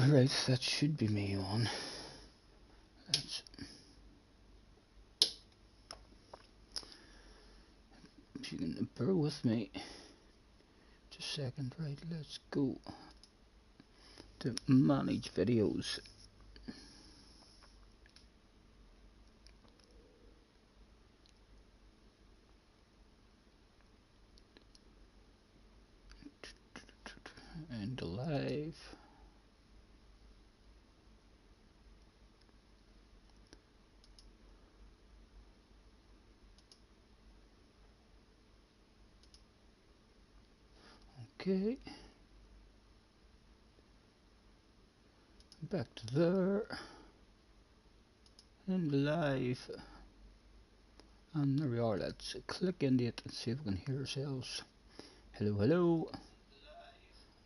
Right, that should be me on. If you can bear with me just a second. Right, let's go to manage videos. And live. Okay. Back to there. And live. And there we are. Let's click into it and see if we can hear ourselves. Hello, hello.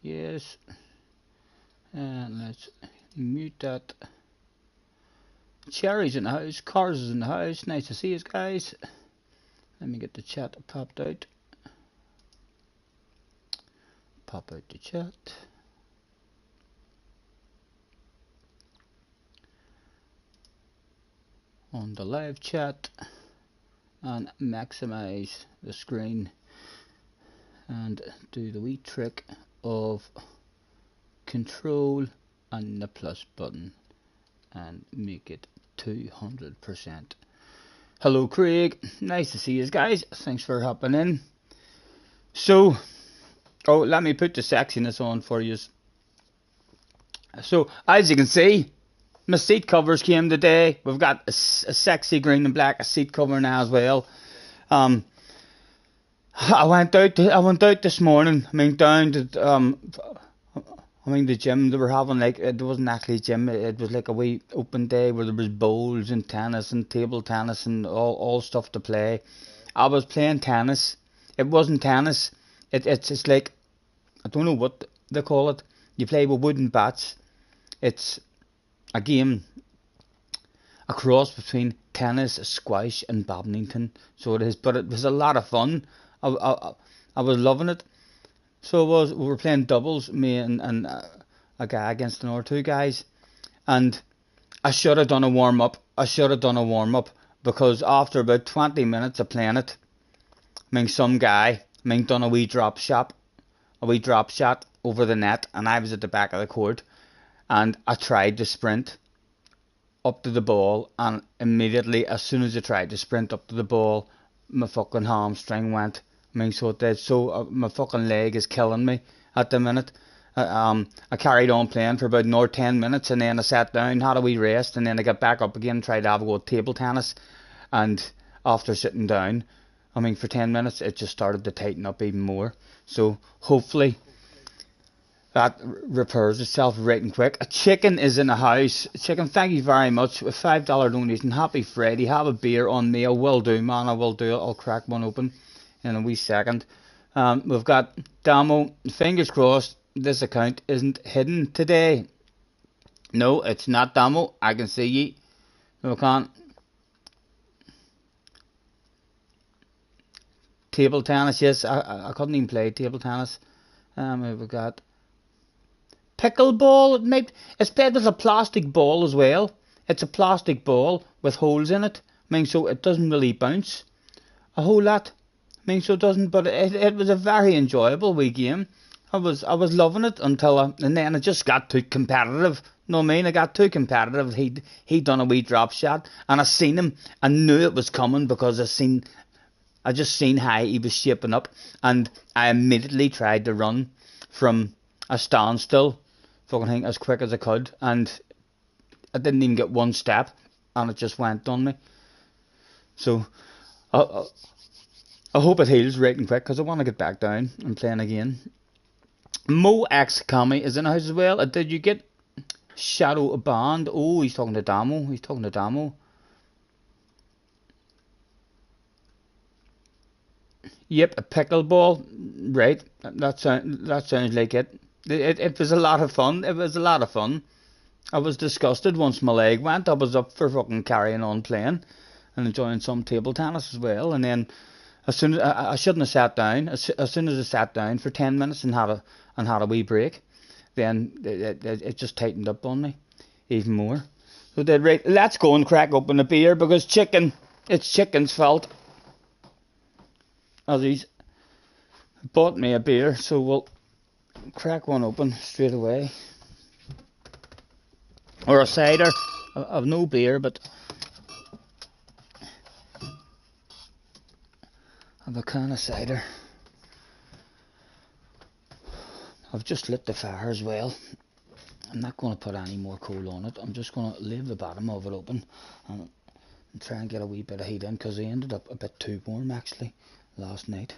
Yes. And let's mute that. Cherry's in the house. Cars is in the house. Nice to see you guys. Let me get the chat popped out. Pop out the chat. On the live chat. And maximize the screen. And do the wee trick of control and the plus button. And make it 200%. Hello Craig. Nice to see you guys. Thanks for hopping in. So, let me put the sexiness on for you. So, as you can see, my seat covers came today. We've got a sexy green and black seat cover now as well. I went out this morning. I mean, down to the gym. They were having like, it wasn't actually a gym. It was like a wee open day where there was bowls and tennis and table tennis and all stuff to play. I was playing tennis. It wasn't tennis. It's like, I don't know what they call it. You play with wooden bats. It's a game, a cross between tennis, squash and badminton. So it is, but it was a lot of fun. I was loving it. So we were playing doubles, me and a guy against another two guys. And I should have done a warm up. Because after about 20 minutes of playing it, some guy, done a wee drop shot over the net, and I was at the back of the court, and I tried to sprint up to the ball, and immediately, as soon as I tried to sprint up to the ball, my fucking hamstring went. So it did. So my fucking leg is killing me at the minute. I carried on playing for about another 10 minutes, and then I sat down, had a wee rest, and then I got back up again, tried to have a go at table tennis, and after sitting down, for 10 minutes, it just started to tighten up even more. So hopefully that repairs itself right and quick. A chicken is in the house. Chicken, thank you very much. A $5 donation. Happy Friday. Have a beer on me. I will do, man. I will do it. I'll crack one open in a wee second. We've got Damo. Fingers crossed this account isn't hidden today. No, it's not, Damo. I can see ye. No, I can't. Table tennis, yes. I couldn't even play table tennis. We've got pickleball. It's played with a plastic ball as well. It's a plastic ball with holes in it. So it doesn't really bounce a whole lot. So it doesn't, but it was a very enjoyable wee game. I was loving it and then it just got too competitive. I got too competitive. He done a wee drop shot, and I seen him. I knew it was coming because I just seen how he was shaping up, and I immediately tried to run from a standstill, fucking thing, as quick as I could, and I didn't even get one step, and it just went on me. So I hope it heals right and quick, because I want to get back down and playing again. Mo X Kami is in the house as well. Did you get Shadow Band? Oh, he's talking to Damo. Yep, a pickleball. Right, that sounds like it. It was a lot of fun. I was disgusted once my leg went. I was up for fucking carrying on playing and enjoying some table tennis as well. And then as soon as I shouldn't have sat down. As soon as I sat down for 10 minutes and had a wee break, then it just tightened up on me even more. So then, right, let's go and crack open a beer, because it's chicken's fault, as he's bought me a beer. So we'll crack one open straight away, or a cider. I've no beer, but I've a can of cider. I've just lit the fire as well. I'm not going to put any more coal on it. I'm just going to leave the bottom of it open and try and get a wee bit of heat in, because I ended up a bit too warm actually last night.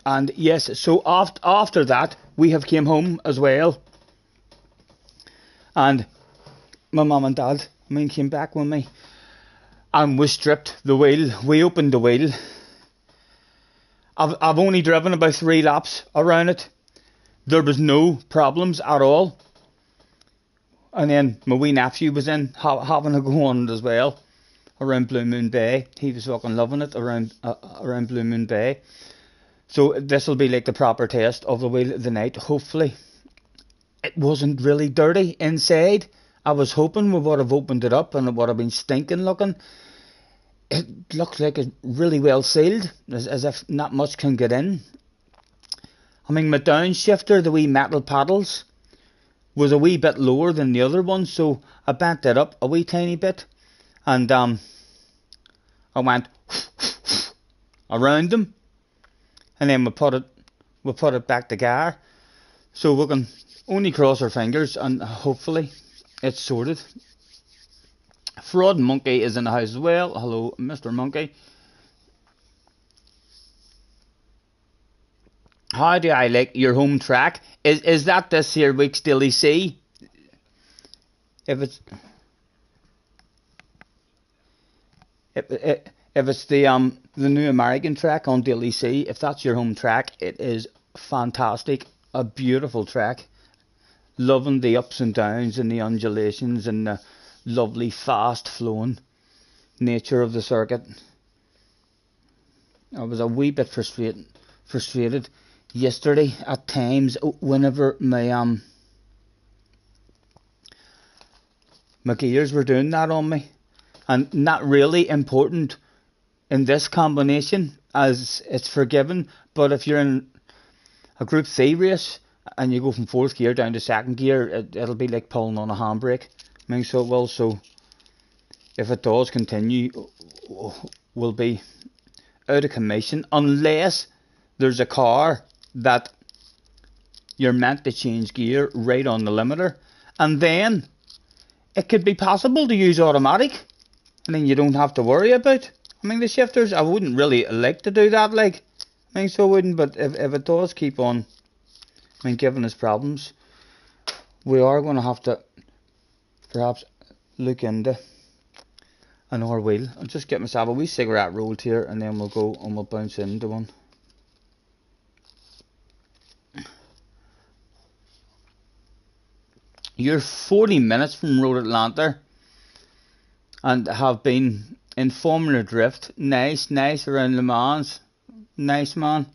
And yes, so after that we have came home as well, and my mum and dad, came back with me, and we stripped the wheel. We opened the wheel. I've only driven about 3 laps around it. There was no problems at all. And then my wee nephew was in having a go on it as well around Blue Moon Bay. He was fucking loving it around Blue Moon Bay. So this will be like the proper test of the wheel of the night. Hopefully it wasn't really dirty inside. I was hoping we would have opened it up and it would have been stinking looking. It looks like it's really well sealed, as if not much can get in. My downshifter, the wee metal paddles, was a wee bit lower than the other one, so I bent that up a wee tiny bit, and I went around them, and then we put it back together. So we can only cross our fingers and hopefully it's sorted. Fraud Monkey is in the house as well. Hello, Mr. Monkey. How do I like your home track? Is that this here week's Daily C? If it's the new American track on Daily C, if that's your home track, it is fantastic. A beautiful track. Loving the ups and downs and the undulations and the lovely fast flowing nature of the circuit. I was a wee bit frustrated yesterday at times whenever my gears were doing that on me, and not really important in this combination as it's forgiven. But if you're in a Group C race and you go from 4th gear down to 2nd gear, it'll be like pulling on a handbrake. So it will. So if it does continue, we'll be out of commission unless there's a car that you're meant to change gear right on the limiter, and then it could be possible to use automatic, and then you don't have to worry about the shifters. I wouldn't really like to do that, so I wouldn't. But if it does keep on giving us problems, we are going to have to perhaps look into another wheel. I'll just get myself a wee cigarette rolled here, and then we'll go and we'll bounce into one. You're 40 minutes from Road Atlanta and have been in Formula Drift. Nice around Le Mans. Nice, man.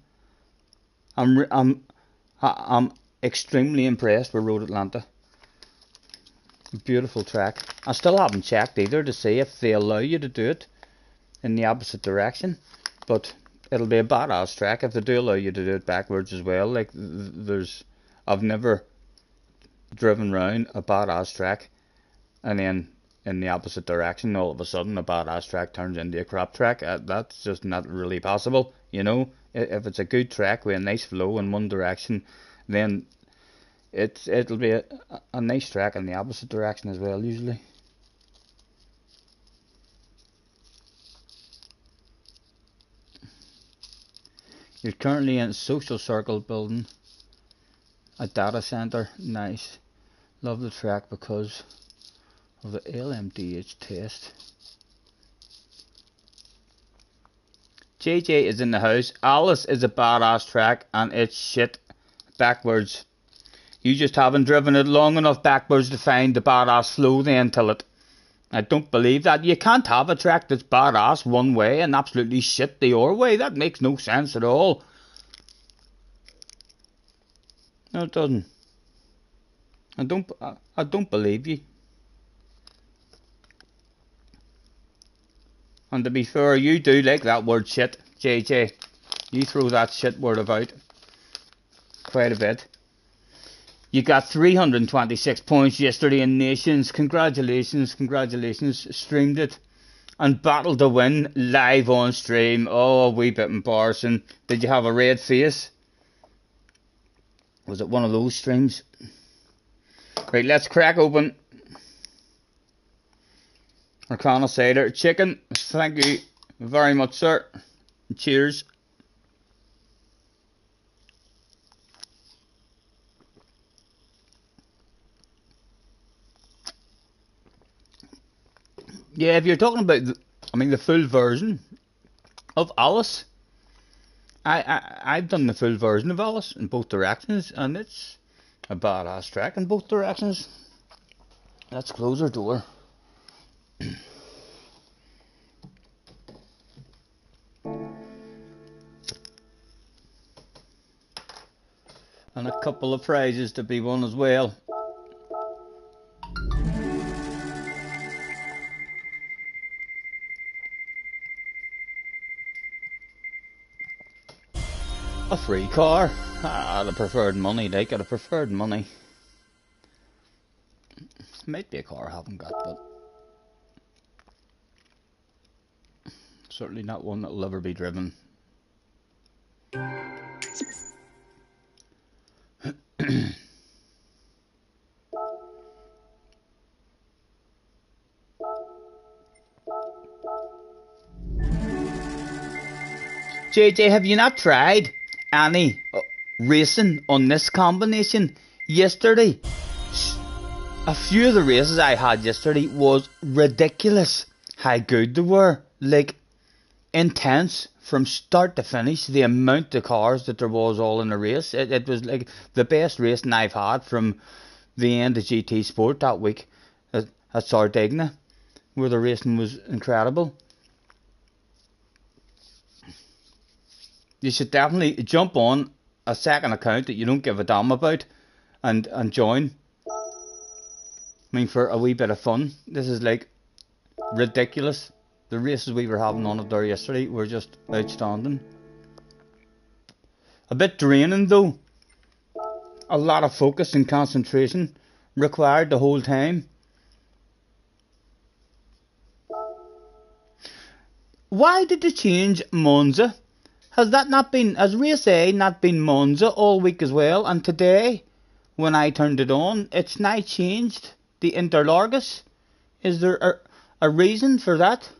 I'm extremely impressed with Road Atlanta. Beautiful track. I still haven't checked either to see if they allow you to do it in the opposite direction, but it'll be a badass track if they do allow you to do it backwards as well. I've never driven round a badass track and then in the opposite direction all of a sudden a badass track turns into a crap track. That's just not really possible, If it's a good track with a nice flow in one direction, then it'll be a nice track in the opposite direction as well, usually. You're currently in a social circle building a data center. Nice. Love the track because of the LMDH test. JJ is in the house. Alice is a badass track and it's shit backwards. You just haven't driven it long enough backwards to find the badass flow then till it. I don't believe that. You can't have a track that's badass one way and absolutely shit the other way. That makes no sense at all. No, it doesn't. I don't believe you. And to be fair, you do like that word shit, JJ. You throw that shit word about quite a bit. You got 326 points yesterday in Nations. Congratulations, congratulations. Streamed it. And battle to win live on stream. Oh, a wee bit embarrassing. Did you have a red face? Was it one of those streams? Right, let's crack open our can of cider. Chicken, thank you very much, sir. Cheers. Yeah, if you're talking about, the full version of Alice, I've done the full version of Alice in both directions, and it's a badass track in both directions. Let's close our door. And a couple of prizes to be won as well. A free car. I'd have preferred money, like, I'd have preferred money. Might be a car I haven't got, but certainly not one that will ever be driven. JJ, have you not tried any racing on this combination yesterday? A few of the races I had yesterday was ridiculous how good they were. Like, intense from start to finish. The amount of cars that there was all in the race. It was like the best racing I've had from the end of GT Sport that week at Sardinia, where the racing was incredible. You should definitely jump on a second account that you don't give a damn about and join. I mean, for a wee bit of fun. This is like ridiculous. The races we were having on it there yesterday were just outstanding. A bit draining though. A lot of focus and concentration required the whole time. Why did they change Monza? Has race A not been Monza all week as well? And today, when I turned it on, it's now changed the Interlagos. Is there a reason for that?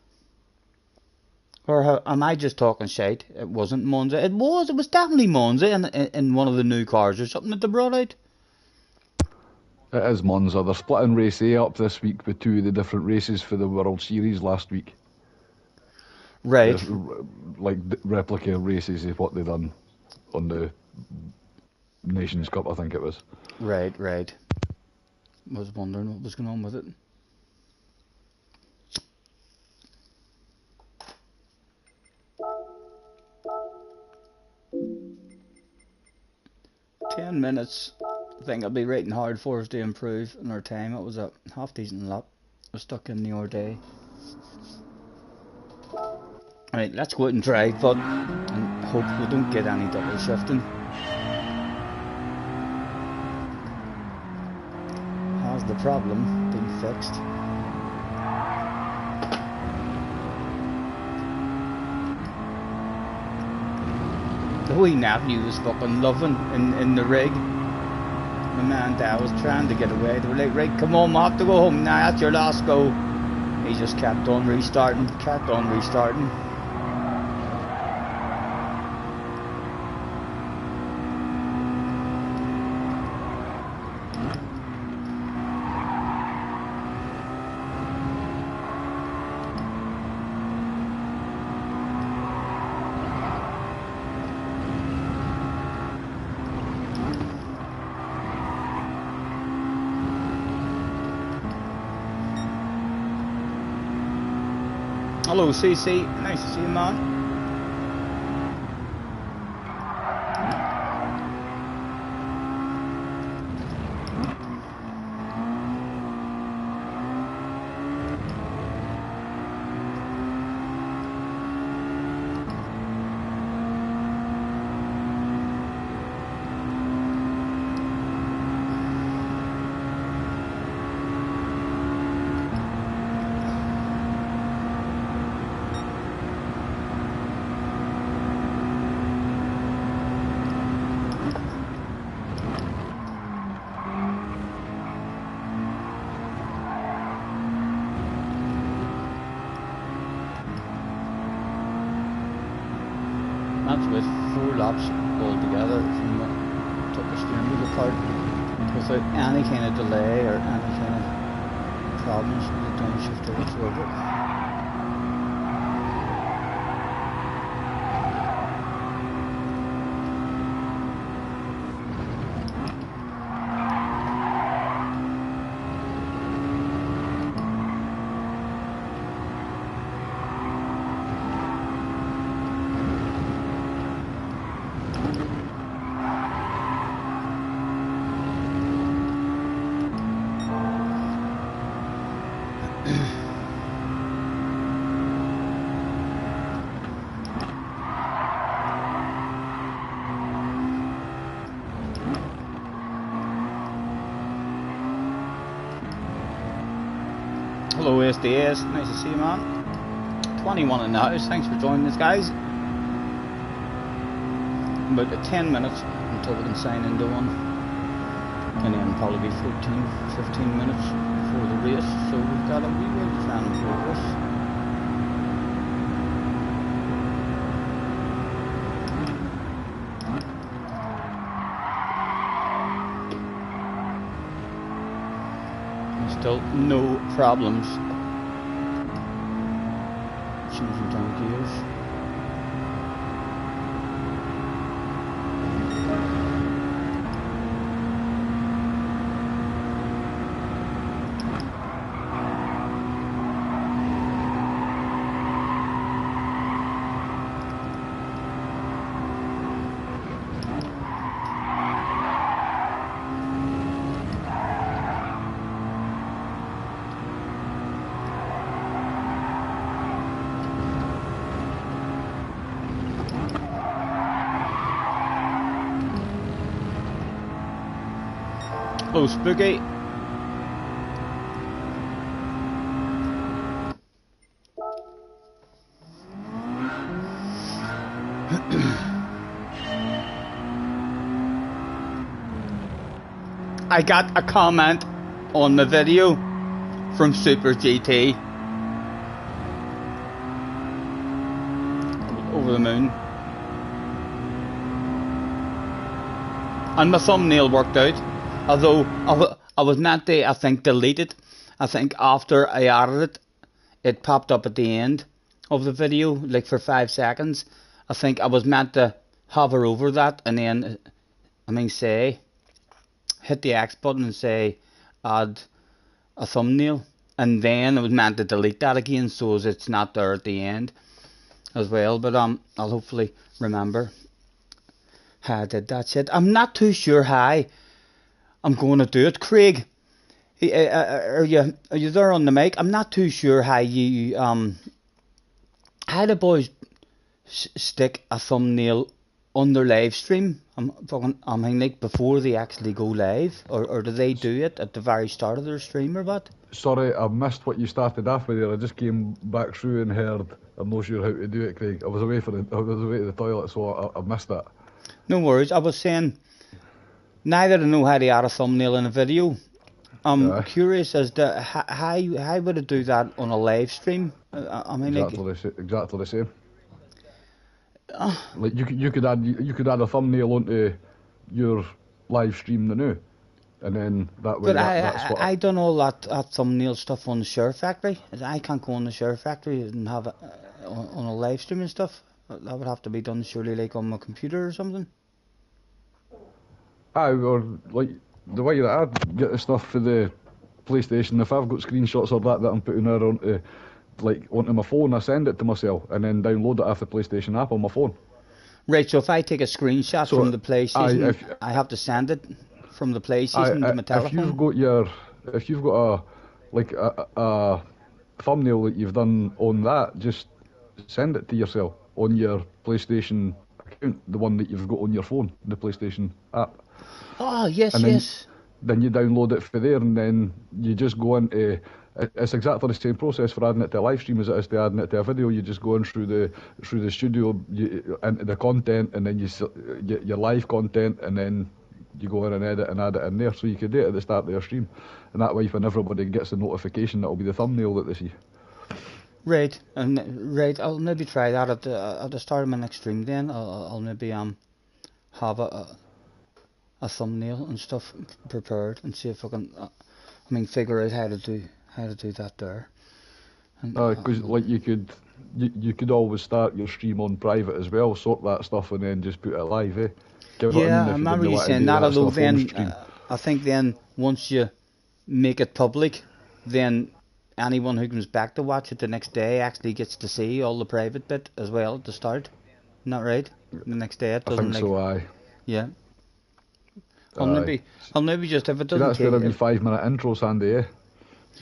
Or am I just talking shite? It wasn't Monza. It was definitely Monza in one of the new cars or something that they brought out. It is Monza. They're splitting race A up this week with two of the different races for the World Series last week. Right. There's, like replica races of what they done on the Nations Cup, I think it was. Right. I was wondering what was going on with it. .10 minutes. I think I'll be rating hard for us to improve in our time. It was a half decent lap. We're stuck in the all day. Right, let's go out and drive, bud, and hope we don't get any double shifting. Has the problem been fixed? The wee nephew was fucking loving in the rig. My man Dad was trying to get away. They were like, right, come on, we have to go home now, that's your last go. He just kept on restarting. Hello CC, nice to see you, man. That's with 4 laps altogether from the took the steering wheel apart without any kind of delay or any kind of problems with the downshifter whatsoever. Hello SDS, nice to see you, man. 21 in the house, thanks for joining us, guys. About 10 minutes until we can sign into one, and then probably 14-15 minutes before the race, so we've got a wee bit of time in progress. Still no problems changing down gears. Hello, Spooky. I got a comment on the video from Super GT. Over the moon. And my thumbnail worked out. Although I was meant to, I think, delete it. I think after I added it, it popped up at the end of the video, like for 5 seconds. I think I was meant to hover over that and then, say, hit the X button and say, add a thumbnail. And then I was meant to delete that again, so as it's not there at the end as well. But I'll hopefully remember how I did that shit. I'm not too sure how I'm going to do it. Craig, are you there on the mic? I'm not too sure how you how the boys stick a thumbnail on their live stream. Like before they actually go live, or do they do it at the very start of their stream or what? Sorry, I missed what you started off with there. I just came back through and heard. I'm not sure how to do it, Craig. I was away to the toilet, so I missed that. No worries. I was saying, now that I know how to add a thumbnail in a video, I'm curious as to how would it do that on a live stream? Exactly the same. Like you could add a thumbnail onto your live stream now, and then that way. But I done all that thumbnail stuff on the Share Factory. I can't go on the Share Factory and have it on a live stream and stuff. That would have to be done surely like on my computer or something. Or like the way that I get the stuff for the PlayStation, if I've got screenshots of that I'm putting there onto my phone, I send it to myself and then download it off the PlayStation app on my phone. Right, so if I take a screenshot from the PlayStation, I have to send it from the PlayStation to my telephone. If you've got a thumbnail that you've done on that, just send it to yourself on your PlayStation account, the one that you've got on your phone, the PlayStation app. Oh, yes, Then you download it for there, and then you just go into. It's exactly the same process for adding it to a live stream as it is to adding it to a video. You just go in through the studio, into the content, and then you get your live content, and then you go in and edit and add it in there. So you can do it at the start of your stream, and that way, when everybody gets the notification, that'll be the thumbnail that they see. Right, and right, I'll maybe try that at the start of my next stream. Then I'll maybe have a thumbnail and stuff prepared and see if I can figure out how to do that there. And Because like you could always start your stream on private as well, sort that stuff, and then just put it live, eh? Give what I yeah, mean I if you remember didn't you want to saying do that. that Although stuff on then stream. I think then once you make it public, then anyone who comes back to watch it the next day actually gets to see all the private bit as well at the start. Not right? The next day it I doesn't think like so. Aye, yeah. I'll aye. maybe I'll maybe just if it See, doesn't that's where take a wee if 5 minute intro's handy, eh?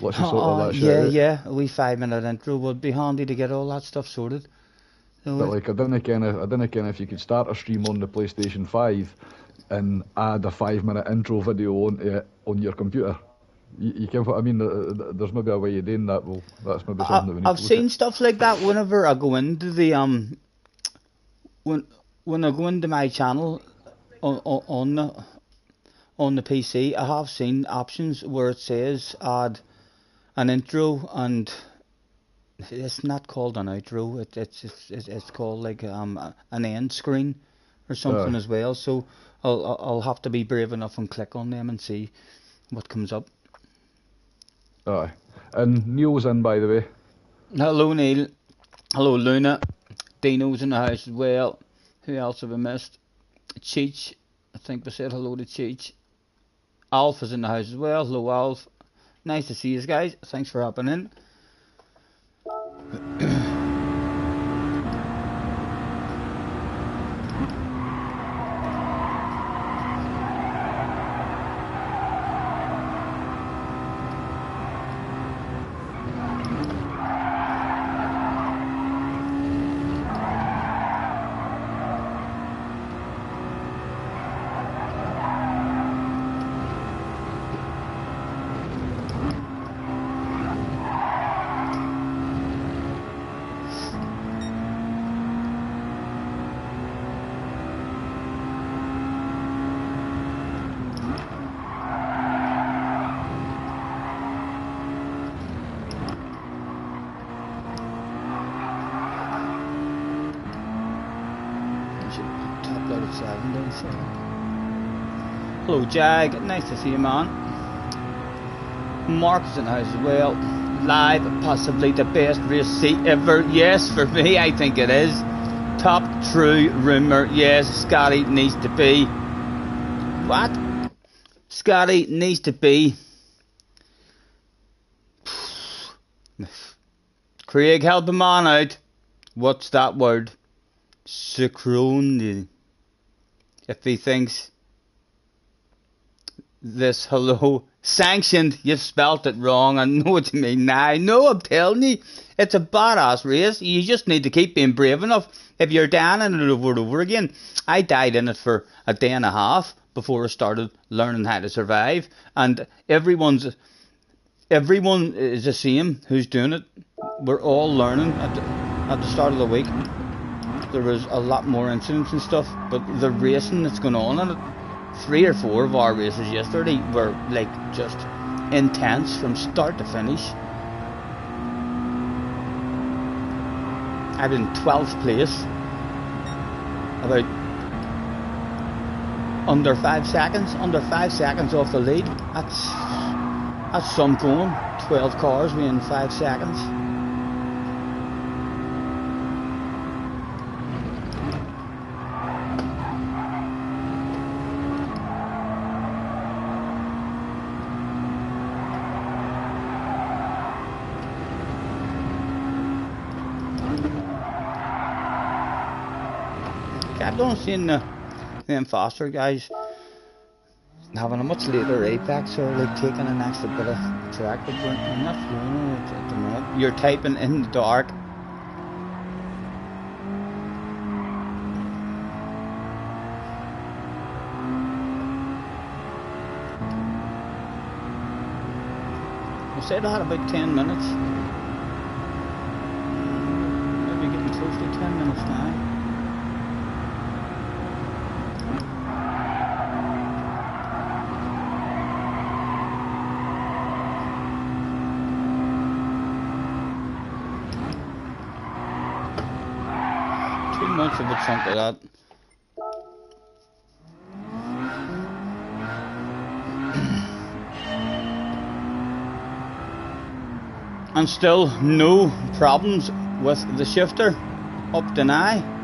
Lets you sort all that shit yeah, out. yeah, a wee 5 minute intro would be handy to get all that stuff sorted. So But like, I didn't ken if you could start a stream on the PlayStation 5 and add a 5 minute intro video onto it on your computer. You can what I mean? There's maybe a way of doing that. Well, that's maybe something that we need I've to look at. seen stuff like that whenever I go into the when I go into my channel on the PC, I have seen options where it says add an intro, and it's not called an outro. It's called like an end screen or something Aye, as well. So I'll have to be brave enough and click on them and see what comes up. aye. And Neil's in, by the way. Hello Neil. Hello Luna. Dino's in the house as well. Who else have I missed? Cheech. I think we said hello to Cheech. Alf is in the house as well. Hello Alf. Nice to see you guys. Thanks for hopping in. Top load at 7 down 7. Hello Jag, nice to see you man. Mark is in the house as well. Live, possibly the best race seat ever. Yes, for me I think it is. Top true rumour. Yes, Scotty needs to be. What? Scotty needs to be. Craig, help him on out. What's that word? Synchrony. If he thinks this hello sanctioned, you've spelt it wrong. I know what you mean now. No, I'm telling you, it's a badass race. You just need to keep being brave enough. If you're down in it over and over again, I died in it for a day and a half before I started learning how to survive. And everyone is the same who's doing it. We're all learning at the start of the week. There was a lot more incidents and stuff, but the racing that's going on in it, 3 or 4 of our races yesterday were like just intense from start to finish. I'm in 12th place, about under 5 seconds off the lead. That's some going. 12 cars within 5 seconds. I don't see them faster guys having a much later apex or like taking an extra bit of track, but you're not feeling it at the moment. You're typing in the dark. I said I had about 10 minutes. Maybe getting close to 10 minutes now. much of a chunk of that. And still no problems with the shifter up to now.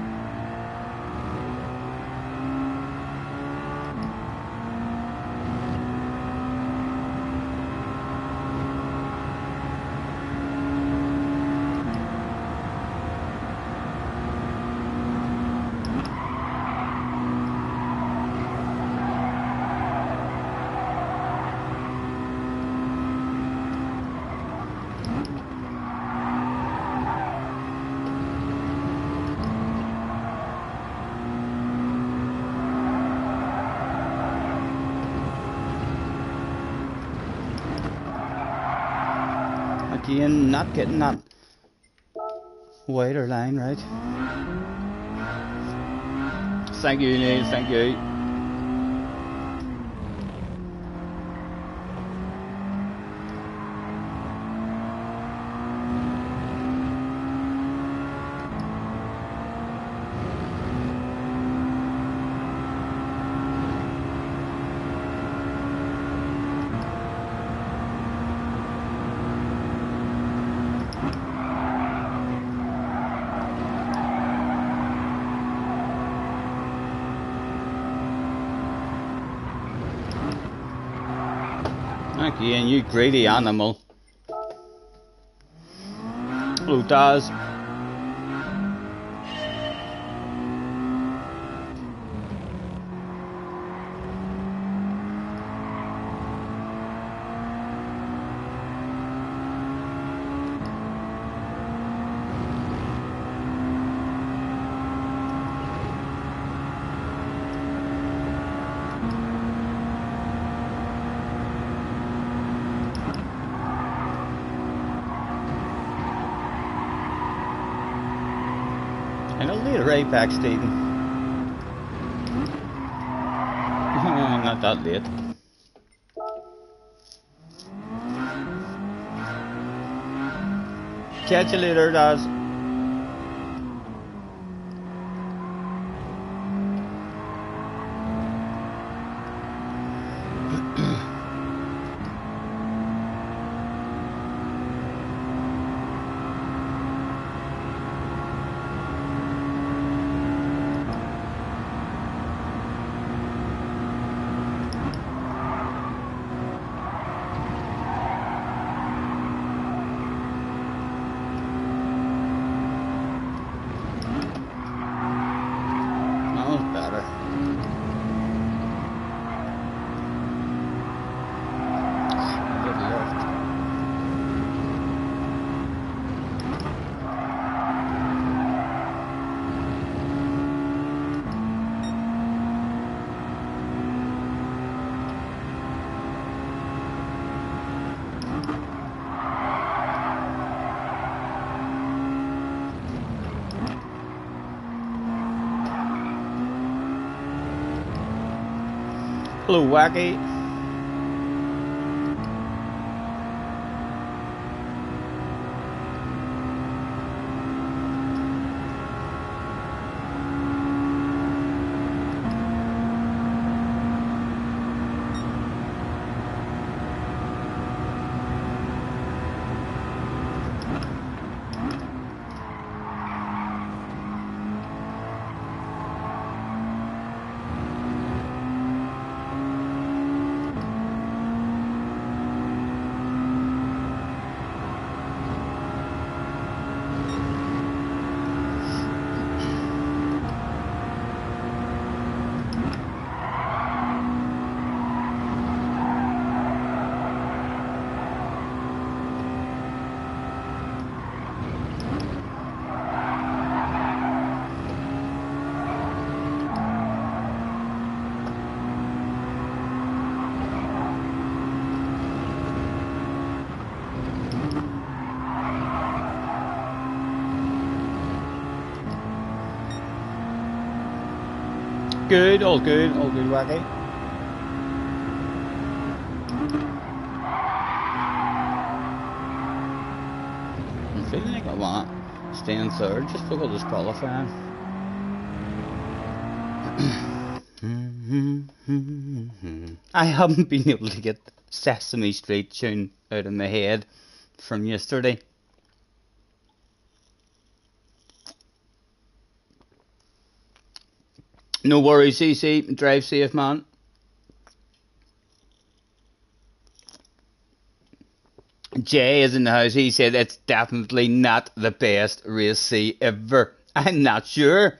Again, not getting that wider line right. Thank you, Neil, thank you. Again, you greedy animal. Hello, Daz. And I'll lead it right back, Stephen. Not that late. Catch you later, Daz. Hello, Wacky. Good, all good, Wacky. I'm feeling like I want to stay in third just because it's qualifying. I haven't been able to get Sesame Street tune out of my head from yesterday. No worries, CC. Drive safe, man. Jay is in the house. He said it's definitely not the best race C ever. I'm not sure.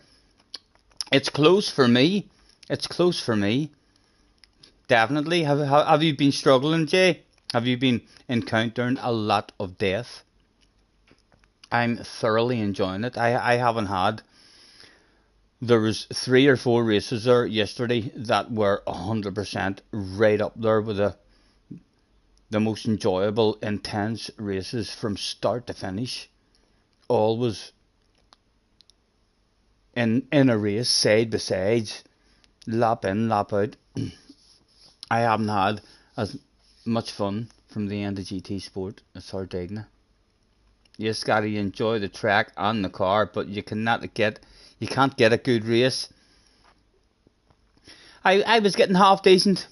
It's close for me. It's close for me. Definitely. Have you been struggling, Jay? Have you been encountering a lot of death? I'm thoroughly enjoying it. I haven't had. There was 3 or 4 races there yesterday that were 100% right up there with the most enjoyable, intense races from start to finish. Always in a race, side by side, lap in, lap out. I haven't had as much fun from the end of GT Sport as Sardinia. Yes, Scotty, enjoy the track and the car, but you can't get a good race. I was getting half decent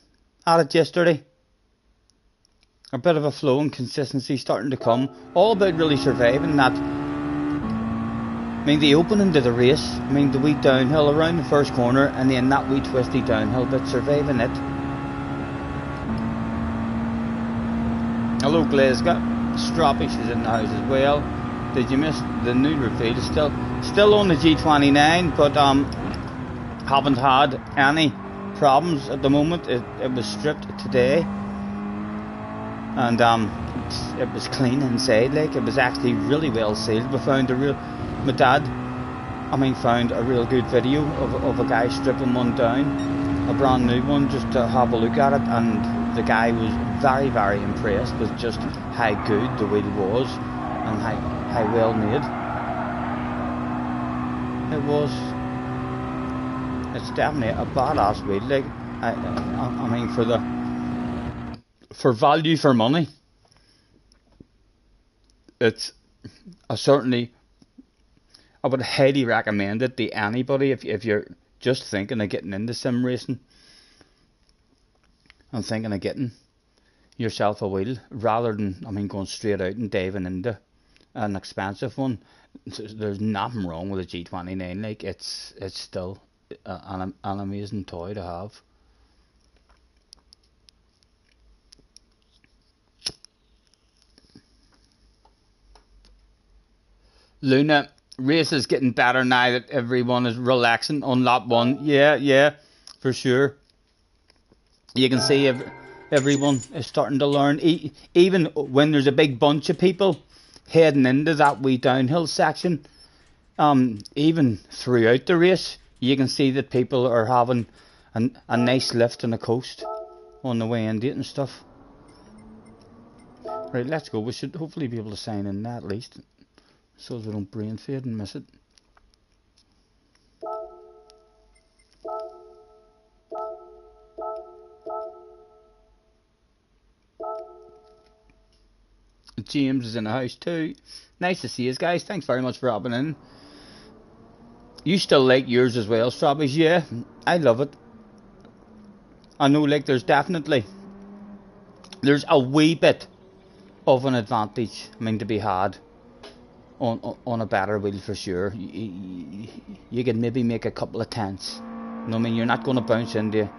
at it yesterday. A bit of a flow and consistency starting to come. All about really surviving that. I mean, the opening to the race, I mean, the wee downhill around the first corner, and then that wee twisty downhill, but surviving it. Hello, Glasgow. Stroppish is in the house as well. Did you miss the new reveal? Still on the G29, but haven't had any problems at the moment. It was stripped today, and it was clean inside. Like, it was actually really well sealed. We found my dad, found a real good video of a guy stripping one down, a brand new one, just to have a look at it, and the guy was very, very impressed with just how good the wheel was and how well made it was. It's definitely a badass wheel. Like, for value for money, I would highly recommend it to anybody if you're just thinking of getting into sim racing and thinking of getting yourself a wheel, rather than going straight out and diving into an expensive one. There's nothing wrong with a G29. Like, it's still an amazing toy to have. Luna, race is getting better now that everyone is relaxing on lap 1. Yeah, for sure. You can see everyone is starting to learn, even when there's a big bunch of people heading into that wee downhill section. Even throughout the race, you can see that people are having a nice lift on the coast on the way into it and stuff. Right, let's go. We should hopefully be able to sign in that at least, so we don't brain fade and miss it. James is in the house too. Nice to see you guys. Thanks very much for hopping in. You still like yours as well, Strawberries? Yeah, I love it. I know, like, there's a wee bit of an advantage, to be had on a better wheel for sure. You can maybe make a couple of tenths. You know what I mean? You're not going to bounce into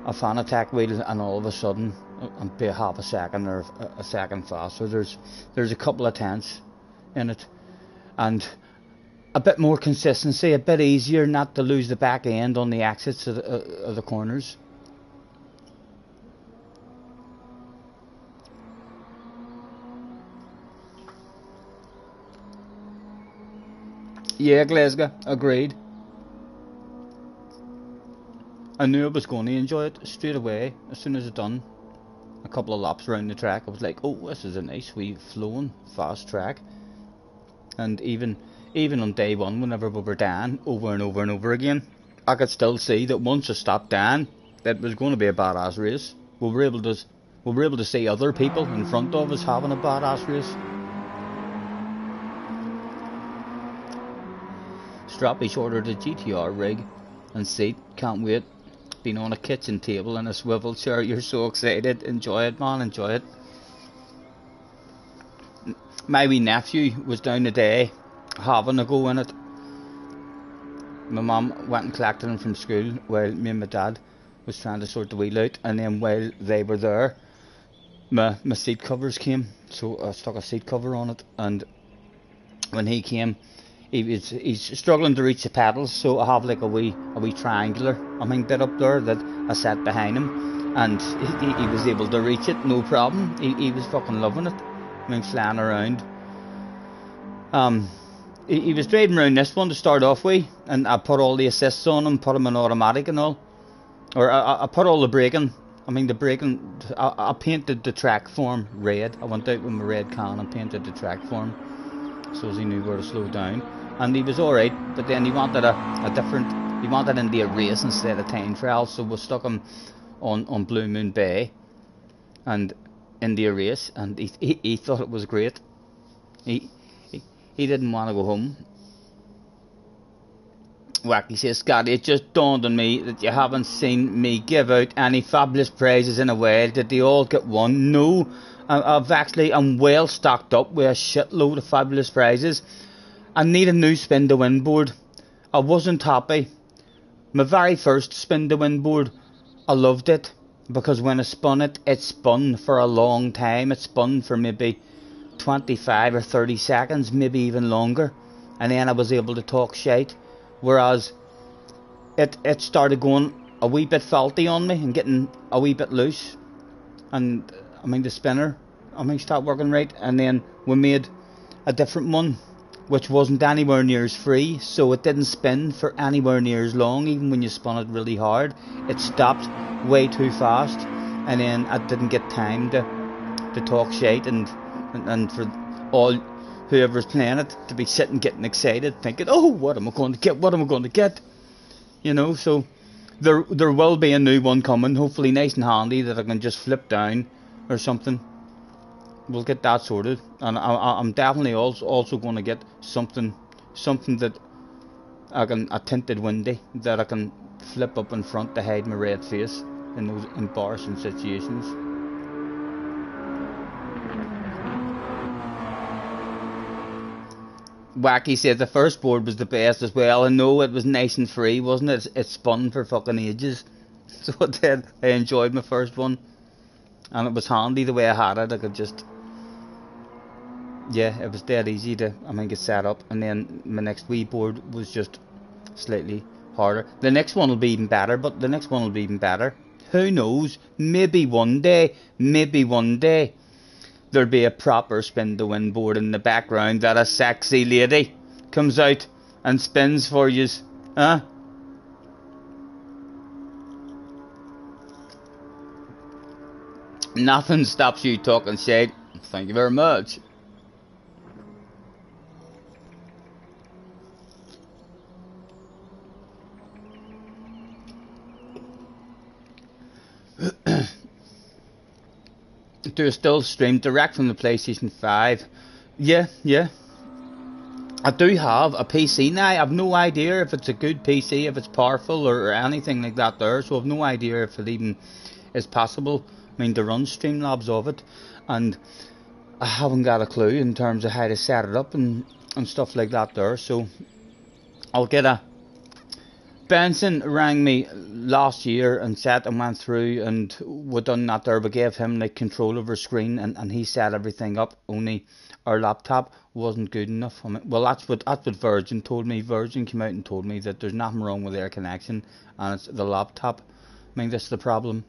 a Fanatec wheel and all of a sudden and be a half a second or a second faster. There's a couple of tenths in it, and a bit more consistency, a bit easier not to lose the back end on the exits of the corners. Yeah, Glasgow, agreed. I knew I was going to enjoy it straight away. As soon as I'd done a couple of laps around the track, I was like, oh, this is a nice wee flowing fast track. And even on day one, whenever we were down over and over and over again, I could still see that once I stopped down, that was going to be a badass race. We were able to see other people in front of us having a badass race. Strappy ordered a GTR rig and seat. Can't wait. Been on a kitchen table in a swivel chair. You're so excited. Enjoy it, man. Enjoy it. My wee nephew was down today having a go in it. My mum went and collected him from school while me and my dad was trying to sort the wheel out, and then while they were there, my seat covers came, so I stuck a seat cover on it, and when he came, he's struggling to reach the pedals, so I have like a wee triangular bit up there that I set behind him, and he was able to reach it, no problem. He was fucking loving it. Flying around. He was driving around this one to start off with, and I put all the assists on him, put him in automatic and all, or I put all the braking. The braking, I painted the track form red. I went out with my red can and painted the track form so as he knew where to slow down, and he was alright, but then he wanted a different, he wanted into a race instead of time trial, so we stuck him on Blue Moon Bay and in the race, and he thought it was great. He didn't want to go home. Wacky says, Scotty, it just dawned on me that you haven't seen me give out any fabulous prizes in a while. Did they all get one? No, I'm well stocked up with a shitload of fabulous prizes. I need a new spin to win board. I wasn't happy. My very first spin to win board, I loved it, because when I spun it, it spun for a long time. It spun for maybe 25 or 30 seconds, maybe even longer, and then I was able to talk shite, whereas it started going a wee bit faulty on me and getting a wee bit loose, and the spinner stopped working right, and then we made a different one which wasn't anywhere near as free, so it didn't spin for anywhere near as long. Even when you spun it really hard, it stopped way too fast, and then I didn't get time to talk shite and for all whoever's playing it to be sitting getting excited, thinking, oh, what am I going to get, so there will be a new one coming, hopefully nice and handy, that I can just flip down or something. We'll get that sorted, and I'm definitely also going to get something that a tinted windy that I can flip up in front to hide my red face in those embarrassing situations. Wacky said the first board was the best as well, and no, it was nice and free, wasn't it? It spun for fucking ages, so it did. I enjoyed my first one, and it was handy the way I had it. I could just, yeah, it was dead easy to get set up, and then my next wee board was just slightly harder. The next one will be even better, Who knows? Maybe one day there'll be a proper spin to win board in the background that a sexy lady comes out and spins for yous. Huh? Nothing stops you talking shit. Thank you very much. Do still stream direct from the PlayStation 5. Yeah. I do have a PC now. I've no idea if it's a good PC, if it's powerful or anything like that there. So I've no idea if it even is possible. To run Streamlabs of it. And I haven't got a clue in terms of how to set it up and stuff like that there. So I'll get a... Benson rang me last year and sat and went through, and we done that there. We gave him like control over screen, and he set everything up. Only our laptop wasn't good enough. Well, that's what Virgin told me. Virgin came out and told me that there's nothing wrong with their connection, and it's the laptop. That's the problem.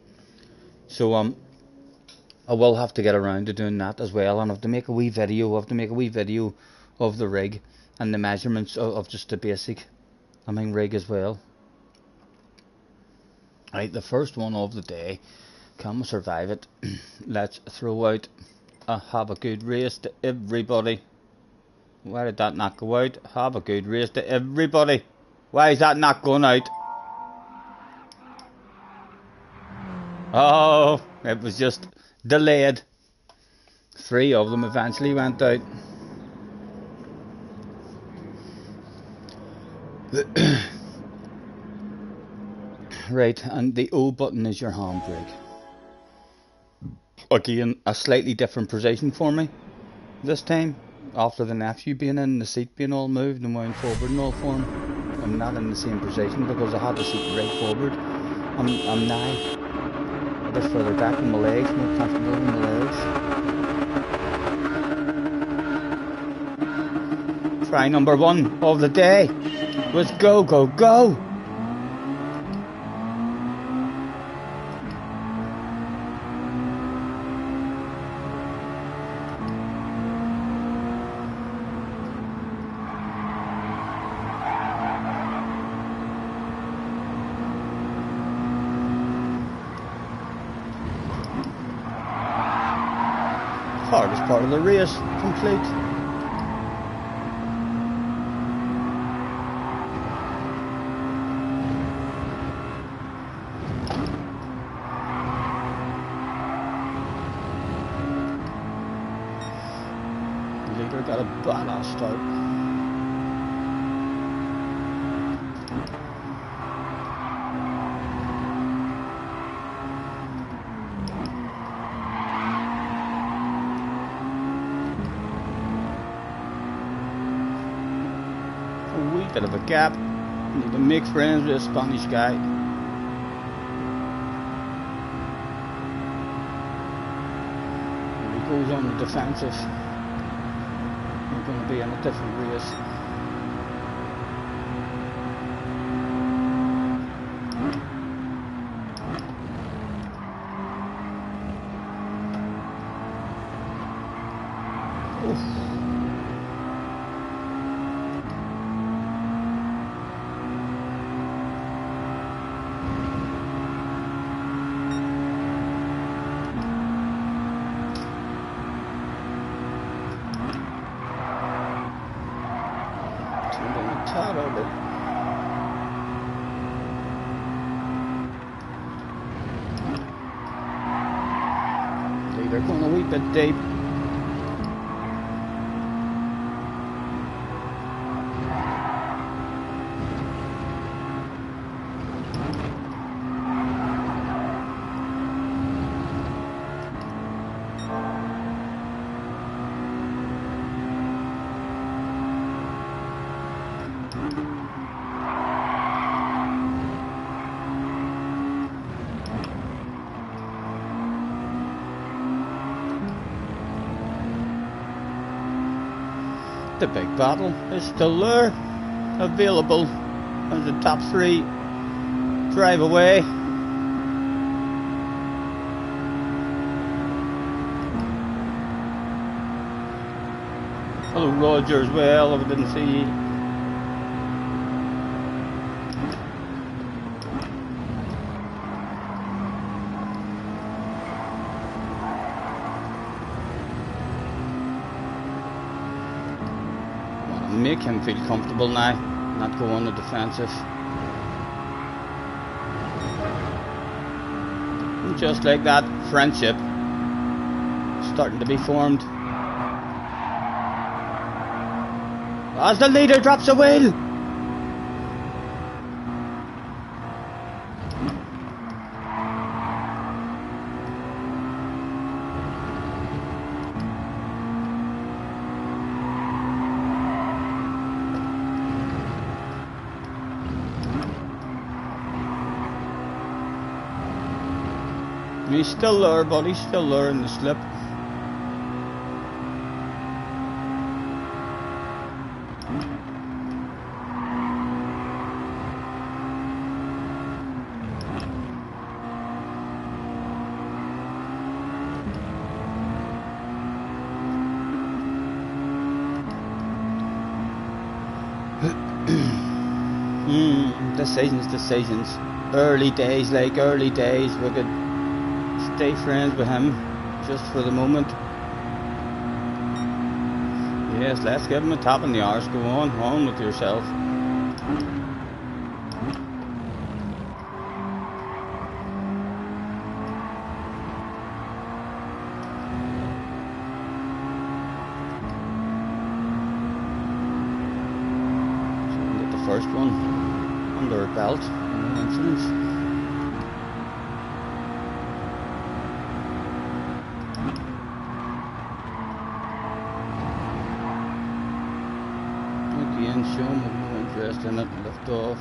So I will have to get around to doing that as well, and I have to make a wee video. Of the rig and the measurements of just the basic rig as well. Right, the first one of the day. Can we survive it? Let's throw out a have a good race to everybody. Why did that not go out? Have a good race to everybody. Why is that not going out? Oh, it was just delayed. 3 of them eventually went out. Right, and the O button is your handbrake. Again, a slightly different position for me this time. After the nephew being in, the seat being all moved and wound forward and all for him. I'm not in the same position because I had the seat right forward. I'm now a bit further back with my legs, more comfortable with my legs. Try number 1 of the day. Let's go, go, go! Hardest part of the race complete. The leader got a badass start. Bit of a gap. Need to make friends with a Spanish guy. If he goes on the defensive, we're going to be in a different race. Oof. They're going a wee bit deep. The big battle is still there, available as the top 3 drive away. Hello Roger as well, I didn't see you. Make him feel comfortable now, not go on the defensive. And just like that, friendship starting to be formed. As the leader drops a wheel. He's still there, but he's still there in the slip. Decisions. Early days, we could stay friends with him just for the moment. Yes, let's give him a tap in the arse. Go on with yourself. So we get the first one under our belt. No incidents. again, show him no interest in it, lift off.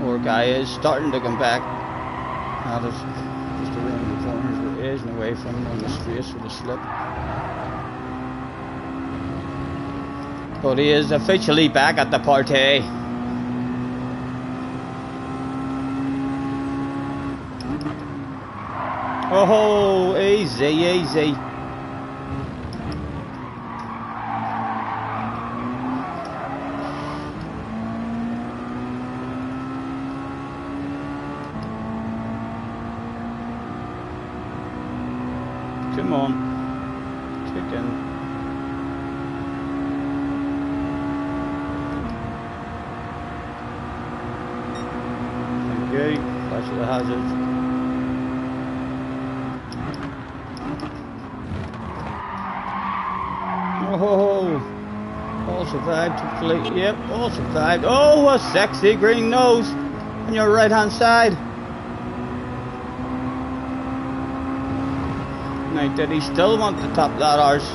Our guy is starting to come back. That is just around the corners, we're edging away from him on the straights with a slip. But he is officially back at the party. Oh, easy, easy. Come on, kick in. Thank you. Flash of the hazard. Oh, all survived hopefully. Yep, all survived. Oh, a sexy green nose on your right hand side. Now, did he still want to top that arse?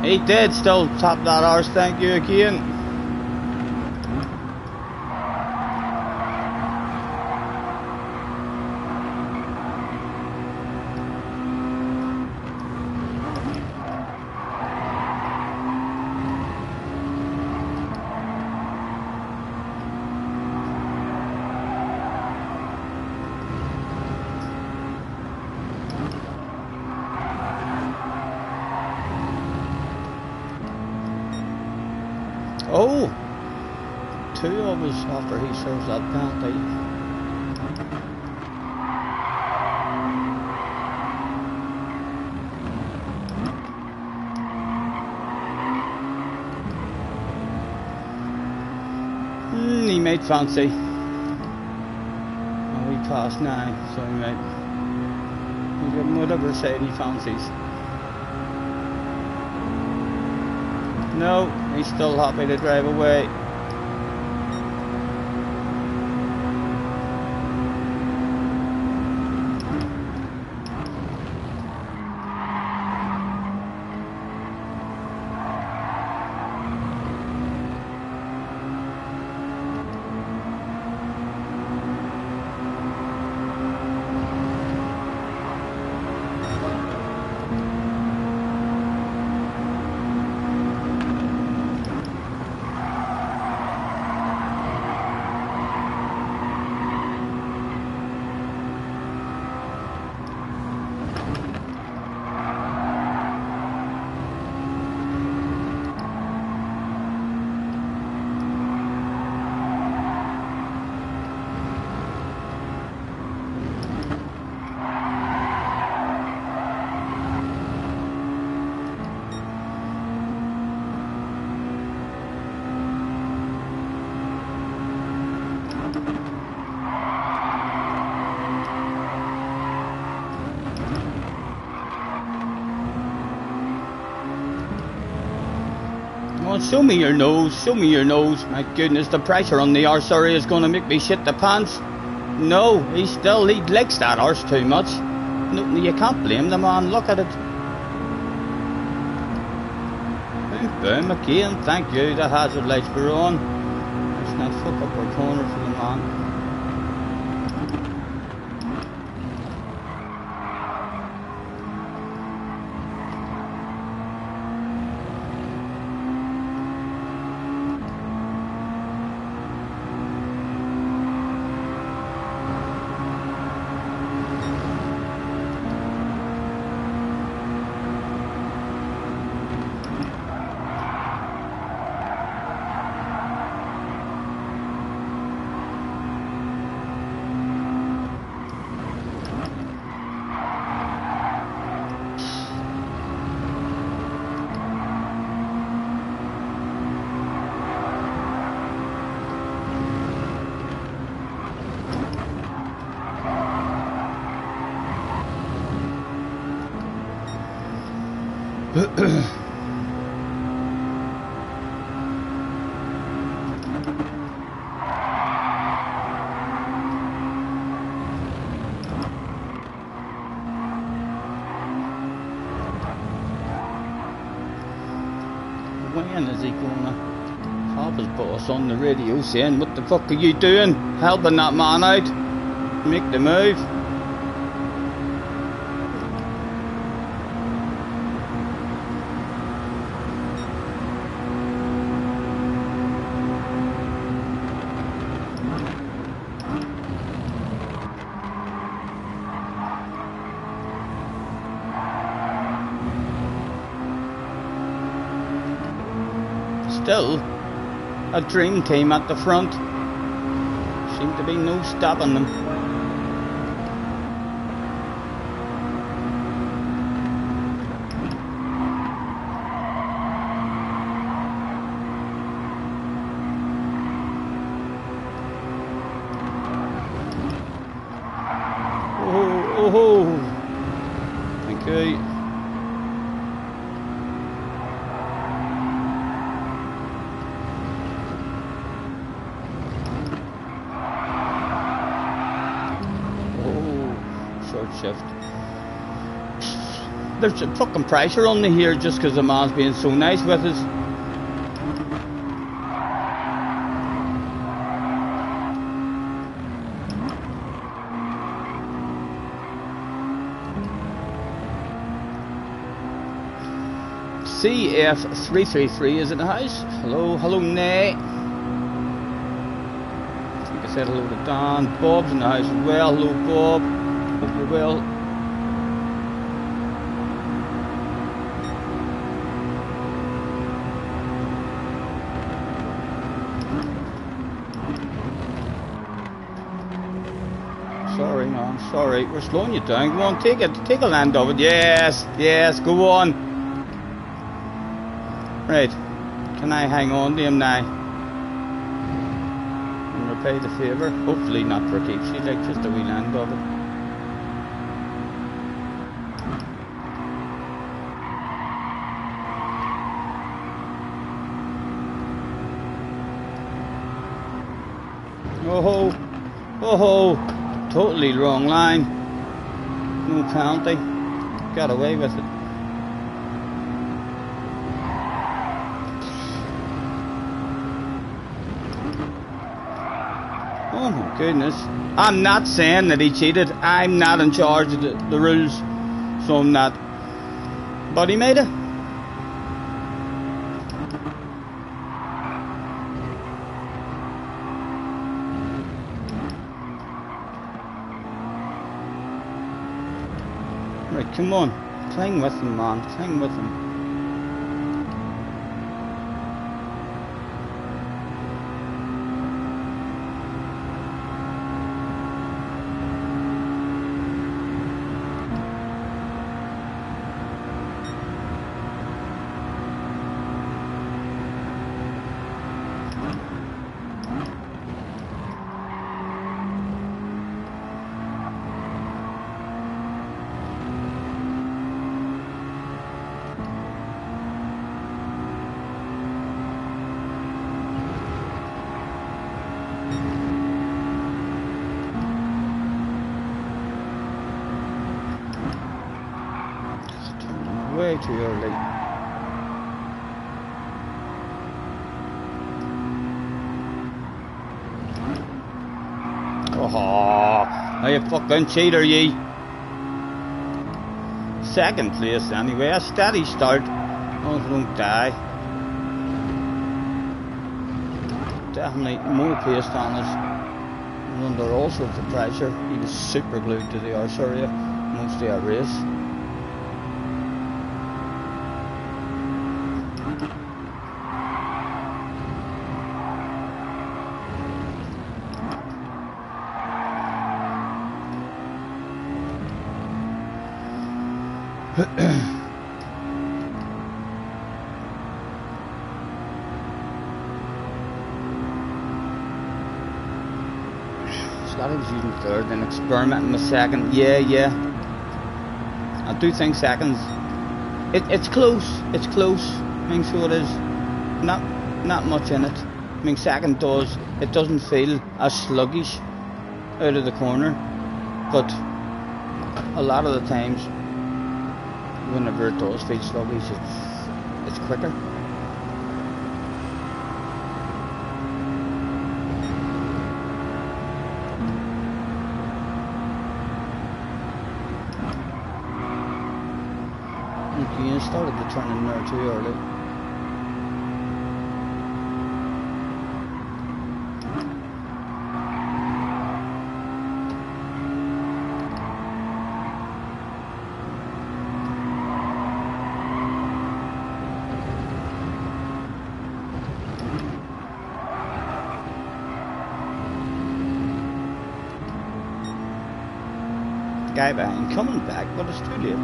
He did still top that arse, thank you again. Oh, 2 of us after he serves that penalty. He made fancy. Oh, we passed now, so he might. We'll give him whatever side he fancies. No, he's still happy to drive away. Come on, show me your nose, show me your nose. My goodness, the pressure on the arse area is going to make me shit the pants. No, he likes that arse too much. No, you can't blame the man, look at it. Boom, boom, again, thank you, the hazard lights were on. Let's not fuck up our corner for the man. And is he gonna have his boss on the radio saying, "What the fuck are you doing? Helping that man out? Make the move." Still, a dream team at the front. Seemed to be no stopping them. Oh, thank you. Shift. There's a fucking pressure on me here just because the man's being so nice with us. CF333 is in the house. Hello, Nay. I think I said hello to Dan. Bob's in the house as well. Hello, Bob. Hope you're well. Sorry, man. Sorry. We're slowing you down. Go on, take it. Take a land of it. Yes. Go on. Right. Can I hang on to him now? And repay the favour? Hopefully not for keeps. She'd like just a wee land of it. Oh, totally wrong line. No penalty. Got away with it. Oh my goodness. I'm not saying that he cheated. I'm not in charge of the rules, so I'm not. But he made it. Right, come on. Cling with him, man. Cling with him. Way too early. Oh, are you fucking cheater, ye? Second place anyway, a steady start. Oh, don't die. Definitely more pace than us. Under all sorts of pressure. He was super glued to the arse area most of our race. Scotty was using third and experimenting with second. Yeah. I do think seconds. It's close. It's close. I mean, so it is. Not much in it. I mean, second doesn't feel as sluggish out of the corner, but a lot of the times, whenever it does feel sluggish, it's quicker. again, started to turn in there too early. Guy behind coming back, but it's too late.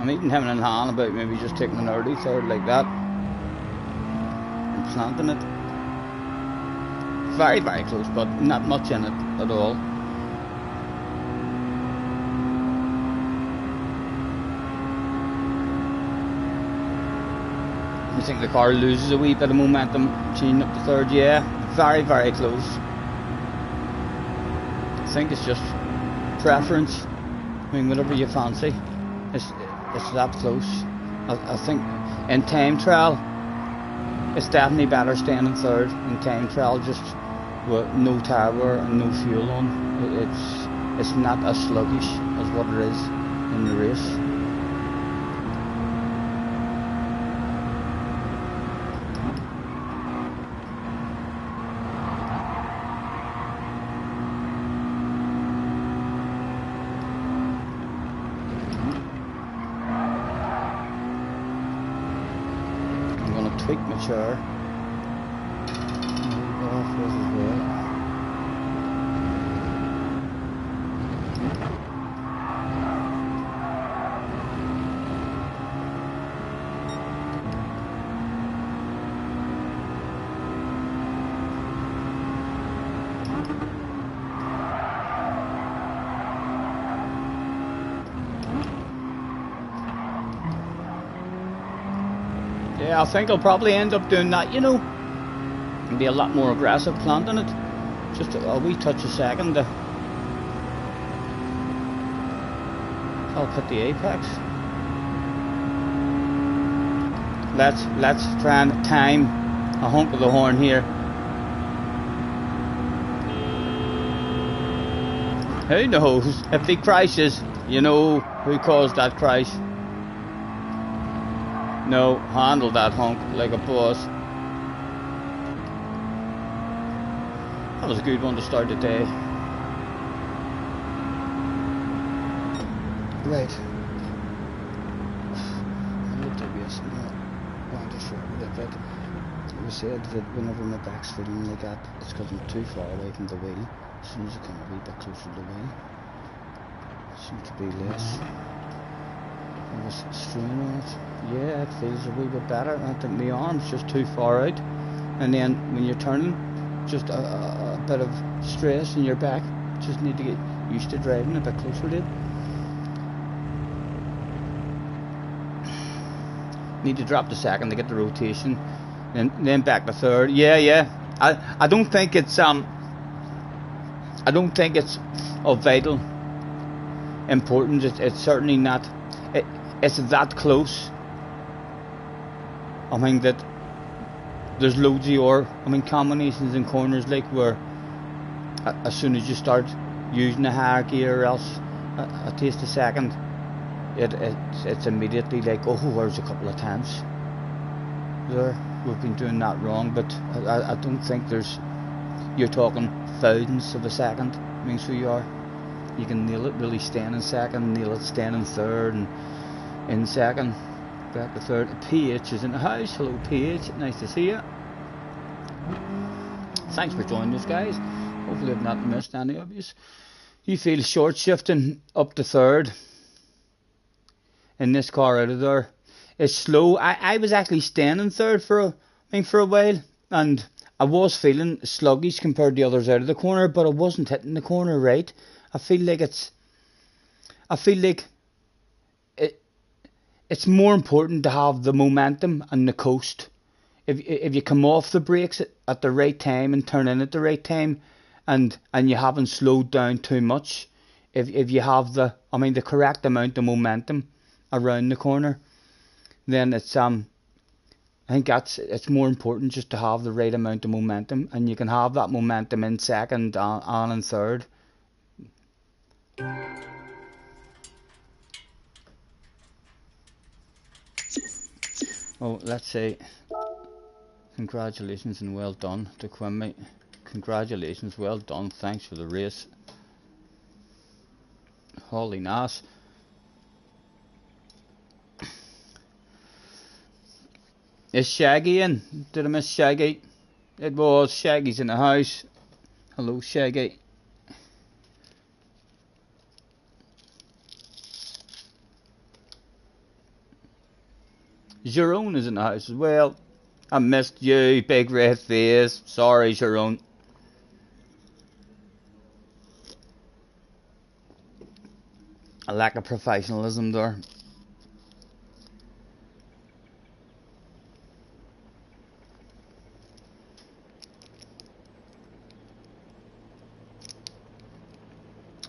I'm even having in hand about maybe just taking an early third like that and planting it. Very, very close, but not much in it at all. I think the car loses a wee bit of momentum tuning up to third. Yeah, very, very close. I think it's just preference. I mean, whatever you fancy, it's that close. I think in time trial, it's definitely better staying in third. In time trial, just with no tyre wear and no fuel on, it's not as sluggish as what it is in the race. Tweak my chair. Off as well. Yeah, I think I'll probably end up doing that, you know, and be a lot more aggressive planting it. Just a wee touch a second. I'll put the apex. Let's try and time a honk of the horn here. Who knows? If he crashes, you know who caused that crash. No, handle that honk like a boss. That was a good one to start the day. Right. I'm not dubious. I'm not going to short with it, but we said that whenever my back's feeling like that, it's because I'm too far away from the wheel. As soon as I come a wee bit closer to the wheel, it seems to be less. I was strain on it. Yeah, it feels a wee bit better. I think the arm's just too far out, and then when you're turning, just a bit of stress in your back. Just need to get used to driving a bit closer to it. Need to drop the second to get the rotation, and then back to third. Yeah. I don't think it's of vital importance. It's certainly not. It's that close. I mean that there's loads of combinations in corners like where as soon as you start using a higher gear or else a taste a second, it's immediately like, oh, there's a couple of tenths there. We've been doing that wrong, but I don't think you're talking thousandths of a second. I mean, so you can nail it really staying in second, nail it staying in third, and in second, back to third. PH is in the house. Hello PH, nice to see you. Thanks for joining us, guys. Hopefully I've not missed any of you. You feel short shifting up to third in this car out of there. It's slow. I was actually staying in third for a while, and I was feeling sluggish compared to the others out of the corner, but I wasn't hitting the corner right. I feel like it's more important to have the momentum and the coast. If you come off the brakes at the right time and turn in at the right time, and you haven't slowed down too much, if you have the correct amount of momentum around the corner, then it's I think it's more important just to have the right amount of momentum, and you can have that momentum in second and in third. Well, let's say congratulations and well done to Quimby. Congratulations, well done, thanks for the race. Holy Nass. Is Shaggy in? Did I miss Shaggy? It was. Shaggy's in the house. Hello, Shaggy. Jerome is in the house as well. I missed you, big red face. Sorry, Jerome. A lack of professionalism there.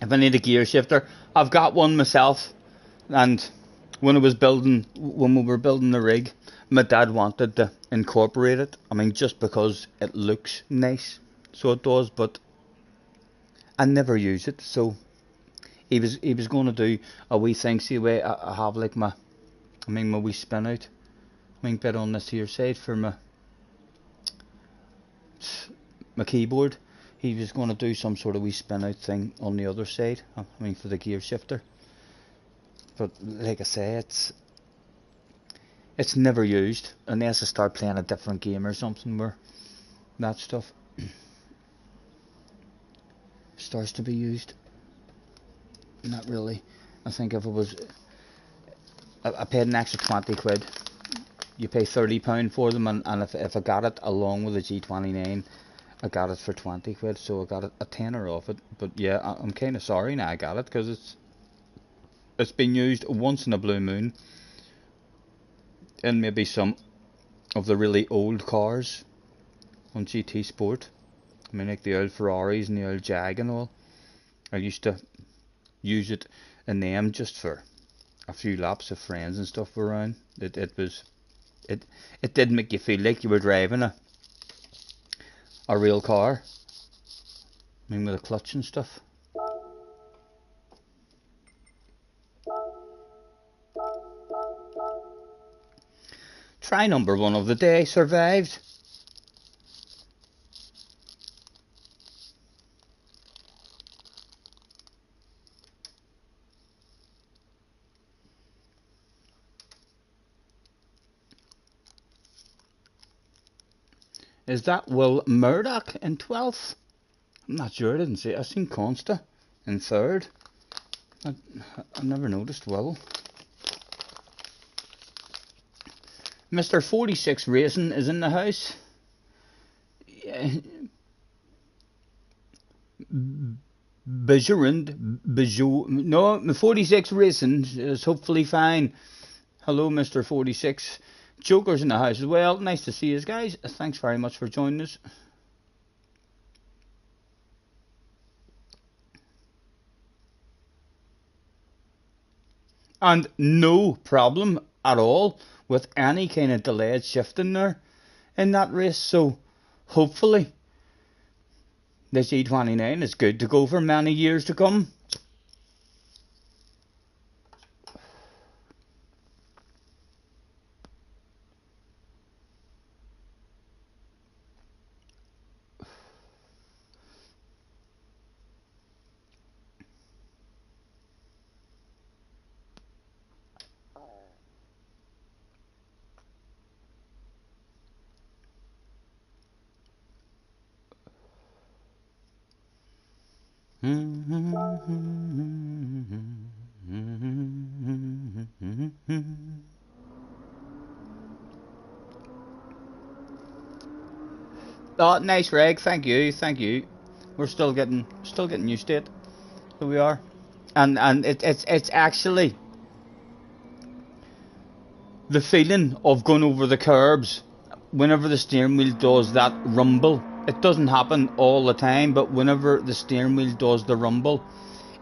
If I need a gear shifter, I've got one myself, and when we were building the rig, my dad wanted to incorporate it. I mean, just because it looks nice, so it does. But I never use it, so he was going to do a wee thing. See, way I have like my wee spin out, wing bit on this here side for my keyboard. He was going to do some sort of wee spin out thing on the other side. I mean, for the gear shifter. But like I say, it's never used unless I start playing a different game or something where that stuff starts to be used. Not really. I think if it was, I paid an extra 20 quid. You pay £30 for them, and if I got it along with the G29, I got it for 20 quid, so I got a tenner off it. But yeah, I'm kind of sorry now I got it, because it's been used once in a blue moon, and maybe some of the really old cars on GT Sport. I mean, like the old Ferraris and the old Jag and all. I used to use it in them just for a few laps if friends and stuff were around. It did make you feel like you were driving a real car. I mean, with a clutch and stuff. Try number 1 of the day survived. Is that Will Murdoch in 12th? I'm not sure, I didn't see it. I seen Consta in 3rd. I never noticed Will. Mr. 46 Racing is in the house. No, 46 Racing is hopefully fine. Hello, Mr. 46. Joker's in the house as well. Nice to see you guys. Thanks very much for joining us. And no problem at all with any kind of delayed shifting there in that race. So hopefully the G29 is good to go for many years to come. Oh, nice, Reg. Thank you. We're still getting used to it. Here we are, and it's actually the feeling of going over the curbs whenever the steering wheel does that rumble. It doesn't happen all the time, but whenever the steering wheel does the rumble,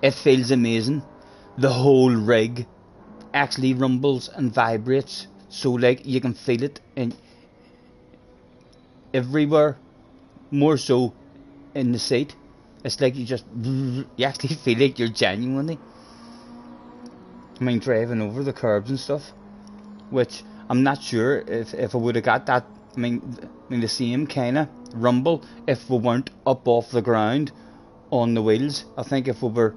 it feels amazing. The whole rig actually rumbles and vibrates, so like you can feel it everywhere, more so in the seat. It's like you actually feel like you're genuinely, I mean, driving over the curbs and stuff, which I'm not sure if I would have got that, I mean the same kind of rumble if we weren't up off the ground on the wheels. I think if we were,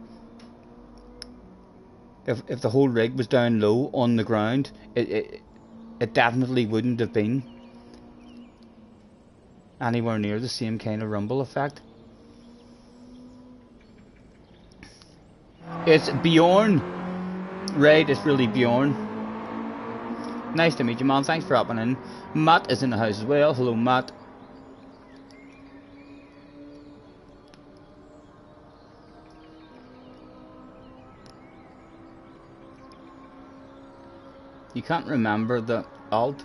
if the whole rig was down low on the ground, it definitely wouldn't have been anywhere near the same kind of rumble effect. It's Bjorn. Right, it's really Bjorn. Nice to meet you, man. Thanks for hopping in. Matt is in the house as well. Hello, Matt. You can't remember the Alt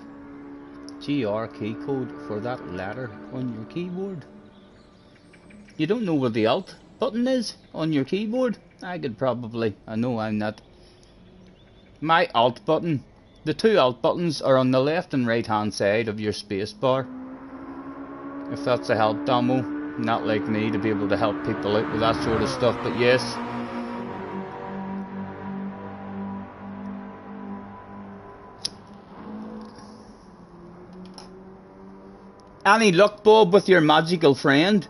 GR key code for that letter on your keyboard? You don't know where the Alt button is on your keyboard? I could probably. I know I'm not. My Alt button, the two Alt buttons are on the left and right hand side of your space bar. If that's a help, Damo. Not like me to be able to help people out with that sort of stuff, but yes. Any luck, Bob, with your magical friend?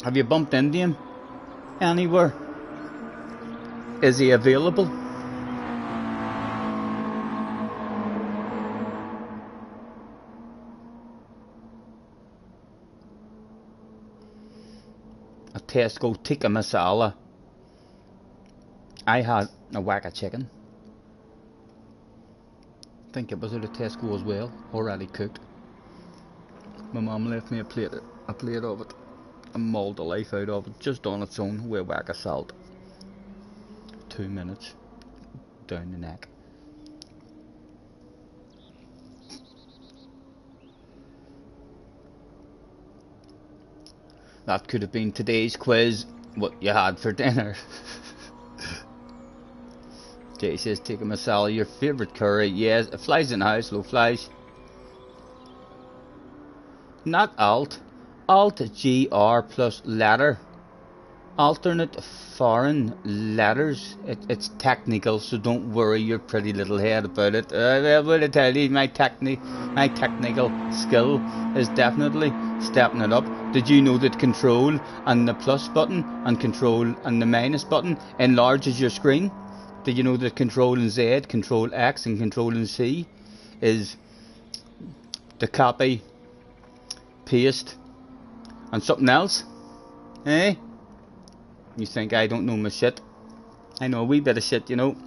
Have you bumped into him anywhere? Is he available? A Tesco tikka masala. I had a whack of chicken. I think it was at a Tesco as well, already cooked. My mum left me a plate of it. I mauled the life out of it just on its own with a whack of salt. 2 minutes down the neck. That could have been today's quiz, what you had for dinner. Jay says, tikka masala, your favourite curry. Yes, Flies in the house, low Flies. Not Alt. Alt GR plus letter. Alternate foreign letters. It's technical, so don't worry your pretty little head about it. I'm going to tell you, my technical skill is definitely stepping it up. Did you know that Control and the plus button and Control and the minus button enlarges your screen? Did you know that Control and Z, Control X and Control and C is the copy, paste and something else? Eh? You think I don't know my shit? I know a wee bit of shit, you know.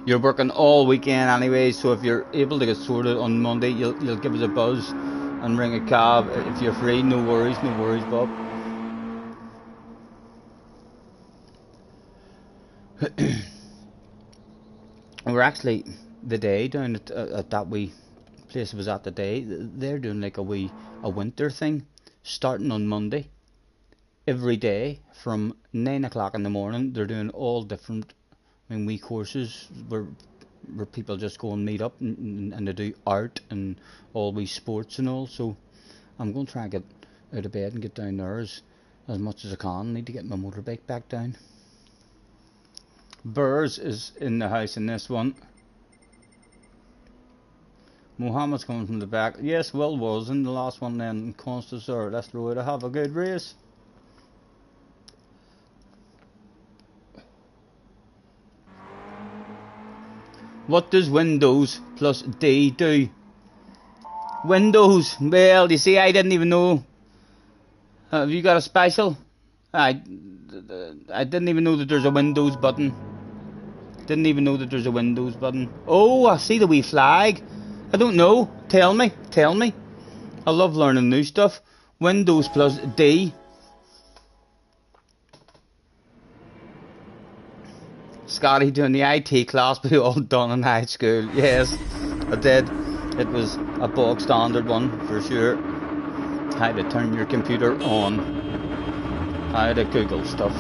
You're working all weekend anyway, so if you're able to get sorted on Monday, you'll give us a buzz and ring a cab if you're free. No worries, Bob. We're actually the day down at that wee place was at the day. They're doing like a winter thing, starting on Monday. Every day from 9 o'clock in the morning, they're doing all different wee courses where people just go and meet up and they do art and all wee sports and all. So I'm going to try and get out of bed and get down there as much as I can. Need to get my motorbike back down. Burrs is in the house in this one. Mohammed's coming from the back. Yes, Will was in the last one then. Constance or let's throw it. Have a good race. What does Windows plus D do? Windows. Well, you see, I didn't even know. Have you got a special? I didn't even know that there's a Windows button. Didn't even know that there's a Windows button. Oh, I see the wee flag. I don't know. Tell me. I love learning new stuff. Windows plus D. Scotty doing the IT class we all done in high school. Yes, I did. It was a bog standard one for sure. How to turn your computer on. How to Google stuff.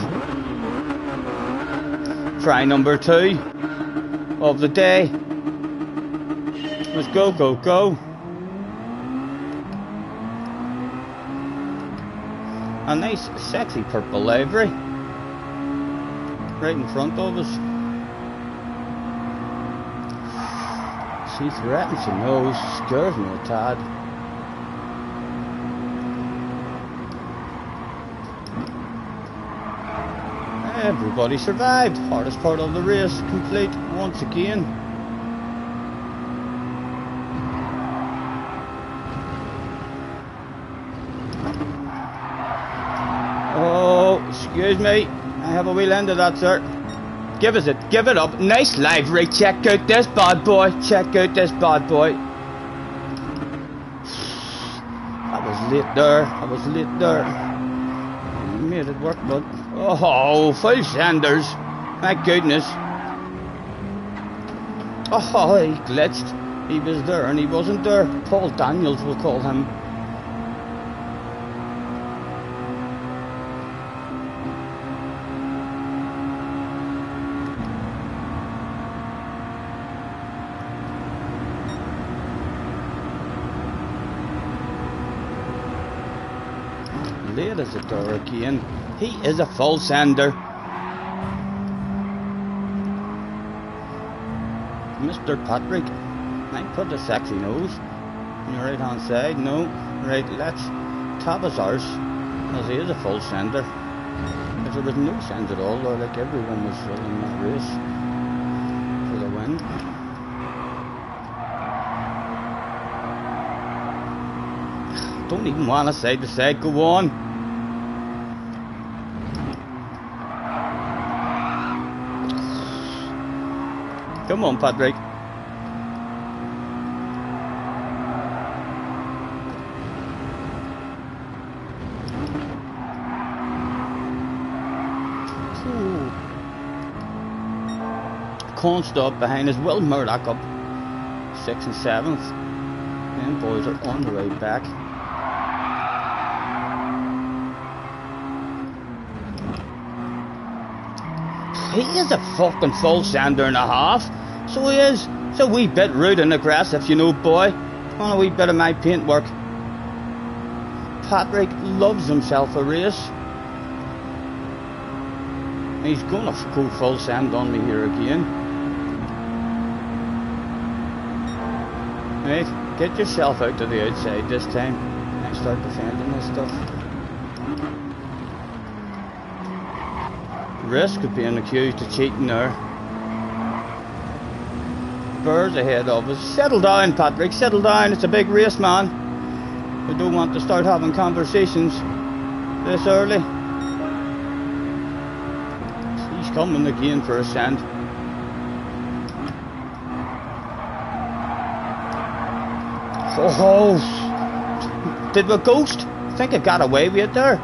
Try number 2 of the day. Let's go, go, go. A nice sexy purple livery right in front of us. She threatens her nose, scares me a tad. Everybody survived. Hardest part of the race complete once again. Oh, excuse me. I have a wheel end of that, sir. Give us it. Give it up. Nice livery. Check out this bad boy. Check out this bad boy. I was late there. I was late there. Made it work, but oh, full Sanders. Thank goodness. Oh, he glitched. He was there and he wasn't there. Paul Daniels, we'll call him. Late as a door again. He is a full sender. Mr. Patrick, I put a sexy nose on your right hand side. No, right, let's tap his arse, as he is a full sender. If there was no send at all, or like everyone was in that race for the win. Don't even want to side to side, go on. Come on, Patrick. Can't stop behind us. Will Murdoch up 6th and 7th. Them boys are on the way back. He is a fucking full sender and a half. So he is. It's a wee bit rude and aggressive, you know, boy. On a wee bit of my paintwork. Patrick loves himself a race. He's gonna go full send on me here again. Right, get yourself out to the outside this time and start defending this stuff. Risk of being accused of cheating there. Birds ahead of us. Settle down, Patrick, settle down. It's a big race, man. We don't want to start having conversations this early. He's coming again for a send. Oh, did we ghost? I think I got away with it there.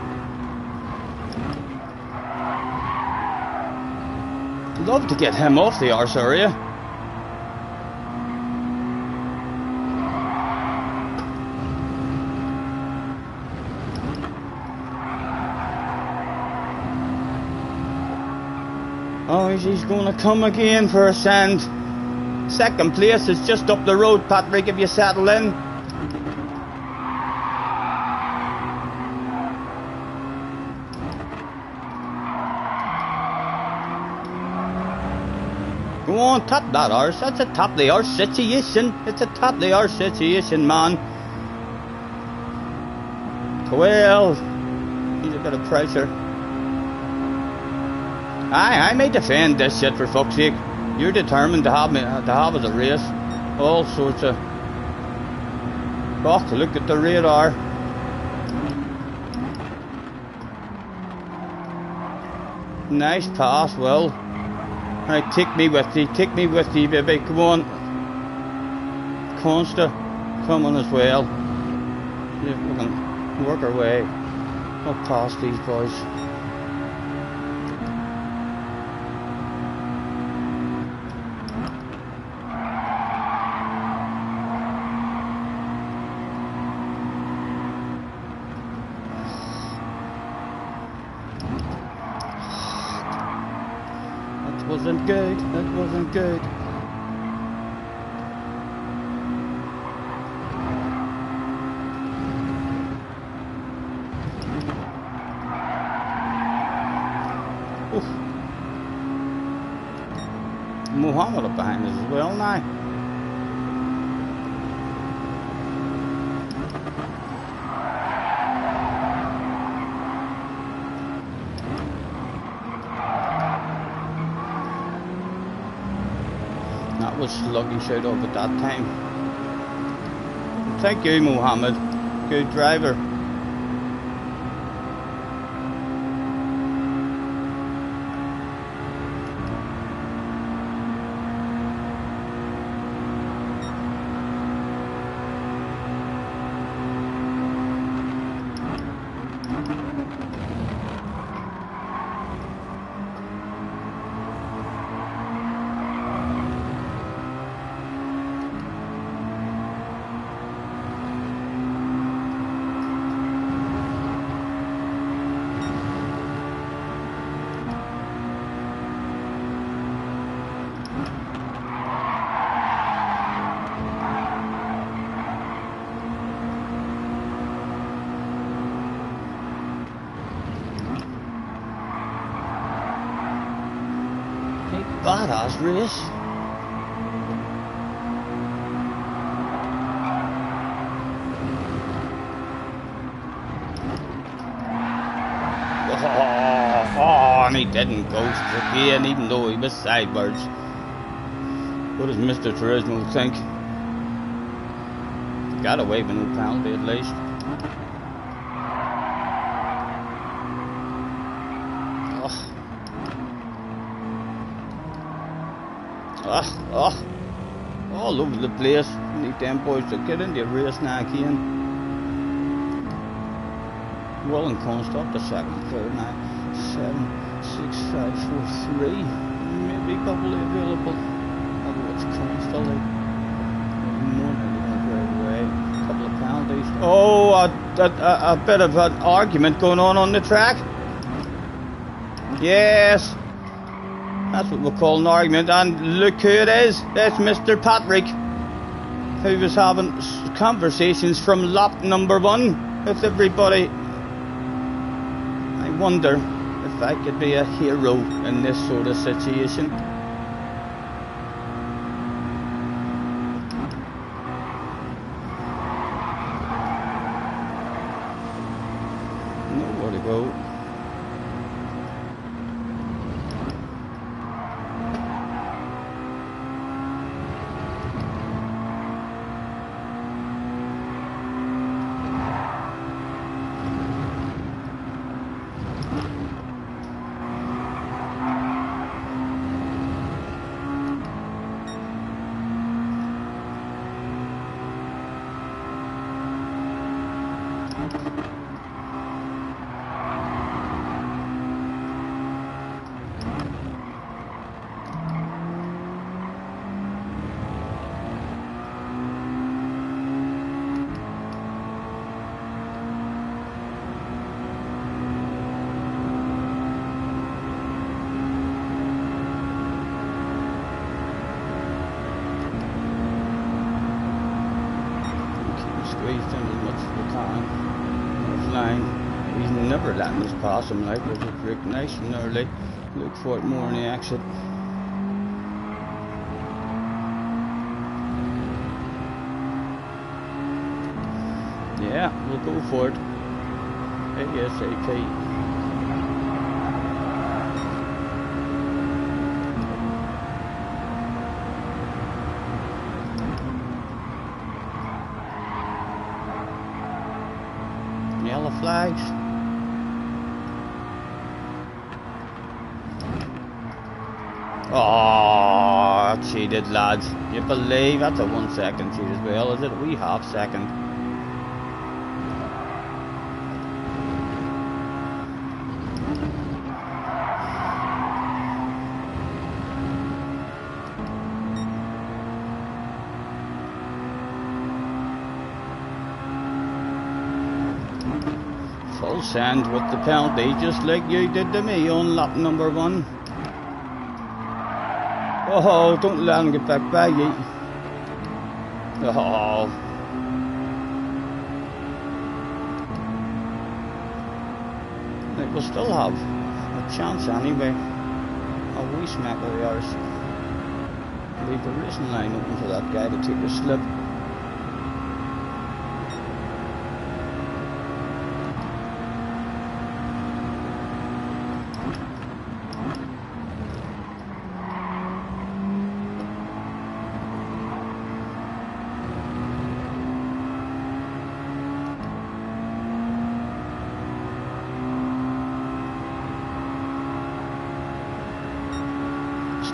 Love to get him off the arse area. Oh, he's going to come again for a send. Second place is just up the road, Patrick, if you settle in. Go on, tap that arse. That's a top the arse situation. It's a top the arse situation, man. 12. Needs a bit of pressure. I may defend this shit for fuck's sake. You're determined to have me to have as a race. All sorts of. Oh, look at the radar. Nice pass, Will. Right, take me with you, baby. Come on. Consta, come on as well. Yeah, we can work our way up past these boys. That wasn't good. That wasn't good. Oof. Muhammad up behind us as well now. That was sluggish out of at that time. Thank you, Muhammad. Good driver. Badass race. Oh, and he didn't ghost again, even though he was sideways. What does Mr. Turismo think? Got away with no penalty at least. All over the place. Need them boys to get in the race now again. Well and constant the second clear now. 7, 6, 5, 4, 3. Maybe a couple available. Although it's constantly more than going to drive away. A couple of penalties. Oh, a bit of an argument going on the track. Yes. That's what we'll call an argument, and look who it is. That's Mr. Patrick, who was having conversations from lap number 1 with everybody. I wonder if I could be a hero in this sort of situation. Nowhere to go. He's never letting us pass him, like, which is pretty nice and early. Look for it more in the exit. Yeah, we'll go for it. ASAP. Yellow flags. Oh, cheated, lads. You believe that's a 1 second cheat as well, is it? A wee half second. Full send with the penalty, just like you did to me on lap number 1. Oh, don't let him get back by you. Oh. They will still have a chance anyway. A wee smack of the arse. Leave the racing line open for that guy to take a slip.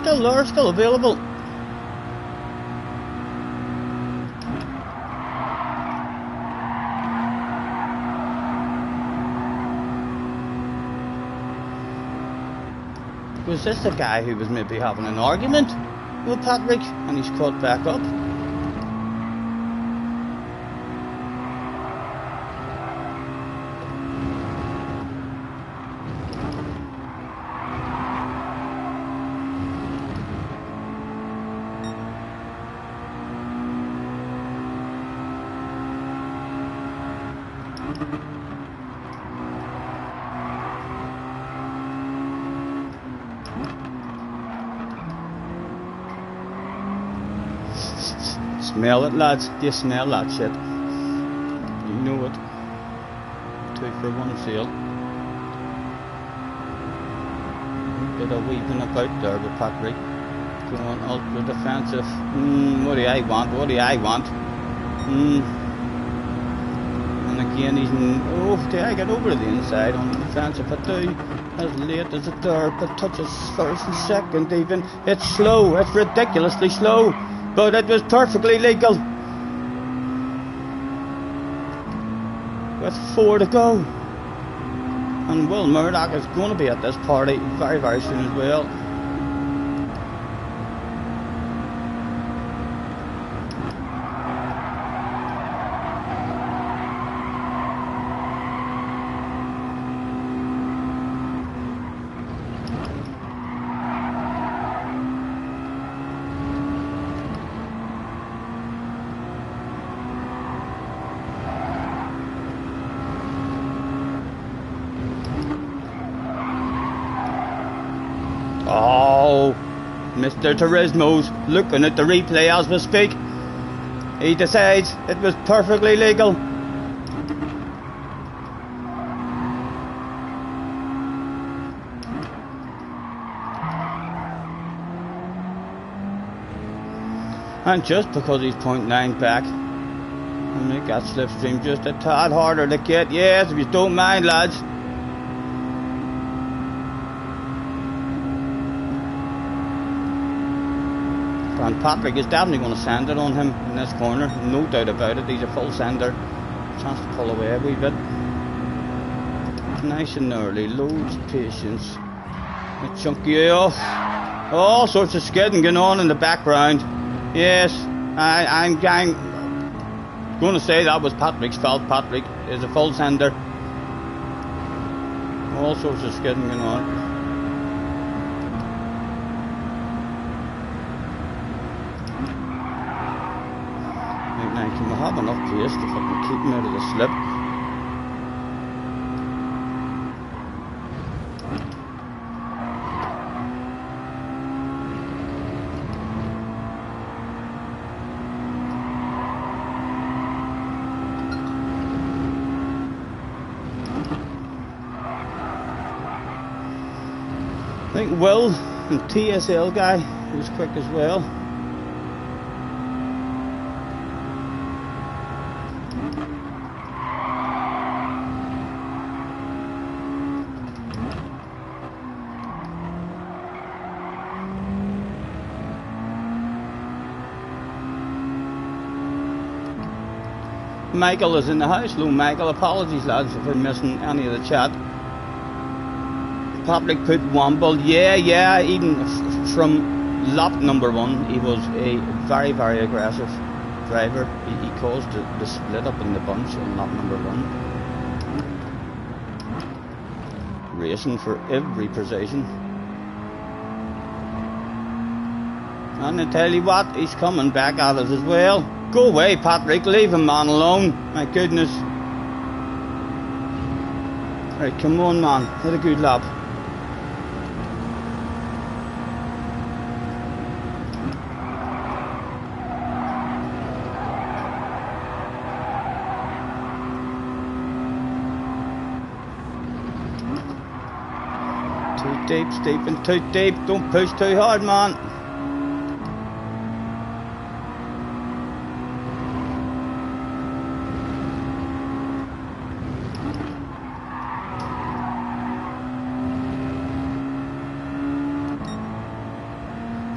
Still there, still available. Was this the guy who was maybe having an argument with Patrick and he's caught back up? Smell it, lads. Do you smell that shit? You know it. 2 for 1 sale. Bit of weaving about there with Patrick. Going ultra defensive. What do I want? What do I want? And again he's do I get over to the inside on the defensive? I do. As late as it there, but touches first and second even. It's slow. It's ridiculously slow. But it was perfectly legal. With 4 to go. And Will Murdoch is going to be at this party very, very soon as well. Oh, Mr. Turismo's looking at the replay as we speak. He decides it was perfectly legal. And just because he's 0.9 back, I'll make that slipstream just a tad harder to get. Yes, if you don't mind, lads. And Patrick is definitely going to send it on him in this corner, no doubt about it. He's a full sender. Chance to pull away a wee bit. Nice and early, loads of patience. A chunky off. All sorts of skidding going on in the background. Yes, I'm going to say that was Patrick's fault. Patrick is a full sender. All sorts of skidding going on. Can we have enough pace to fucking keep him out of the slip? I think Will and TSL guy was quick as well. Michael is in the house. Hello, Michael. Apologies, lads, for missing any of the chat. Patrick put Womble. Yeah. Even from lap number 1, he was a very, very aggressive driver. He caused the split up in the bunch on lap number 1. Racing for every position. And I tell you what, he's coming back at us as well. Go away, Patrick, leave him man alone. My goodness. Right, come on man, hit a good lap. Too deep, steep and too deep. Don't push too hard, man.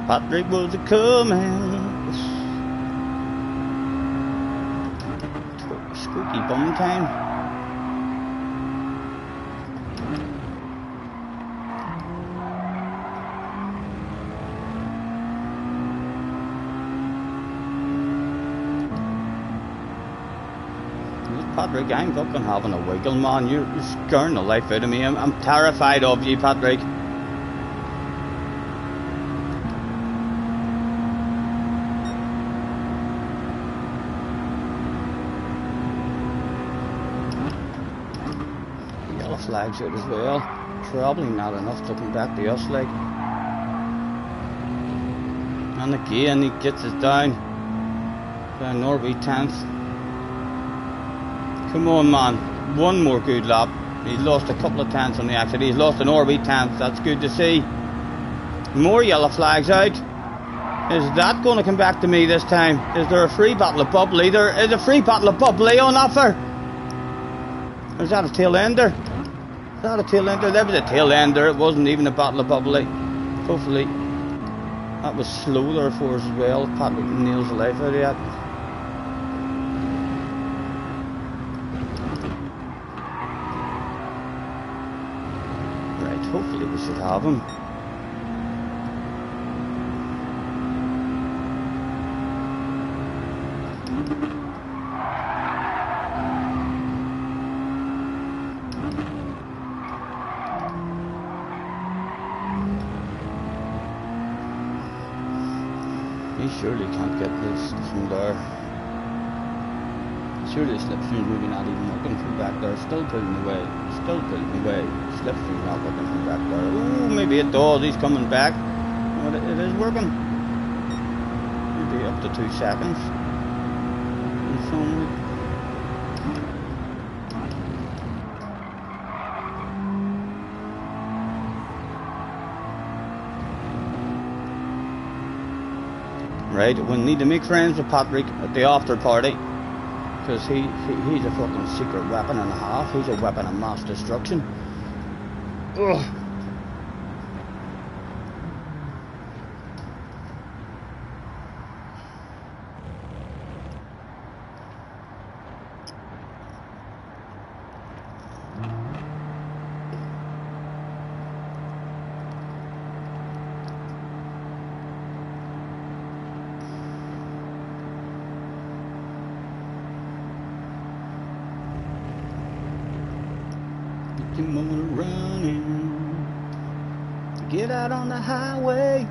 Patrick was a coming. Squeaky bum time. Patrick, I'm fucking having a wiggle, man. You're scaring the life out of me. I'm terrified of you, Patrick. Yellow flags out as well. Probably not enough to come back to us, like. And again, he gets us down. Down Norby 10th. Come on, man. One more good lap. He's lost a couple of tenths on the exit. He's lost an Orby 10th. That's good to see. More yellow flags out. Is that going to come back to me this time? Is there a free bottle of bubbly? There is a free bottle of bubbly on offer. Or is that a tail ender? Is that a tail ender? There was a tail ender. It wasn't even a bottle of bubbly. Hopefully that was slow there for us as well. Patrick nails the life out of that. Hopefully we should have him. He surely can't get this from there. Surely the slipstream's maybe not even working from back there. Still pulling away. Still pulling away. Slipstream's not working from back there. Ooh, maybe it does. He's coming back. But it is working. Maybe up to 2 seconds. Right, we need to make friends with Patrick at the after party. Because he's a fucking secret weapon and a half. He's a weapon of mass destruction. Ugh. Running, get out on the highway.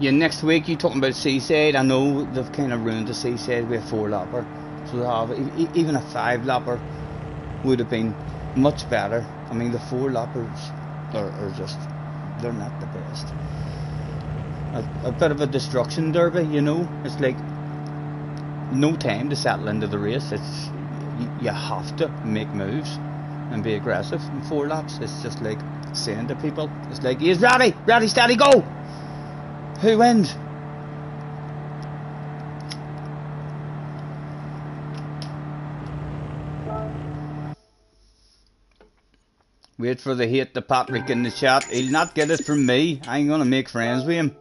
Yeah, next week you talking about Seaside. I know they've kind of ruined the Seaside with a 4-lapper, so they have even a 5-lapper would have been much better. I mean, the 4-lappers are just, they're not the best. A bit of a destruction derby, you know. It's like no time to settle into the race. It's you have to make moves and be aggressive in 4 laps. It's just like saying to people, it's like, he's ready, steady, go. Who wins? Wait for the hate to Patrick in the chat. He'll not get it from me. I ain't gonna make friends with him.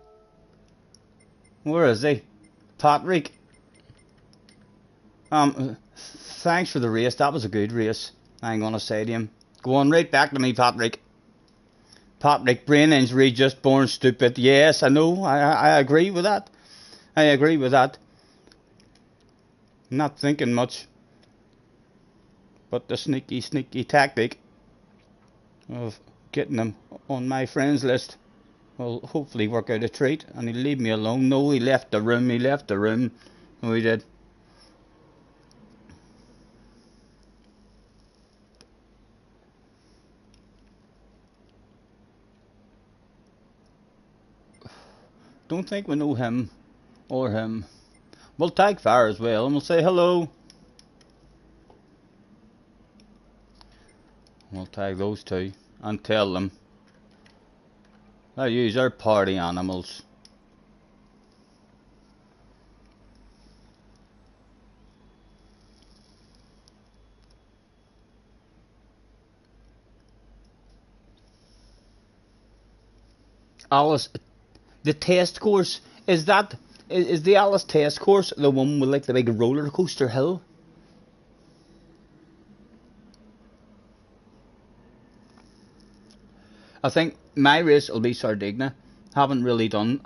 Where is he? Patrick. Thanks for the race. That was a good race. I ain't gonna say to him. Go on right back to me, Patrick. Patrick, brain injury, just born stupid. Yes, I know. I agree with that. I agree with that. Not thinking much. But the sneaky tactic of getting him on my friends list will hopefully work out a treat, and he'll leave me alone. No, he left the room. No, he did. Don't think we know him or him. We'll tag Fire as well, and we'll say hello. We'll tag those two and tell them that yous are party animals. Alice, the test course, is the Alice test course the one with like the big roller coaster hill? I think my race will be Sardinia. Haven't really done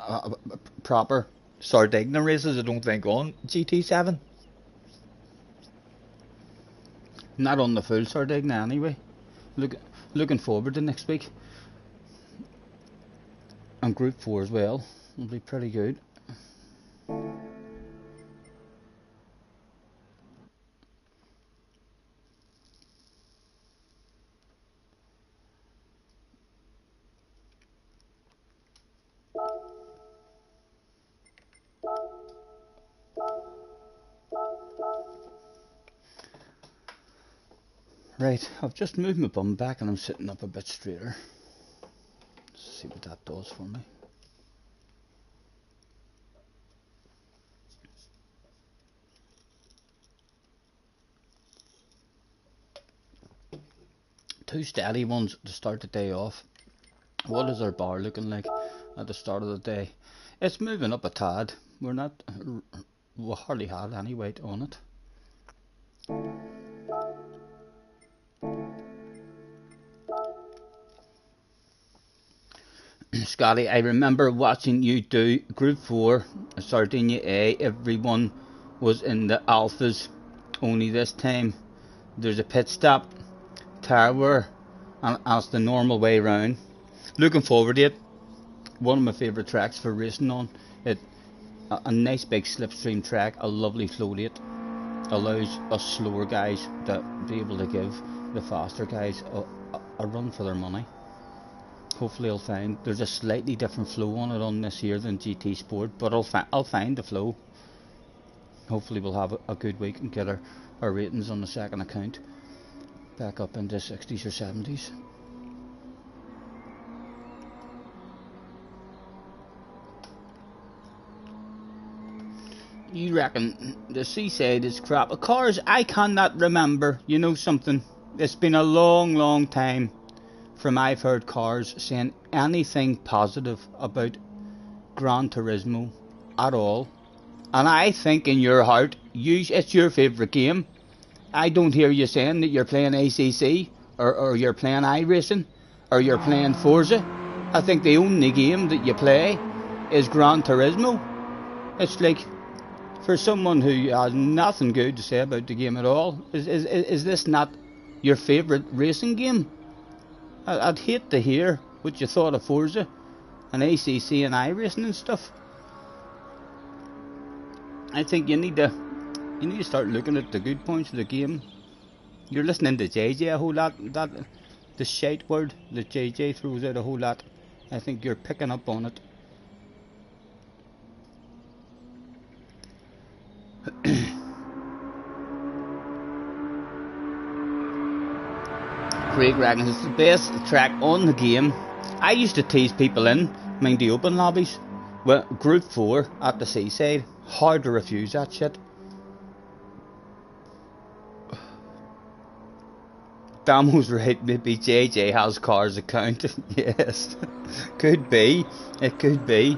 proper Sardinia races, I don't think, on GT7. Not on the full Sardinia anyway. Looking forward to next week. And Group 4 as well. It'll be pretty good. Right, I've just moved my bum back and I'm sitting up a bit straighter. Let's see what that does for me. Two steady ones to start the day off. What is our bar looking like at the start of the day? It's moving up a tad. We hardly had any weight on it. Scotty, I remember watching you do Group 4, Sardinia A. Everyone was in the alphas. Only this time there's a pit stop, tower, and it's the normal way round. Looking forward to it. One of my favourite tracks for racing on. A nice big slipstream track, a lovely flow rate. Allows us slower guys to be able to give the faster guys a run for their money. Hopefully I'll find there's a slightly different flow on it on this year than GT Sport, but I'll find the flow. Hopefully we'll have a good week and get our ratings on the second account back up into 60s or 70s. You reckon the seaside is crap? Of course, I cannot remember. You know something? It's been a long time from I've heard cars saying anything positive about Gran Turismo at all. And I think in your heart, it's your favourite game. I don't hear you saying that you're playing ACC or you're playing iRacing or you're playing Forza. I think the only game that you play is Gran Turismo. It's like, for someone who has nothing good to say about the game at all, is this not your favourite racing game? I'd hate to hear what you thought of Forza and ACC and iRacing and stuff. I think you need to start looking at the good points of the game. You're listening to JJ a whole lot. The shite word that JJ throws out a whole lot. I think you're picking up on it. Craig reckons it's the best track on the game. I used to tease people in, the open lobbies. Well, Group 4 at the seaside. Hard to refuse that shit. Damo's right, maybe JJ has cars account. Yes. Could be. It could be.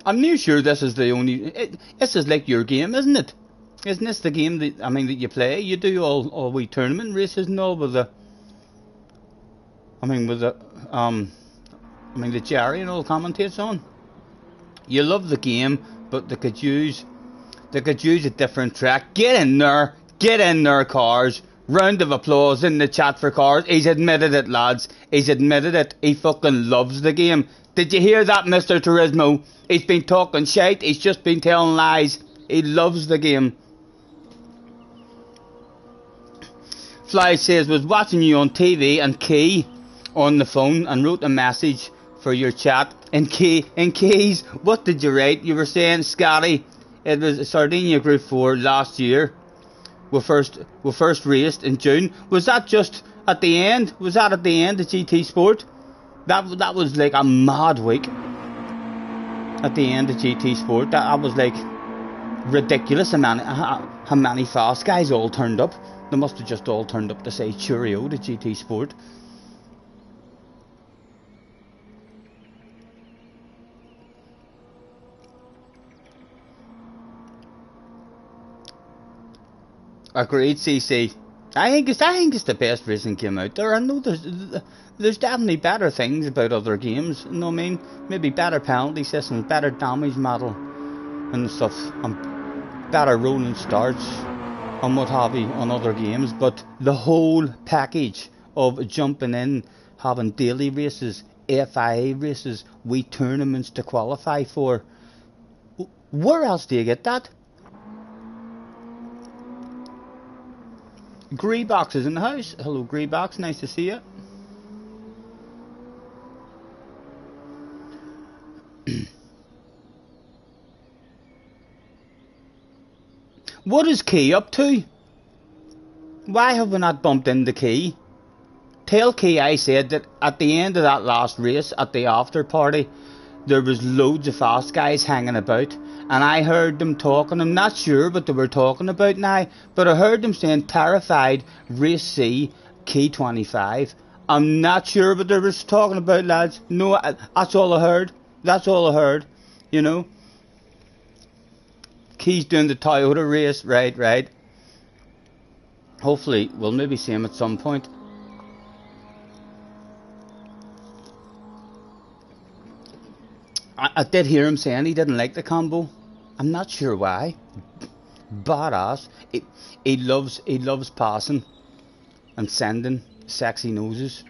I'm not sure this is the only. This is like your game, isn't it? Isn't this the game that that you play? You do all wee tournament races and all with the. The Jerry and all commentates on. You love the game, but they could use They could use a different track. Get in there, cars. Round of applause in the chat for cars. He's admitted it, lads. He's admitted it. He fucking loves the game. Did you hear that, Mr. Turismo? He's been talking shite. He's just been telling lies. He loves the game. Fly says, was watching you on TV and Key on the phone and wrote a message for your chat. And Keys, what did you write? You were saying, Scotty, it was Sardinia Group 4 last year. We first raced in June. Was that just at the end? Was that at the end of GT Sport? That was like a mad week. At the end of GT Sport, that was like ridiculous. How many fast guys all turned up? They must have just all turned up to say cheerio to GT Sport. Agreed, CC. I think it's the best racing game out there. I know there's definitely better things about other games. You know what I mean? Maybe better penalty systems, better damage model and stuff, and better rolling starts and what have you on other games. But the whole package of jumping in, having daily races, FIA races, wee tournaments to qualify for. Where else do you get that? Greebox is in the house. Hello, Greebox. Nice to see you. What is Key up to? Why have we not bumped into Key? Tell Key I said that at the end of that last race, at the after party, there was loads of fast guys hanging about, and I heard them talking. I'm not sure what they were talking about now, but I heard them saying terrified race C Key 25. I'm not sure what they were talking about, lads. No, that's all I heard. That's all I heard. You know, Key's doing the Toyota race, right. Hopefully we'll maybe see him at some point. I did hear him saying he didn't like the combo. I'm not sure why. Badass. He loves passing and sending sexy noses.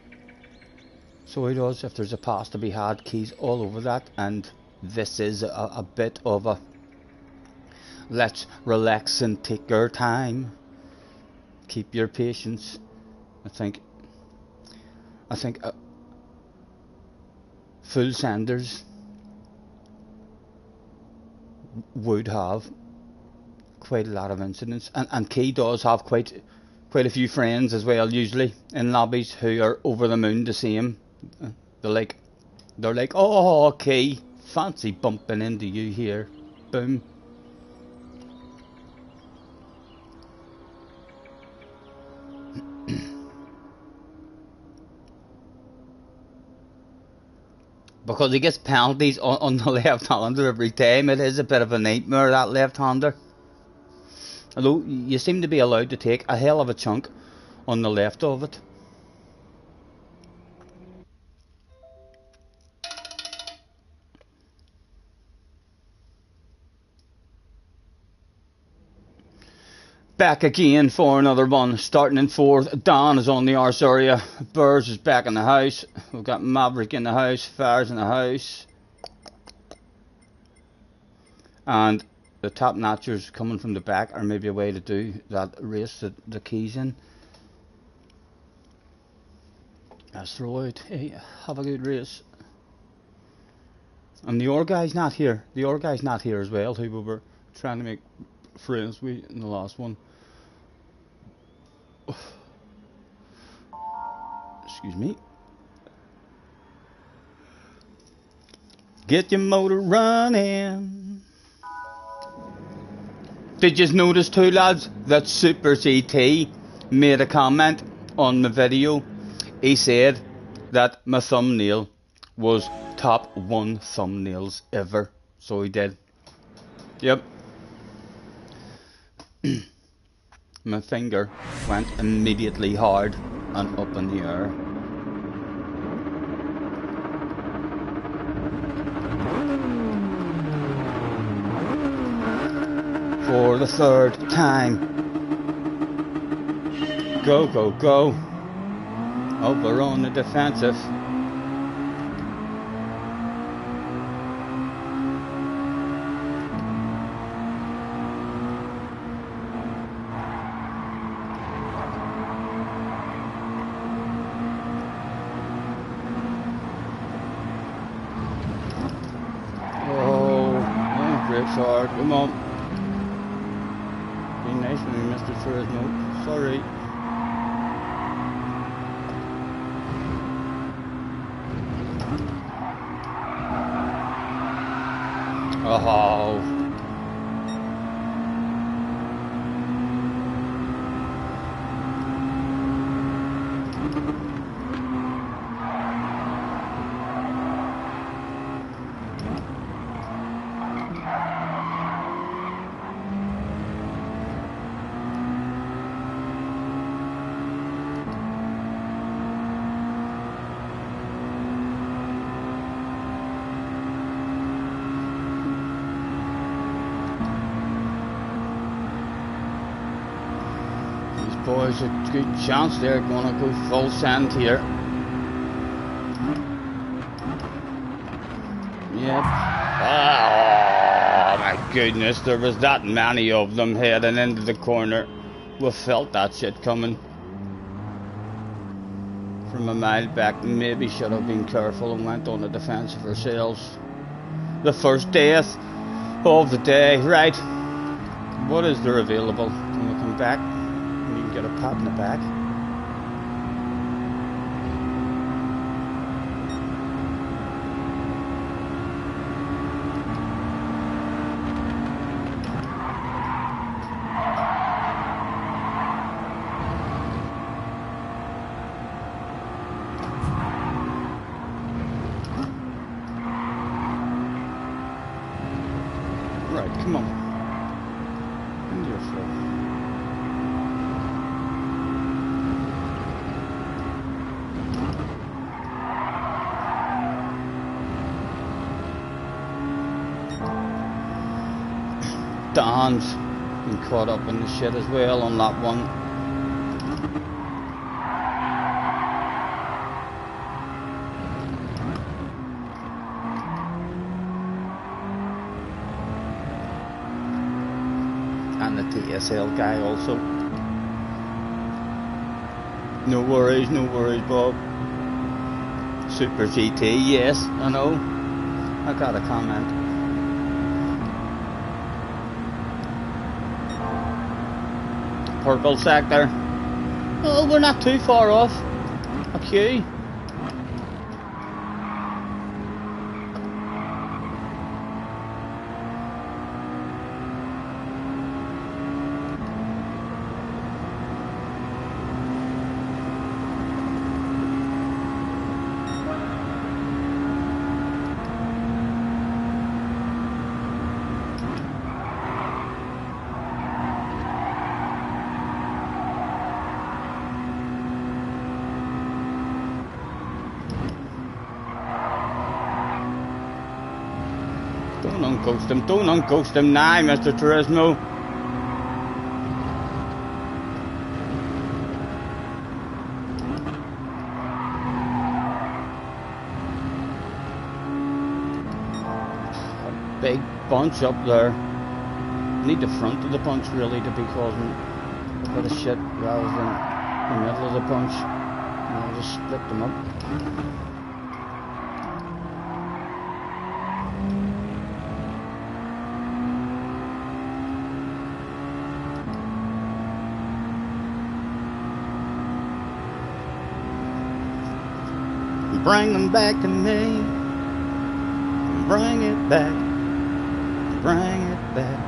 So he does. If there's a pass to be had, Key's all over that. And this is a bit of a let's relax and take our time. Keep your patience. I think full senders would have quite a lot of incidents, and Key does have quite a few friends as well, usually in lobbies, who are over the moon to see him. They're like, oh, Key, fancy bumping into you here. Boom. Because he gets penalties on the left-hander every time. It is a bit of a nightmare, that left-hander. Although you seem to be allowed to take a hell of a chunk on the left of it. Back again for another one, starting in fourth. Don is on the arse area. Burrs is back in the house. We've got Maverick in the house. Fires in the house. And the top notchers coming from the back are maybe a way to do that race that the Key's in. Let's throw out. Hey, have a good race. And the R guy's not here. The R guy's not here as well, who we were trying to make friends with in the last one. Excuse me. Get your motor running. Did you notice too, lads, that Super CT made a comment on the video? He said that my thumbnail was top 1 thumbnails ever. So he did. Yep. My finger went immediately hard and up in the air. for the third time. Go, go, go. Oh, we're on the defensive. Hard. Come on. Be nice to me, Mr. Turismo. Sorry. Oh. Boys, a good chance they're gonna go full send here. Yep. Oh my goodness, there was that many of them heading into the corner. We felt that shit coming from a mile back. Maybe should have been careful and went on the defensive ourselves. The first death of the day. Right. What is there available? Can we come back? You can get a pat in the back. Right, come on. Into your floor. Don's been caught up in the shit as well on that one. And the TSL guy also. No worries, Bob. Super GT, yes, I know. I got a comment. Purple sector. Oh, we're not too far off. Okay. Don't unghost him now, Mr. Turismo. A big bunch up there. Need the front of the bunch really to be causing a bit of shit rather than the middle of the bunch. And I'll just split them up. Bring them back to me. Bring it back. Bring it back.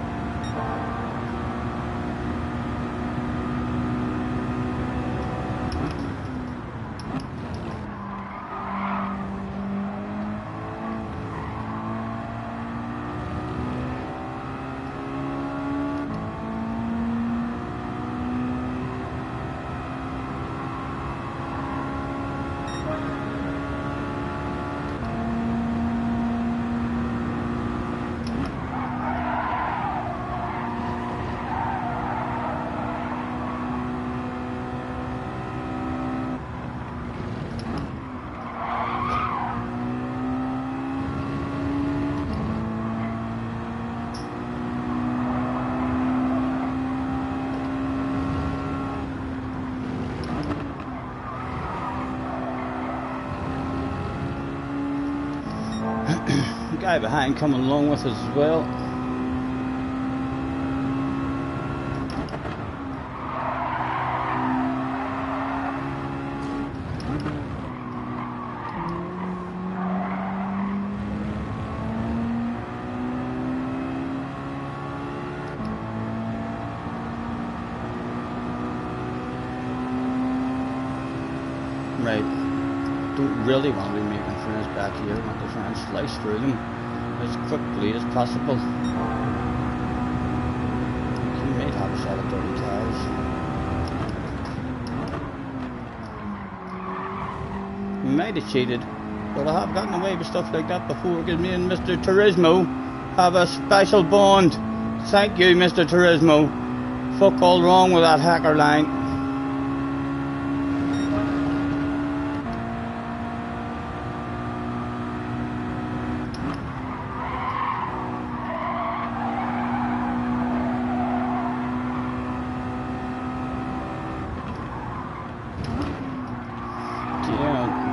guy behind coming along with us as well. Right, don't really want to be making friends back here. I want to try and slice through them as quickly as possible. You may have a shot of dirty tires. Might have cheated, but I have gotten away with stuff like that before because me and Mr. Turismo have a special bond. Thank you, Mr. Turismo. Fuck all wrong with that hacker line.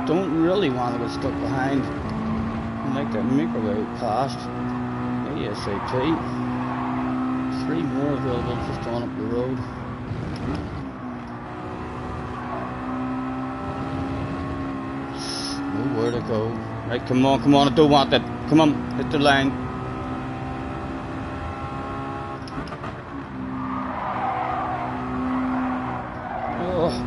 Don't really want to get stuck behind. I like that microwave past ASAP. 3 more available just on up the road. Nowhere to go. Right, come on, I don't want that. Come on, hit the line. Oh.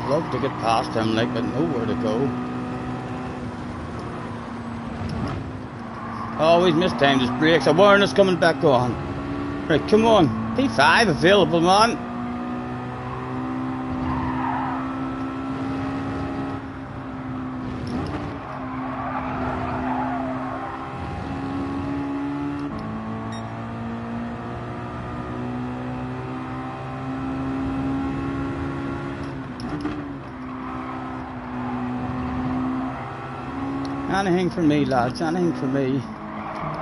Love to get past him, like, but nowhere to go. Always mistimed his brakes. Awareness coming back on. Right, come on. P5 available, man. Anything for me, lads, anything for me.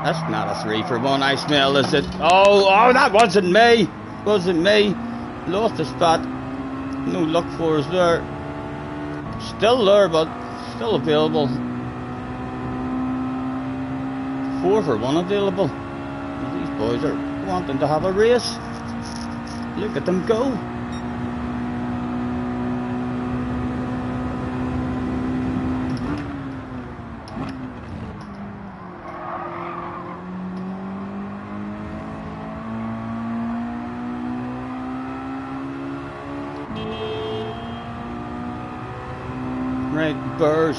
That's not a 3 for 1, I smell, is it? Oh, that wasn't me! Wasn't me. Lost the spot. No luck for us there. Still there, but still available. 4 for 1 available. These boys are wanting to have a race. Look at them go. Right, burrs.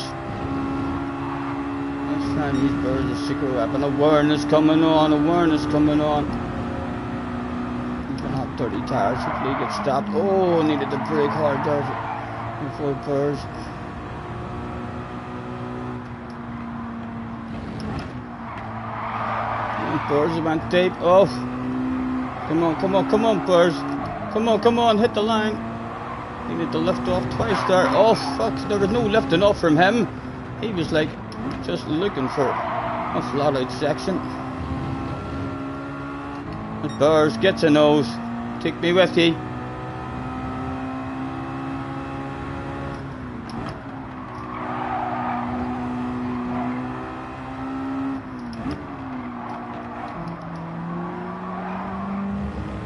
Let's try and use burrs as a secret weapon. Awareness coming on, awareness coming on. He's gonna have 30 tires, hopefully he gets stopped. Oh, needed to brake hard there before burrs. Burrs went deep. Oh, come on, burrs. Come on, hit the line. Needed to lift off twice there. Oh fuck, there was no lifting off from him. He was like just looking for a flat out section. The Burrs gets a nose. Take me with ye.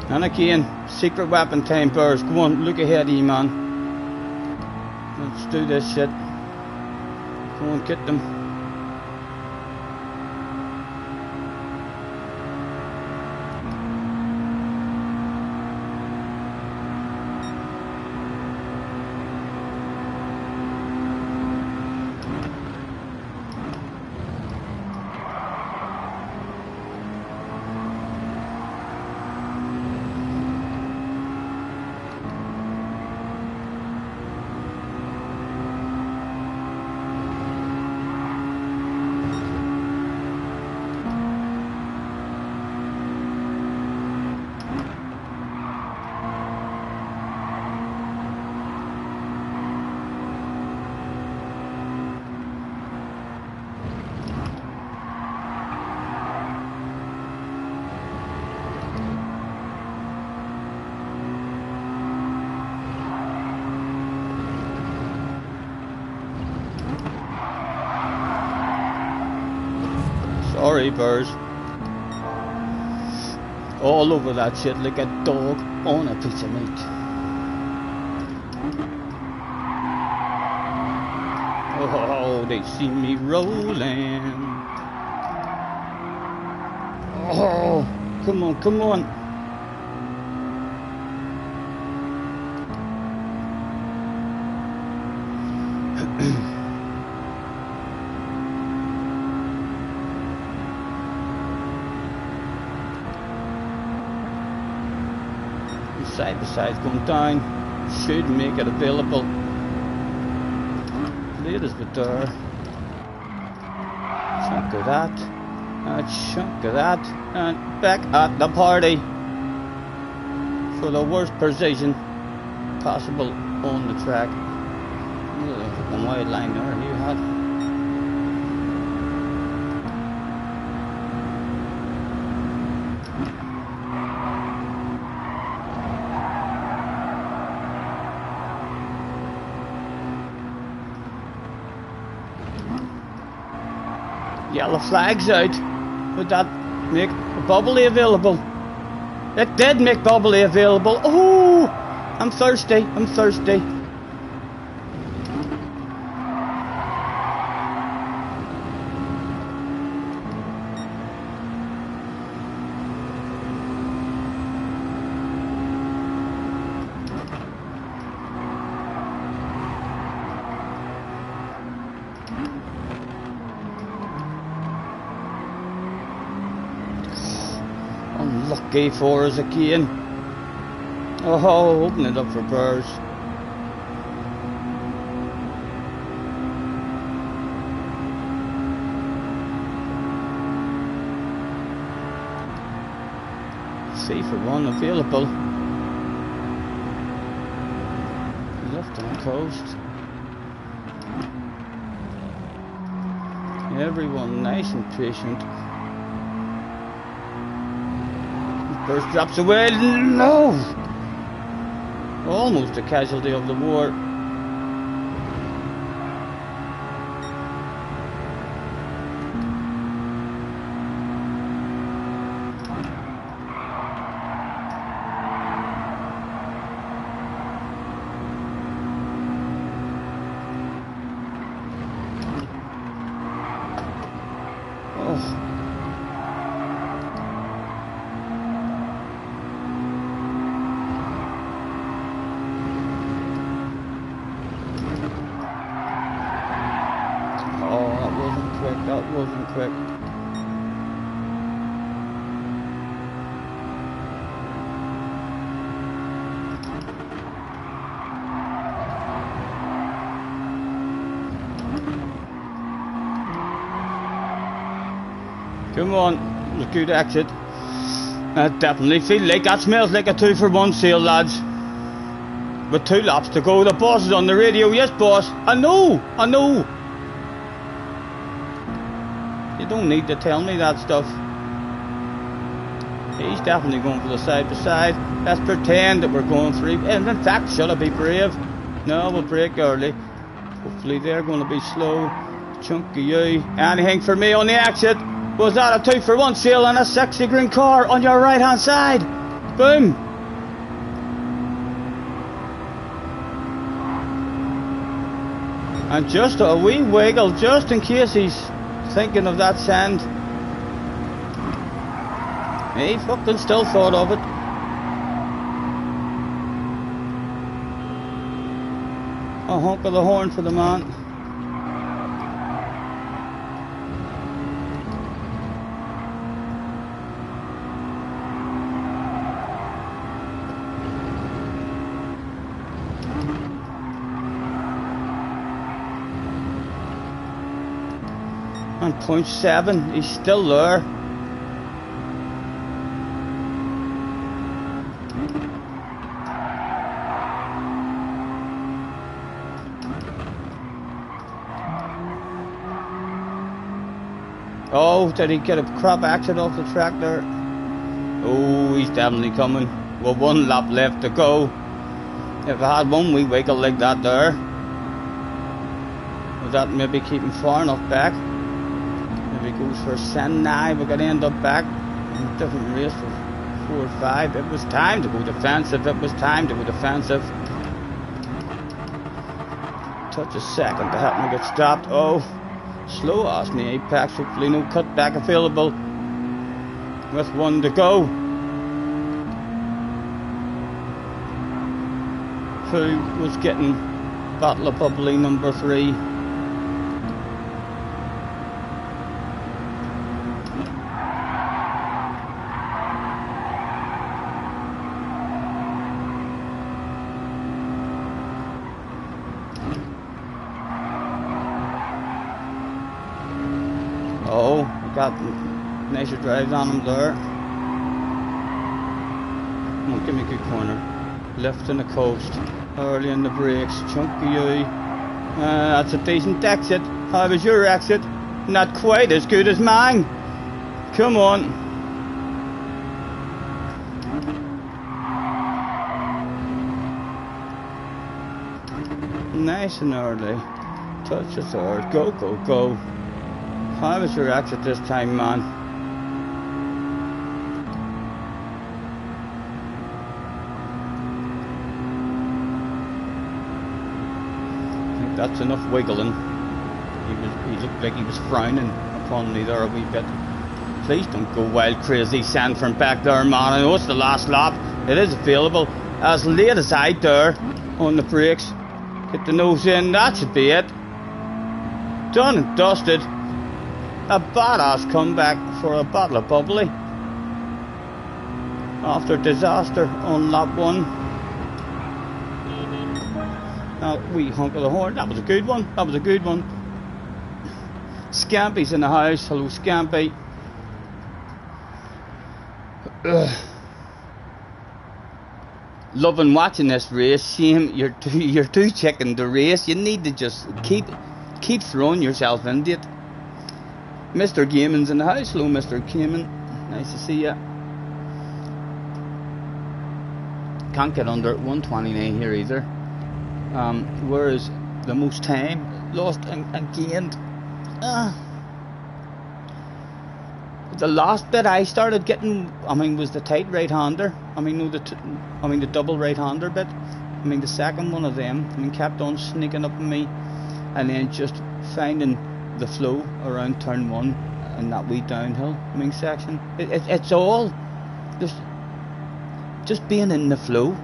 And again, secret weapon time, Burrs. Come on, look ahead of you, man. Let's do this shit. Go on, get them. Sorry, birds. All over that shit like a dog on a piece of meat. Oh, they see me rolling. Oh, come on, come on. Side by side going down, should make it available. Latest bit there. Chunk of that, a chunk of that, and back at the party for the worst position possible on the track. Look at the wide line there you had. Yellow flag's out. Would that make bubbly available? It did make bubbly available. Oh, I'm thirsty. I'm thirsty. Unlucky for us again. Oh, open it up for birds. C for one available. Left on coast. Everyone nice and patient. First drops away, no! Almost a casualty of the war. Oh. That wasn't quick. Come on, it's a good exit. I definitely feel like that smells like a 2-for-1 sale, lads. With 2 laps to go, the boss is on the radio. Yes, boss. I know, I know. You don't need to tell me that stuff. He's definitely going for the side by side. Let's pretend that we're going through. And in fact, should I be brave? No, we'll break early. Hopefully they're going to be slow. Chunky you. Anything for me on the exit? Was that a 2-for-1 sale on a sexy green car on your right hand side? Boom. And just a wee wiggle, just in case he's thinking of that sand. He fucking still thought of it. A honk of the horn for the man. And 0.7, he's still there. Oh, did he get a crap exit off the track there? Oh, he's definitely coming. Well, 1 lap left to go. If I had one wee wiggle like that there, would that maybe keep him far enough back? If he goes for a send now. We're going to end up back in a different race for 4 or 5. It was time to go defensive. It was time to go defensive. Touch a second to help me get stopped. Oh, slow ass me apex. Hopefully no cutback available. With 1 to go. Who was getting Bottle of Bubbly number 3? Oh, got nicer drives on him there. Oh, give me a good corner. Left in the coast, early in the brakes, chunky eye. That's a decent exit. How was your exit? Not quite as good as mine. Come on. Nice and early. Touch the third. Go, go, go. How was your exit this time, man? That's enough wiggling. He looked like he was frowning upon me there a wee bit. Please don't go wild crazy sand from back there, man. I know it's the last lap. It is available. As late as I dare on the brakes. Get the nose in. That should be it. Done and dusted. A badass comeback for a Bottle of Bubbly. After disaster on lap 1. Wee honk of the horn. That was a good one. That was a good one. Scampy's in the house. Hello, Scampy. Loving watching this race. Shame you're too chicken to race. You need to just keep throwing yourself into it. Mr. Gaiman's in the house. Hello, Mr. Gaiman. Nice to see ya. Can't get under 129 here either. Whereas the most time lost and gained. The last bit I started getting, was the tight right-hander. The double right-hander bit. The second one of them. Kept on sneaking up on me, and then just finding the flow around turn 1 and that wee downhill. Section. It's all just being in the flow.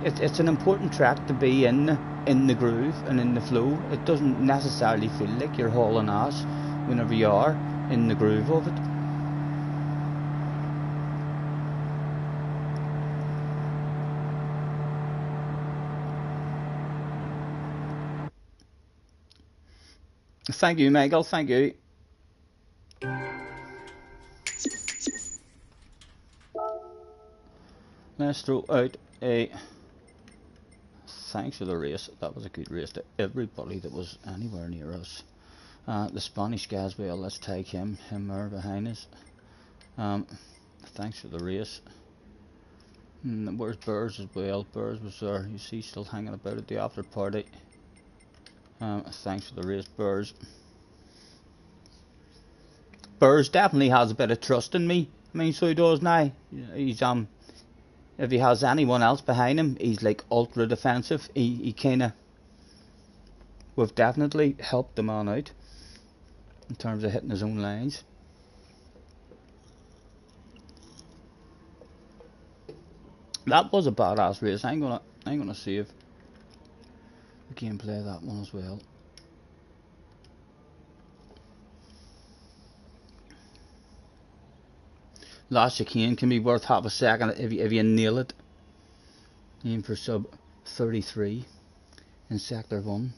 It's an important track to be in the groove and in the flow. It doesn't necessarily feel like you're hauling ass whenever you are in the groove of it. Thank you, Michael. Thank you. Let's throw out a thanks for the race. That was a good race to everybody that was anywhere near us. The Spanish guy as well. Let's take him there behind us. Thanks for the race. Where's Burrs as well? Burrs was there. You see, still hanging about at the after party. Thanks for the race, Burrs. Burrs definitely has a bit of trust in me. So he does now. He's if he has anyone else behind him, he's like ultra defensive. He kinda, we've definitely helped the man out in terms of hitting his own lines. That was a badass race. I'm gonna save the gameplay of that one as well. Last chicane can be worth half a second if you nail it. Aim for sub 33 in sector 1.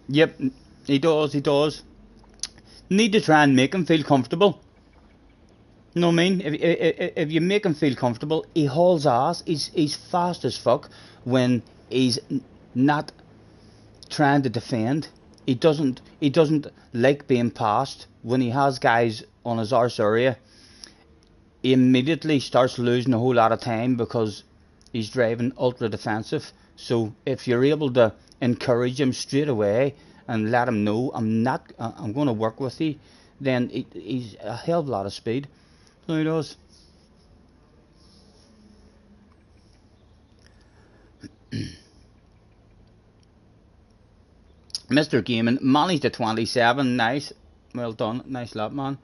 Yep, he does. Need to try and make him feel comfortable. You know what I mean? If you make him feel comfortable, he hauls ass. He's fast as fuck when he's not trying to defend. He doesn't like being passed. When he has guys on his arse area, he immediately starts losing a whole lot of time because he's driving ultra defensive. So if you're able to encourage him straight away and let him know I'm going to work with you, then he's a hell of a lot of speed. So he does. Mr. Gaming managed to 27. Nice. Well done. Nice lap, man.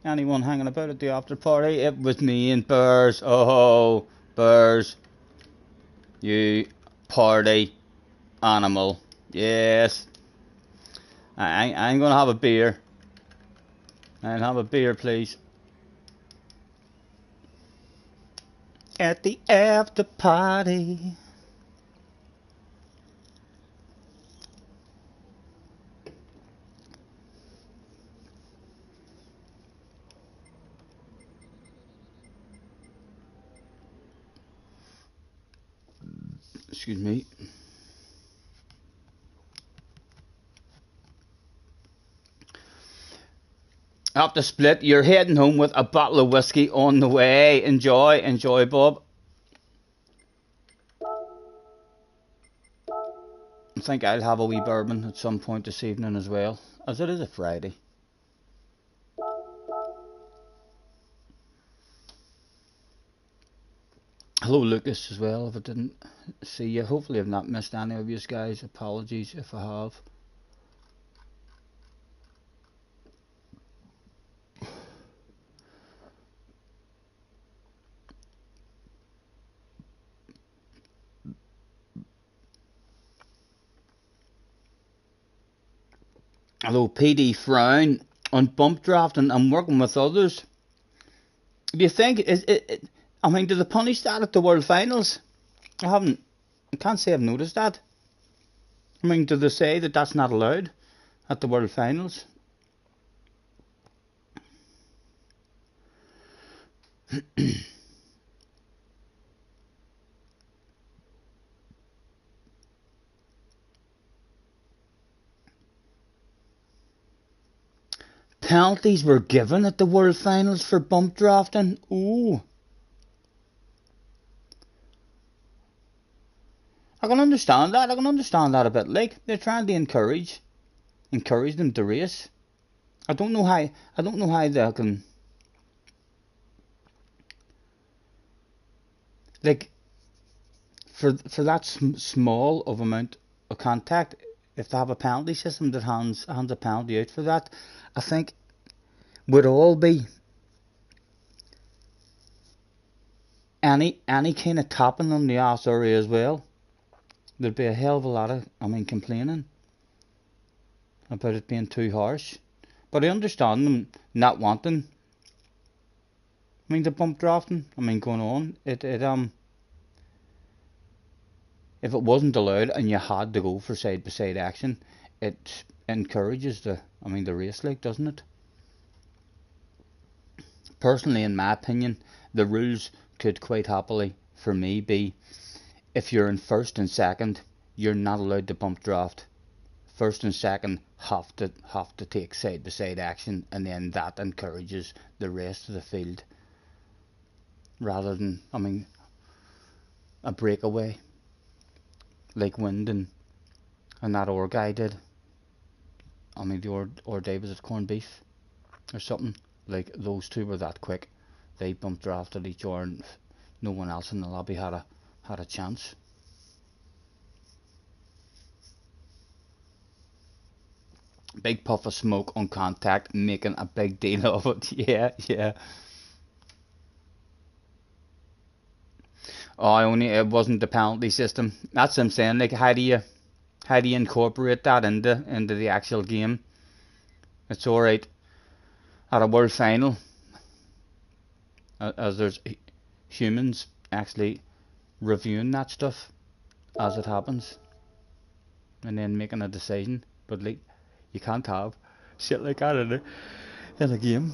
Anyone hanging about at the after party? It was me and Burrs. Oh, Burrs. You party animal. Yes. I'm going to have a beer. I'll have a beer, please. At the after party. Excuse me. After split, you're heading home with a bottle of whiskey on the way. Enjoy, enjoy, Bob. I think I'll have a wee bourbon at some point this evening as well, as it is a Friday. Hello Lucas as well, if I didn't see you. Hopefully I've not missed any of you guys. Apologies if I have. Hello PD Frown. On bump drafting, I'm working with others. Do you think I mean, do they punish that at the World Finals? I can't say I've noticed that. I mean, do they say that that's not allowed at the World Finals? Penalties were given at the World Finals for bump drafting. Ooh. I can understand that. I can understand that a bit. Like, they're trying to encourage them to race. I don't know how they can, like, for that small of amount of contact, if they have a penalty system that hands a penalty out for that, I think would all be any kind of tapping on the ass area as well. There'd be a hell of a lot of, complaining about it being too harsh. But I understand them not wanting, the bump drafting, going on. If it wasn't allowed and you had to go for side by side action, it encourages the race, like, doesn't it? Personally, in my opinion, the rules could quite happily, for me, be if you're in first and second, you're not allowed to bump draft. First and second have to take side by side action, and then that encourages the rest of the field, rather than a breakaway like Wyndon and that or guy did. The or Davis at corned beef or something. Like, those two were that quick. They bump drafted each other and no one else in the lobby had a chance. Big puff of smoke on contact, making a big deal of it. Yeah. Oh, it wasn't the penalty system. That's what I'm saying. Like, how do you incorporate that into the actual game? It's alright at a world final, as there's humans actually reviewing that stuff as it happens and then making a decision. But, like, you can't have shit like that in a game.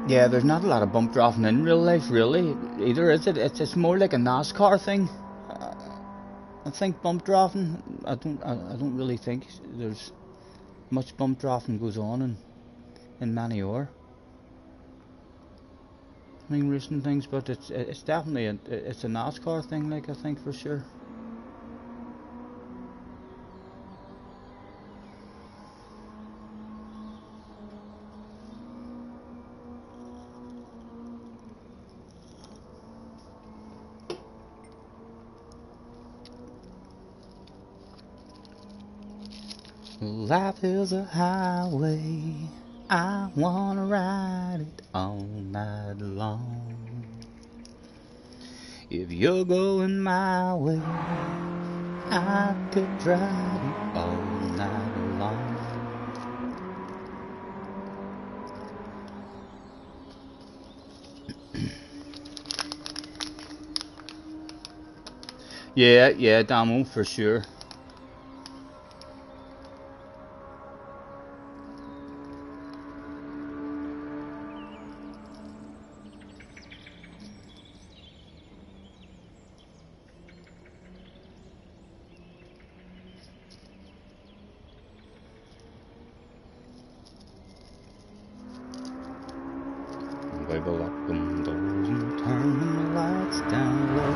Yeah, there's not a lot of bump drafting in real life, really, either, is it? It's more like a NASCAR thing. I think bump drafting. I don't really think there's much bump drafting goes on in many or racing things, but it's definitely it's a NASCAR thing, like, I think for sure. Life is a highway, I wanna ride it all night long. If you're going my way, I could drive it all night long. Yeah, Damo, for sure. Wiggle up them doors and turn the lights down low.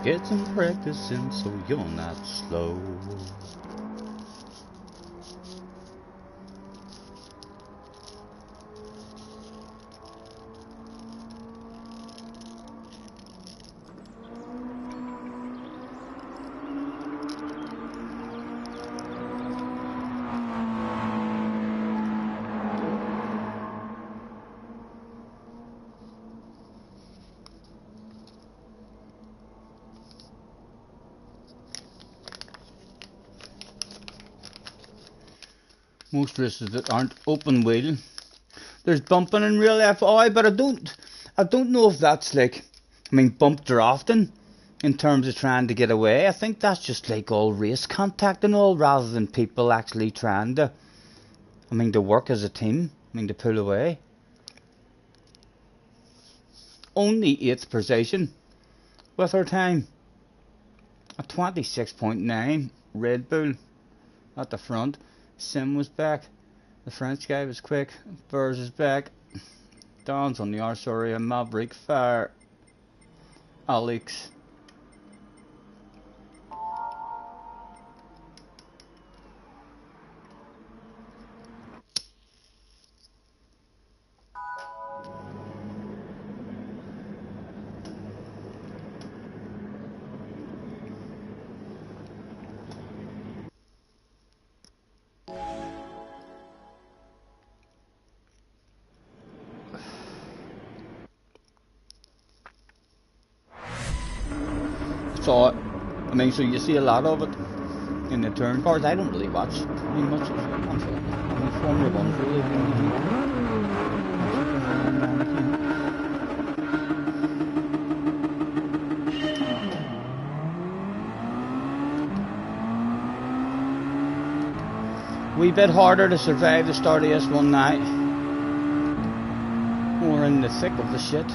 Get some practice in so you're not slow. Most races that aren't open wheel, there's bumping in real FI, but I don't know if that's like, bump drafting in terms of trying to get away. I think that's just like all race contact and all, rather than people actually trying to, to work as a team, to pull away. Only 8th position with our time. A 26.9, Red Bull at the front. Sim was back. The French guy was quick. Burrs is back. Don's on the arse area. Maverick, Fire, Alex. Saw it. So you see a lot of it in the turn cars. I don't really watch much of it. Formula One's really wee bit harder to survive the start of this one night. We're in the thick of the shit.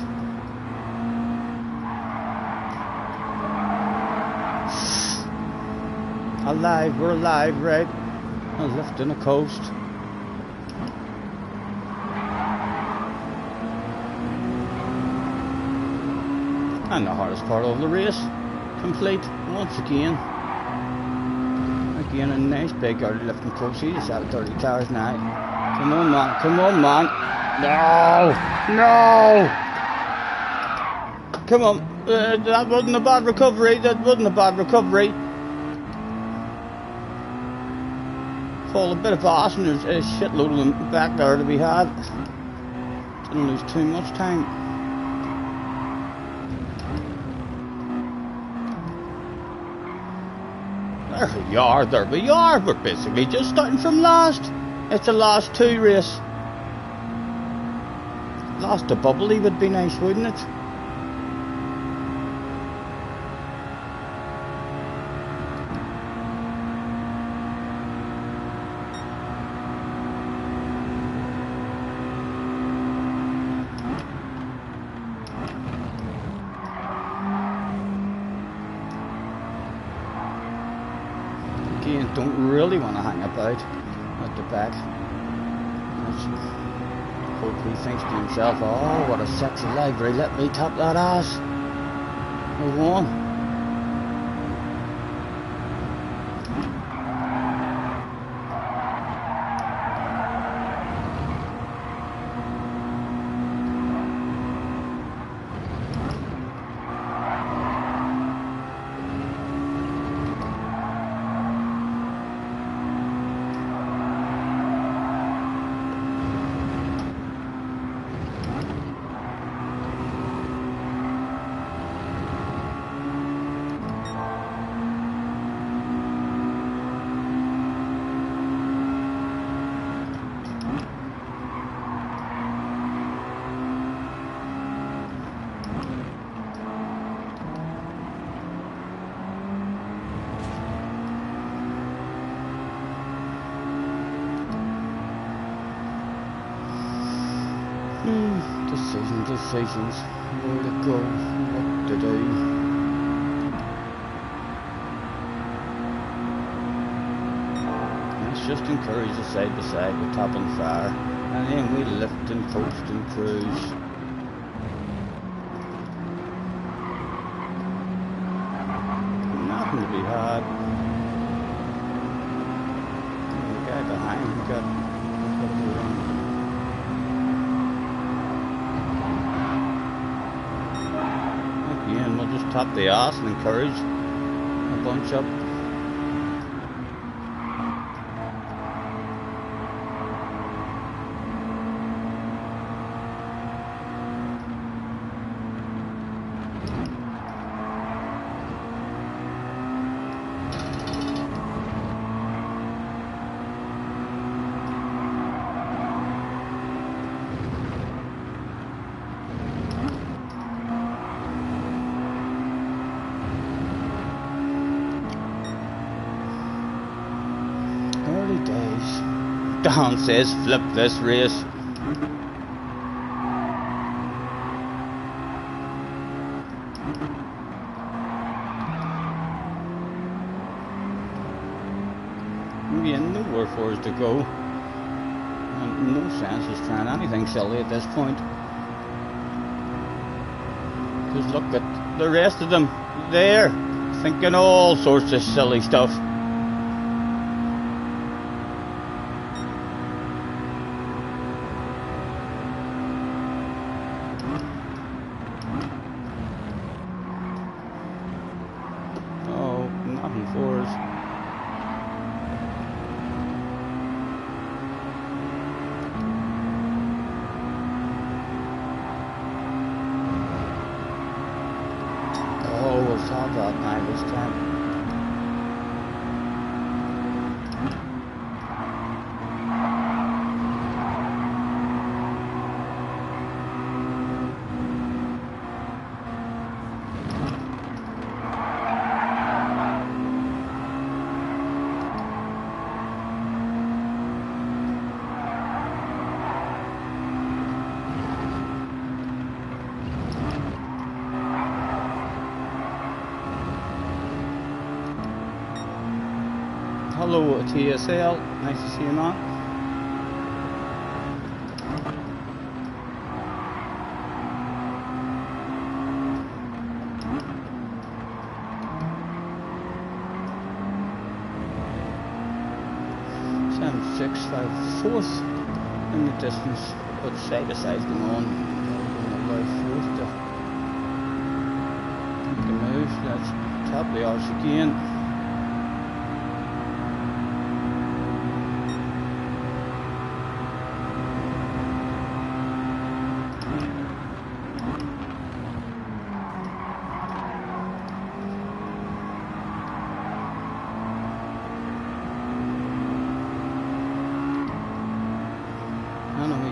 Alive, we're alive, right? A lift in the coast. And the hardest part of the race complete once again. Again, a nice big early lifting coast. He just had 30 cars now. Come on, man. Come on, man. No! Come on. That wasn't a bad recovery. Fall a bit of ass, and there's a shitload of them back there to be had. Didn't lose too much time. There we are. We're basically just starting from last. It's a last 2 race. Last a bubbly would be nice, wouldn't it? don't really want to hang about at the back. Hopefully he thinks to himself, oh, what a sexy library, let me top that ass. Move on. Decisions, where to go, what to do. Let's just encourage the side by side with top and fire, and then we lift and coast and cruise. Nothing to be had. The guy behind got to go on. We'll just top the arse and encourage a bunch up. Don says, flip this race. We have nowhere for us to go. And no sense is trying anything silly at this point. Just look at the rest of them there, thinking all sorts of silly stuff. Hello TSL, nice to see you, man. Fourth in the distance, but side to side going on. Fourth to make a move. Let's tap the arse again.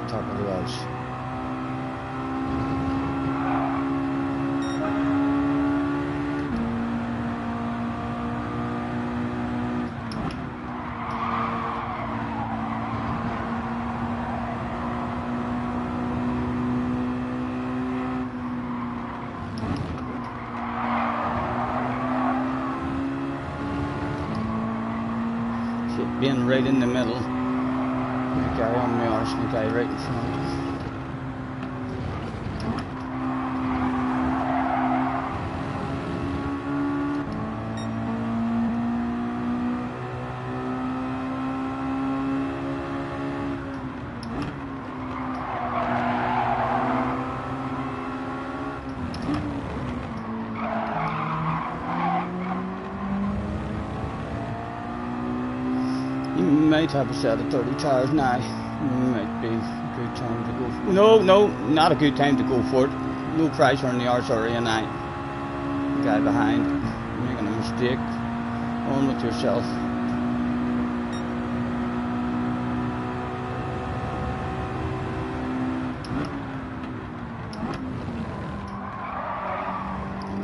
Top of the arse. being right in the middle. The guy on my arse and the guy right in front. Might have a set of 30 tires now. Might be a good time to go for it. No, not a good time to go for it. No pressure on the arse area now. Guy behind, making a mistake. On with yourself.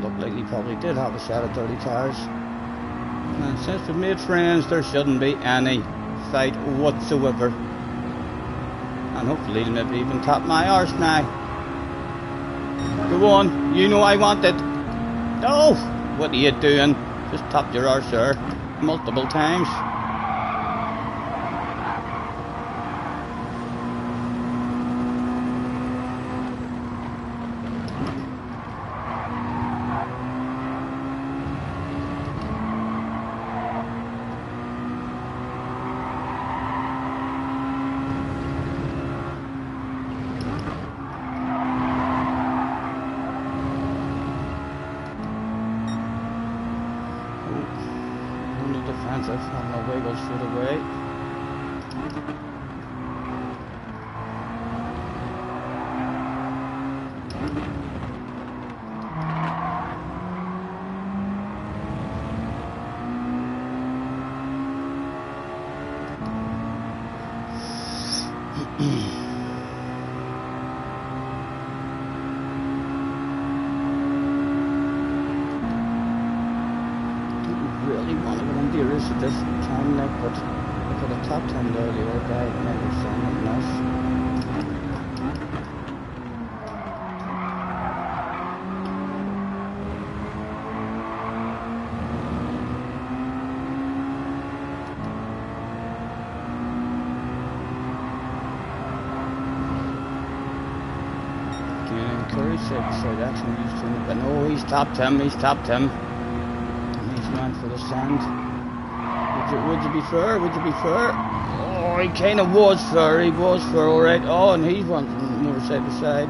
Looked like he probably did have a set of 30 tires. And since we've made friends, there shouldn't be any fight whatsoever. And hopefully he'll maybe even top my arse now. Go on, you know I want it. No! What are you doing? Just top your arse there multiple times. Defensive, and the wiggles through the way. At this time, like, but I could have topped him there, the old guy, maybe something else. Can you encourage side action used to him? But no, he's topped him, he's meant for the sand. Would you be fair? Would you be fair? Oh, he kind of was fair. He was fair, all right. Oh, and he's wanting more side to side.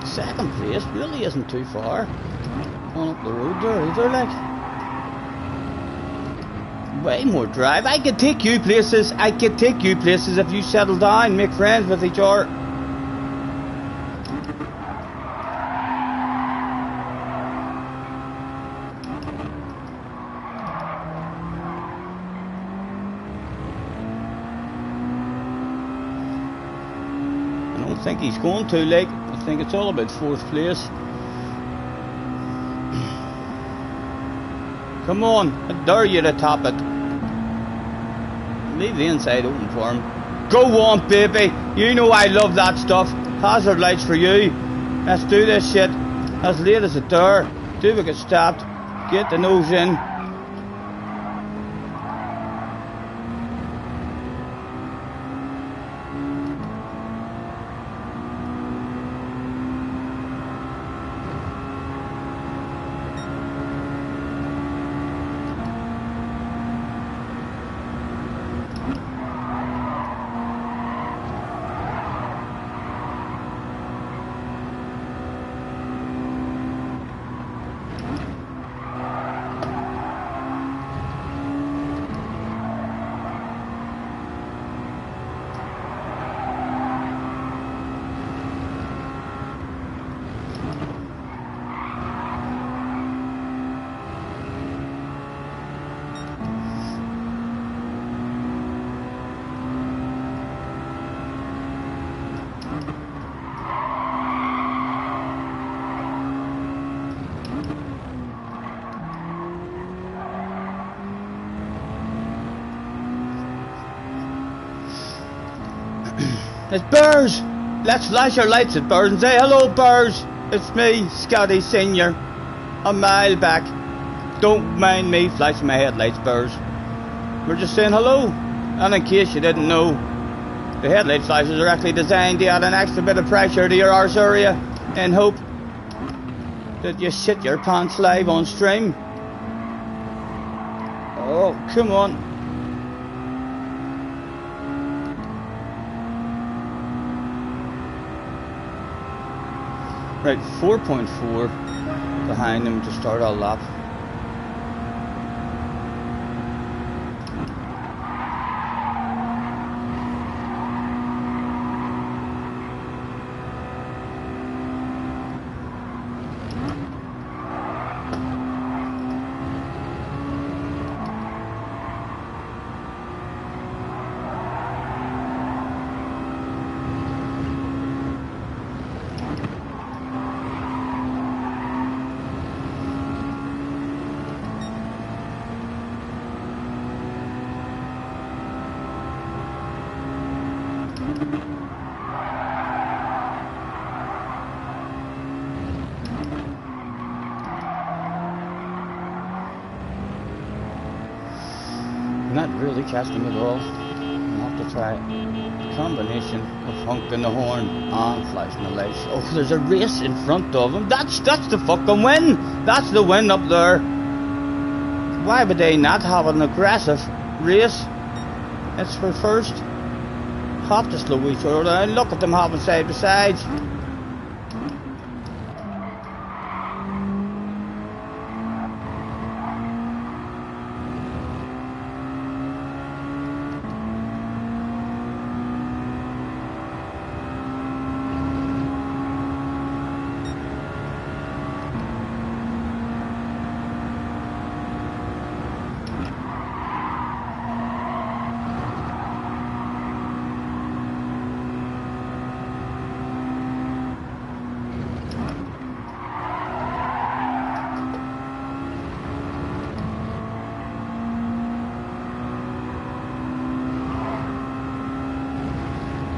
Second place really isn't too far. On up the road there, either, like. Way more drive. I could take you places. I could take you places if you settle down, make friends with each other. I don't think he's going to, like. I think it's all about fourth place. Come on, I dare you to top it. Leave the inside open for him. Go on, baby. You know I love that stuff. Hazard lights for you. Let's do this shit. As late as it dare. Do we get stopped. Get the nose in. It's bears! Let's flash our lights at Burrs and say, hello Burrs, it's me, Scotty Senior, a mile back. Don't mind me flashing my headlights, Burrs. We're just saying hello. And in case you didn't know, the headlight flashes are actually designed to add an extra bit of pressure to your arse area in hope that you shit your pants live on stream. Oh, come on. Right, 4.4 behind him to start our lap. Not really casting at all. I'll have to try a combination of honking the horn and flashing the lights. Oh, there's a race in front of him. That's the fucking win. That's the win up there. Why would they not have an aggressive race? It's for first. Have to slow each other down. Look at them having side by sides.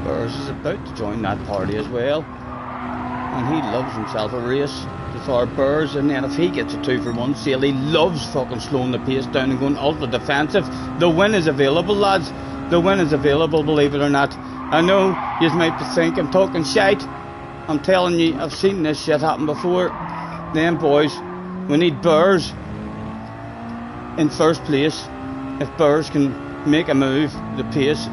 Burrs is about to join that party as well, and he loves himself a race before Burrs, and then if he gets a 2-for-1 sale, he loves fucking slowing the pace down and going ultra defensive. The win is available, lads. The win is available, believe it or not. I know you might think I'm talking shite. I'm telling you, I've seen this shit happen before. Then boys, we need Burrs in first place. If Burrs can make a move, the pace,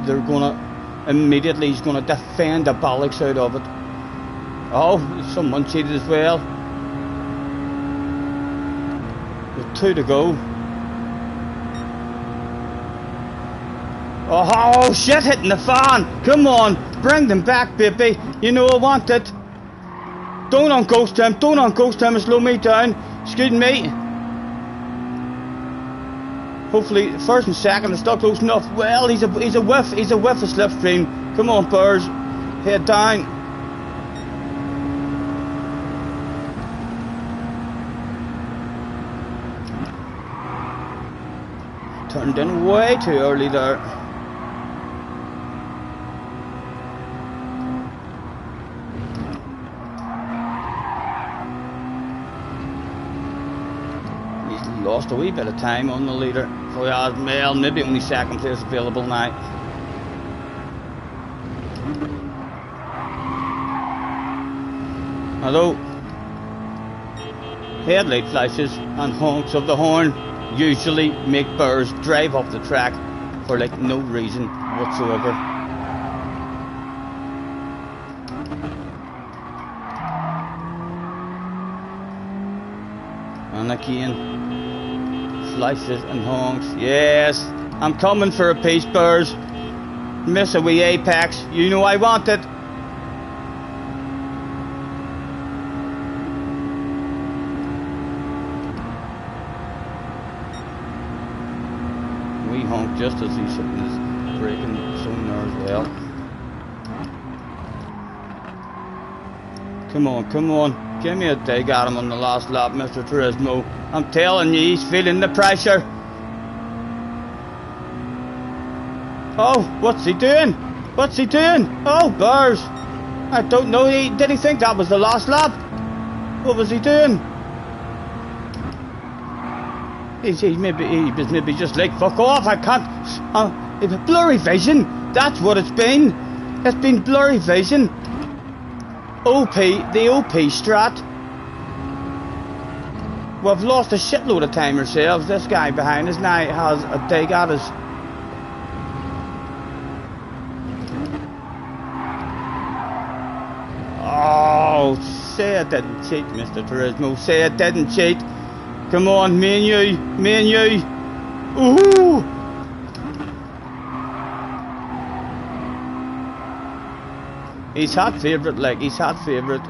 they're gonna immediately, he's going to defend the bollocks out of it. Oh, someone cheated as well. With 2 to go. Oh shit, hitting the fan. Come on, bring them back, baby. You know I want it. Don't on ghost him, don't on ghost him and slow me down. Excuse me. Hopefully first and second are still close enough. Well, he's a whiff of slipstream. Come on, Burrs, head down. Turned in way too early there. He's lost a wee bit of time on the leader. So well, maybe only second place available now. Although headlight flashes and honks of the horn usually make Burrs drive off the track for like no reason whatsoever. And again, flashes and honks. Yes, I'm coming for a piece, Burrs. Miss a wee apex. You know I want it. We honk just as he's hitting his braking zone there as well. Come on, come on. Give me a dig at him on the last lap, Mr. Turismo. I'm telling you, he's feeling the pressure. Oh, what's he doing? What's he doing? Oh, Burrs. I don't know. Did he think that was the last lap? What was he doing? He was maybe just like, fuck off, I can't. Blurry vision. That's what it's been. It's been blurry vision. The OP strat. We've lost a shitload of time ourselves. This guy behind us now has a dig at us. Oh, say I didn't cheat, Mr. Turismo. Say I didn't cheat. Come on, me and you. Ooh! He's hot favourite, like, he's hot favourite.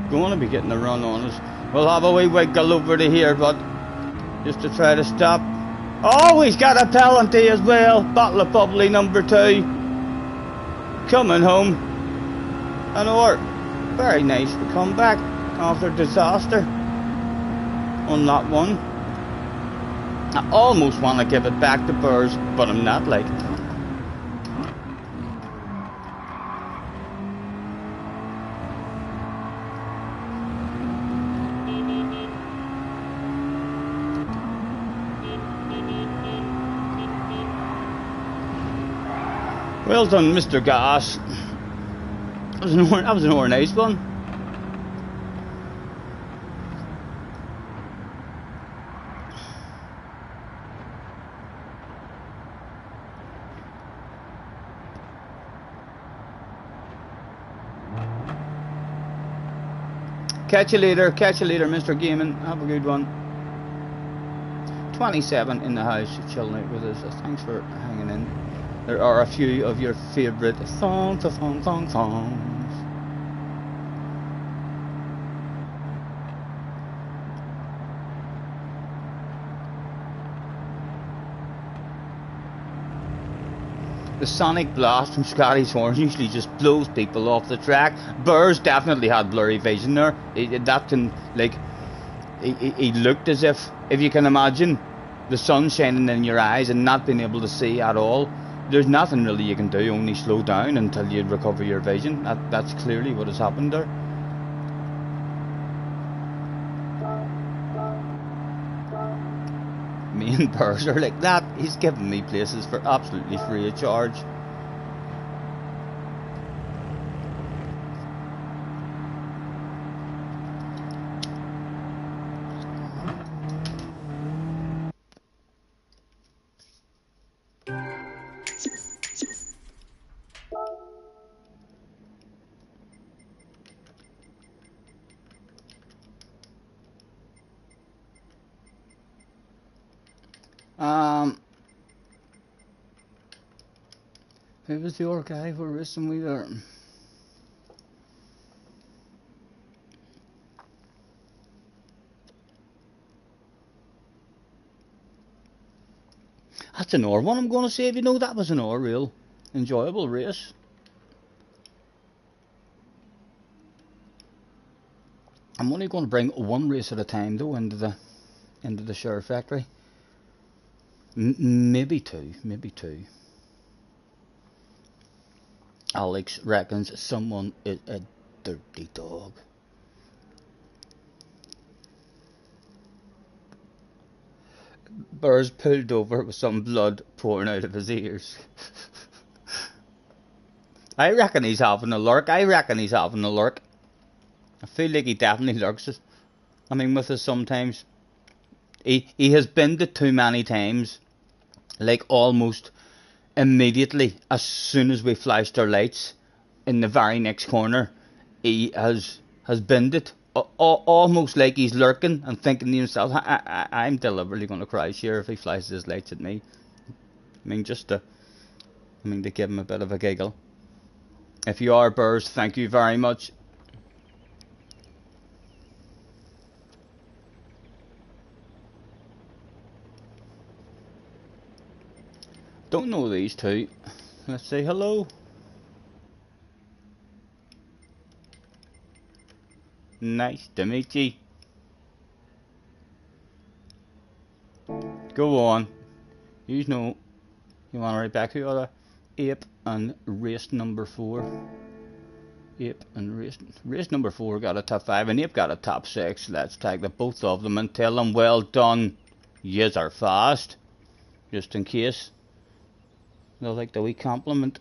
Going to be getting a run on us. We'll have a wee wiggle over to here, but just to try to stop. Oh, he's got a penalty as well. Bottle of bubbly number 2. Coming home. An hour. Very nice to come back after disaster on that one. I almost want to give it back to Burrs, but I'm not, like. Well done, Mr. Gas. That was an nice one. Catch you later, Mr. Gaming. Have a good one. 27 in the house, chilling out with us. Thanks for hanging in. There are a few of your favourite songs. The Sonic Blast from Scotty's Horn usually just blows people off the track. Burrs definitely had blurry vision there. That can, like, he looked as if you can imagine the sun shining in your eyes and not being able to see at all. There's nothing really you can do, only slow down until you recover your vision. That's clearly what has happened there. Me and Burrs are like that. He's giving me places for absolutely free of charge. Who was the other guy who was racing with there? That's an hour one, I'm going to say. If you know, that was an hour real enjoyable race. I'm only going to bring one race at a time though into the Share Factory. Maybe two. Alex reckons someone is a dirty dog. Burrs pulled over with some blood pouring out of his ears. I reckon he's having a lurk. I feel like he definitely lurks it. I mean, with us sometimes. He has been it too many times. Like almost immediately, as soon as we flashed our lights in the very next corner, he has binned it. Almost like he's lurking and thinking to himself, I'm deliberately going to crash here if he flashes his lights at me. I mean, to give him a bit of a giggle. If you are Burrs, thank you very much. Don't know these two. Let's say hello. Nice to meet you. Go on. You know. You want to write back who other? Ape and race number 4. Ape and race number 4 got a top 5 and Ape got a top 6. Let's tag the both of them and tell them well done. Yous are fast. Just in case they'll like the wee compliment.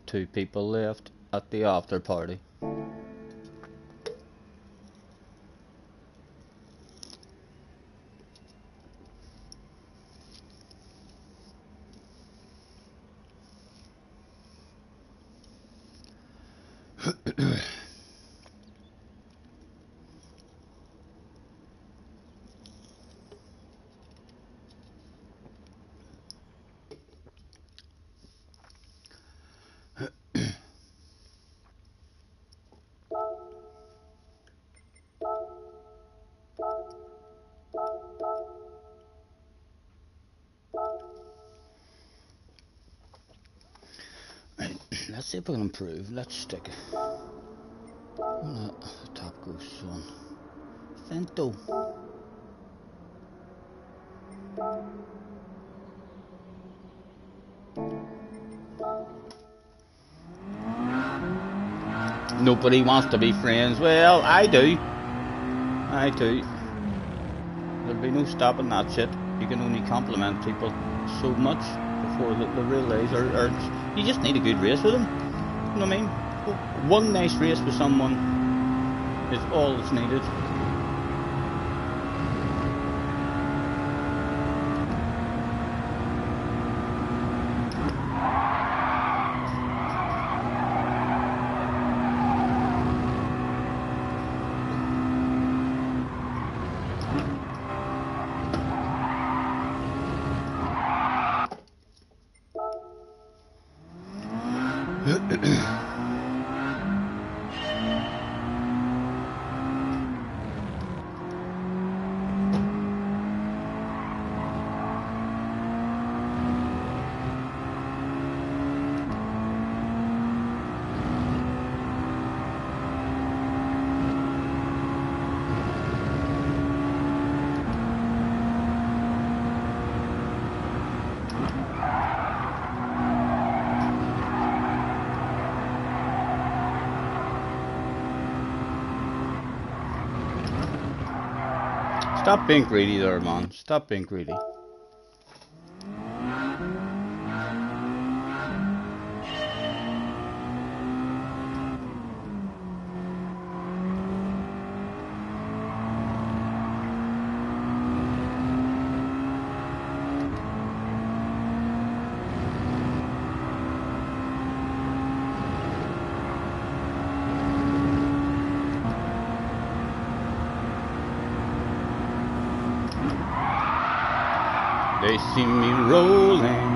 Two people left at the after party. Let's see if we can improve. Let's stick it. The top goes on. Fento. Nobody wants to be friends. Well, I do. I do. There'll be no stopping that shit. You can only compliment people so much before they realise, or you just need a good race with them. You know what I mean? One nice race with someone is all that's needed. Stop being greedy there, man. Stop being greedy. They see me rolling.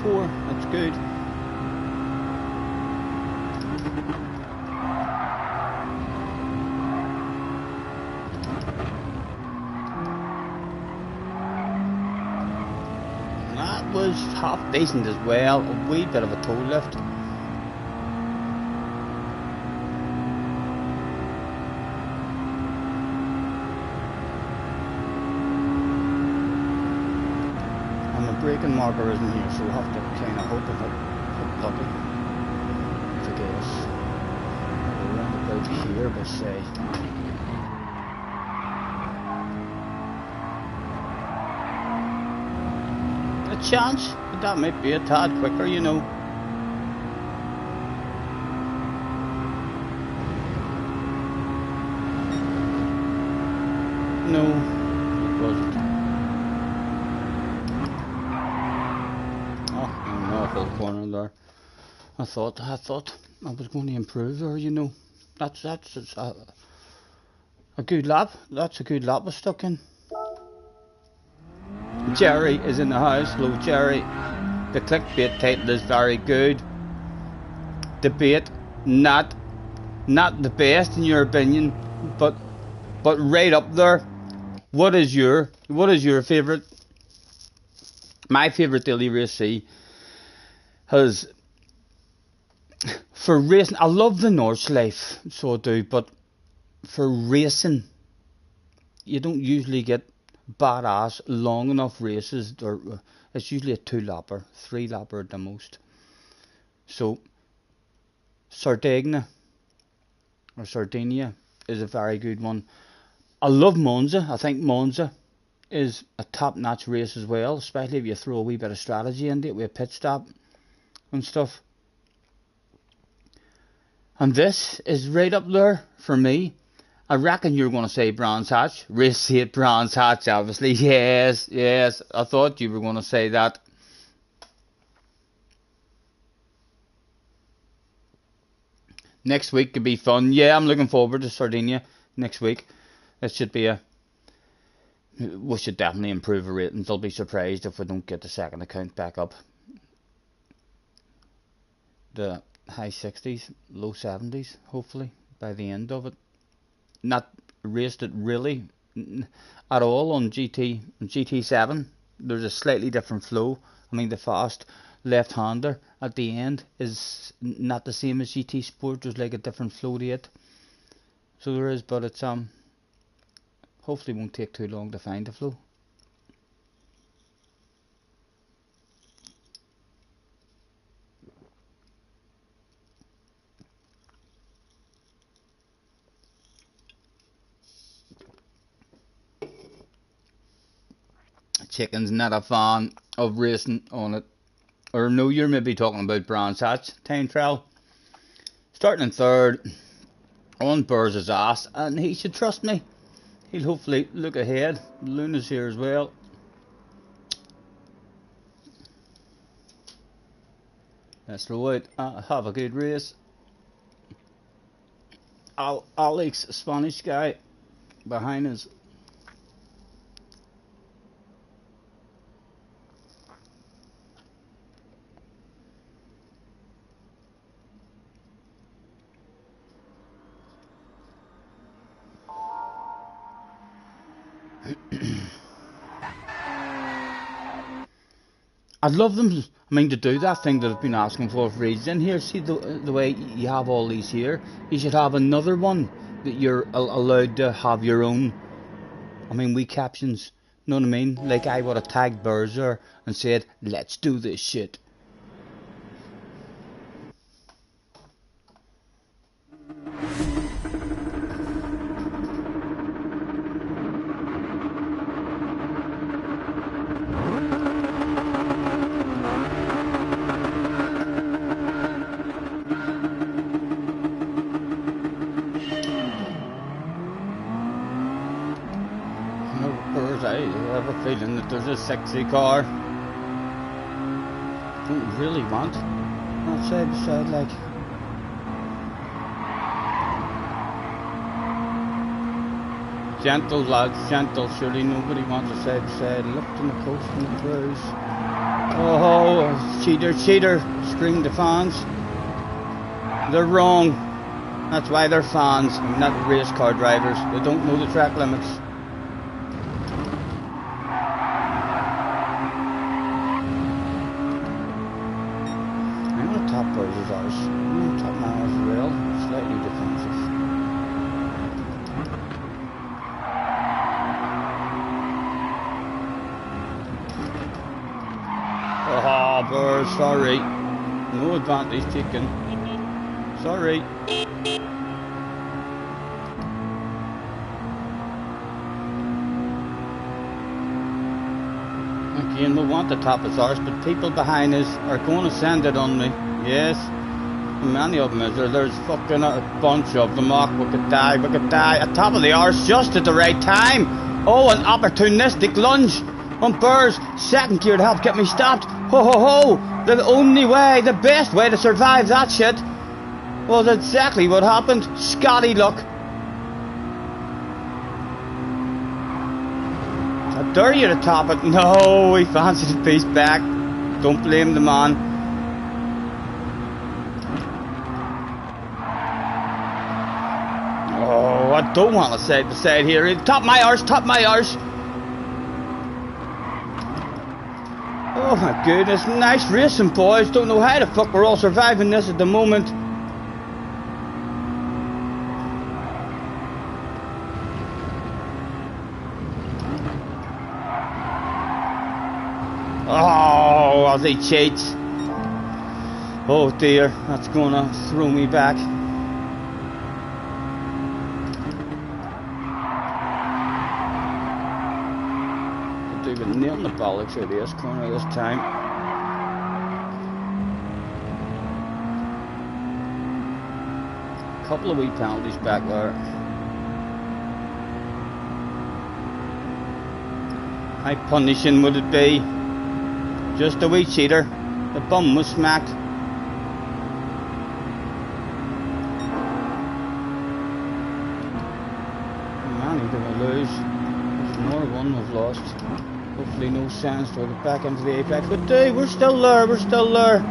.4, that's good. Was half decent as well, a wee bit of a toe lift. And the braking marker isn't here, so we'll have to kind of hope if I get lucky. I guess. Around about here, but say. Chance, but that might be a tad quicker, you know. No, it wasn't. Oh, an awful corner there. I thought I was going to improve there, you know. That's A good lap. That's a good lap was stuck in. Jerry is in the house. Hello, Jerry. The clickbait title is very good. Debate, not the best in your opinion, but right up there. What is your favourite? My favourite daily race C has, for racing, I love the Nordschleife, so I do, but for racing, you don't usually get badass long enough races. Or it's usually a 2-lapper, 3-lapper at the most. So Sardinia is a very good one. I love Monza. I think Monza is a top-notch race as well, especially if you throw a wee bit of strategy into it with a pit stop and stuff. And this is right up there for me. I reckon you're going to say Brands Hatch. Race 8 Brands Hatch, obviously. Yes, I thought you were going to say that. Next week could be fun. Yeah, I'm looking forward to Sardinia next week. It should be we should definitely improve our ratings. I'll be surprised if we don't get the second account back up. The high 60s, low 70s, hopefully, by the end of it. Not raced it really at all on GT7. There's a slightly different flow. I mean, the fast left-hander at the end is not the same as GT Sport. There's like a different flow to it. So there is, but it's hopefully won't take too long to find the flow. Chicken's not a fan of racing on it. Or no, you're maybe talking about Brands Hatch time trial. Starting in third on Burrs' ass, and he should trust me. He'll hopefully look ahead. Luna's here as well. Let's roll out. Have a good race. Alex, Spanish guy, behind us. I'd love them, I mean, to do that thing that I've been asking for ages. In here, see the way you have all these here? You should have another one that you're allowed to have your own, I mean, wee captions, you know what I mean? Like I would have tagged Berzer and said, let's do this shit. I have a feeling that there's a sexy car. Don't really want. Not side by side like. Gentle lads, gentle. Surely nobody wants a side by side. Left on the coast and the cruise. Oh, cheater, cheater! Screamed the fans. They're wrong. That's why they're fans, not race car drivers. They don't know the track limits. Top birds is ours. Top man as well. Slightly defensive. Oh, birds, sorry. No advantage taken. Sorry. Again, we want the top as ours, but people behind us are going to send it on me. Yes, many of them is there. There's fucking a bunch of them. Oh, we could die. At top of the arse just at the right time. Oh, an opportunistic lunge on Burrs. Second gear to help get me stopped. Ho ho ho. The only way, the best way to survive that shit was exactly what happened. Scotty luck. Dare you to top it? No, he fancied the piece back. Don't blame the man. Oh, I don't want to side by side here. Top my arse, top my arse. Oh my goodness, nice racing, boys. Don't know how the fuck we're all surviving this at the moment. Oh, as he cheats. Oh dear, that's gonna throw me back. Could do with nailing the bollocks out of this corner this time. Couple of wee penalties back there. How punishing would it be? Just a wee cheater. The bum was smacked. Man, he's going to lose. There's more one we've lost. Hopefully no chance to get back into the apex. But dude, we're still there, we're still there.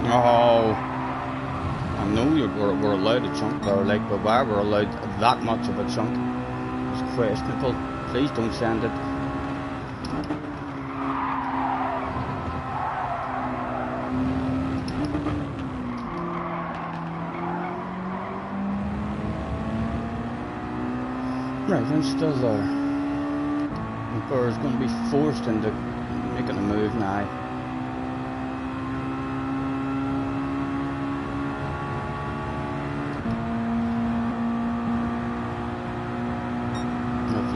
Oh, I know we're allowed a chunk there, like, but why we're allowed that much of a chunk is questionable. Please don't send it. Right, I'm still there. The car is going to be forced into making a move now.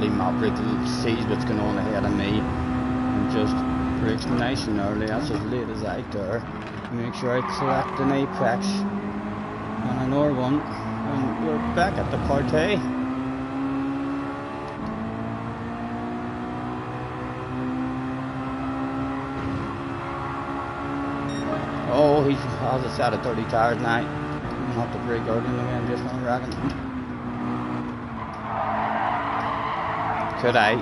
Maverick sees what's going on ahead of me and just brakes nice and early. That's as late as I dare. Make sure I collect an apex and an R1, and we're back at the party. Oh, he has a set of 30 tires now. I'm going to have to brake early in the way on this one, I reckon. Could I?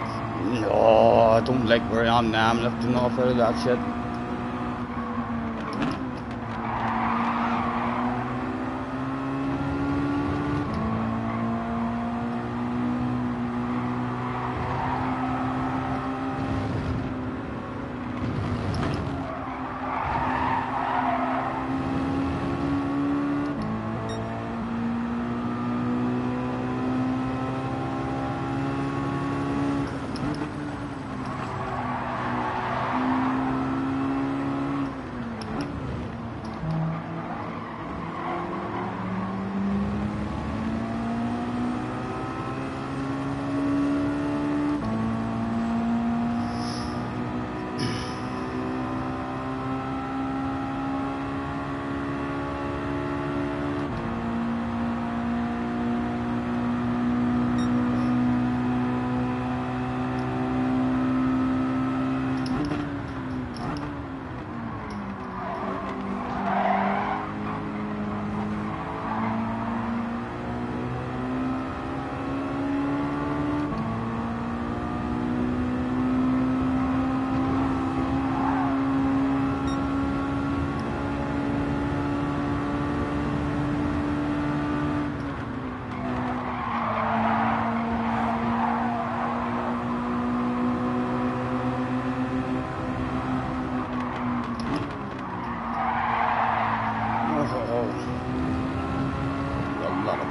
No, I don't like where I am now. I'm lifting off out of that shit.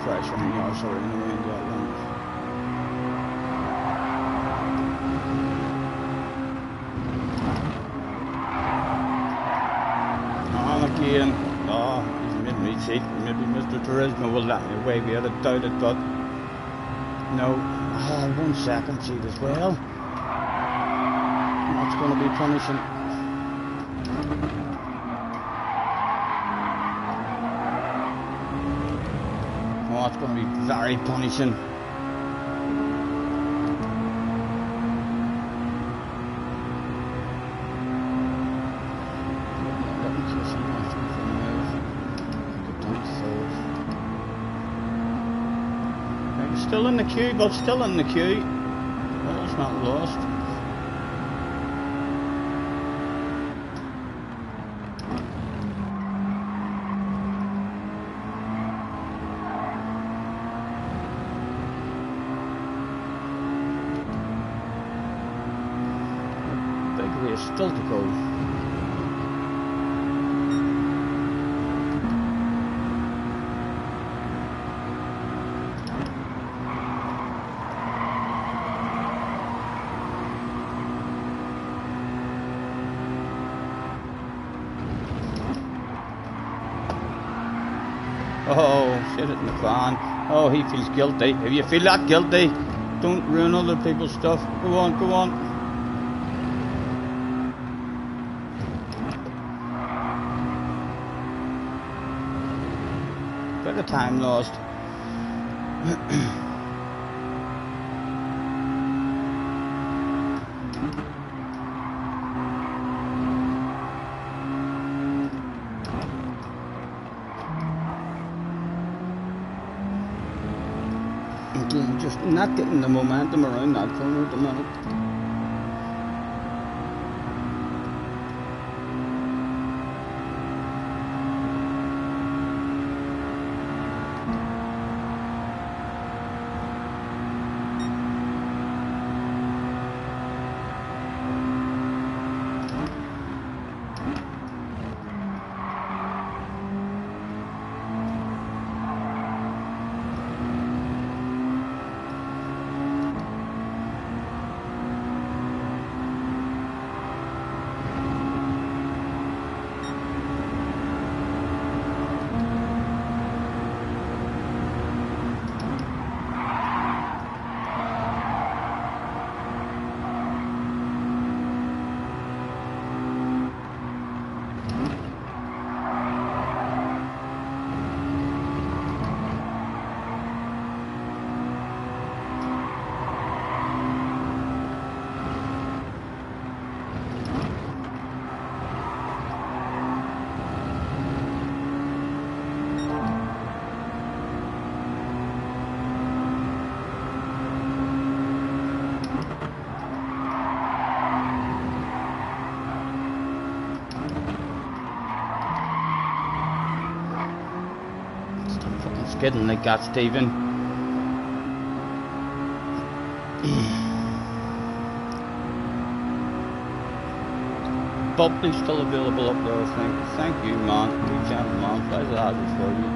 pressure on the outside in the wind that one. see. Maybe Mr. Turismo will let me away without a doubt it, but no. 1 second seat as well. That's going to be punishing. Oh, that's going to be very punishing. Still in the queue, but still in the queue. Well, it's not lost. Big race still to go. Oh, shit it in the fan. Oh, he feels guilty. If you feel that guilty, don't ruin other people's stuff. Go on, go on. Bit of time lost. Again, just not getting the momentum around that corner at the minute. Skidding like that, Stephen. Bubbly's still available up there, I think. Thank you, man. You gentleman. Pleasure to have it for you.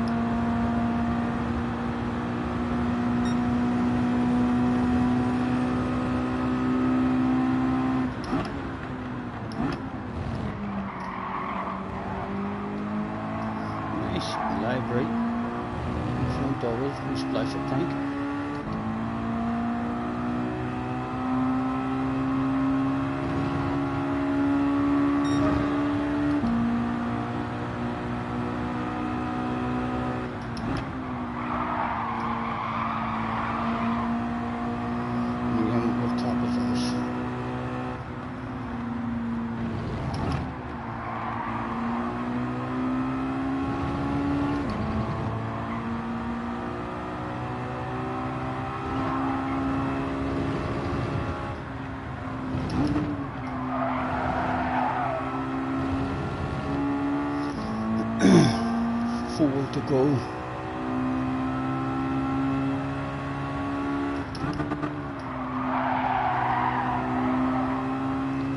Nice library. Dollars, we splash a tank. And we'll top of this. To go.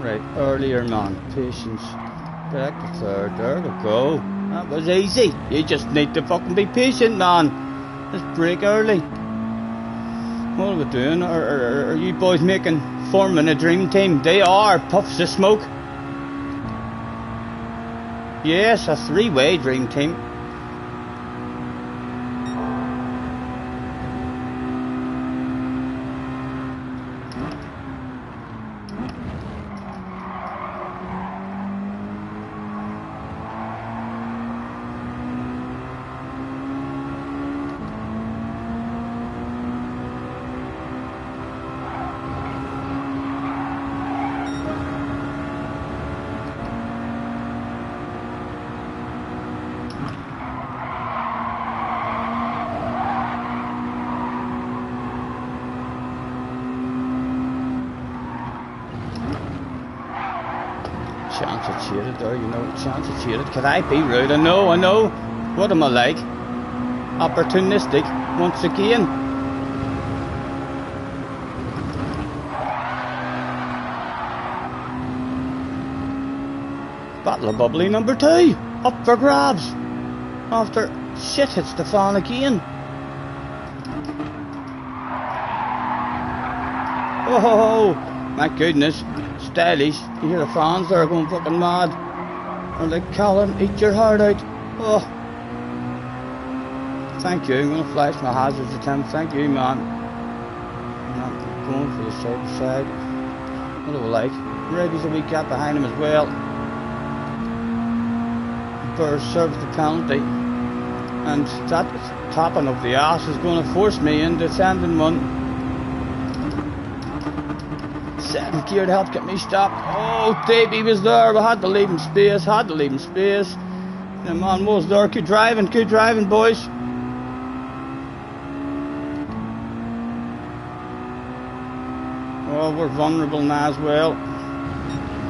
Right, earlier man, patience. Back to third, there we go. That was easy. You just need to fucking be patient, man. Let's break early. What are we doing? Are you boys forming a dream team? They are. Puffs of smoke. Yes, a 3-way dream team. cheated there, you know, chance of cheated. Could I be rude? I know. What am I like? Opportunistic, once again. Battle of Bubbly number 2, up for grabs. After shit hits the fan again. Oh, my goodness. Stylish. You hear the fans there going fucking mad. They're like, Callum, eat your heart out. Oh. Thank you. I'm going to flash my hazards at him. Thank you, man. I'm not going for the side to side. What do I like? Reggie's a wee gap behind him as well. Burr serves the penalty. And that tapping of the ass is going to force me into sending one. Second gear to help get me stopped. Oh, Davey was there. We had to leave him space. The man was there. Good driving, boys. Oh, we're vulnerable now as well.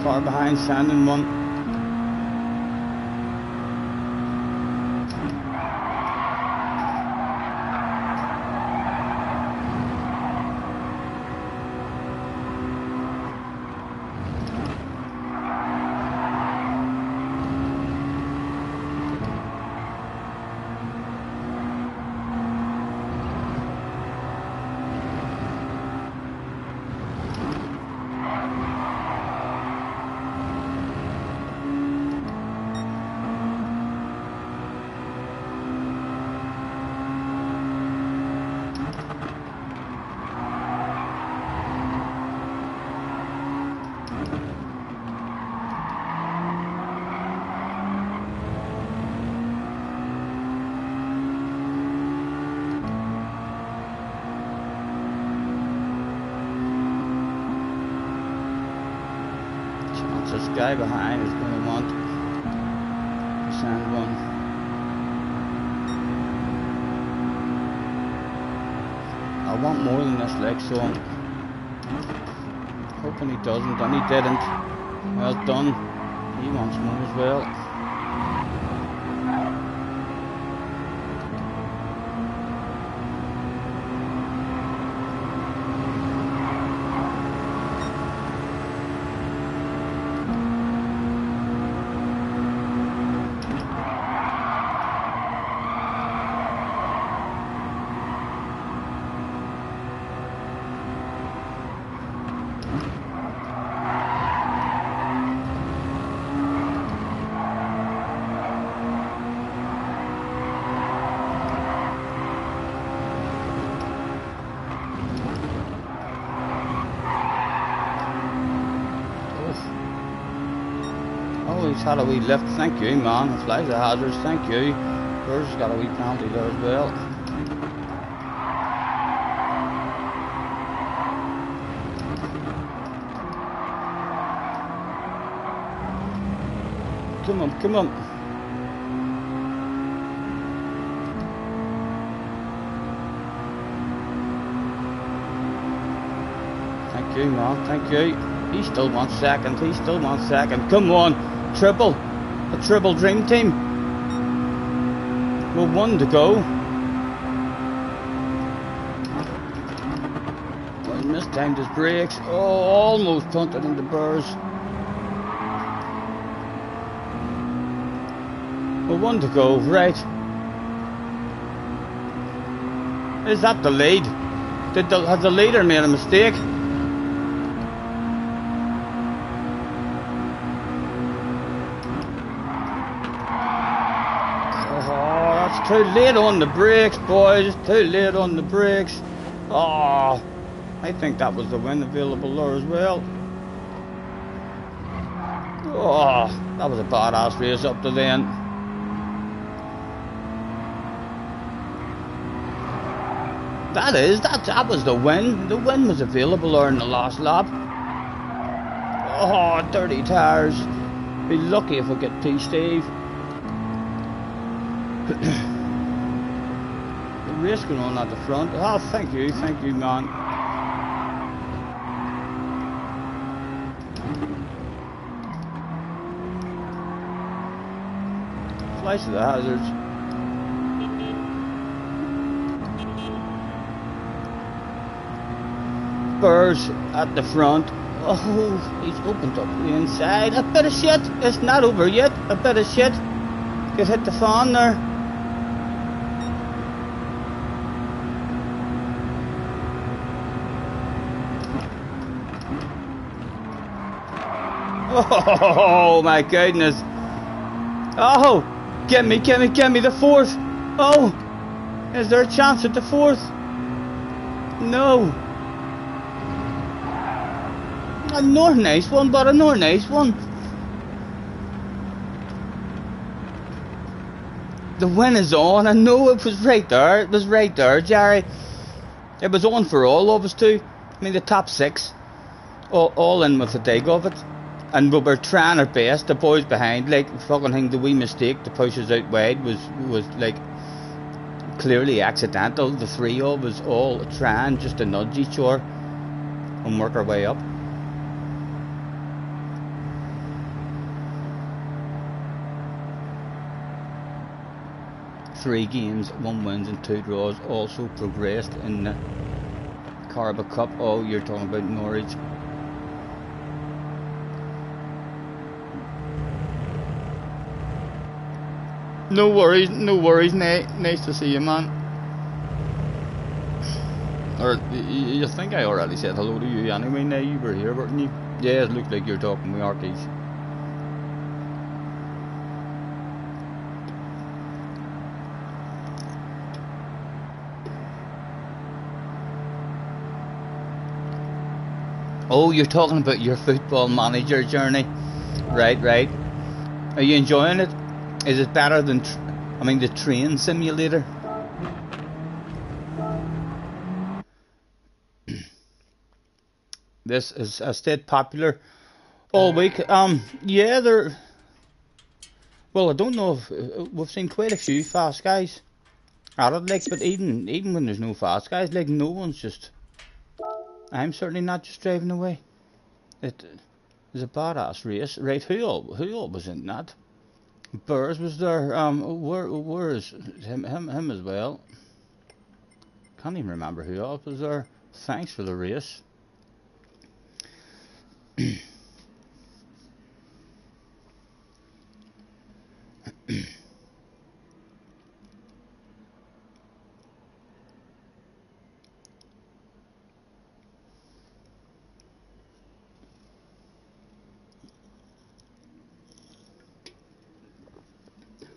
Far behind, sending one. This guy behind is going to want to send one. I want more than this leg, so I'm hoping he doesn't, and he didn't. Well done. He wants more as well. He's had a wee lift, thank you, man. Flies the hazards, thank you. Burr's got a wee penalty there as well. Come on. Thank you, man, thank you. He still wants second, Come on. A triple dream team. Well, one to go. Well, he mistimed his brakes. Oh, almost punted into Burrs. Well, one to go, right. Is that the lead? Has the leader made a mistake? Too late on the brakes, boys. Too late on the brakes. Oh, I think that was the win available there as well. Oh, that was a badass race up to then. That was the win. The win was available there in the last lap. Oh, dirty tires. Be lucky if we get P-Steve. Race going on at the front. Oh, thank you, man. Flies of the hazards. Burrs at the front. Oh, he's opened up the inside. A bit of shit. It's not over yet. A bit of shit. Could hit the fan there. Oh my goodness. Oh, get me, the fourth. Oh, is there a chance at the fourth? No. Another nice one, but another nice one. The win is on. I know it was right there. It was right there, Jerry. It was on for all of us too. I mean, the top six, all in with the dig of it. And we were trying our best. The boys behind, like, fucking thing, the wee mistake to push us out wide was like clearly accidental. The three of us all trying just to nudge each other and work our way up. Three games, 1 wins and 2 draws. Also progressed in the Carabao Cup. Oh, you're talking about Norwich. No worries, Nate. Nice to see you, man. Or, you think I already said hello to you anyway, Nate? You were here, weren't you? Yeah, it looked like you're talking with Arkies. Oh, you're talking about your football manager journey. Right. Are you enjoying it? Is it better than, the train simulator? This has stayed popular all week. Yeah, well, I don't know if we've seen quite a few fast guys at it, like, but even when there's no fast guys, like, no one's just. I'm certainly not just driving away. It is a badass race, right? Who all was in that? Burrs was there. Where is him as well? Can't even remember who else was there. Thanks for the race.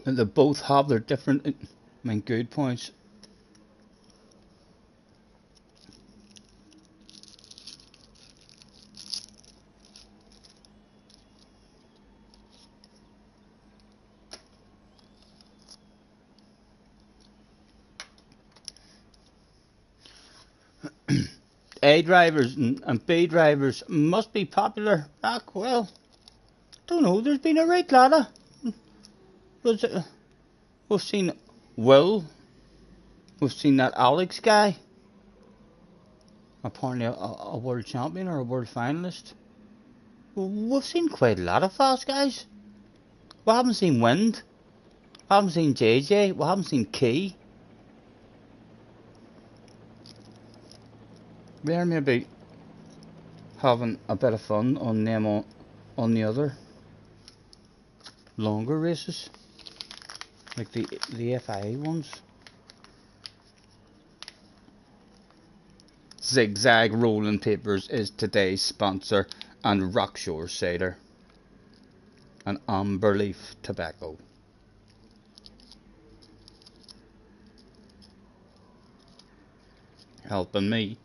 And they both have their different, good points. A drivers and B drivers must be popular. Well, don't know. There's been a right ladder. We've seen Will. We've seen that Alex guy. Apparently a world champion or a world finalist. We've seen quite a lot of fast guys. We haven't seen Wind. We haven't seen JJ. We haven't seen Key. They're maybe having a bit of fun on them on the other longer races, like the FIA ones. Zigzag Rolling Papers is today's sponsor, and Rockshore Cider and Amber Leaf Tobacco. Helping me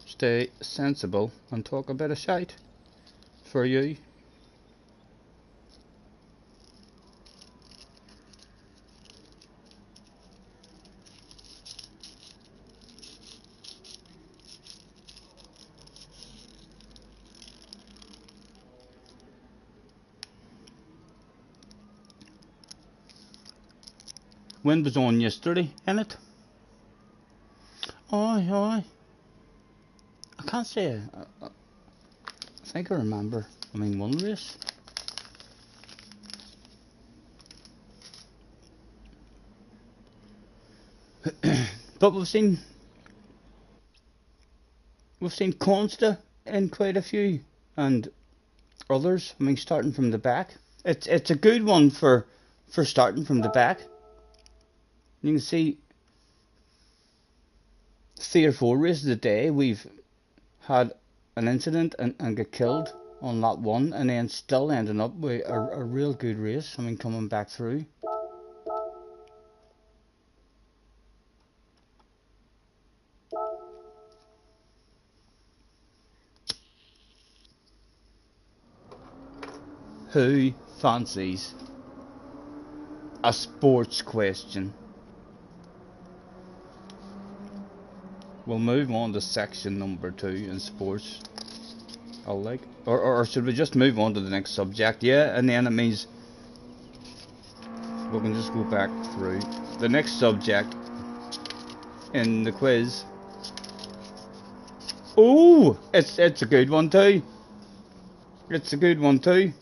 stay sensible and talk a bit of shite for you. Wind was on yesterday, innit? Aye. I can't say. I think I remember. One race. But we've seen Consta in quite a few, and others. I mean, starting from the back. It's a good one for starting from the back. You can see 3 or 4 races a day we've had an incident and get killed on lap 1, and then still ending up with a real good race. I mean, coming back through. Who fancies a sports question? We'll move on to section number 2 in sports. Or should we just move on to the next subject? Yeah, and then it means we can just go back through the next subject in the quiz. Oh, it's a good one too. It's a good one too.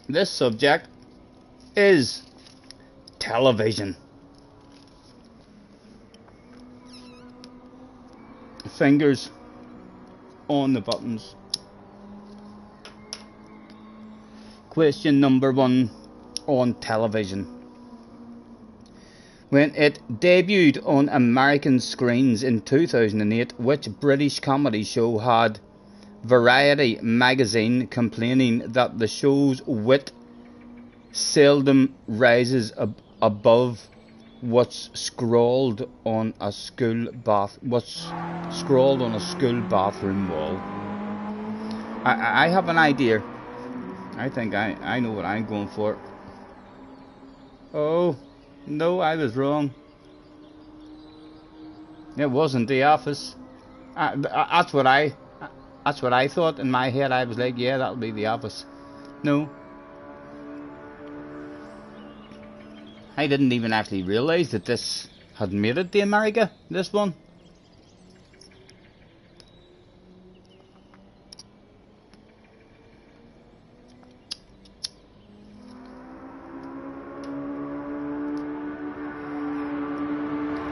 This subject is television. Fingers on the buttons. Question number 1 on television. When it debuted on American screens in 2008, which British comedy show had Variety magazine complaining that the show's wit seldom rises above what's scrawled on a school bathroom wall? I have an idea. I think I know what I'm going for. Oh no, I was wrong. It wasn't The Office. That's what I thought in my head. I was like, yeah, that'll be The Office. No. I didn't even actually realise that this had made it to America, this one.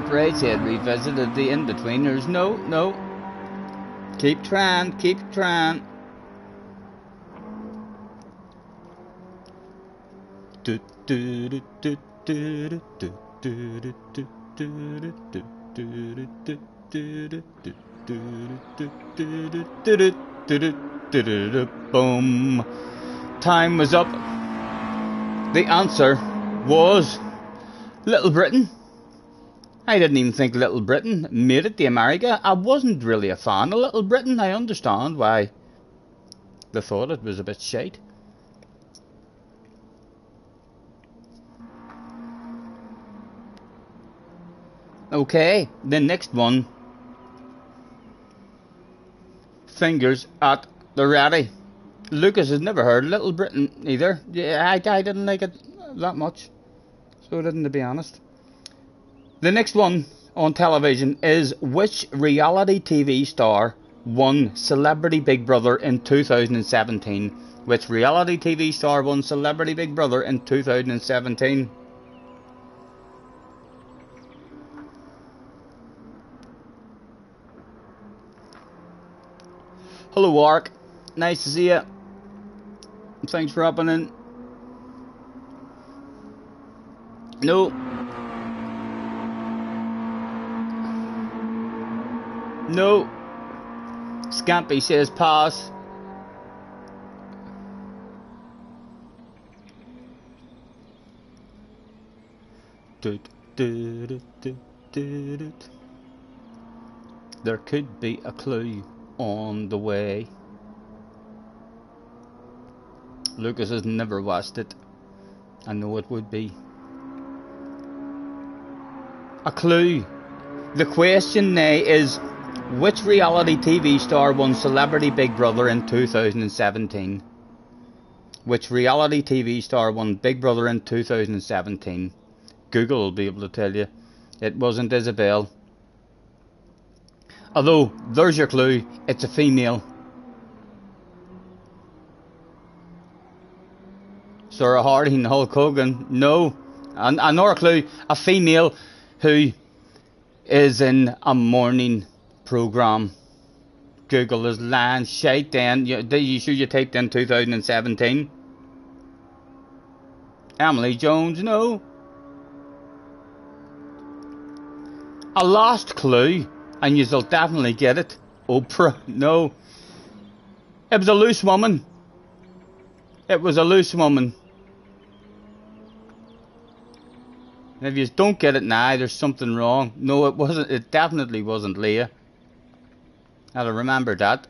Brideshead revisited the In-Betweeners. No. Keep trying. Boom. Time was up. The answer was Little Britain. I didn't even think Little Britain made it to America. I wasn't really a fan of Little Britain. I understand why they thought it was a bit shite. Okay, the next one. Fingers at the ready. Lucas has never heard of Little Britain either. Yeah, I didn't like it that much. So I didn't, to be honest. The next one on television is which reality TV star won Celebrity Big Brother in 2017? Which reality TV star won Celebrity Big Brother in 2017? Hello, Ark. Nice to see you. Thanks for hopping in. No. No. Scampy says pass. There could be a clue on the way. Lucas has never watched it. I know it would be a clue. The question now is which reality TV star won Celebrity Big Brother in 2017? Which reality TV star won Big Brother in 2017? Google will be able to tell you. It wasn't Isabel. Although, there's your clue, it's a female. Sarah Harding, Hulk Hogan, no. Another clue, a female who is in a morning programme. Google is lying shite then. You sure you typed in 2017? Emily Jones, no. A lost clue, and you'll definitely get it. Oprah, no. It was a loose woman. It was a loose woman. And if you don't get it now, there's something wrong. No, it wasn't. It definitely wasn't Leah. I'll remember that.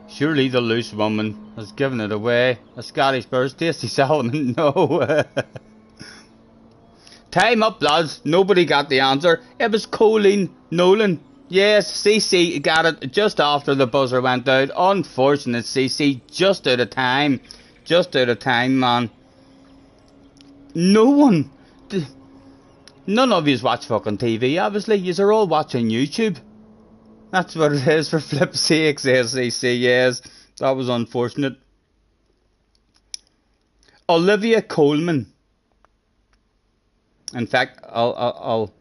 Surely the loose woman has given it away. A Scottish Burst, Stacey Solomon, no. Time up, lads. Nobody got the answer. It was Colleen Nolan. Yes, CC got it just after the buzzer went out. Unfortunate CC, just out of time. Just out of time, man. No one. None of yous watch fucking TV, obviously. Yous are all watching YouTube. That's what it is, for flip's sake, says CC, yes. That was unfortunate. Olivia Colman. In fact, I'll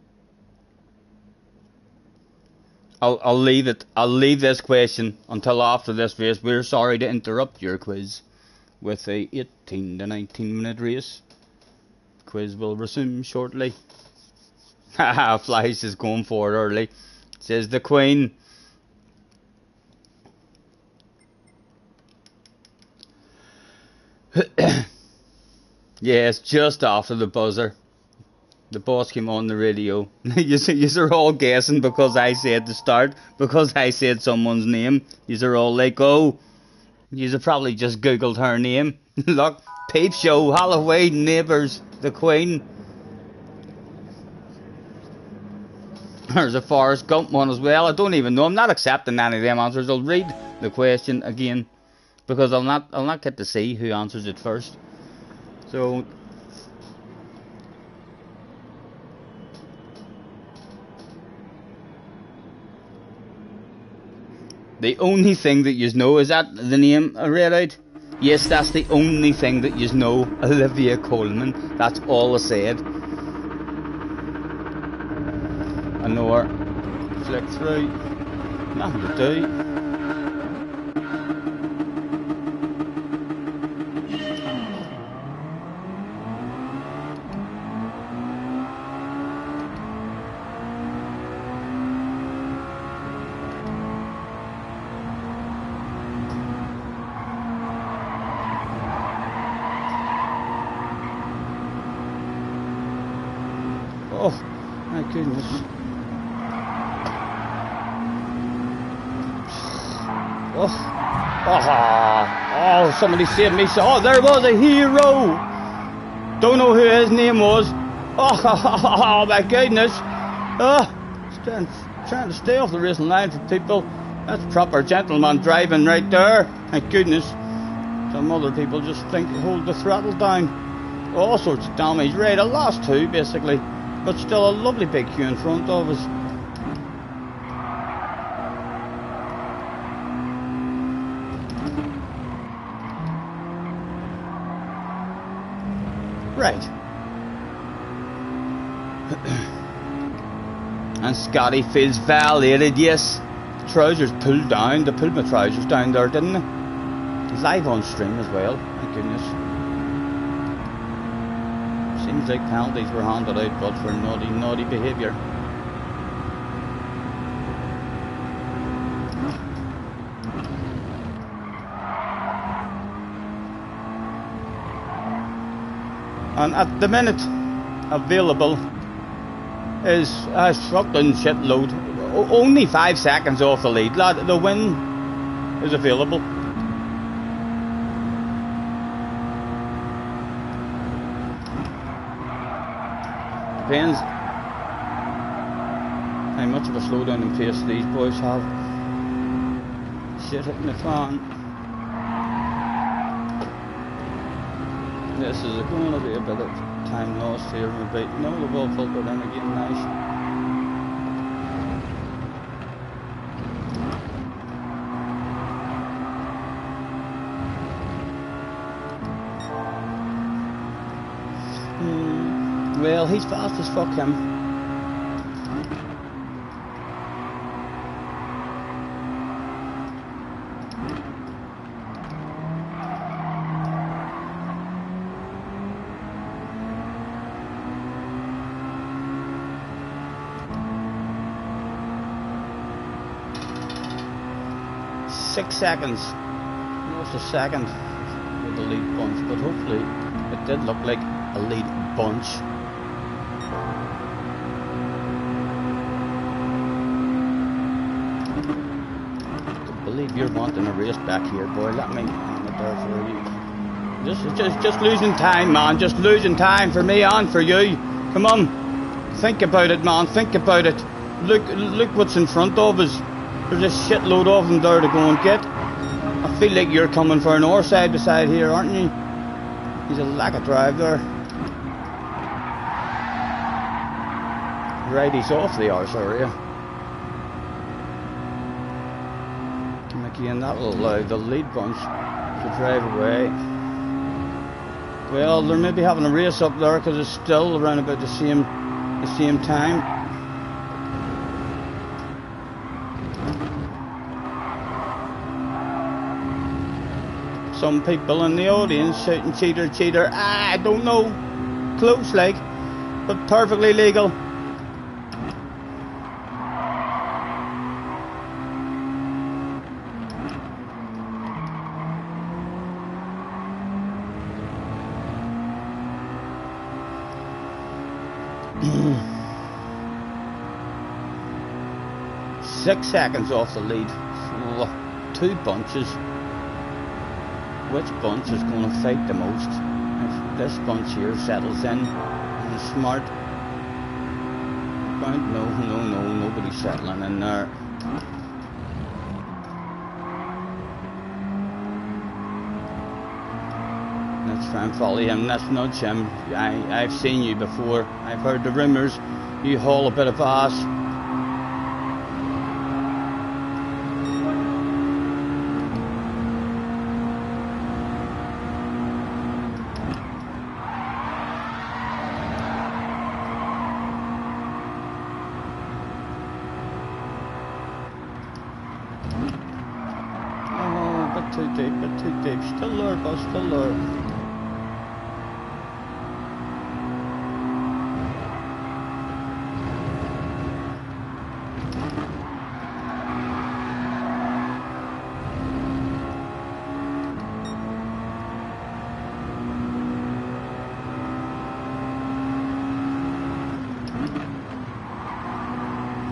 leave it. I'll leave this question until after this race. We're sorry to interrupt your quiz with a 18 to 19 minute race. Quiz will resume shortly. Haha, Flies is going for it early. Says the Queen. Yes, just after the buzzer. The boss came on the radio. You are all guessing because I said the start. Because I said someone's name. You are all like, oh. You have probably just googled her name. Look, Peep Show, Holloway, Neighbours, the Queen. There's a Forrest Gump one as well. I don't even know. I'm not accepting any of them answers. I'll read the question again. Because I'll not get to see who answers it first. So the only thing that you know, is that the name I read out? Yes, that's the only thing that you know, Olivia Colman. That's all I said. I know her. Flick through. Nothing to do. Oh, my goodness. Oh, somebody saved me. Oh, there was a hero. Don't know who his name was. Oh, my goodness. Trying to stay off the racing line for people. That's proper gentleman driving right there. My goodness. Some other people just think hold the throttle down. All sorts of damage. Right, I lost two, basically. But still a lovely big queue in front of us. Right. And Scotty feels violated, yes. Trousers pulled down. They pulled my trousers down there, didn't they? It's live on stream as well. My goodness. Seems like penalties were handed out, but for naughty behaviour. And at the minute, available is a fucking shitload. Only 5 seconds off the lead, lad. The win is available. Depends how much of a slowdown in pace these boys have. Shit hitting the fan. This is going to be a bit of time lost here. No, the ball filtered in again, nice. Well, he's fast as fuck, him. 6 seconds. Almost a second with the lead bunch, but hopefully it did look like a lead bunch. I believe you're wanting a race back here, boy. Let me hang it there for you. Just losing time, man. Just losing time for me and for you. Come on, think about it, man. Think about it. Look what's in front of us. There's a shitload of them there to go and get. I feel like you're coming for an oar side beside here, aren't you? He's a lack of drive there. Right, he's off the arse area. And again, that will allow the lead bunch to drive away. Well, they're maybe having a race up there because it's still around about the same time. Some people in the audience shouting cheater, cheater. I don't know. Close like, but perfectly legal. Six seconds off the lead. Oh, two bunches. Which bunch is going to fight the most? If this bunch here settles in and is smart. No, nobody's settling in there. Let's try and follow him. Let's nudge him. I've seen you before. I've heard the rumours. You haul a bit of ass. Too deep. Still there, boss, still there.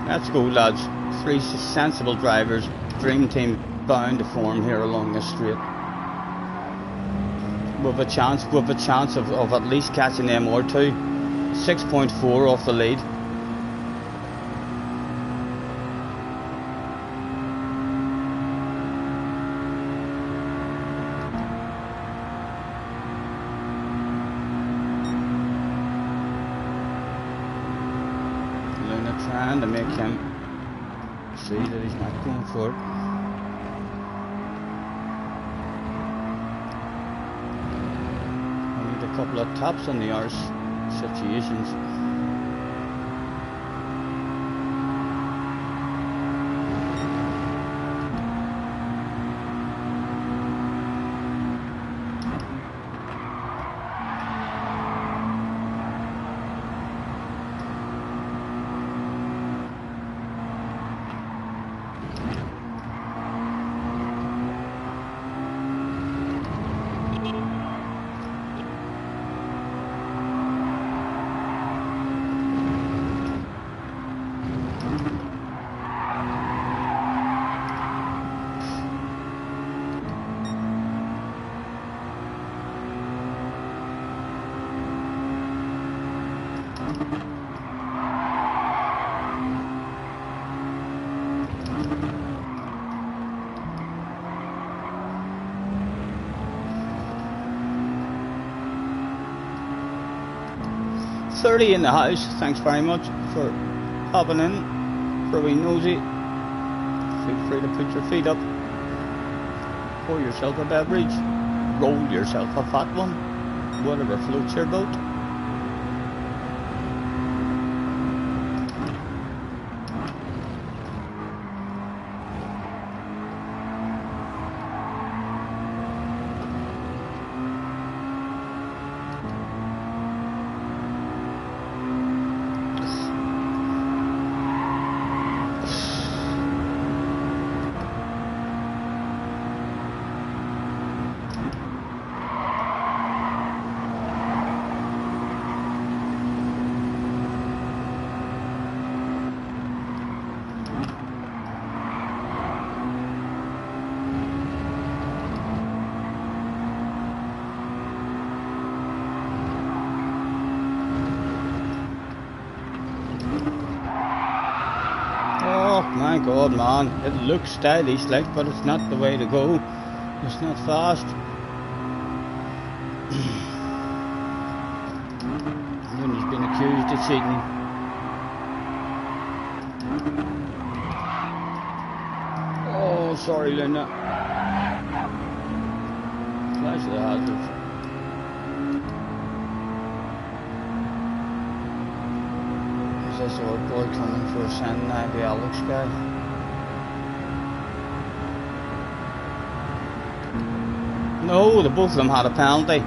Let's go, lads. Three sensible drivers. Dream team bound to form here along this straight. With a chance of at least catching them or two. 6.4 off the lead. Luna trying to make him see that he's not going for it. A couple of taps on the arse situations. In the house, thanks very much for hopping in for a wee nosy. Feel free to put your feet up, pour yourself a beverage, roll yourself a fat one, whatever floats your boat. thank God, man. It looks stylish, like, but it's not the way to go. It's not fast. And then he's been accused of cheating. Oh, sorry, Linda. Flash of the hazard. Is this old boy coming for a send now, the Alex guy? No, the both of them had a penalty.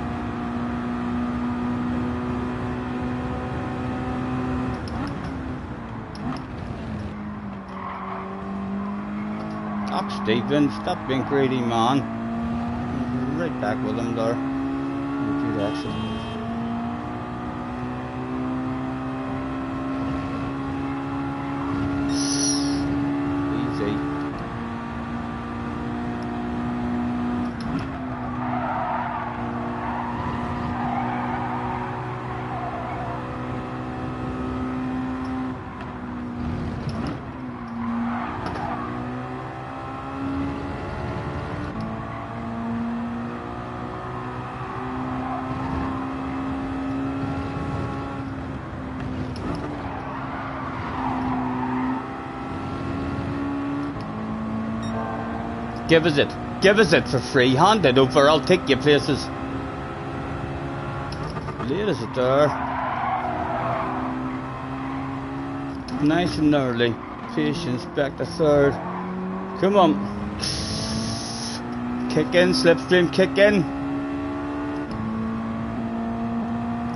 Up, Stephen, stop being greedy, man. Right back with him there. Good action. Easy. Give us it for free, hand it over, I'll take you places. Late as it there. Nice and early. Patience, back to third. Come on. Kick in, slipstream, kick in.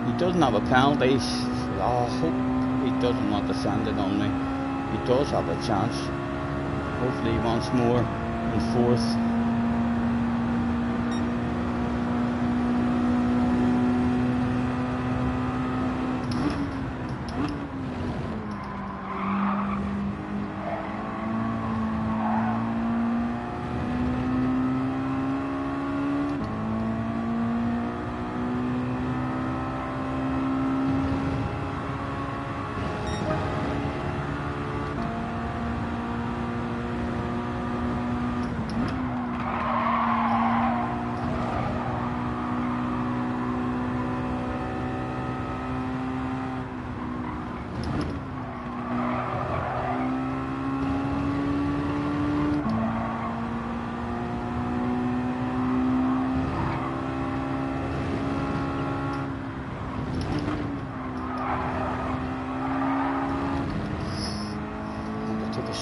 He doesn't have a penalty. I hope he doesn't want to send it on me. He does have a chance. Hopefully he wants more. And fourth.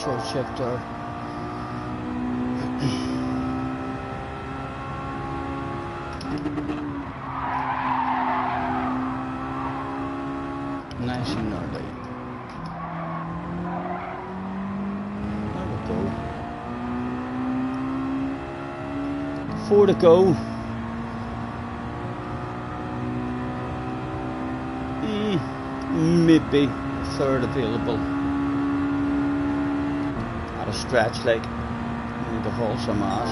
Short shift there. Nice and early. There we go. 4 to go. Maybe third available. A stretch like need to hold some ass,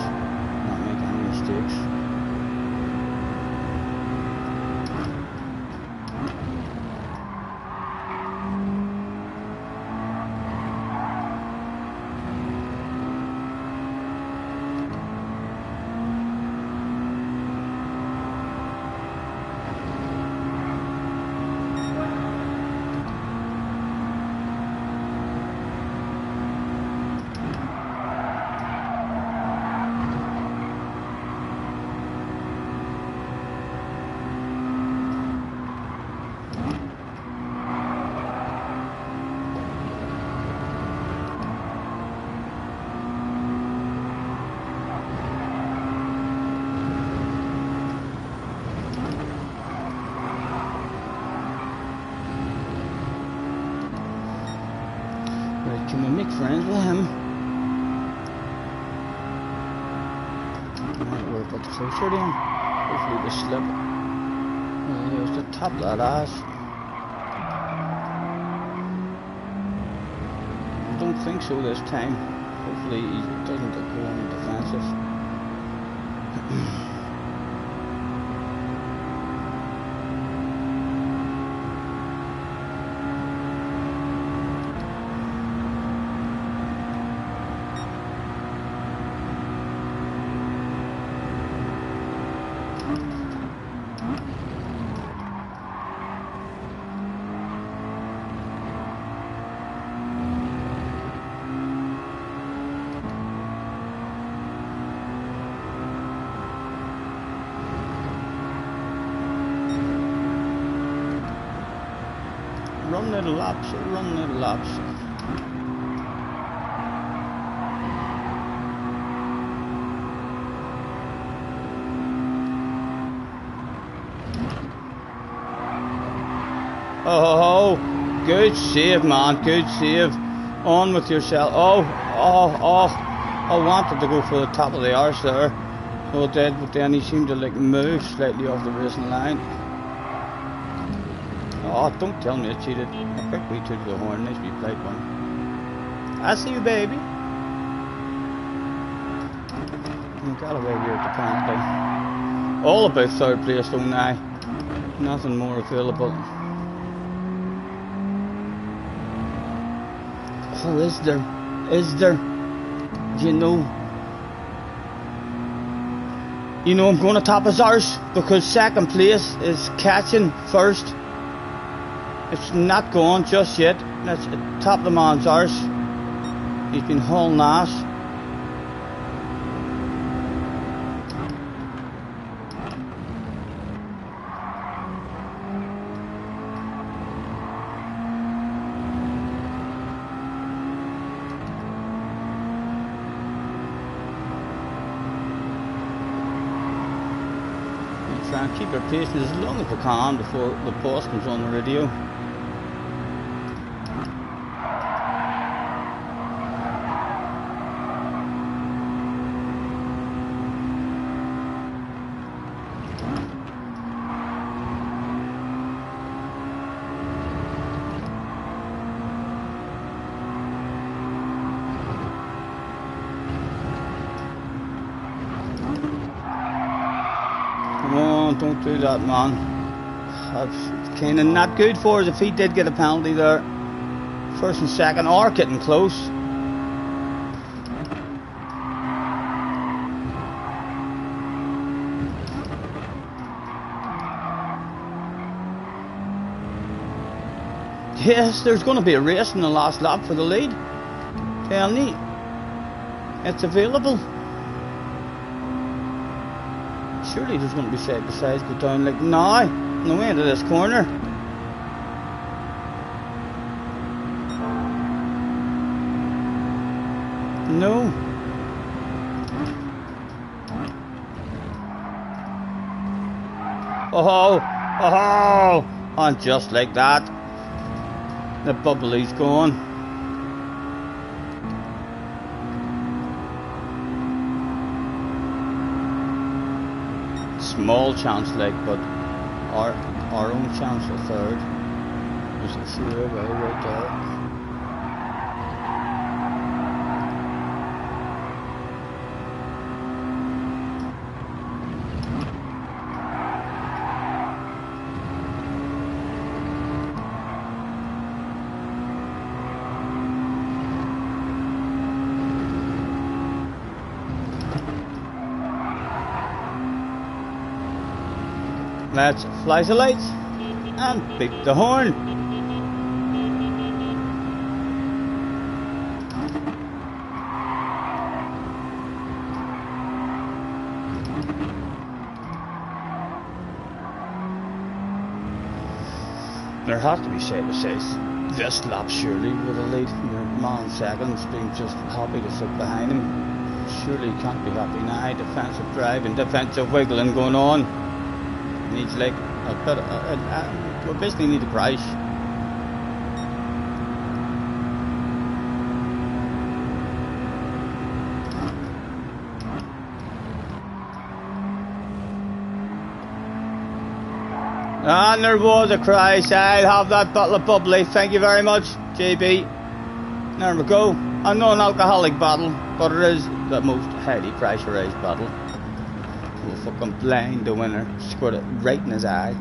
not make any mistakes. Can we make friends with him? Might work a bit closer to him. Hopefully the slip. Well, there's the top of that ass. I don't think so this time. Hopefully he doesn't go on defensive. Run little laps, run little laps. Oh, good save, man, good save. On with yourself. Oh, I wanted to go for the top of the arse there. So it did, but then he seemed to like move slightly off the racing line. Oh, don't tell me I cheated. A quick wee toot to the horn, nice wee played one. I see you, baby. You got away here at the penalty. All about third place, don't I? Nothing more available. Oh, is there? You know I'm going to top his arse because second place is catching first. It's not going just yet. Let's top the man's arse. He's been hauling ass. Try and keep our pace as long as we can before the boss comes on the radio. Don't do that, man. That's kind of not good for us if he did get a penalty there. First and second are getting close. Yes, there's going to be a race in the last lap for the lead. Tell me, it's available. Surely there's going to be side by sides go down like now, on the way into this corner. No. Oh, and just like that, the bubbly's gone. Small chance, like, but our own chance for third was a few away right there. Let's fly the lights and beep the horn. There has to be side by side this lap surely with a lead. Your man seconds being just happy to sit behind him. Surely can't be happy now. Defensive drive and defensive wiggling going on. Needs like a bit. We basically need a crash. And there was a crash. I'll have that bottle of bubbly. Thank you very much, JB. There we go. A non-alcoholic bottle, but it is the most highly pressurized bottle. We'll fucking blind the winner. Squirt it right in his eye.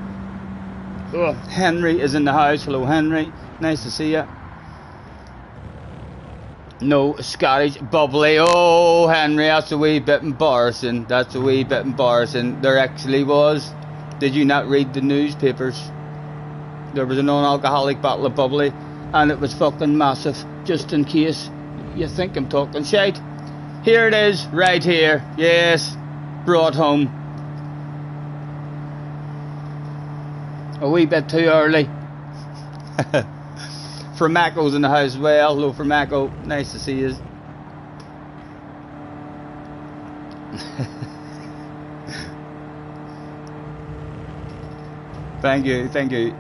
Ugh. Henry is in the house. Hello, Henry. Nice to see you. No Scottish bubbly. Oh, Henry, that's a wee bit embarrassing. That's a wee bit embarrassing. There actually was. Did you not read the newspapers? There was a non-alcoholic bottle of bubbly, and it was fucking massive. Just in case you think I'm talking shite. Here it is, right here. Yes. Brought home a wee bit too early. Framaco's in the house as well. Hello, Framaco. Nice to see you. Thank you, thank you.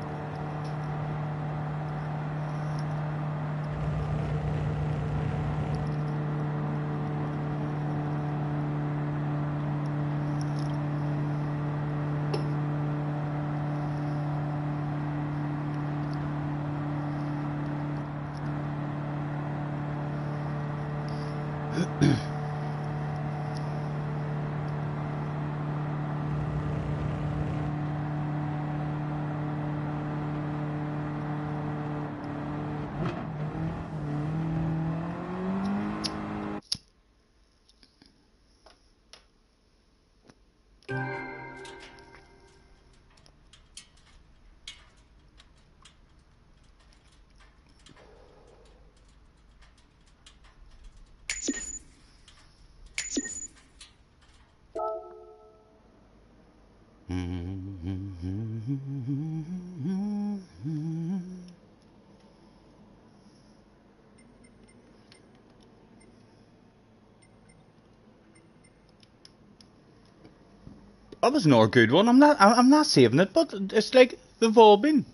That was not a good one. I'm not saving it, but it's like they've all been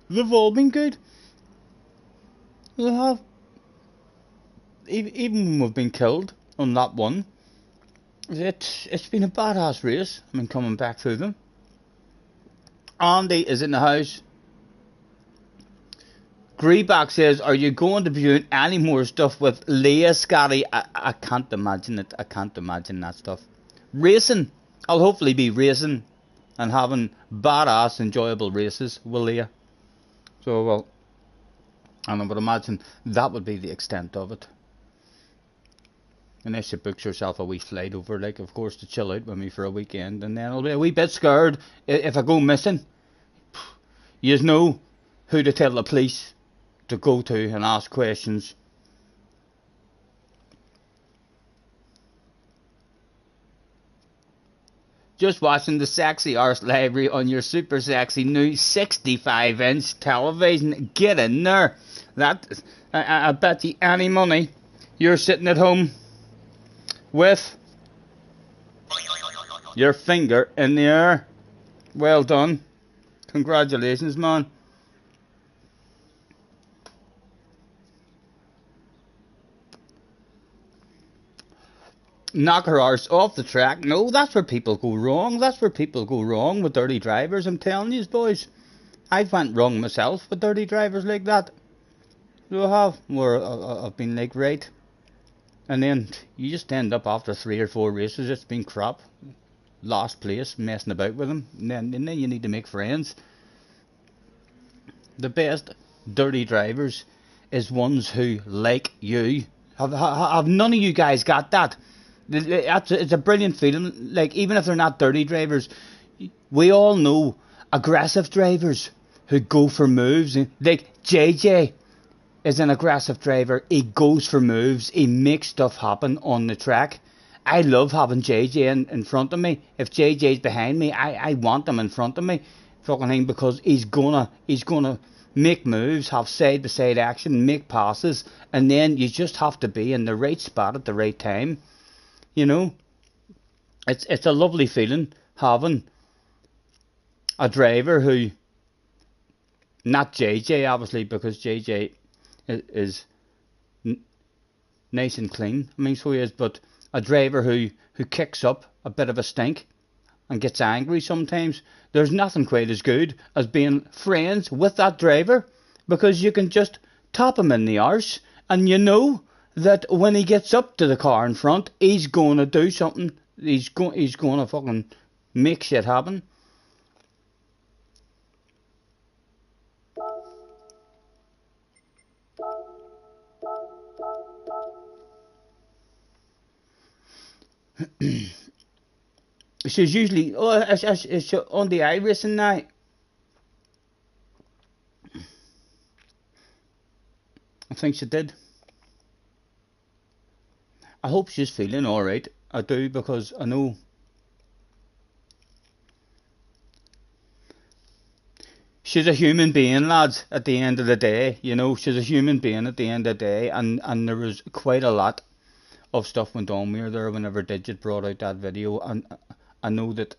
good. They have, even when we've been killed on that one. It's been a badass race. I mean, coming back through them. Andy is in the house. Greeback says, "Are you going to be doing any more stuff with Leia, Scotty?" I can't imagine it. I can't imagine that stuff. Racing. I'll hopefully be racing and having badass, enjoyable races with Leia. So, well, and I would imagine that would be the extent of it. Unless she books herself a wee flight over, like, of course, to chill out with me for a weekend, and then I'll be a wee bit scared if I go missing. You know who to tell the police to go to and ask questions. Just watching the Sexy Arse library on your super sexy new 65-inch television. Get in there. I bet you any money you're sitting at home with your finger in the air. Well done. Congratulations, man. Knock her arse off the track. No, that's where people go wrong. That's where people go wrong with dirty drivers. I'm telling you, boys. I've went wrong myself with dirty drivers like that. So I have. Where I've been like, right. And then you just end up after 3 or 4 races, it's been crap. Last place, messing about with them. And then you need to make friends. The best dirty drivers is ones who like you. Have none of you guys got that? It's a brilliant feeling. Like, even if they're not dirty drivers, we all know aggressive drivers who go for moves. Like JJ is an aggressive driver. He goes for moves. He makes stuff happen on the track. I love having JJ in front of me. If JJ's behind me, I want him in front of me, fucking thing, because he's gonna make moves, have side by side action, make passes, and then you just have to be in the right spot at the right time. You know, it's a lovely feeling having a driver who, not JJ obviously, because JJ is nice and clean. I mean, so he is, but a driver who kicks up a bit of a stink and gets angry sometimes. There's nothing quite as good as being friends with that driver, because you can just tap him in the arse and you know that when he gets up to the car in front, he's going to do something. He's going to fucking make shit happen. She's usually it's on the iRacing now. I think she did. I hope she's feeling alright. I do, because I know she's a human being, lads, at the end of the day. You know, she's a human being at the end of the day. And there was quite a lot of stuff went on with her there whenever Digit brought out that video. And I know that,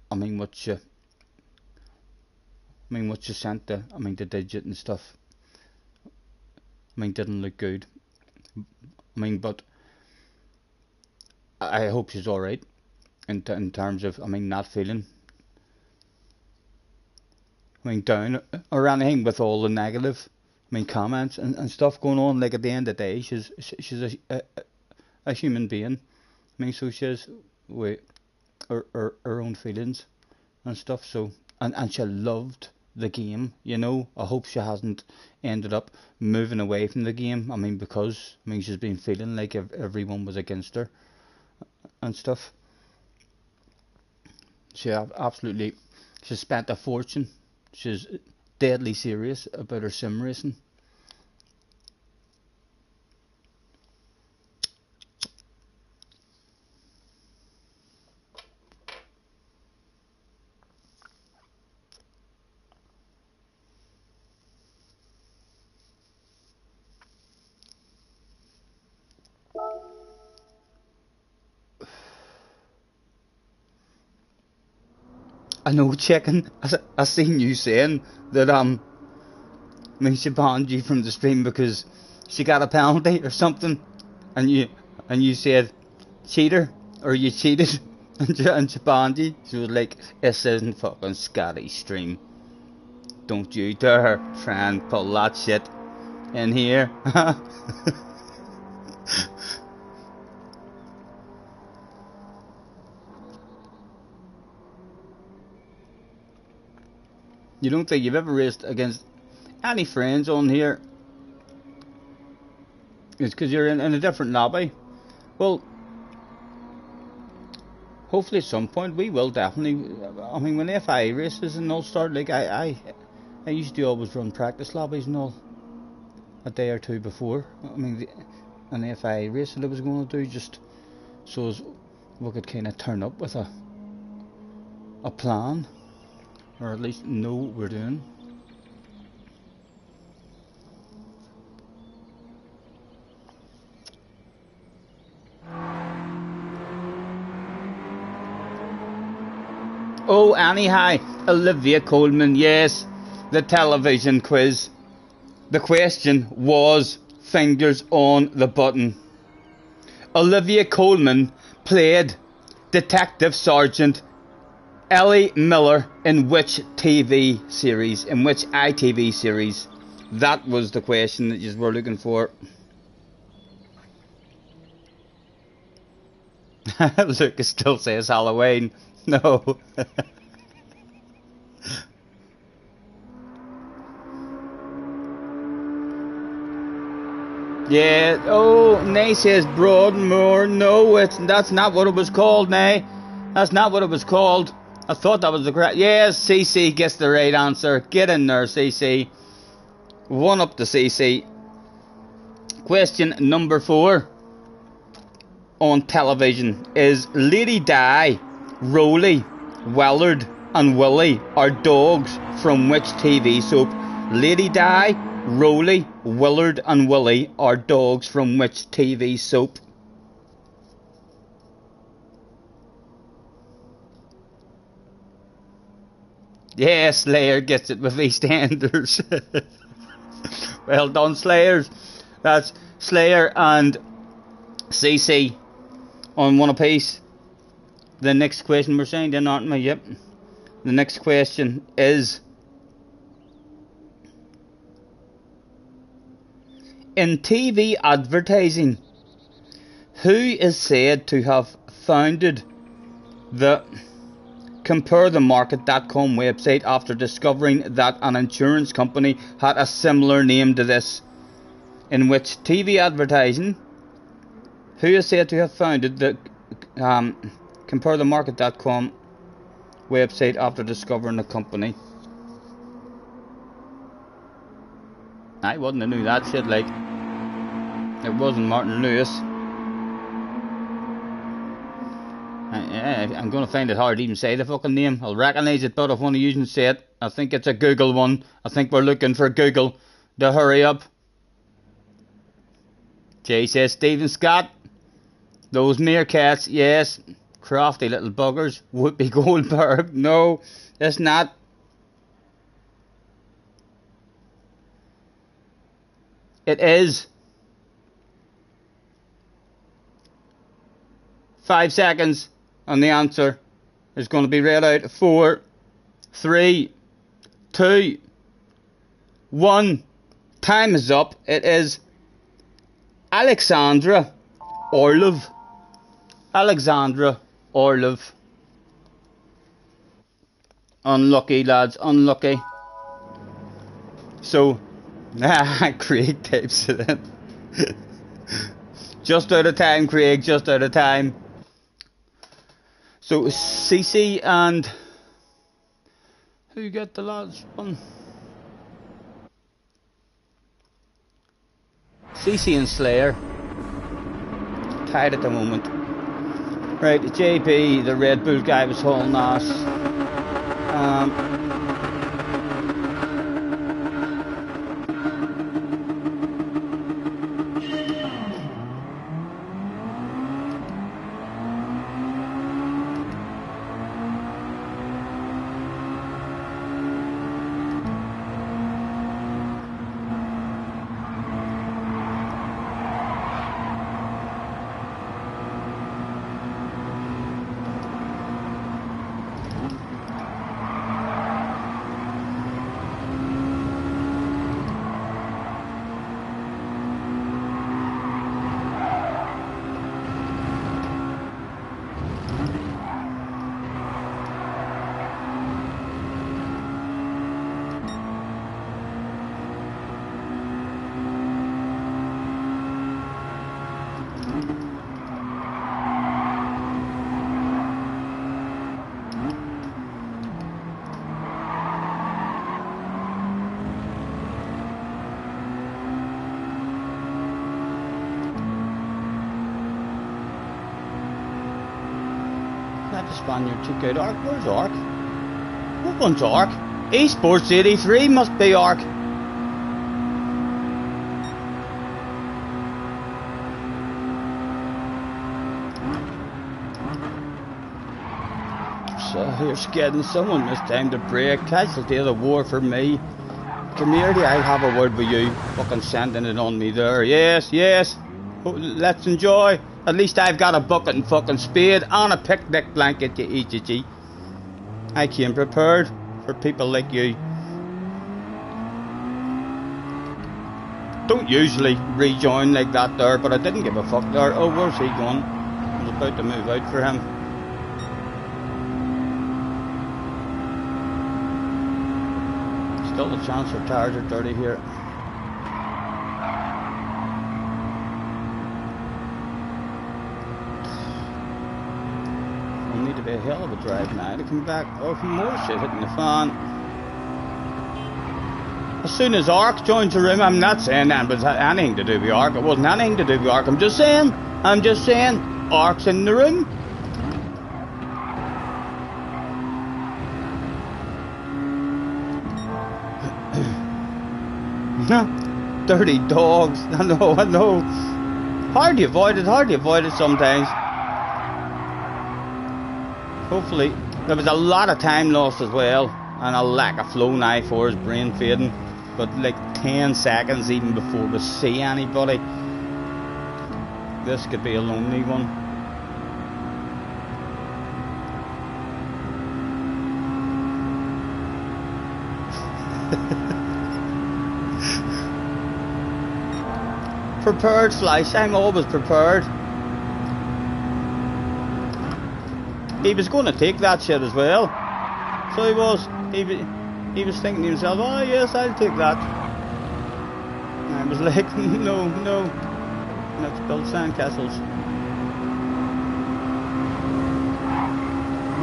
I mean, what she sent to, the Digit and stuff, didn't look good. But I hope she's alright in terms of, not feeling, down or anything with all the negative, comments and stuff going on. Like, at the end of the day, she's a human being. So she has her own feelings and stuff. So, and she loved the game, you know. I hope she hasn't ended up moving away from the game. Because she's been feeling like everyone was against her and stuff. She spent a fortune. She's deadly serious about her sim racing. I know, checking. I seen you saying that she banned you from the stream because she got a penalty or something, and you said cheater, or you cheated, and she banned you. She was like, "This isn't fucking Scotty's stream. Don't you dare try and pull that shit in here." You don't think you've ever raced against any friends on here? It's because you're in a different lobby. Well, hopefully at some point we will definitely. When FI races and all start, like I used to always run practice lobbies and all a day or two before. An FI race that I was going to do, just so as we could kind of turn up with a plan, or at least know what we're doing. Oh, anyhow, Olivia Coleman, yes, the television quiz. The question was fingers on the button. Olivia Coleman played Detective Sergeant Ellie Miller in which TV series? In which ITV series? That was the question that you were looking for. Lucas still says Halloween. No. Yeah. Oh, Nay says Broadmoor. No, that's not what it was called, Nay. That's not what it was called. I thought that was the correct. Yes, CC gets the right answer. Get in there, CC. 1 up to CC. Question number 4 on television is Lady Di, Rolly, Willard and Willie are dogs from which TV soap? Lady Di, Rolly, Willard and Willie are dogs from which TV soap? Yeah, Slayer gets it with EastEnders. Well done, Slayers. That's Slayer and CC on 1 apiece. The next question we're saying, then, aren't we? Yep. The next question is, in TV advertising, who is said to have founded the CompareTheMarket.com website after discovering that an insurance company had a similar name to this? In which TV advertising, who is said to have founded the CompareTheMarket.com website after discovering the company? I wouldn't have knew that shit, like. It wasn't Martin Lewis. I'm gonna find it hard to even say the fucking name. I'll recognise it, but if one of you can say it, I think it's a Google one. I think we're looking for Google to hurry up. Jay says Stephen Scott. Those meerkats, yes. Crafty little buggers. Whoopi Goldberg. No, it's not. It is. 5 seconds, and the answer is going to be read out. 4, 3, 2, 1. Time is up. It is Alexandra Orlov. Alexandra Orlov. Unlucky, lads, unlucky. So, Craig types it in. Just out of time, Craig, just out of time. So, CC and... who get the last one? CC and Slayer. Tied at the moment. Right, JP, the Red Bull guy, was hauling ass. Spaniard took out Arc. Where's Arc? What one's Arc? Esports 83 must be Arc. So here's getting someone this time to break. Casualty of the war for me. Come here, I'll have a word with you. Fucking sending it on me there. Yes, yes. Let's enjoy. At least I've got a bucket and fucking spade and a picnic blanket, you EGG. I came prepared for people like you. Don't usually rejoin like that there, but I didn't give a fuck there. Oh, where's he going? I was about to move out for him. Still a chance for tires are dirty here. Need to be a hell of a drive now to come back. Oh, more shit hitting the fan. As soon as Ark joins the room, I'm not saying that was anything to do with Ark. It wasn't anything to do with Ark. I'm just saying, Ark's in the room. Dirty dogs. I know. Hard to avoid it sometimes. Hopefully, there was a lot of time lost as well, and a lack of flow now for his brain fading. But like 10 seconds even before we see anybody. This could be a lonely one. Prepared, Flash. I'm always prepared. He was going to take that shit as well. So he was. He was thinking to himself, oh yes, I'll take that. And I was like, no. Let's build sandcastles.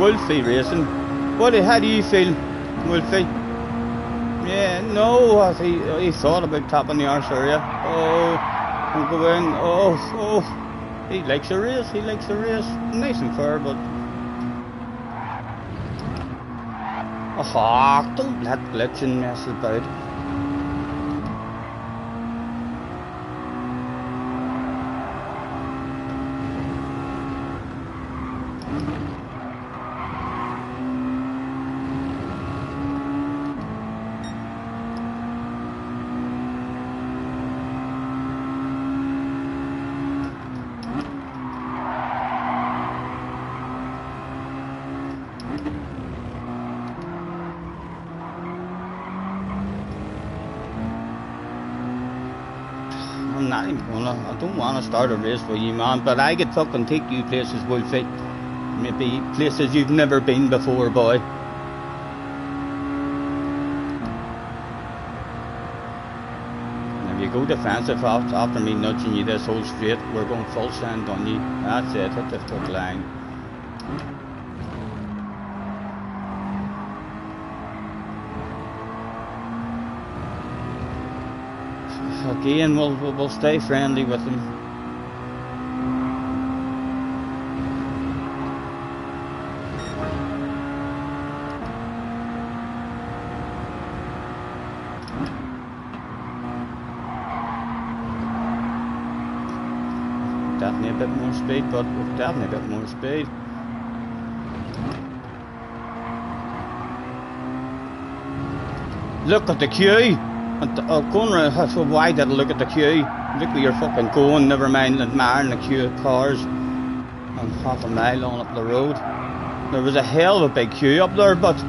Wolfie racing. How do you feel, Wolfie? Yeah, no, he thought about tapping the arse area. Oh, don't go in. Oh. He likes a race. Nice and fair, but... Oh, don't let glitching mess about. I'm not even gonna, I don't wanna start a race with you, man, but I could fucking take you places, Wolfie. Maybe places you've never been before, boy. And if you go defensive after me nudging you this whole straight, we're going full send on you. That's it, hit the foot line. Again, we'll stay friendly with them. Definitely a bit more speed, but definitely a bit more speed. Look at the queue! Going around, so why did I look at the queue? Look where you're fucking going, never mind admiring the queue of cars. I'm half a mile on up the road. There was a hell of a big queue up there, but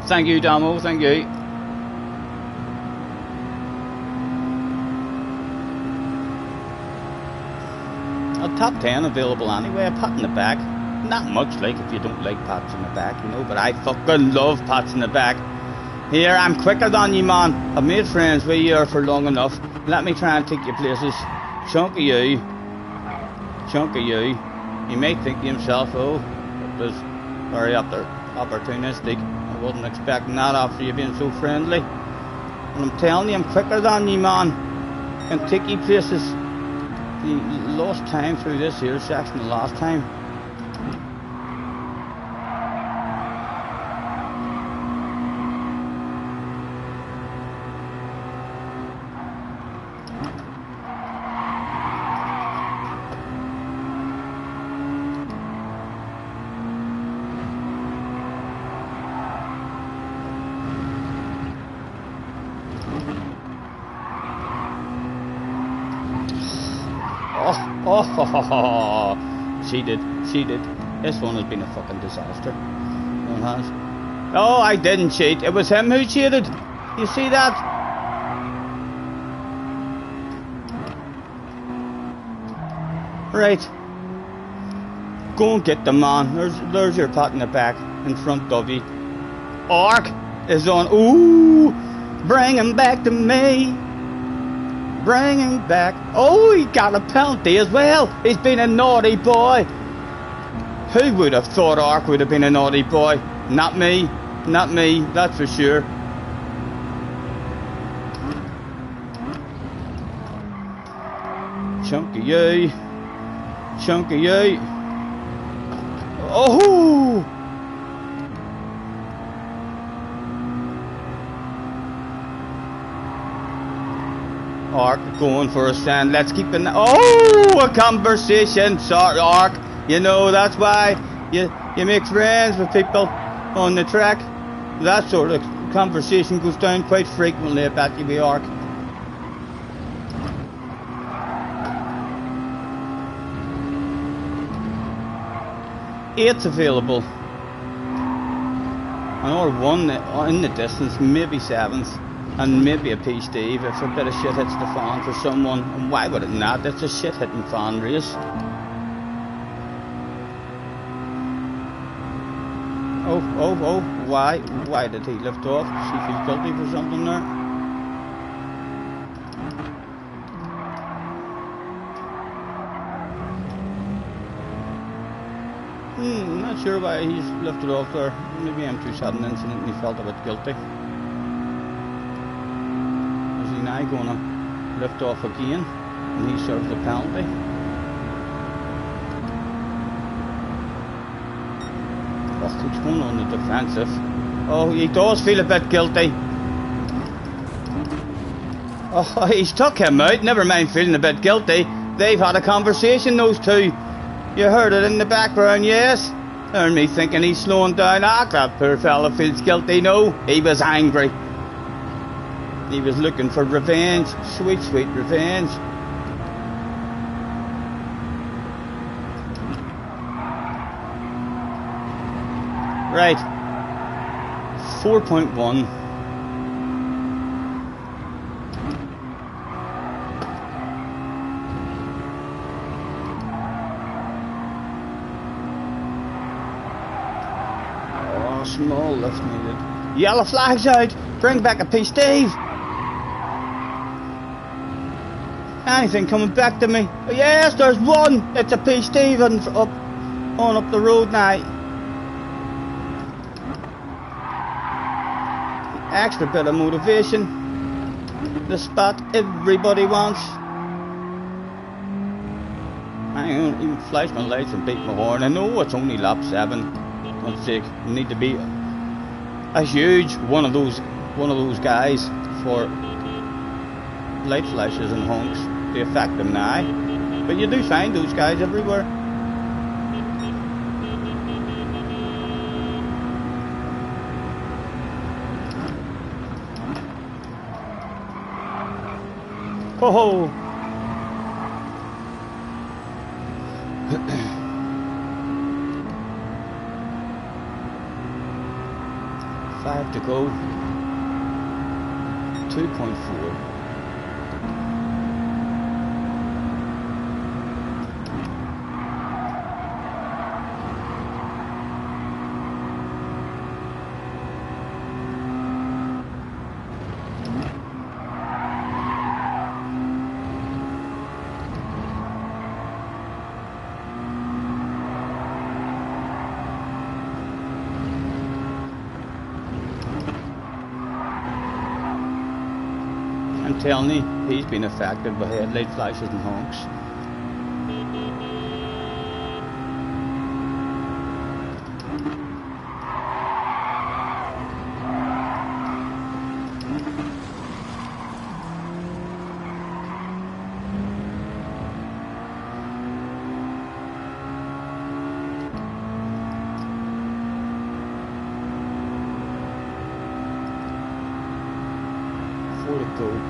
thank you, Damo, thank you. A top 10 available anyway, a pat in the back. Not much like if you don't like pats in the back, you know, but I fucking love pats in the back. Here, I'm quicker than you, man. I've made friends with you here for long enough. Let me try and take you places. Chunk of you. Chunk of you. He may think to himself, oh, that was very opportunistic. I wasn't expecting that after you being so friendly. And I'm telling you, I'm quicker than you, man. I can take you places. You lost time through this here section the last time. Oh, cheated. This one has been a fucking disaster. One has. Oh, I didn't cheat. It was him who cheated. You see that? Right. Go and get the man. There's your pat in the back in front of you. Ark is on. Ooh, bring him back to me. Bring him back. Oh, he got a penalty as well. He's been a naughty boy. Who would have thought Ark would have been a naughty boy? Not me. Not me, that's for sure. Chunk of you. Chunk of you. Oh! Ark going for a stand. Let's keep an a conversation. Sorry, Ark. You know that's why you make friends with people on the track. That sort of conversation goes down quite frequently about you, Ark. Eight's available. Or one in the distance, maybe seventh. And maybe a P Steve if a bit of shit hits the fan for someone. And why would it not? It's a shit hitting fan race. Oh, why did he lift off? She feels guilty for something there. Not sure why he's lifted off there. Maybe M27 incident and he felt a bit guilty. Is he now going to lift off again and he serves the penalty? Oh, he's going on the defensive. Oh, he does feel a bit guilty. Oh, he's took him out, never mind feeling a bit guilty. They've had a conversation, those two. You heard it in the background, yes? And me thinking he's slowing down. Ah, that poor fella feels guilty. No, he was angry. He was looking for revenge. Sweet, sweet revenge. Right. 4.1. Small lift needed. Yellow flag's out. Bring back a piece, Steve. Anything coming back to me? Yes, there's one. It's a piece, Steve, up the road now. Extra bit of motivation. The spot everybody wants. I don't even flash my lights and beat my horn. I know it's only lap 7. Let's say need to be a huge one of those guys for light flashes and honks to affect them now. But you do find those guys everywhere. Ho ho! 5 to go. 2.4. I'm telling you, he's been affected by headlight flashes and honks.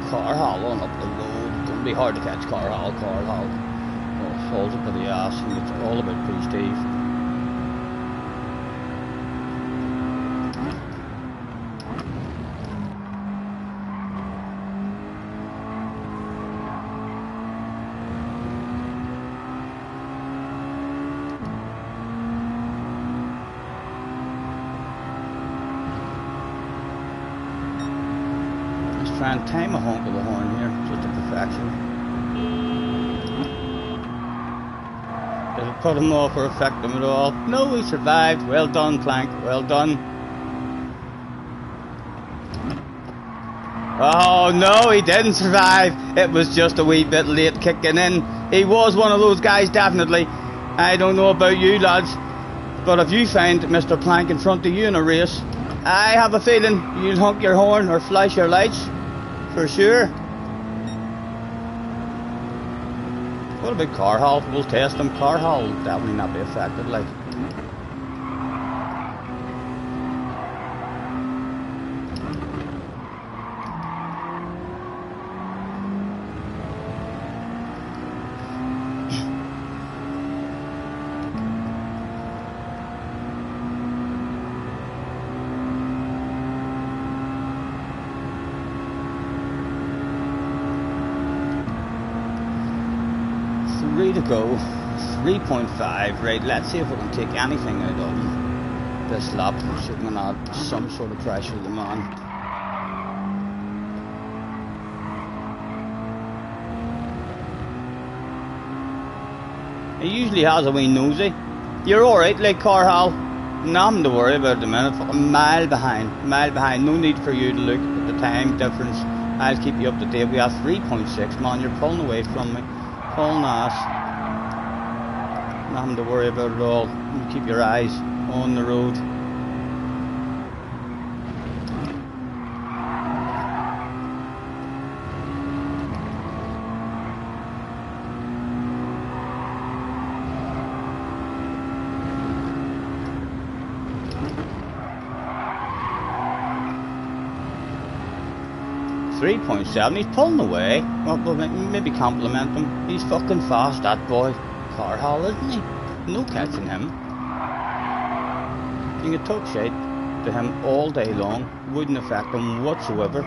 Car Hall on up the road. It's going to be hard to catch Car Hall. Oh, falls up to the ass and it's all about prestige. Try and time a honk of the horn here, just to perfection. Did it put him off or affect him at all? No, he survived. Well done, Plank. Well done. Oh no, he didn't survive. It was just a wee bit late kicking in. He was one of those guys, definitely. I don't know about you lads, but if you find Mr. Plank in front of you in a race, I have a feeling you'll honk your horn or flash your lights. For sure. What about Car Hall? We'll test them. Car Hall will definitely not be affected, like. To go 3.5. Right, let's see if we can take anything out of this lap. See if we can add some sort of pressure to the man. He usually has a wee nosy You're alright, like Carhall. Nothing to worry about at the minute. A mile behind. No need for you to look at the time difference. I'll keep you up to date. We have 3.6. Man, you're pulling away from me. Pulling ass. Nothing to worry about at all. You keep your eyes on the road. .7, he's pulling away. Well, maybe compliment him. He's fucking fast, that boy. Carhall, isn't he? No catching him. You can talk shit to him all day long. Wouldn't affect him whatsoever.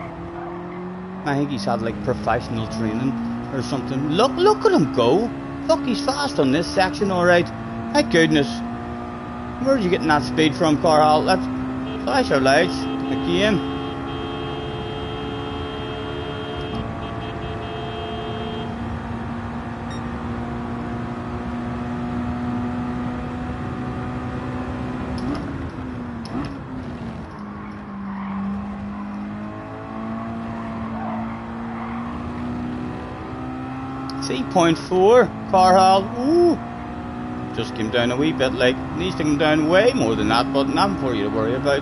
I think he's had like professional training or something. Look at him go. Look, he's fast on this section, alright. Thank goodness. Where'd you getting that speed from, Carhall? Let's flash our lights again. See, 0.4, Carhall, ooh, just came down a wee bit, like, needs to come down way more than that, but nothing for you to worry about.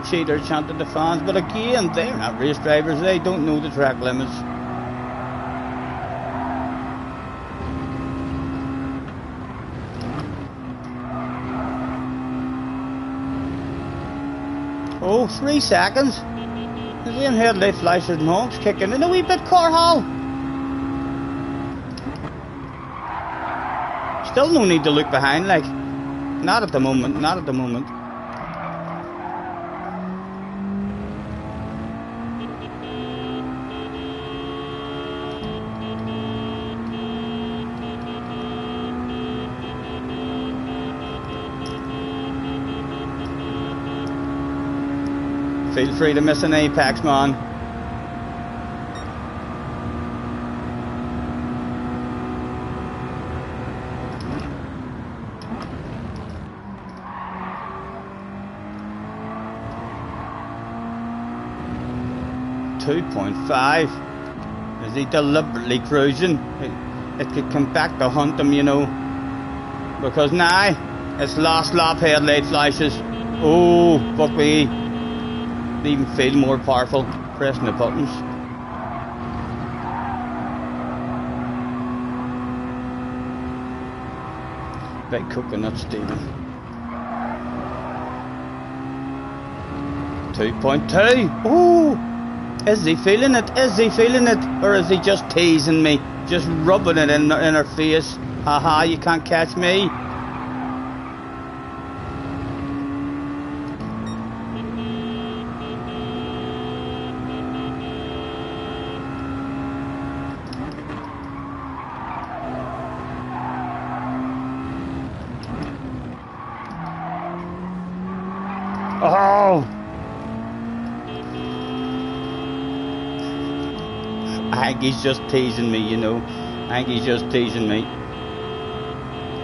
Cheater, chanted the fans, but again, they're not race drivers, they don't know the track limits. Oh, 3 seconds. The same headlight flashers and honks kicking in a wee bit, Carhall. Still no need to look behind, like. Not at the moment. Feel free to miss an apex, man. .5. Is he deliberately cruising? It could come back to hunt him, you know. Because now, it's last lap headlight flashes. Oh, fuck me. Even feel more powerful pressing the buttons. Big coconut Stephen. 2.2. Oh, is he feeling it? Or is he just teasing me, just rubbing it in her face? Haha, you can't catch me. Oh! I think he's just teasing me, you know. I think he's just teasing me.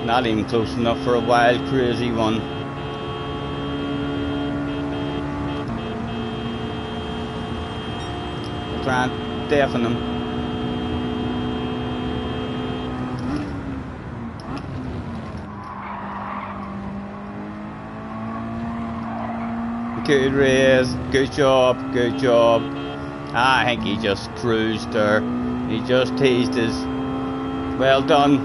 Not even close enough for a wild, crazy one. Try and deafen him. Good race, good job. I think he just cruised her. He just teased us. Well done.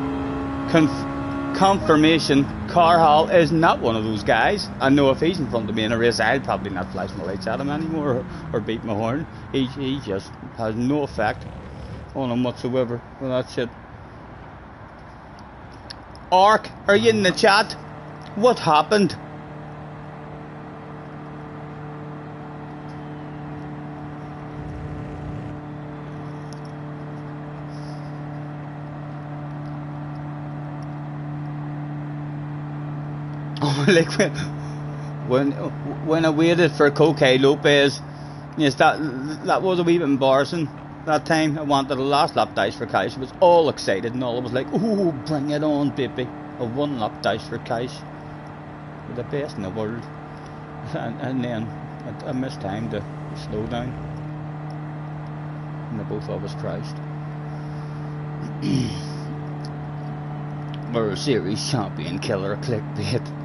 Confirmation, Carhall is not one of those guys. I know if he's in front of me in a race, I'll probably not flash my lights at him anymore or beat my horn. He just has no effect on him whatsoever. Well, that's it. Ark, are you in the chat? What happened? Like when I waited for Coque Lopez, yes, that was a wee bit embarrassing. That time I wanted the last lap dice for Kaish. I was all excited and all. I was like, "Oh, bring it on, baby!" A one lap dice for Kaish, the best in the world. And then I missed time to slow down, and the both of us crashed. We're a series champion killer clickbait.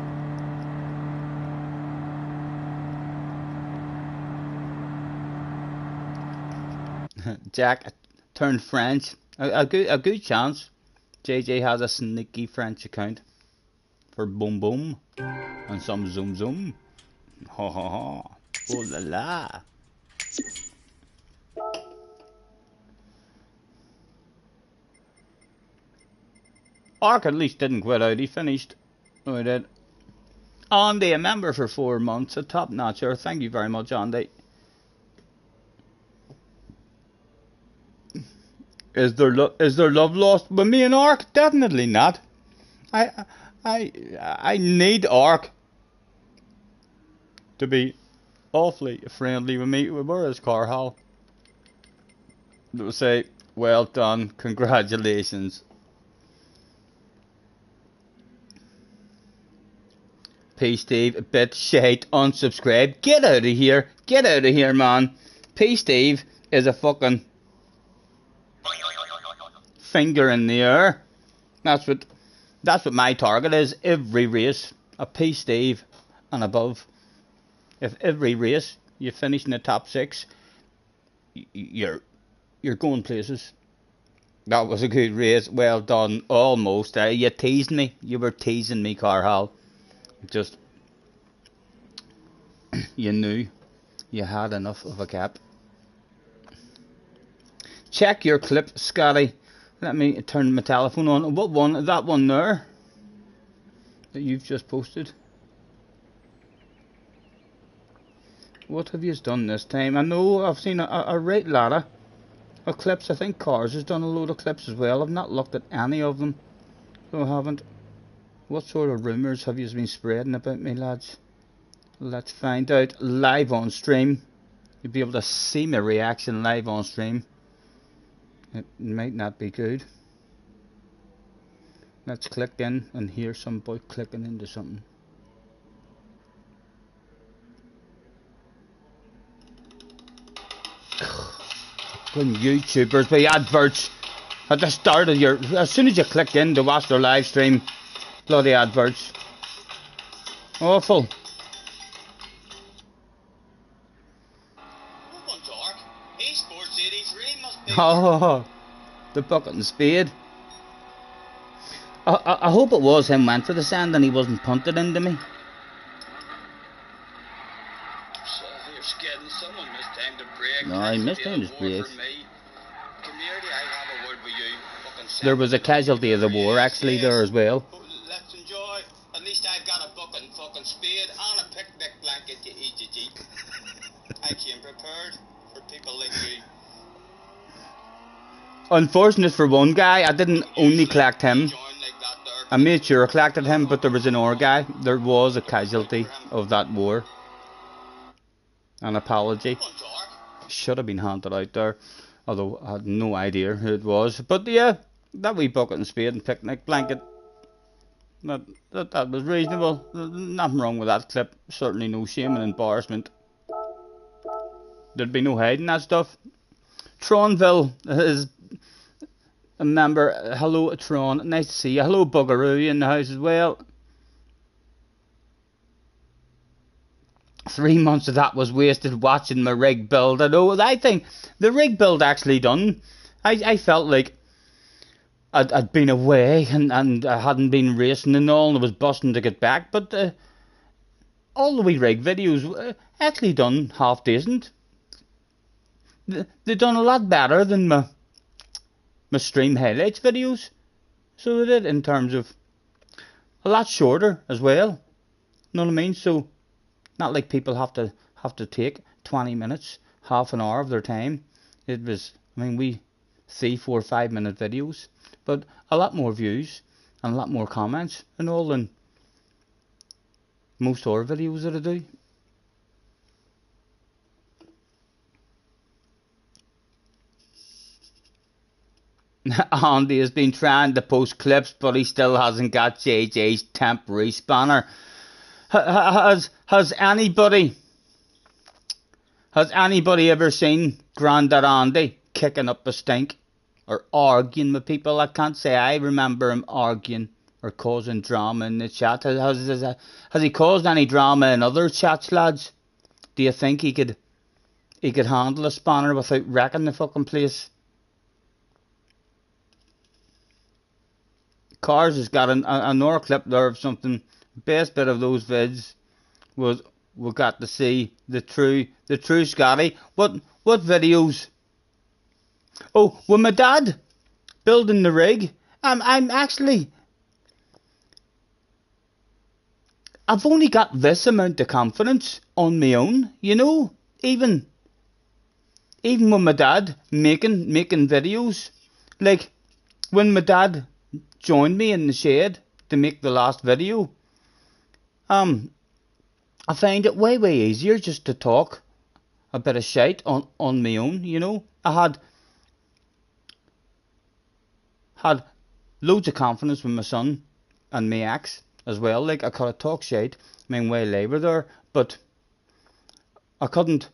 Jack turned French. A good chance. JJ has a sneaky French account for boom boom and some zoom zoom. Ha ha ha. Oh la la. Ark at least didn't quit out. He finished. Oh, he did. Andy, a member for 4 months. A top notcher. Thank you very much, Andy. Is there love lost with me and Ark? Definitely not. I need Ark to be awfully friendly with me. Where is Carhall? To say, well done, congratulations. P Steve, a bit shite, unsubscribe. Get out of here. Get out of here, man. P Steve is a fucking finger in the air. That's what my target is. Every race, a P Steve and above. If every race you finish in the top 6, you're going places. That was a good race. Well done. Almost. You teased me. You were teasing me, Carhall. Just you knew you had enough of a cap. Check your clip, Scotty. Let me turn my telephone on. What one? That one there that you've just posted. What have you done this time? I know I've seen a right ladder of clips. I think Cars has done a load of clips as well. I've not looked at any of them. No, I haven't. What sort of rumours have you been spreading about me, lads? Let's find out live on stream. You'll be able to see my reaction live on stream. It might not be good. Let's click in and hear some boy clicking into something. Fucking YouTubers with adverts at the start of your... As soon as you click in to watch their live stream, bloody adverts. Awful. Oh, the bucket and spade. I hope it was him went for the sand and he wasn't punted into me. No, I missed time to break. There was a casualty of the war actually there as well. Let's enjoy. At least I've got a bucket and fucking spade and a picnic blanket to eat your jeep. I came prepared for people like you. Unfortunate for one guy, I didn't only collect him. I made sure I collected him, but there was another guy. There was a casualty of that war. An apology. Should have been handed out there, although I had no idea who it was. But yeah, that wee bucket and spade and picnic blanket, that was reasonable. Nothing wrong with that clip. Certainly no shame and embarrassment. There'd be no hiding that stuff. Tronville is a member. Hello, Tron. Nice to see you. Hello, Buggeroo in the house as well. 3 months of that was wasted watching my rig build. I know. I think the rig build actually done. I felt like I'd been away and I hadn't been racing and all, and I was busting to get back. But all the wee rig videos actually done half decent. They done a lot better than my stream highlights videos. So they did, in terms of a lot shorter as well. Know what I mean? So not like people have to take 20 minutes, half an hour of their time. It was, I mean, we see 4 or 5 minute videos, but a lot more views and a lot more comments and all than Most horror videos that I do. Andy has been trying to post clips, but he still hasn't got JJ's temporary spanner. Has anybody ever seen Grandad Andy kicking up a stink or arguing with people? I can't say I remember him arguing or causing drama in the chat. Has he caused any drama in other chats, lads? Do you think he could handle a spanner without wrecking the fucking place? Cars has got another clip there of something. Best bit of those vids was we got to see the true Scotty. What videos? Oh, with my dad building the rig. I'm actually, I've only got this amount of confidence on my own, you know. Even with my dad making videos, like when my dad joined me in the shed to make the last video, I find it way easier just to talk a bit of shite on my own, you know. I had loads of confidence with my son and my ex as well. Like I could talk shite, I mean way labour there, but I couldn't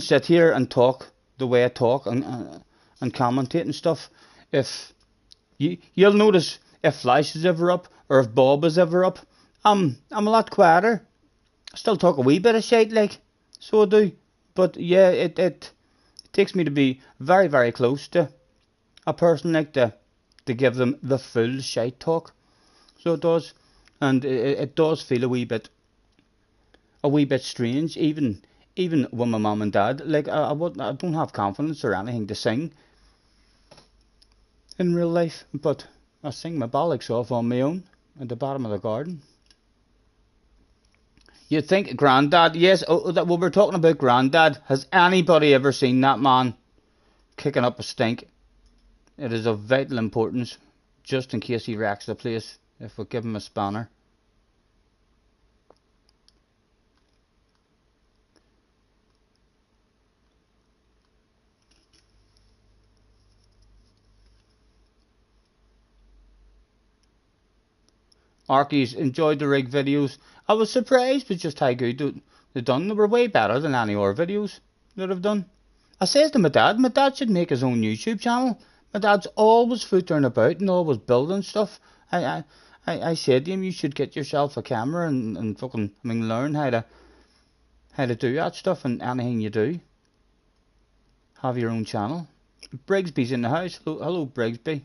sit here and talk the way I talk and commentate and stuff. If you'll notice, if Flash is ever up or if Bob is ever up, I'm a lot quieter. I still talk a wee bit of shite, like, so I do. But yeah, it takes me to be very close to a person like to give them the full shite talk. So it does, and it does feel a wee bit strange, even with my mum and dad. Like I don't have confidence or anything to sing in real life, but I sing my bollocks off on my own at the bottom of the garden. You'd think Grandad, yes, that we were talking about Grandad. Has anybody ever seen that man kicking up a stink? It is of vital importance, just in case he wrecks the place, if we give him a spanner. Arkies enjoyed the rig videos. I was surprised with just how good they done. They were way better than any other videos that I've done. I says to my dad should make his own YouTube channel. My dad's always footering about and always building stuff. I said to him, you should get yourself a camera and fucking, I mean, learn how to do that stuff, and anything you do, have your own channel. Brigsby's in the house. Hello Brigsby.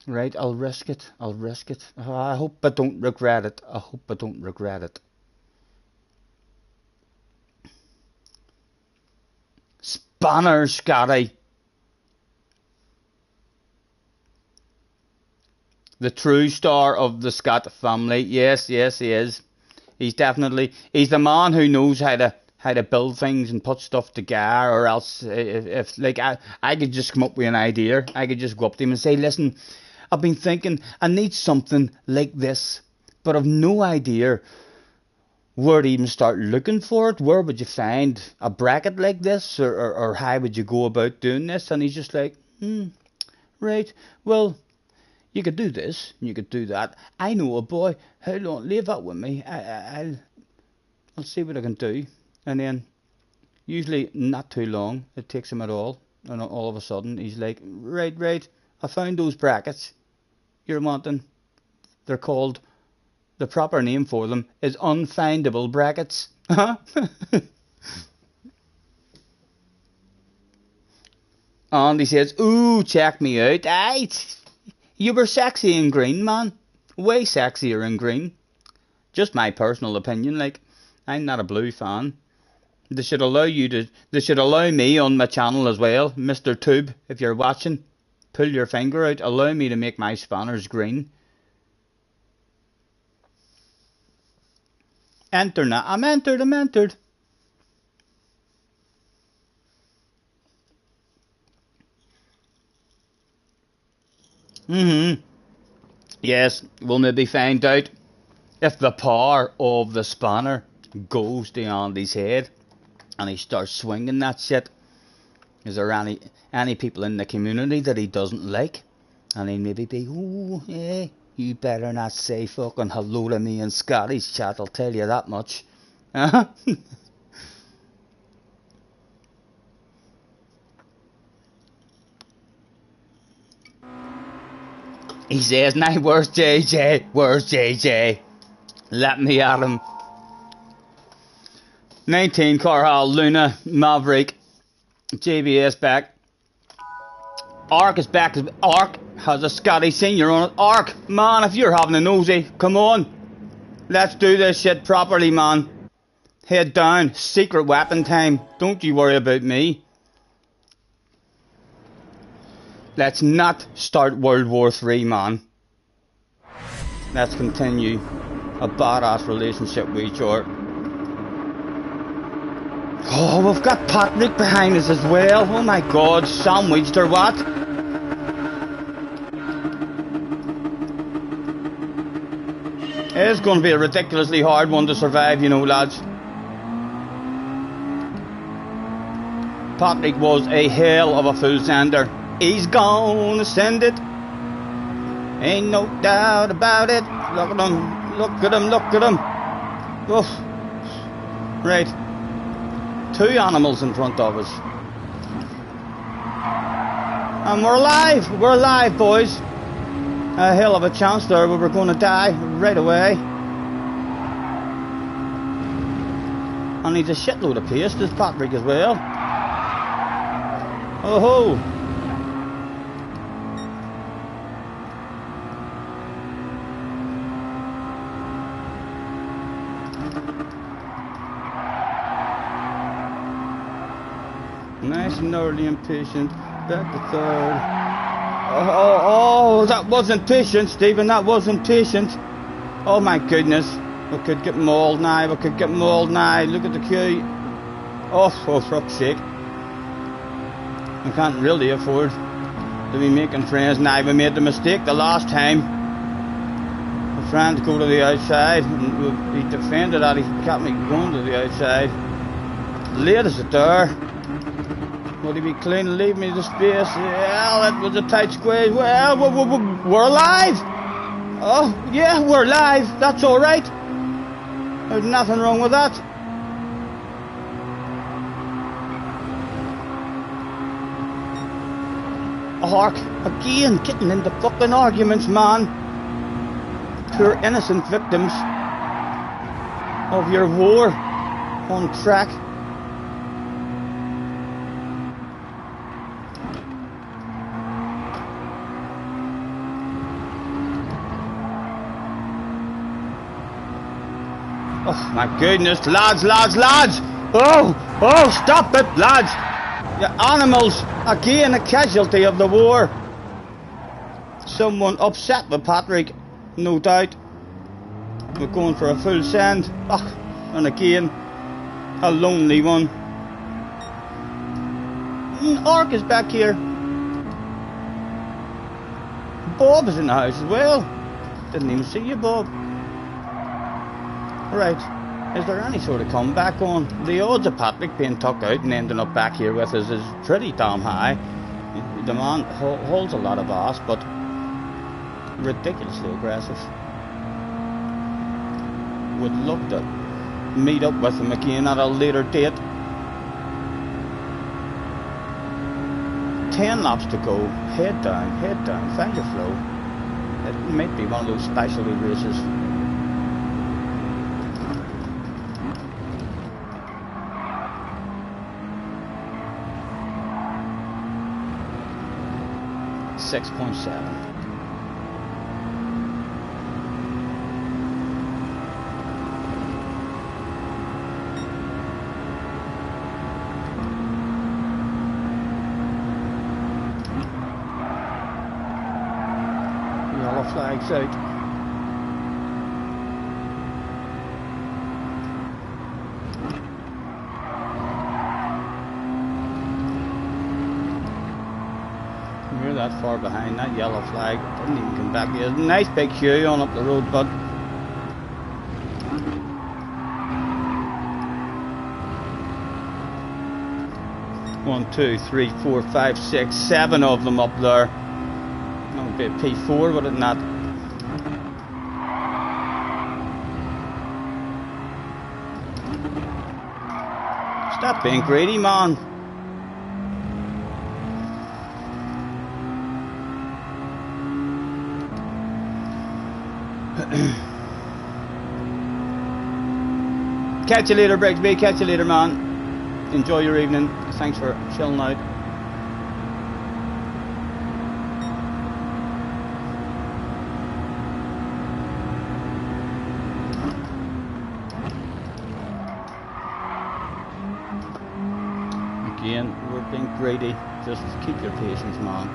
Right, I'll risk it. I hope I don't regret it. Spanner Scotty. The true star of the Scott family. Yes, he is. He's the man who knows how to build things and put stuff together, or else if like I could just come up with an idea. I could just go up to him and say, listen, I've been thinking I need something like this, but I've no idea where to even start looking for it. Where would you find a bracket like this, or how would you go about doing this? And he's just like, right, well, you could do this, you could do that. I know a boy. Hold on, leave that with me. I'll see what I can do. And then, usually not too long, it takes him at all. And all of a sudden, he's like, right, I found those brackets you're wanting. They're called, the proper name for them is unfindable brackets. And he says, ooh, check me out. Aye, you were sexy in green, man. Way sexier in green. Just my personal opinion, like, I'm not a blue fan. They should allow me on my channel as well, Mr. Tube, if you're watching. Pull your finger out, allow me to make my spanners green. Enter now. I'm entered. Yes, we'll maybe find out if the power of the spanner goes to Andy's head and he starts swinging that shit. Is there any people in the community that he doesn't like? And he'll maybe be, oh, yeah, you better not say fucking hello to me in Scottish chat, I'll tell you that much. He says, now where's JJ? Where's JJ? Let me at him. 19 Carhal, Luna, Maverick, JBS back. Ark is back. Ark has a Scotty senior on it. Ark, man, if you're having a nosy, come on. Let's do this shit properly, man. Head down. Secret weapon time. Don't you worry about me. Let's not start World War III, man. Let's continue a badass relationship with each other. Oh, we've got Patrick behind us as well. Oh my god, sandwiched or what? It's going to be a ridiculously hard one to survive, you know, lads. Patrick was a hell of a full sender. He's gonna send it. Ain't no doubt about it. Look at him, look at him, look at him. Oof. Right. 2 animals in front of us. And we're alive, boys. A hell of a chance there, we were going to die right away. And he's a shitload of pace, this Patrick as well. Oh ho! Nice and early and patient. Back to third. Oh, that wasn't patient, Stephen. That wasn't patient. Oh my goodness. We could get mauled now. We could get mauled now. Look at the queue. Oh, for fuck's sake. We can't really afford to be making friends now. We made the mistake the last time. We're trying to go to the outside. He defended that. He kept me going to the outside. Late as it there. Would he be clean and leave me the space? Yeah, that was a tight squeeze. Well, we're alive. Oh, yeah, we're alive. That's all right. There's nothing wrong with that. Ark, again, getting into fucking arguments, man. Poor innocent victims of your war on track. Oh my goodness, lads! Oh, stop it, lads! You animals, again a casualty of the war. Someone upset with Patrick, no doubt. We're going for a full send. Oh, and again, a lonely one. Ark is back here. Bob is in the house as well. Didn't even see you, Bob. Right, is there any sort of comeback on? The odds of Patrick being tucked out and ending up back here with us is pretty damn high. The man holds a lot of ass, but ridiculously aggressive. Would love to meet up with him again at a later date. 10 laps to go. Head down, find your flow. It might be one of those specialty races. .7. Yellow flags out. that far behind. That yellow flag didn't even come back yet. Nice big queue on up the road, bud. One, two, three, four, five, six, 7 of them up there. That would be a P4, would it not? Stop being greedy, man. Catch you later, Brigsby. Catch you later, man. Enjoy your evening. Thanks for chilling out. Again, we're being greedy. Just keep your patience, man.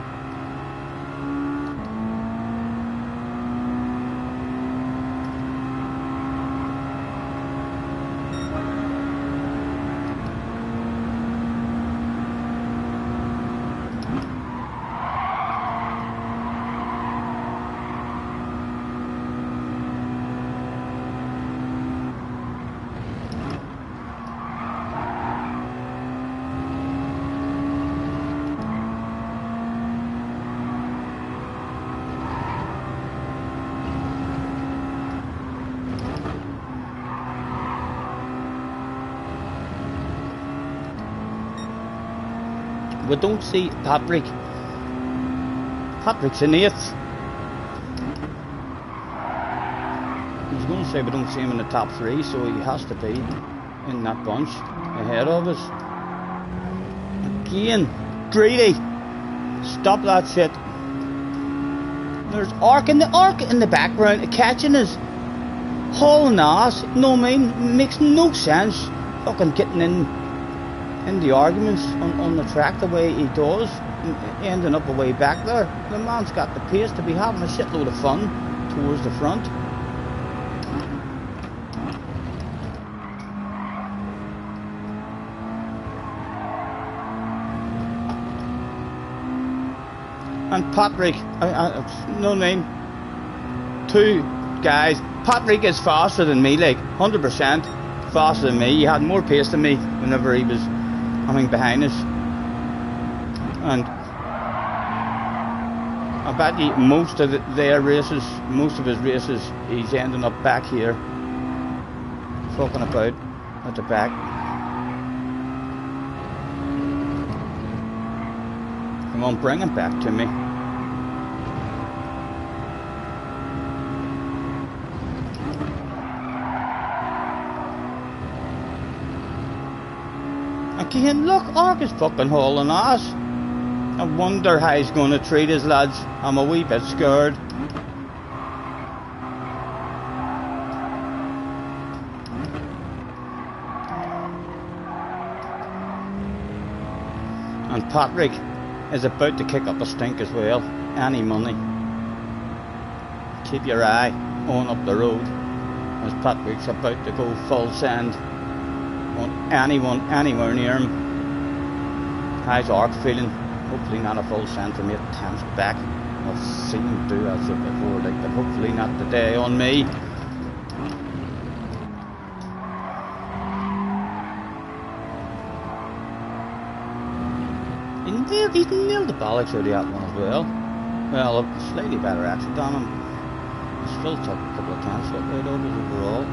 We don't see Patrick. Patrick's in 8th. I was going to say we don't see him in the top 3, so he has to be in that bunch ahead of us. Again, greedy. Stop that shit. There's arc in the background catching us. Hauling ass. No, I mean, makes no sense. Fucking getting in the arguments on the track the way he does, ending up a way back there. The man's got the pace to be having a shitload of fun towards the front. And Patrick, no name, 2 guys. Patrick is faster than me, like 100% faster than me. He had more pace than me whenever he was coming behind us, and I bet you most of his races, he's ending up back here, fucking about at the back. Come on, bring him back to me. Again, look, Ark is fucking hauling ass. I wonder how he's going to treat his lads. I'm a wee bit scared. And Patrick is about to kick up a stink as well. Any money. Keep your eye on up the road as Patrick's about to go full send on anyone anywhere near him. How's Ark feeling? Hopefully not a full send from 8 times back. I've seen him do that shit before, like, but hopefully not today on me. He's nailed the bollocks out of that one as well. Well, a slightly better accident on him. He still took a couple of times out of it overall.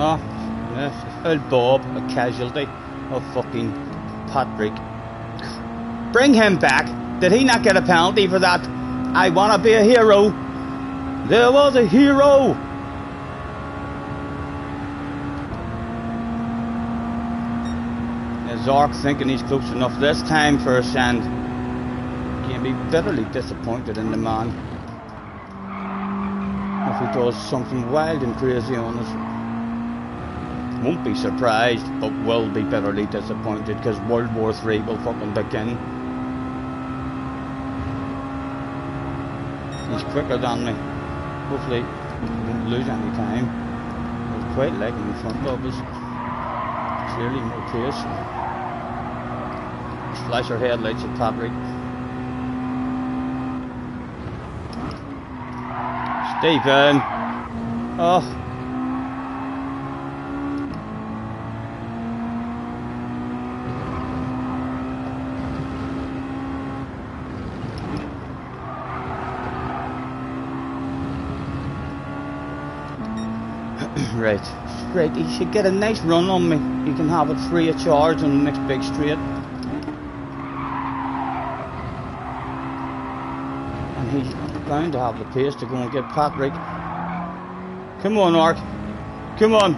Oh, yes, old Bob, a casualty of fucking Patrick Bring him back. Did he not get a penalty for that? I want to be a hero. There was a hero. Is Zork thinking he's close enough this time for a send? Can be bitterly disappointed in the man if he does something wild and crazy on us. Won't be surprised, but will be bitterly disappointed because World War III will fucking begin. He's quicker than me. Hopefully he won't lose any time. He's quite lagging in front of us. Clearly no pace. Flash our headlights at Patrick. Stephen! Oh. Right, he should get a nice run on me. He can have it free of charge on the next big straight. And he's bound to have the pace to go and get Patrick. Come on, Ark. Come on.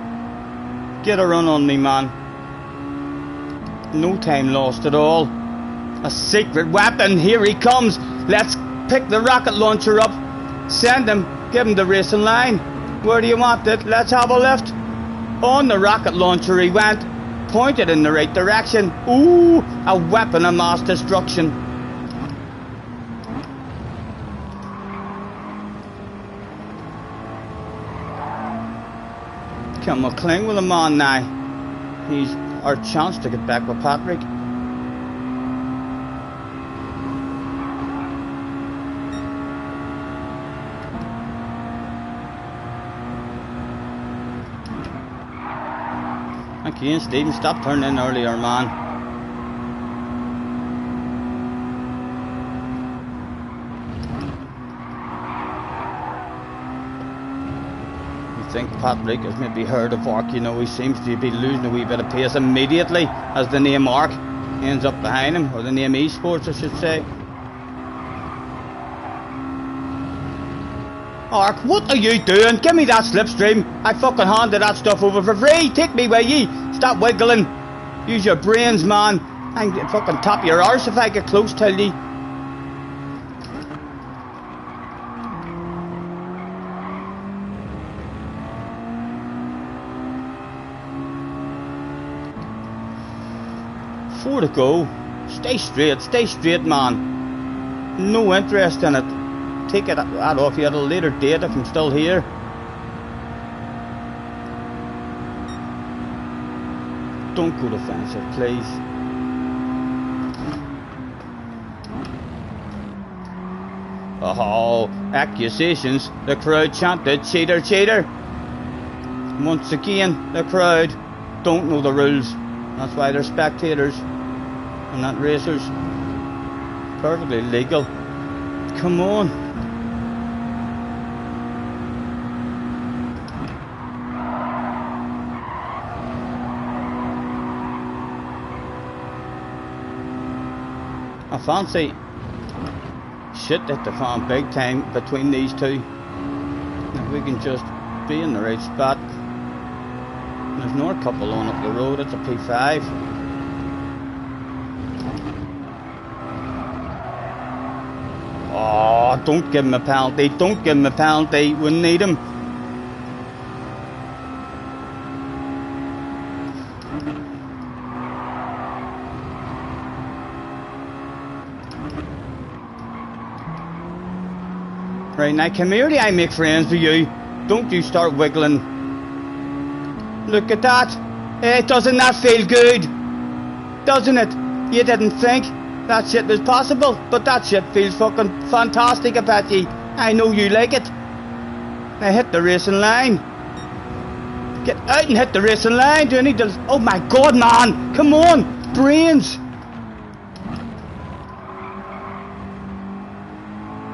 Get a run on me, man. No time lost at all. A secret weapon. Here he comes. Let's pick the rocket launcher up. Send him. Give him the racing line. Where do you want it? Let's have a lift. On the rocket launcher he went. Pointed in the right direction. Ooh, a weapon of mass destruction. Come on, cling with him on now. He's our chance to get back with Patrick. Again, Stephen, stop turning in earlier, man. You think Patrick has maybe heard of Ark? You know, he seems to be losing a wee bit of pace immediately as the name Ark ends up behind him, or the name Esports, I should say. Ark, what are you doing? Give me that slipstream. I fucking handed that stuff over for free. Take me with ye. Stop wiggling. Use your brains, man. I can fucking top your arse if I get close to ye. Four to go. Stay straight, man. No interest in it. Take it that off you at a later date if I'm still here. Don't go defensive, please. Oh, accusations. The crowd chanted, cheater, cheater. Once again, the crowd don't know the rules. That's why they're spectators and not racers. Perfectly legal. Come on. I fancy shit at the fan big time between these two. If we can just be in the right spot. There's another couple on up the road. It's a P5. Oh, don't give him a penalty. Don't give him a penalty. We need him. Right, now come here, I make friends with you. Don't you start wiggling. Look at that. Doesn't that feel good? Doesn't it? You didn't think that shit was possible, but that shit feels fucking fantastic, I bet you. I know you like it. Now hit the racing line. Get out and hit the racing line. Do you need to... Oh my god, man. Come on. Brains.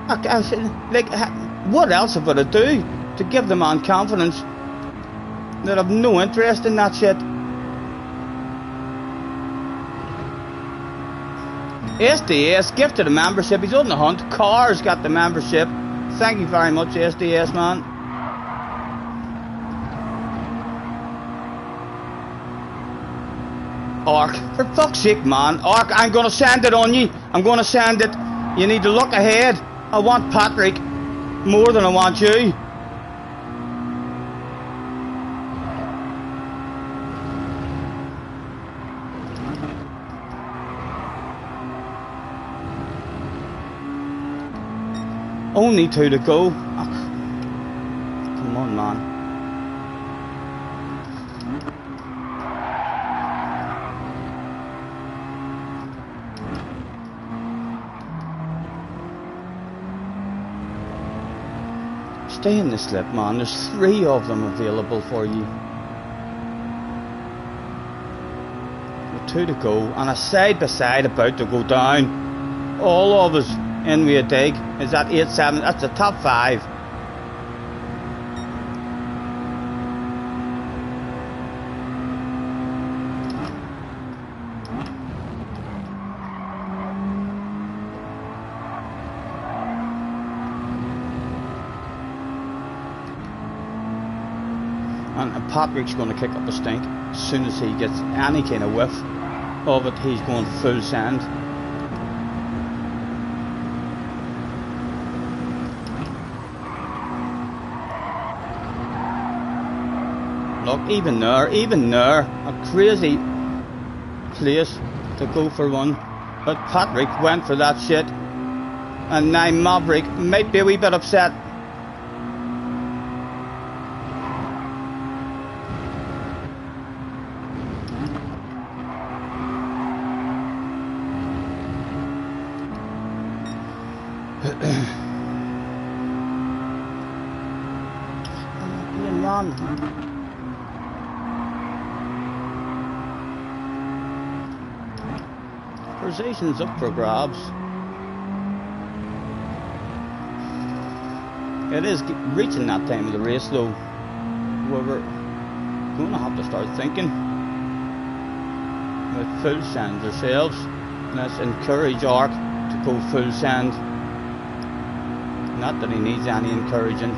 Like, what else have I to do to give the man confidence that I've no interest in that shit? SDS gifted a membership. He's on the hunt. Cars got the membership. Thank you very much, SDS man. Ark, for fuck's sake, man. Ark, I'm gonna send it on you. I'm gonna send it. You need to look ahead. I want Patrick more than I want you. Only 2 to go. Oh, come on, man. Stay in the slip, man. There's 3 of them available for you. With 2 to go, and a side by side about to go down. All of us in with a dig. Is that 8-7? That's the top 5. And Patrick's going to kick up a stink as soon as he gets any kind of whiff of it. He's going full send. Look, even there, a crazy place to go for one. But Patrick went for that shit. And now Maverick might be a wee bit upset. Position's up for grabs. It is reaching that time of the race though, where we're going to have to start thinking with full sends ourselves. Let's encourage Ark to go full send. Not that he needs any encouraging.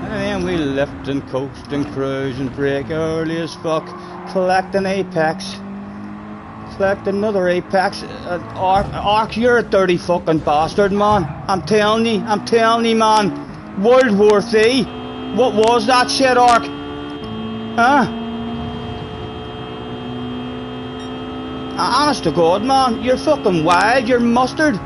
And then we lift and coast and cruise and brake early as fuck. Collect an apex. Collect another apex. Ark, you're a dirty fucking bastard, man. I'm telling you, man. World War III. What was that shit, Ark? Huh? Honest to God, man, you're fucking wild. You're mustard.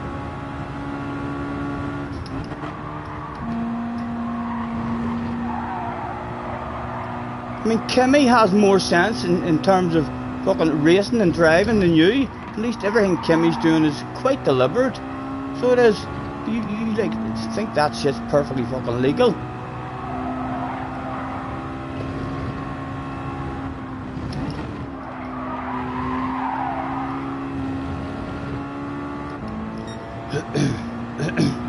I mean, Kimmy has more sense in terms of fucking racing and driving than you. At least everything Kimmy's doing is quite deliberate. So it is. You like think that shit's perfectly fucking legal.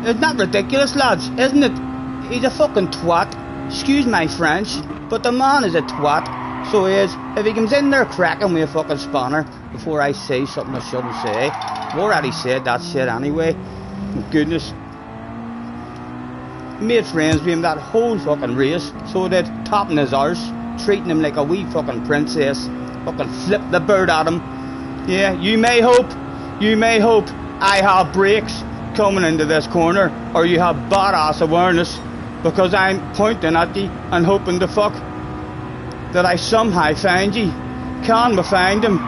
Isn't that ridiculous, lads? Isn't it? He's a fucking twat. Excuse my French. But the man is a twat, so he is. If he comes in there cracking with a fucking spanner before I say something I shouldn't say, I've already said that shit anyway. Goodness. Made friends with him that whole fucking race, so they'd topping his arse, treating him like a wee fucking princess, fucking flip the bird at him. Yeah, you may hope I have brakes coming into this corner, or you have badass awareness. Because I'm pointing at you and hoping to fuck that I somehow find you. Can we find him?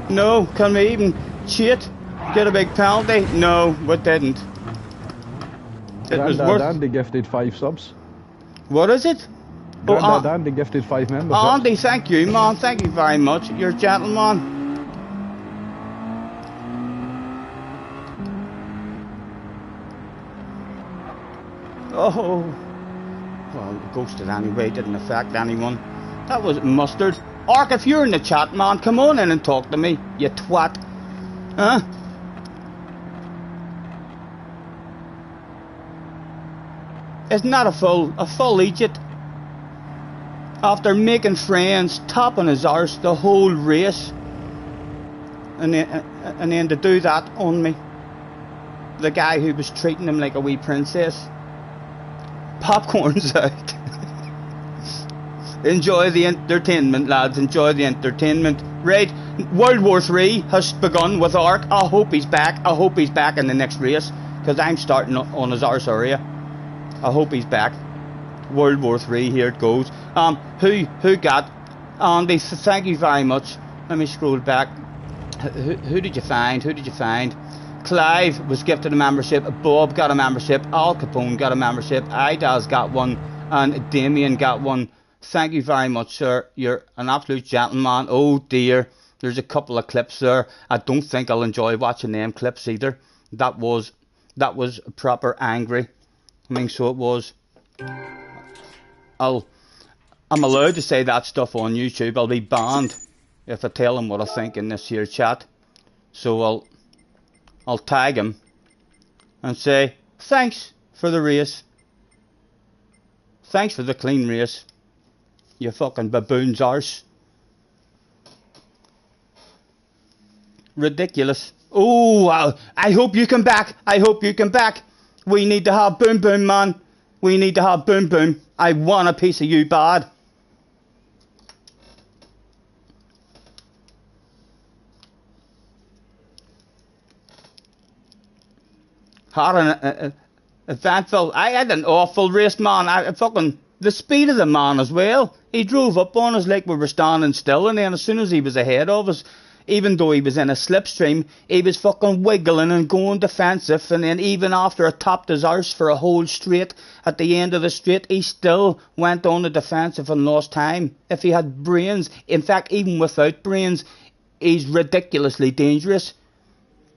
No. Can we even cheat? Get a big penalty? No, we didn't. It was worth... Andy gifted 5 subs. What is it? Grandad Andy gifted 5 members. Andy, thank you, man. Thank you very much. You're a gentleman. Oh... Well, ghosted anyway, didn't affect anyone. That was mustard. Ark, if you're in the chat, man, come on in and talk to me, you twat. Huh? Isn't that a full Egypt? After making friends, topping his arse the whole race. and then to do that on me, the guy who was treating him like a wee princess. Popcorn's out. Enjoy the entertainment, lads. Enjoy the entertainment. Right, World War III has begun with Ark. I hope he's back. I hope he's back in the next race, because I'm starting on his arse area. I hope he's back. World War III, here it goes. Who got Andy? Thank you very much. Let me scroll back. Who did you find? Who did you find? Clive was gifted a membership. Bob got a membership. Al Capone got a membership. Idaz got one, and Damien got one. Thank you very much, sir. You're an absolute gentleman. Oh dear, there's a couple of clips there. I don't think I'll enjoy watching them clips either. That was proper angry. I mean, so it was. I'm allowed to say that stuff on YouTube. I'll be banned if I tell him what I think in this here chat. So I'll tag him and say, thanks for the race. Thanks for the clean race. You fucking baboon's arse. Ridiculous. Oh, I hope you come back. I hope you come back. We need to have Boom Boom, man. We need to have Boom Boom. I want a piece of you bad. Had an eventful. I had an awful race, man. I fucking the speed of the man as well. He drove up on us like we were standing still, and then as soon as he was ahead of us, even though he was in a slipstream, he was fucking wiggling and going defensive, and then even after I topped his arse for a whole straight, at the end of the straight, he still went on the defensive and lost time. If he had brains, in fact, even without brains, he's ridiculously dangerous.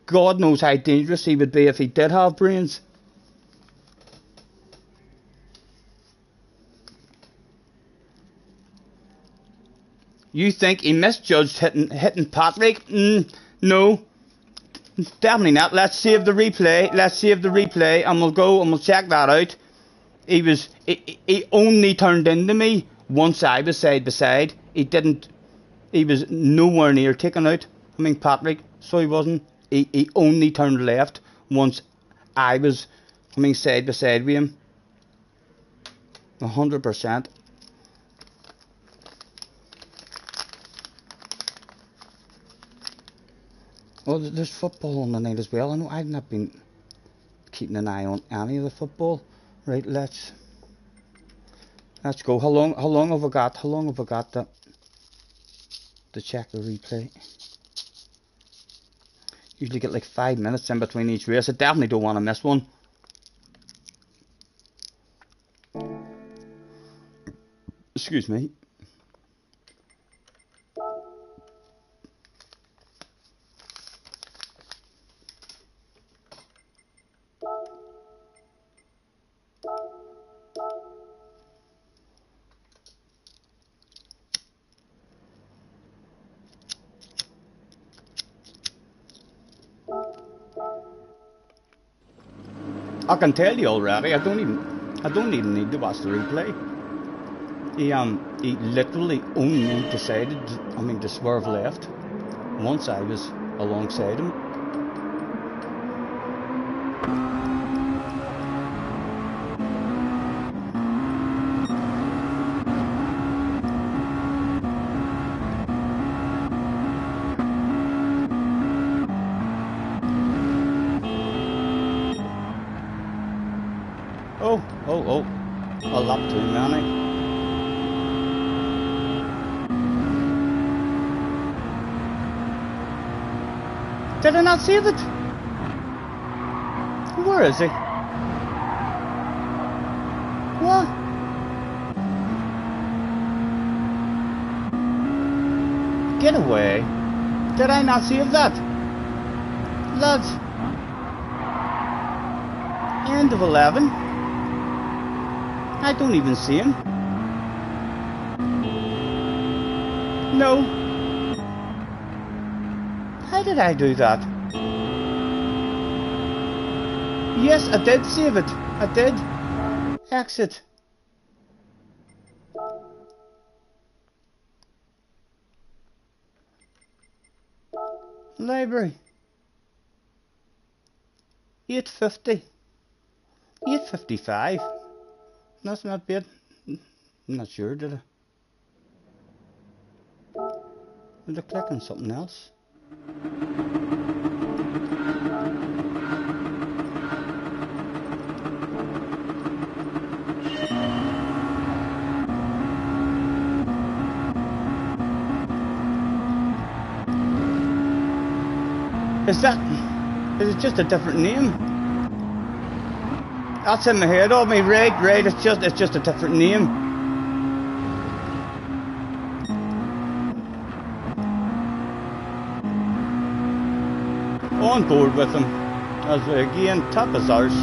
God knows how dangerous he would be if he did have brains. You think he misjudged hitting Patrick? No, definitely not. Let's save the replay. Let's save the replay, and we'll go and we'll check that out. He only turned into me once I was side by side. He didn't. He was nowhere near taking out. I mean Patrick, so he wasn't. He only turned left once I was. I mean side by side with him. 100%. Well, there's football on the night as well. I know I've not been keeping an eye on any of the football. Right, let's go. How long have I got? How long have I got to check the replay? Usually get like 5 minutes in between each race. I definitely don't want to miss one. Excuse me. I can tell you already. I don't even need to watch the replay. He literally only decided, I mean, to swerve left once I was alongside him. Oh, a lap too many. Did I not save it? Where is he? What? Get away. Did I not save that? Lads. End of 11. I don't even see him. No. How did I do that? Yes, I did save it. I did. Exit. Library. 850. 855. That's not bad. I'm not sure, did I? Did I click on something else? Is it just a different name? That's in my head of me, right, it's just a different name. On board with them. As again, top is ours.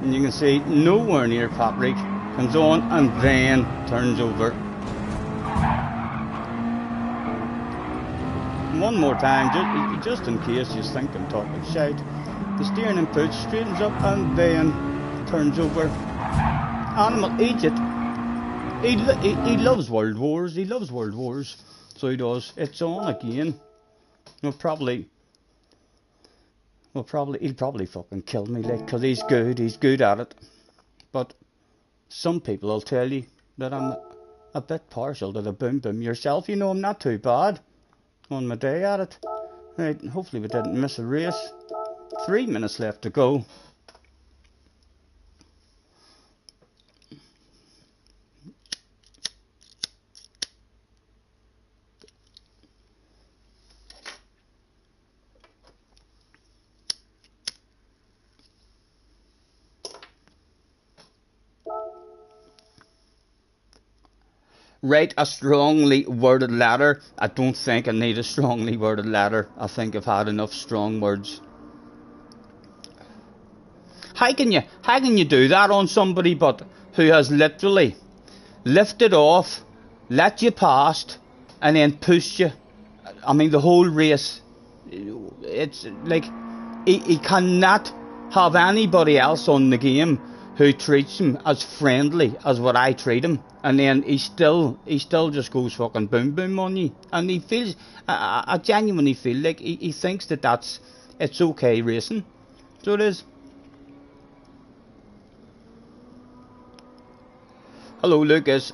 And you can see nowhere near Patrick. Comes on and then turns over. One more time, just in case you think I'm talking shite. The steering input straightens up and then turns over. Animal Egypt. He loves World Wars. He loves World Wars. So he does. It's on again. He'll probably fucking kill me, like, 'cause he's good at it. But some people will tell you that I'm a bit partial to the boom boom yourself. You know, I'm not too bad on my day at it. Right, hopefully we didn't miss a race. 3 minutes left to go. Write a strongly worded letter. I don't think I need a strongly worded letter. I think I've had enough strong words. How can you do that on somebody but who has literally lifted off, let you past, and then pushed you? I mean, the whole race. It's like he cannot have anybody else on the game who treats him as friendly as what I treat him, and then he still just goes fucking boom boom on you, and he feels, I genuinely feel like he thinks it's okay racing, so it is. Hello Lucas.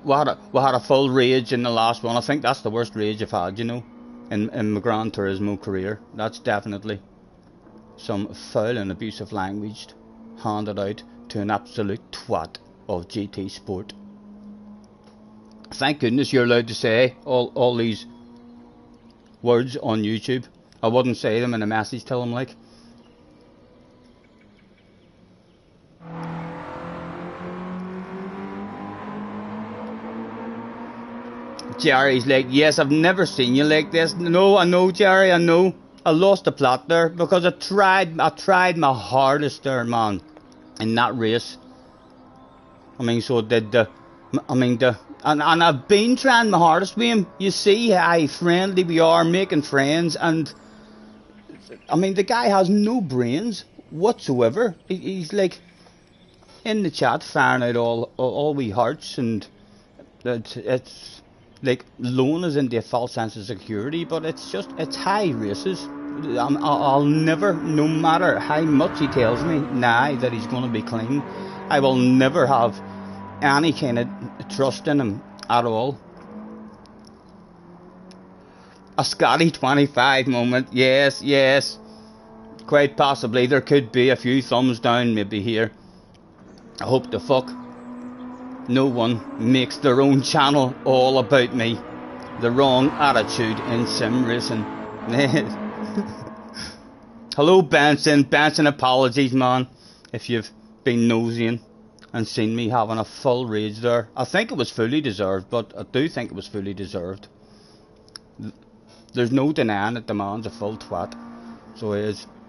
We had a full rage in the last one. I think that's the worst rage I've had, you know, in my Gran Turismo career. That's definitely some foul and abusive language handed out to an absolute twat of GT Sport. Thank goodness you're allowed to say all these words on YouTube. I wouldn't say them in a message to him, like. Jerry's like, yes, I've never seen you like this. No, I know, Jerry, I know. I lost the plot there because I tried my hardest there, man, in that race. I mean, so did and I've been trying my hardest with him. You see how friendly we are, making friends, and I mean, the guy has no brains whatsoever. He's like in the chat firing out all we hearts, and it's like lulling us into a false sense of security, but it's high races. I'll never, no matter how much he tells me now that he's going to be clean, I will never have any kind of trust in him at all. A Scotty 25 moment, yes, quite possibly. There could be a few thumbs down maybe here. I hope the fuck no one makes their own channel all about me. The wrong attitude in sim racing. Hello Benson. Benson, apologies man if you've been nosying and seen me having a full rage there. I think it was fully deserved, but I do think it was fully deserved. There's no denying that the man's a full twat. So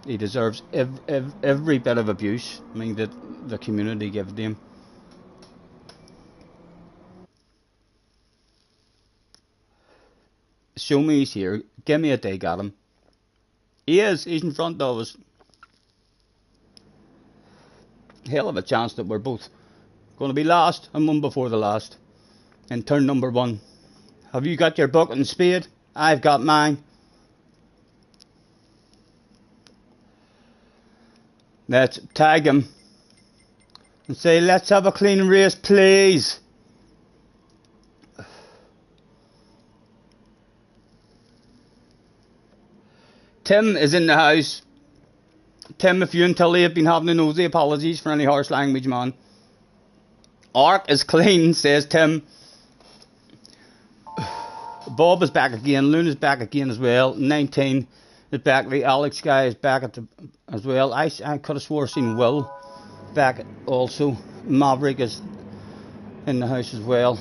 he deserves every bit of abuse, I mean, that the community gives to him. Show me he's here. Give me a dig at him. He's in front of us. Hell of a chance that we're both Going to be last and one before the last. In turn number 1. Have you got your bucket and spade? I've got mine. Let's tag him and say, let's have a clean race, please. Tim is in the house. Tim, if you and Tilly have been having a nosy, apologies for any harsh language, man. Ark is clean, says Tim. Bob is back again. Luna's back again as well. 19 is back. The Alex guy is back as well. I could have swore seen Will back also. Maverick is in the house as well.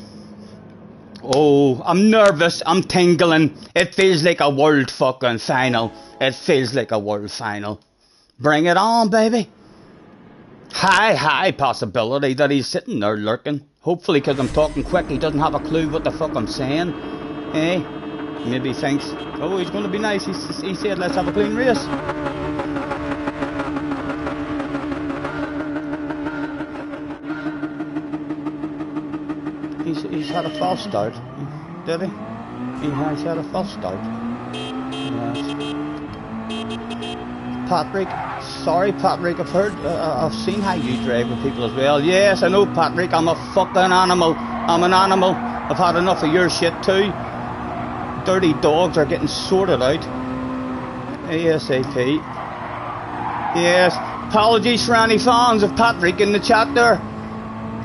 Oh, I'm nervous. I'm tingling. It feels like a world fucking final. It feels like a world final. Bring it on, baby. High possibility that he's sitting there lurking. Hopefully, because I'm talking quick, he doesn't have a clue what the fuck I'm saying. Eh? Maybe he thinks, oh, he's going to be nice. He said, let's have a clean race. He's had a false start. Did he? He has had a false start. Yes. Patrick, sorry Patrick, I've seen how you drive with people as well. Yes, I know Patrick, I'm a fucking animal. I'm an animal. I've had enough of your shit too. Dirty dogs are getting sorted out. ASAP. Yes, apologies for any fans of Patrick in the chat there.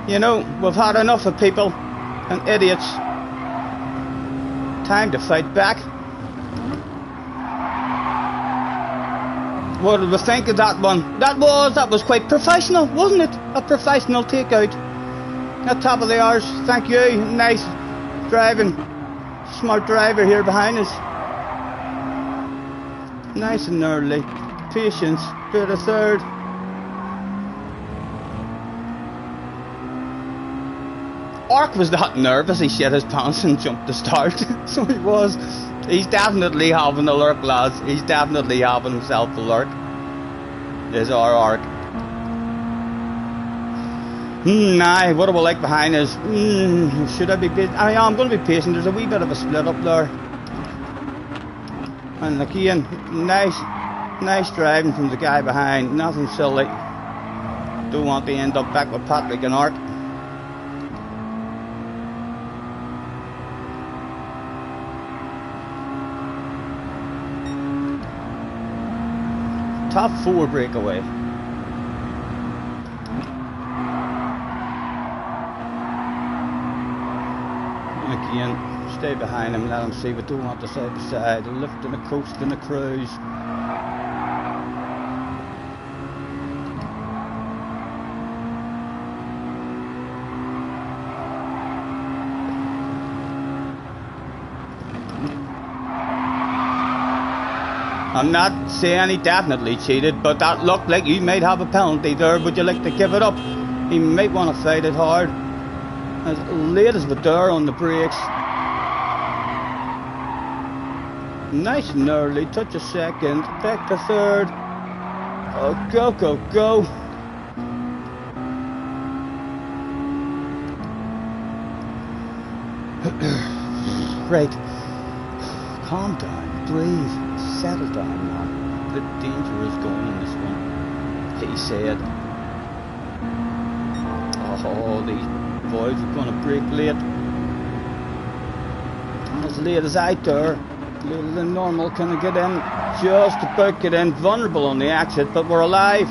You know, we've had enough of people and idiots. Time to fight back. What did we think of that one? That was quite professional, wasn't it? A professional takeout. At top of the hours. Thank you. Nice driving. Smart driver here behind us. Nice and early. Patience. To the third. Ark was that nervous he shit his pants and jumped to start. So he was. He's definitely having a lurk, lads. He's definitely having himself a lurk. There's our Ark. Nah, what do we like behind us? Should I be patient? I'm going to be patient. There's a wee bit of a split up there. And again, nice driving from the guy behind. Nothing silly. Don't want to end up back with Patrick and Ark. Top 4 breakaway. Again, stay behind him, let him see. We don't want the side to side. A lift and a coast and a cruise. I'm not saying he definitely cheated, but that looked like he might have a penalty there. Would you like to give it up? He might want to fight it hard. As late as we're there on the brakes. Nice and early. Touch a second. Back to third. Oh, go. Right. Calm down. Breathe. Settle down now. The danger is gone in this one. He said. Oh, these boys are going to break late. As late as I dare. Later than normal. Can I get in? Just about get in. Vulnerable on the exit, but we're alive.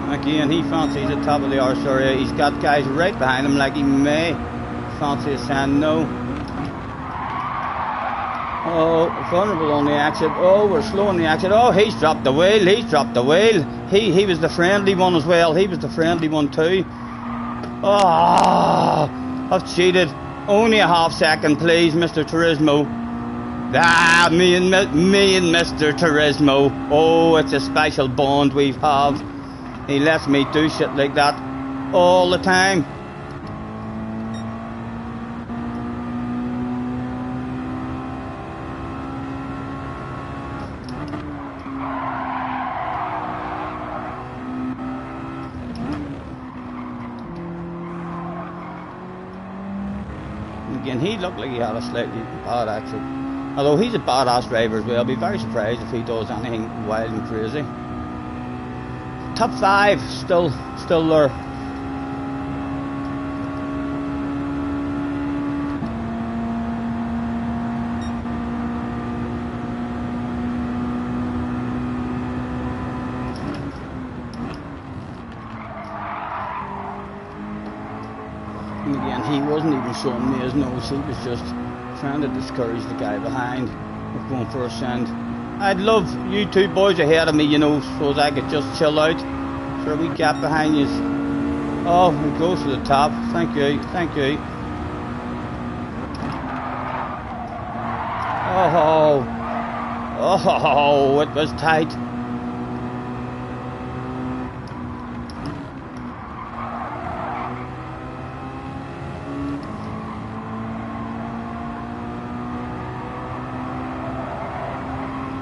Again, he fancies the top of the arse area. He's got guys right behind him like he may fancy a sand. No. Oh, vulnerable on the exit. Oh, we're slow on the exit. Oh, he's dropped the wheel. He was the friendly one as well. He was the friendly one too. Oh, I've cheated. Only a half second, please, Mr. Turismo. Me and Mr. Turismo. Oh, it's a special bond we have. He lets me do shit like that all the time. again, he looked like he had a slightly bad accident. Although he's a badass driver as well, I'll be very surprised if he does anything wild and crazy. Top 5, still there. And again, he wasn't even showing me his nose, he was just trying to discourage the guy behind of going for a send. I'd love you two boys ahead of me, you know, so that I could just chill out. So a wee gap behind you. Oh, he goes to the top. Thank you, thank you. Oh, it was tight.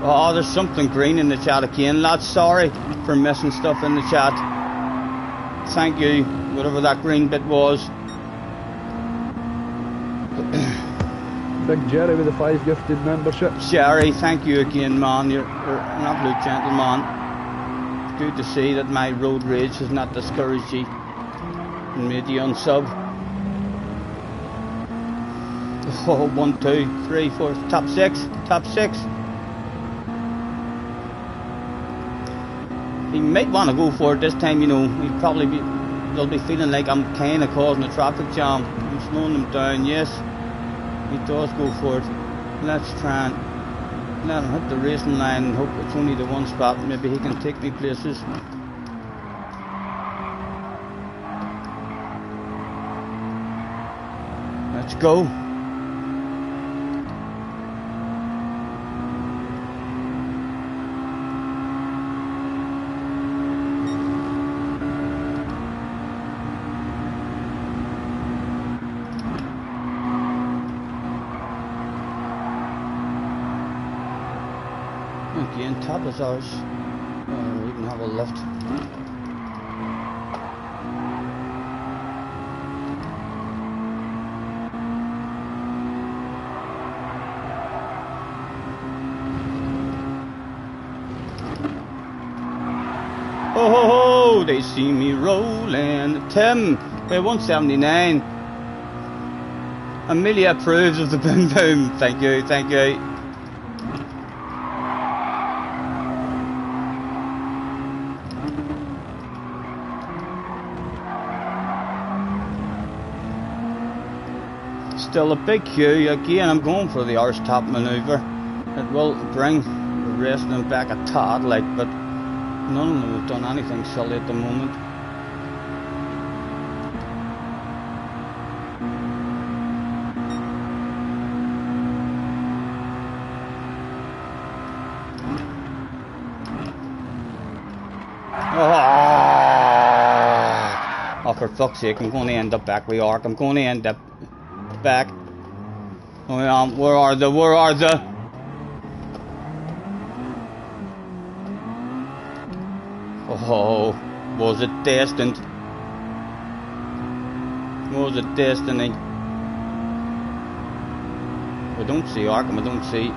Oh, there's something green in the chat again, lads. Sorry for missing stuff in the chat. Thank you, whatever that green bit was. Big Jerry with the 5 gifted memberships. Jerry, thank you again, man. You're an absolute gentleman. It's good to see that my road rage has not discouraged you and made you unsub. Oh, 1, 2, 3, 4, top 6, top 6. He might want to go for it this time, you know. They'll be feeling like I'm kind of causing a traffic jam. I'm slowing them down, yes. He does go for it. Let's try and let him hit the racing line and hope it's only the one spot. Maybe he can take me places. Let's go. Again, top is ours. We can have a lift. Oh ho ho! They see me rolling. Tim, by 179. Amelia approves of the boom boom. Thank you, thank you. Still a big queue. Again, I'm going for the arse top manoeuvre. It will bring the rest of them back a tad, like, but none of them have done anything silly at the moment. Oh, for fuck's sake, I'm going to end up back with Ark. I'm going to end up back. Oh, where are the? Oh, was it destined? Was it destiny? I don't see Arkham, I don't see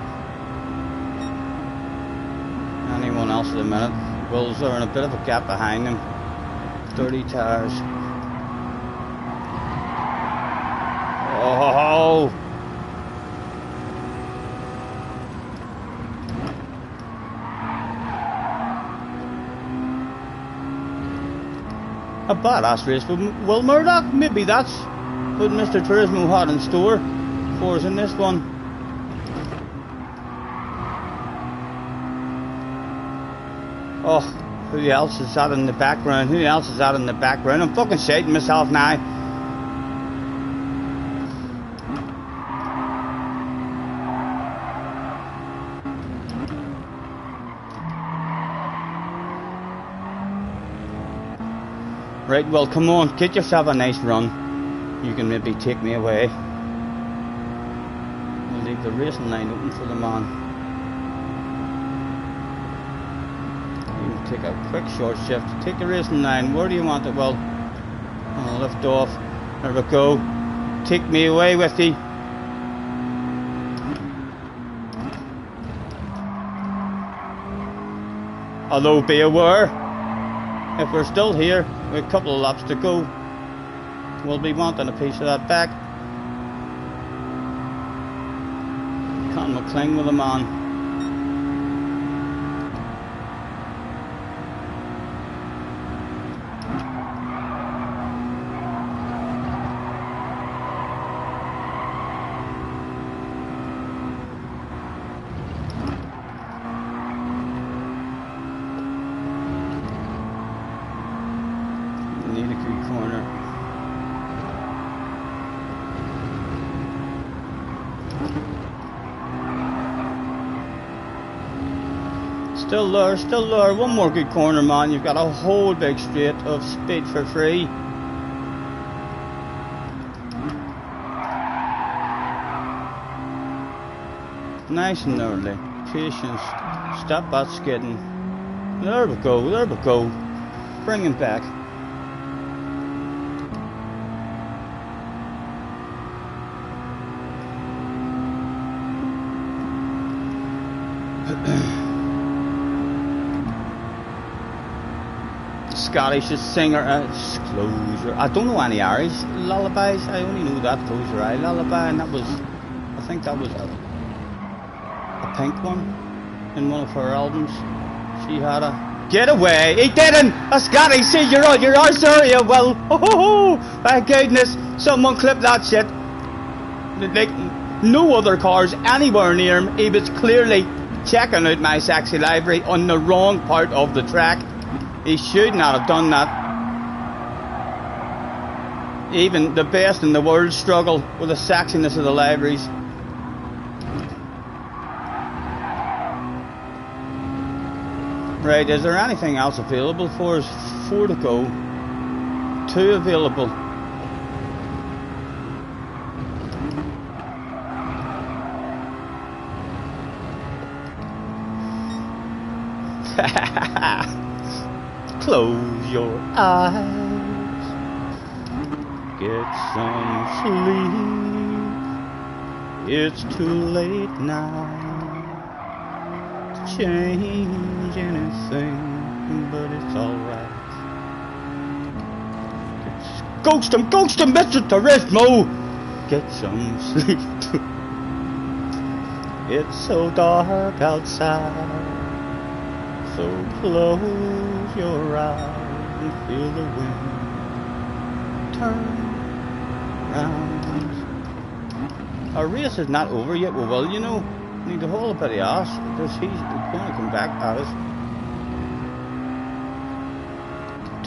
anyone else at the minute. Wills are in a bit of a gap behind him. 30 tires. Oh! A badass race for Will Murdoch. Maybe that's what Mr. Turismo had in store for us in this one. Oh, who else is that in the background? Who else is that in the background? I'm fucking shitting myself now. Right, well, come on, get yourself a nice run. You can maybe take me away. We'll leave the racing line open for the man. You can take a quick short shift. Take the racing line. Where do you want it? Well, I'll lift off. There we go. Take me away with you. Although be aware, if we're still here with a couple of laps to go, we'll be wanting a piece of that back. Con McCling with a man. Need a good corner. Still there, still there. One more good corner, man. You've got a whole big straight of speed for free. Nice and early. Patience. Stop that skidding. There we go, there we go. Bring him back. Scottish singer, Close Your. I don't know any Irish lullabies. I only know that Close Your Eye lullaby, and that was, I think that was a pink one in one of her albums. She had a get away. He didn't. A Scottish see you're on, sorry. Well, oh, my goodness, someone clip that shit. Like, no other cars anywhere near him. He was clearly checking out my sexy library on the wrong part of the track. He should not have done that. Even the best in the world struggle with the sexiness of the libraries. Right, is there anything else available for us? 4 to go. 2 available. Close your eyes, get some sleep. It's too late now to change anything, but it's alright. Ghost him, Mr. Turismo. Get some sleep. It's so dark outside. So close your eyes and feel the wind turn round. Our race is not over yet. Well, you know, need to hold up at the ass because he's going to come back at us.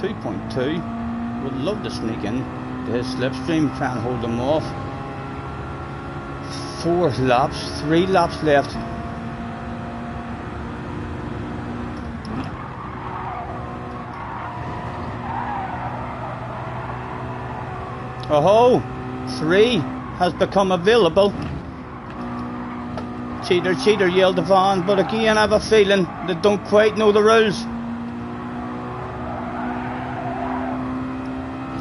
2.2. Would love to sneak in to his slipstream, try and hold him off. 4 laps, 3 laps left. Oh, 3 has become available. Cheater, yelled the van, but again I have a feeling they don't quite know the rules.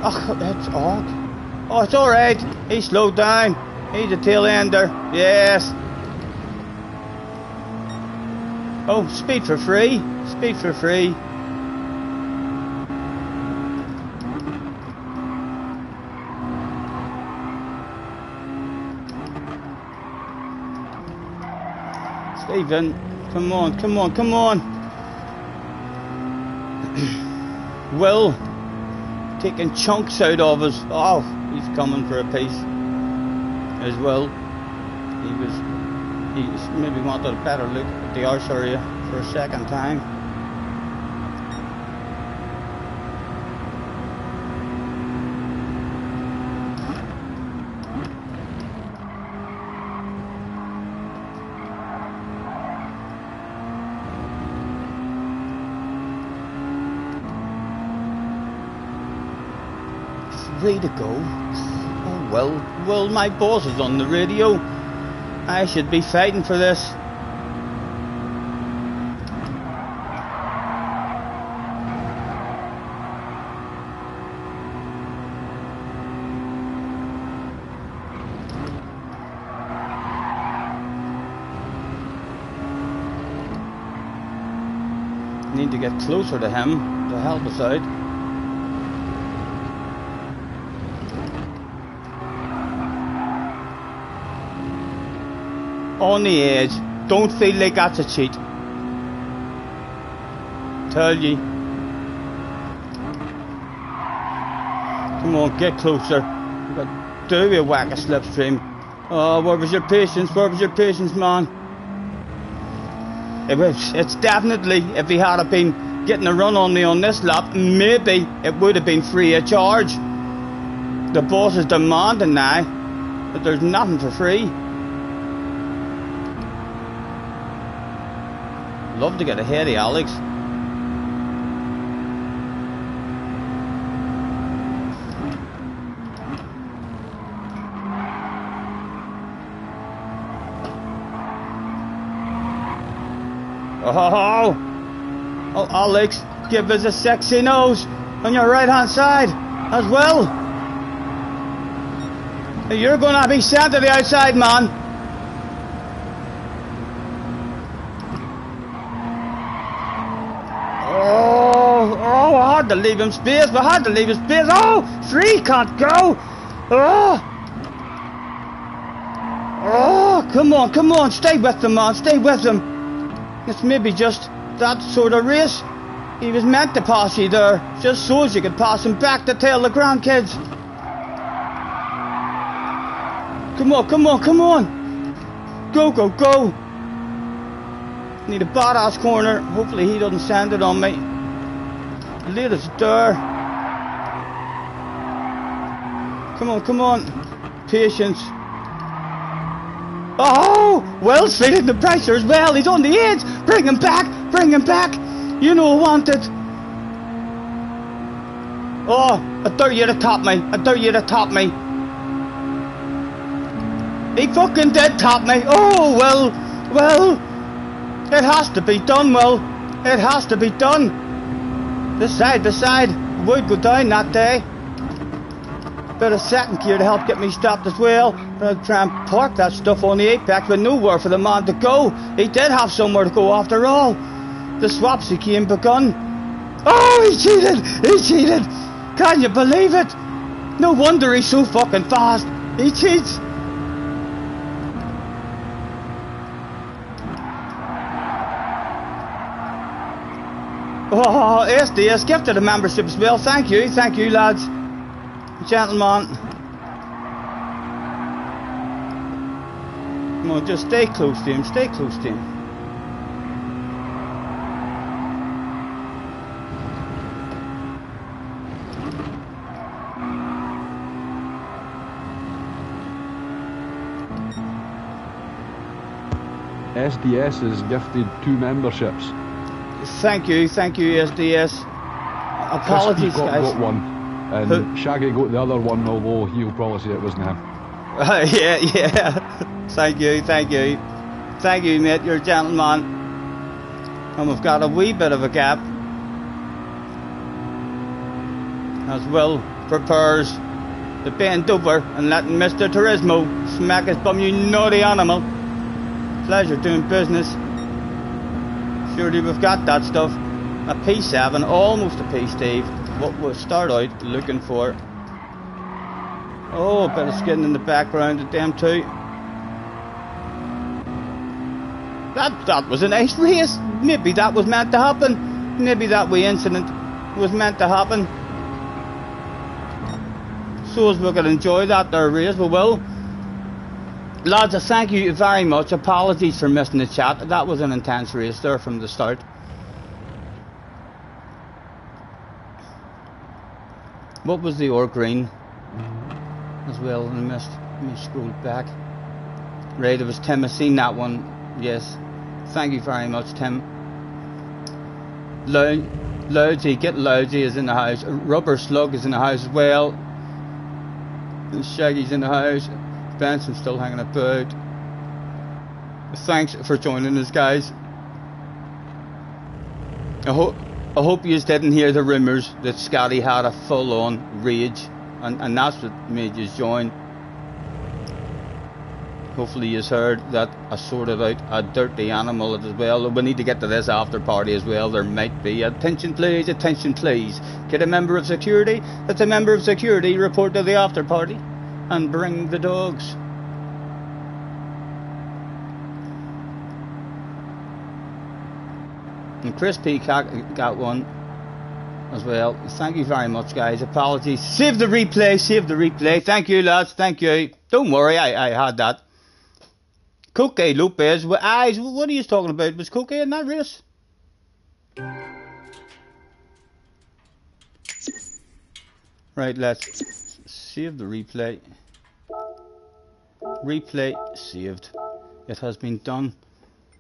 Oh, it's odd. Oh, it's alright. He slowed down. He's a tail ender. Yes. Oh, speed for free. Speed for free. Stephen, come on. Will taking chunks out of us. Oh, he's coming for a piece as well. He maybe wanted a better look at the arse area for a second time. Ready to go. Oh well, my boss is on the radio. I should be fighting for this. Need to get closer to him to help us out. On the edge. Don't feel like that's a cheat. Tell ye. Come on, get closer. We've got to do a whack a slipstream. Oh, where was your patience? Where was your patience, man? It's definitely, if he had been getting a run on me on this lap, maybe it would have been free of charge. The boss is demanding now that there's nothing for free. Love to get ahead of Alex. Oh, Alex, give us a sexy nose on your right hand side as well. You're going to be sent to the outside, man. Oh, I had to leave him space. I had to leave him space. Oh, 3 can't go. Oh, come on. Stay with them, man. Stay with them. It's maybe just that sort of race. He was meant to pass you there, just so as you could pass him back to tell the grandkids. Come on. Go. Need a badass corner. Hopefully he doesn't send it on me. Latest there. Come on. Patience. Oh, Wells feeling the pressure as well. He's on the edge. Bring him back. You know I want it. Oh, I dare you to top me. He fucking did top me. Oh, well. It has to be done, It has to be done. This side. Would go down that day. Bit of second gear to help get me stopped as well. But I'll try and park that stuff on the apex with nowhere for the man to go. He did have somewhere to go after all. The swapsy game begun. Oh, he cheated. Can you believe it? No wonder he's so fucking fast. He cheats. Oh, SDS, gifted a membership as well. Thank you, lads. Gentlemen. Come on, just stay close to him. SDS is gifted 2 memberships. Thank you, SDS. Apologies, guys. Got one, and Shaggy got the other one, although he'll probably say it wasn't him. Yeah. Thank you, mate. You're a gentleman. And we've got a wee bit of a gap. As Will prepares to bend over and letting Mr. Turismo smack his bum, you naughty animal. Pleasure doing business. Surely we've got that stuff. A P7, almost a P, Steve. What we'll start out looking for. Oh, a bit of skidding in the background at them too. That was a nice race. Maybe that was meant to happen. Maybe that wee incident was meant to happen. So as we can enjoy that there race, we will. Lads, I thank you very much. Apologies for missing the chat. That was an intense race there from the start. What was the ore green as well? I missed. Let me scroll back. Right, it was Tim. I seen that one. Yes. Thank you very much, Tim. Loudzy, get Loudzy is in the house. Rubber Slug is in the house as well. And Shaggy's in the house. Benson's still hanging about. Thanks for joining us, guys. I hope you didn't hear the rumours that Scotty had a full-on rage, and that's what made you join. Hopefully you've heard that I sorted out a dirty animal as well. We need to get to this after party as well. There might be. Attention please, attention please. Get a member of security. That's a member of security. Report to the after party. And bring the dogs. And Chris P got one as well. Thank you very much, guys. Apologies. Save the replay, save the replay. Thank you, lads. Thank you. Don't worry, I had that. Coque Lopez, what are you talking about? Was Coque in that race? Right, let's save the replay. Replay saved. It has been done.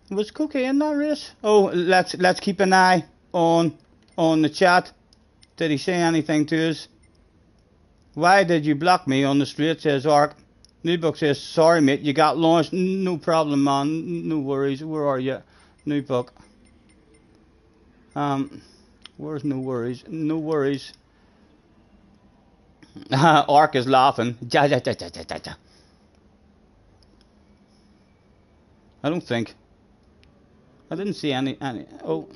Was Coque in that race? Oh, let's keep an eye on the chat. Did he say anything to us? Why did you block me on the street? Says Ark. Newbuck says, sorry mate, you got launched. No problem, man. No worries. Where are you? Newbuck. Where's no worries? No worries. Ark is laughing. Ja, ja, ja, ja, ja, ja. I don't think. I didn't see any. Oh,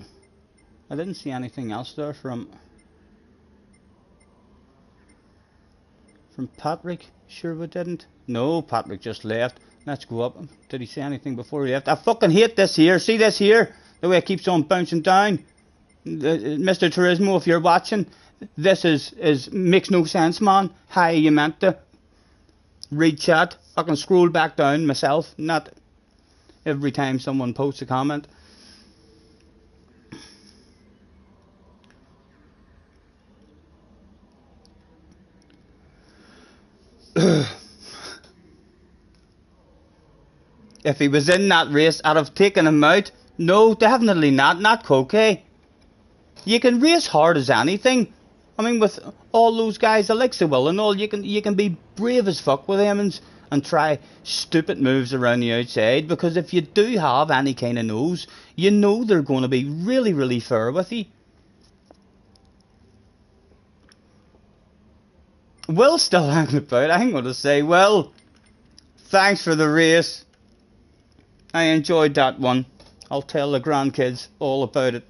I didn't see anything else there from Patrick. Sure we didn't. No, Patrick just left. Let's go up. Did he say anything before he left? I fucking hate this here. See this here? The way it keeps on bouncing down. Mr. Turismo, if you're watching, this is makes no sense, man. How you meant to read chat? I can scroll back down myself. Not every time someone posts a comment. If he was in that race, I'd have taken him out. No, definitely not. Not Coque. You can race hard as anything. I mean, with all those guys, Alexa Will and all, you can be brave as fuck with them and try stupid moves around the outside. Because if you do have any kind of nose, you know they're going to be really, really fair with you. Will's still hanging about. I'm going to say, well, thanks for the race. I enjoyed that one. I'll tell the grandkids all about it.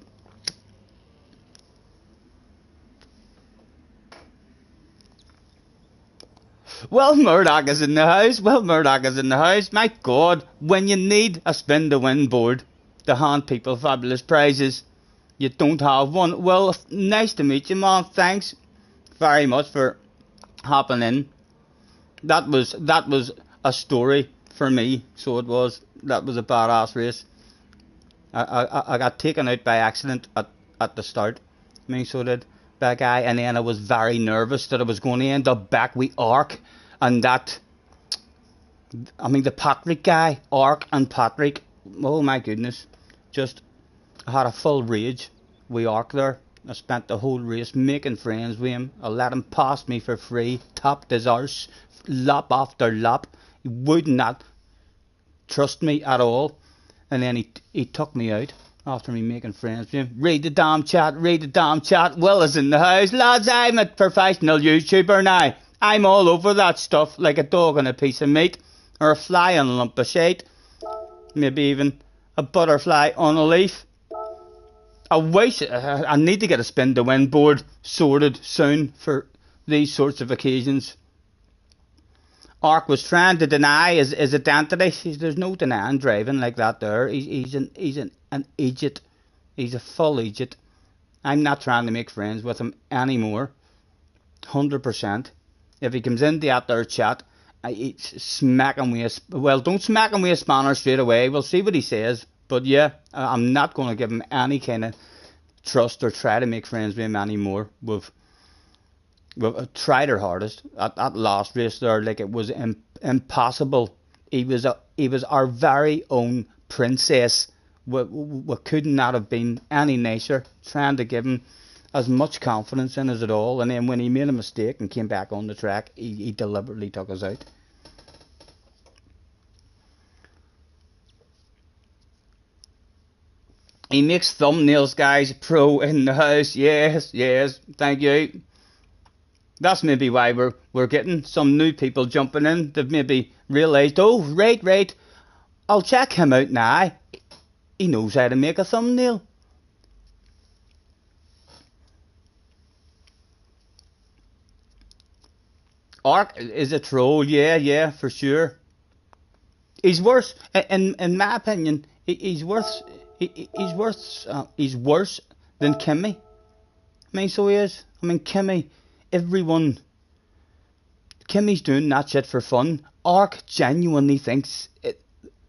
Well, Murdoch is in the house. Well, Murdoch is in the house. My God, when you need a spin to win board to hand people fabulous prizes, you don't have one. Well, nice to meet you, man. Thanks very much for hopping in. That was a story for me. So it was. That was a badass race. I got taken out by accident at the start. I mean, so did that guy, and then I was very nervous that I was going to end up back with Ark, and that, I mean, the Patrick guy, Ark and Patrick, oh my goodness, just, I had a full rage with Ark there. I spent the whole race making friends with him. I let him pass me for free, tapped his arse, lap after lap. He would not trust me at all, and then he took me out after me making friends with him. Read the damn chat, read the damn chat. Will is in the house. Lads, I'm a professional YouTuber now. I'm all over that stuff like a dog on a piece of meat, or a fly on a lump of shite, maybe even a butterfly on a leaf. I wish I need to get a spin to win board sorted soon for these sorts of occasions. Ark was trying to deny his identity. There's no denying driving like that there. He's an idiot. He's a full idiot. I'm not trying to make friends with him anymore. 100%. If he comes in the out there chat, smack him with a... Well, don't smack him with a spanner straight away. We'll see what he says. But yeah, I'm not going to give him any kind of trust or try to make friends with him anymore. We've tried our hardest at last race there, like it was impossible. He was our very own princess. We could not have been any nicer, trying to give him as much confidence in us at all, and then when he made a mistake and came back on the track, he deliberately took us out. He makes thumbnails, guys. Pro in the house. Yes, thank you. That's maybe why we're getting some new people jumping in. They've maybe realised, oh, right, I'll check him out now. He knows how to make a thumbnail. Ark is a troll, yeah, for sure. He's worse, in my opinion. He's worse. He's worse than Kimmy. I mean, so he is. I mean, Kimmy's doing that shit for fun. Ark genuinely thinks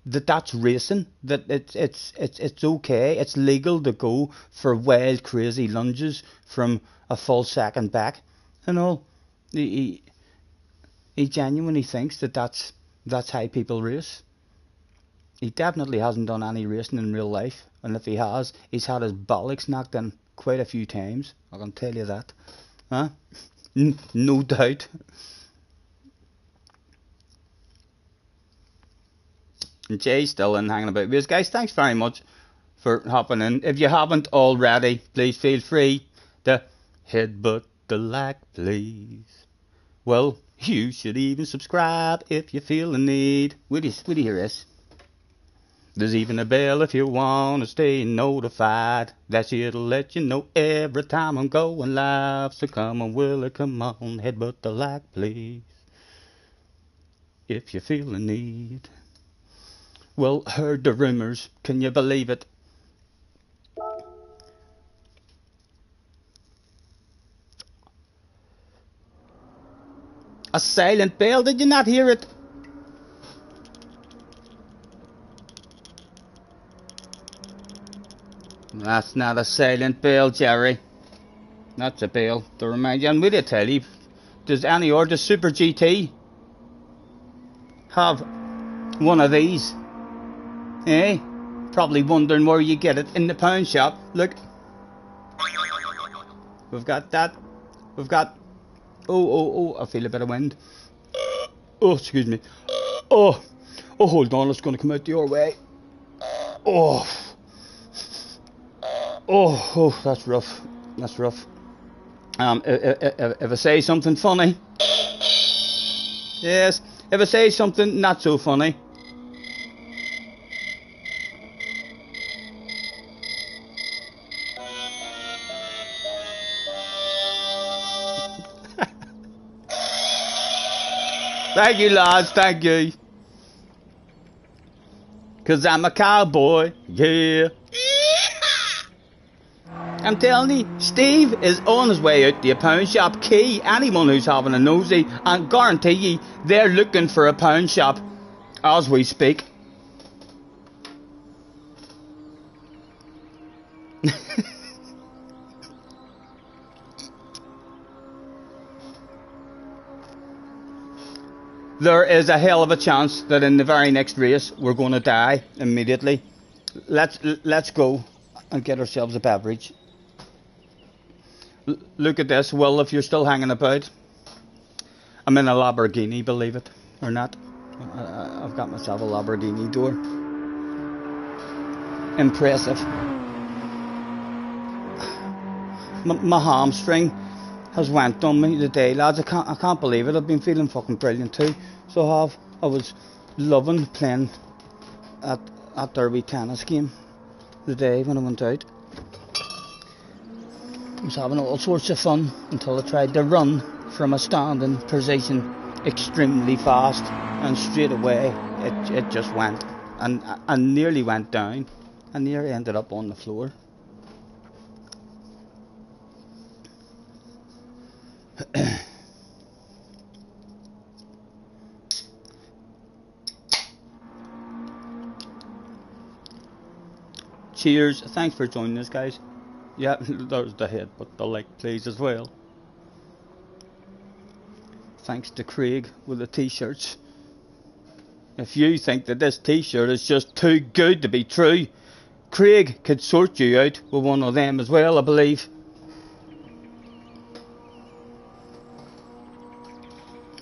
that's racing. That it's okay. It's legal to go for wild, crazy lunges from a full second back, and all. He genuinely thinks that's how people race. He definitely hasn't done any racing in real life, and if he has, he's had his bollocks knocked in quite a few times. I can tell you that. Huh? No doubt. And Jay's still in hanging about with us. Guys, thanks very much for hopping in. If you haven't already, please feel free to headbutt the like, please. Well, you should even subscribe if you feel the need. Would you hear this? There's even a bell if you want to stay notified. That shit'll let you know every time I'm going live. So come on, Willie, come on, headbutt the like, please. If you feel the need. Well, heard the rumours. Can you believe it? A silent bell, did you not hear it? That's not a silent bell, Jerry. That's a bell to remind you. And will I tell you, does Super GT have one of these? Eh? Probably wondering where you get it. In the pound shop. Look. We've got that. We've got... Oh, I feel a bit of wind. Oh, excuse me. Oh, hold on, it's going to come out your way. Oh, that's rough. That's rough. If I say something funny, yes. If I say something not so funny, thank you, lads. Thank you. 'Cause I'm a cowboy. Yeah. I'm telling you, Steve is on his way out to a pound shop. Key, anyone who's having a nosy, and guarantee you, they're looking for a pound shop as we speak. There is a hell of a chance that in the very next race we're going to die immediately. Let's go and get ourselves a beverage. Look at this. Well, if you're still hanging about, I'm in a Lamborghini, believe it or not. I've got myself a Lamborghini door. Impressive. My hamstring has went on me today, lads. I can't believe it. I've been feeling fucking brilliant too. So I was loving playing at Derby tennis game the day when I went out. I was having all sorts of fun until I tried to run from a standing position extremely fast, and straight away it just went, and I nearly went down. I nearly ended up on the floor. Cheers. Thanks for joining us, guys. Yeah, there's the head, but the like please as well. Thanks to Craig with the t-shirts. If you think that this t-shirt is just too good to be true, Craig could sort you out with one of them as well, I believe.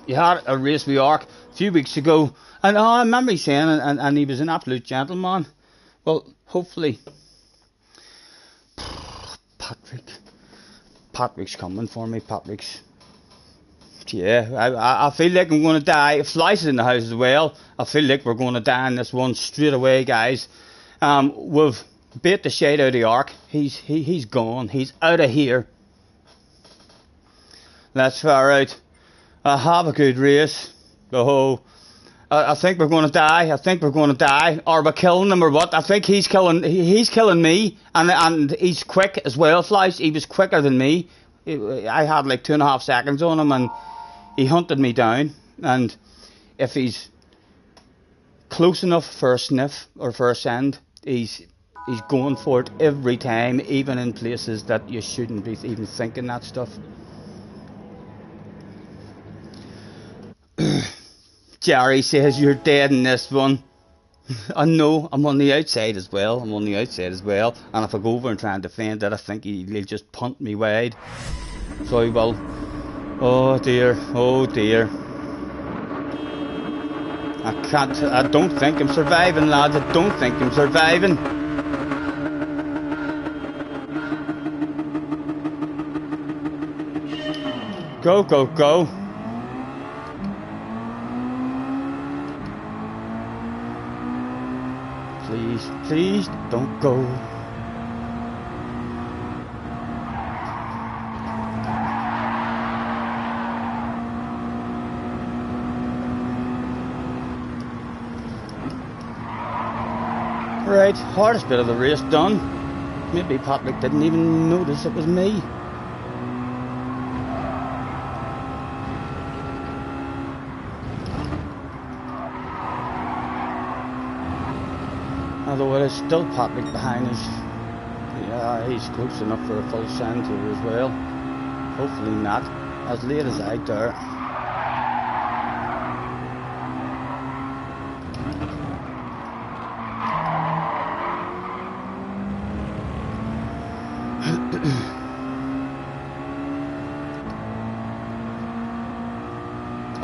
You had a race with Ark a few weeks ago, and I remember he saying, and he was an absolute gentleman. Well, hopefully, Patrick's coming for me. Patrick's Yeah, I feel like I'm going to die. Flies is in the house as well. I feel like we're going to die in this one straight away, guys. We've bait the shade out of the arc. He's gone. He's out of here. That's far out. Have a good race. Oh, I think we're going to die. I think we're going to die. Are we killing him or what? I think he's killing me, and he's quick as well. Flies. He was quicker than me. I had like 2.5 seconds on him, and he hunted me down. And if he's close enough for a sniff or for a send, he's going for it every time, even in places that you shouldn't be even thinking that stuff. Jerry says you're dead in this one. I know, I'm on the outside as well. And if I go over and try and defend it, I think he'll just punt me wide. So he will. Oh dear, oh dear. I don't think I'm surviving, lads. I don't think I'm surviving. Go, go, go. Please, please, don't go. Right, hardest bit of the race done. Maybe Patrick didn't even notice it was me. Although it is still Patrick behind us. Yeah, he's close enough for a full send here as well. Hopefully not. As late as I dare.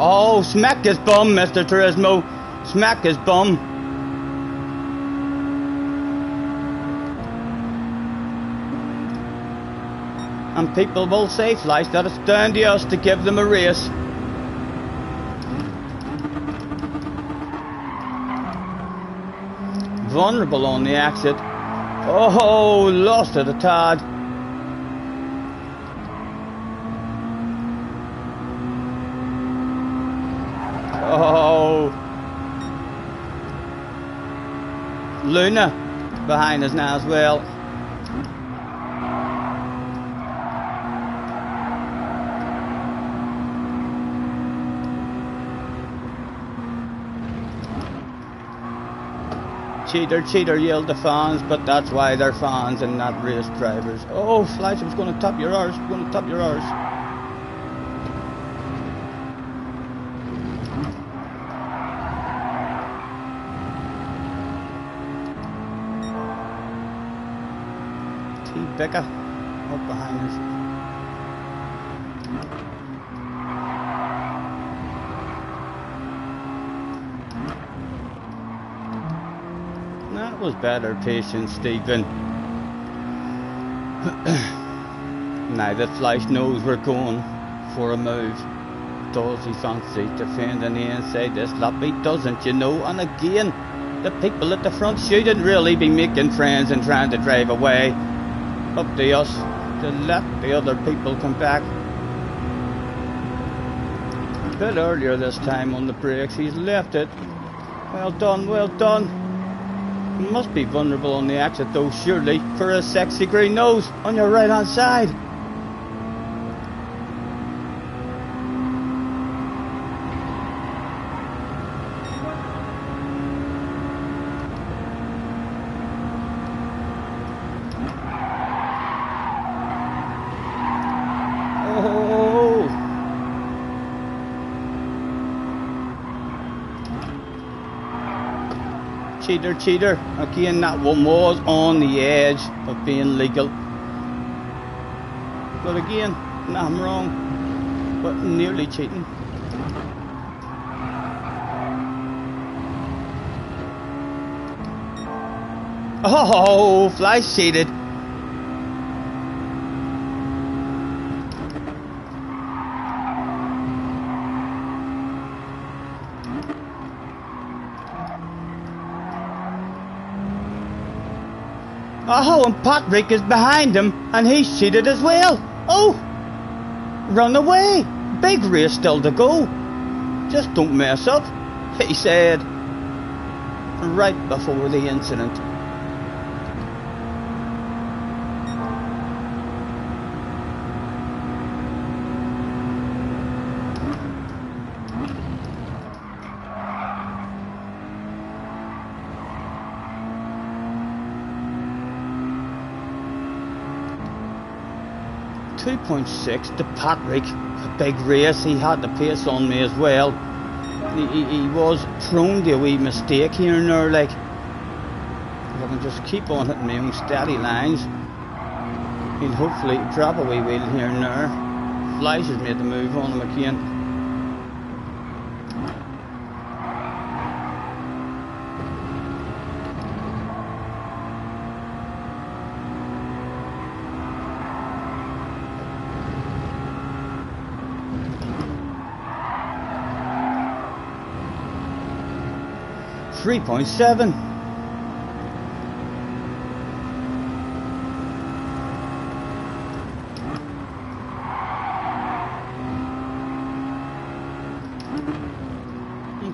Oh, smack his bum, Mr. Turismo. Smack his bum. And people will say, Flies, that it's down to us to give them a race. Vulnerable on the exit. Oh, lost it a tad. Oh, Luna behind us now as well. Cheater, cheater, yelled the fans, but that's why they're fans and not race drivers. Oh, Flash, I was going to top your arse, going to top your arse. Becca up behind us. That was better patience, Stephen. Now that Flash knows we're going for a move. Does he fancy defending the inside? This lappy doesn't, you know. And again, the people at the front shouldn't really be making friends and trying to drive away. Up to us to let the other people come back. A bit earlier this time on the brakes, he's left it. Well done, well done. He must be vulnerable on the exit though, surely, for a sexy green nose on your right hand side. Cheater, cheater. Again, that one was on the edge of being legal. But again, nah, I'm wrong. But nearly cheating. Oh, Flash cheated. Oh, and Patrick is behind him, and he's cheated as well. Oh! Run away! Big race still to go. Just don't mess up, he said, right before the incident. .6 to Patrick. A big race. He had the pace on me as well. He was prone to a wee mistake here and there, like. If I can just keep on hitting my own steady lines, he'll hopefully drop a wee wheel here and there. Flies has made the move on him again. .7.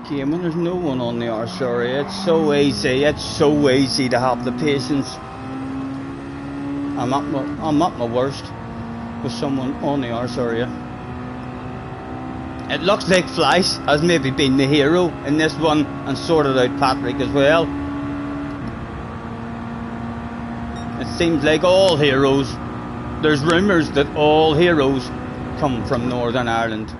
Okay, when there's no one on the arse area, it's so easy to have the patience. I'm at my worst with someone on the arse area. It looks like Fleiss has maybe been the hero in this one and sorted out Patrick as well. It seems like all heroes, there's rumours that all heroes come from Northern Ireland.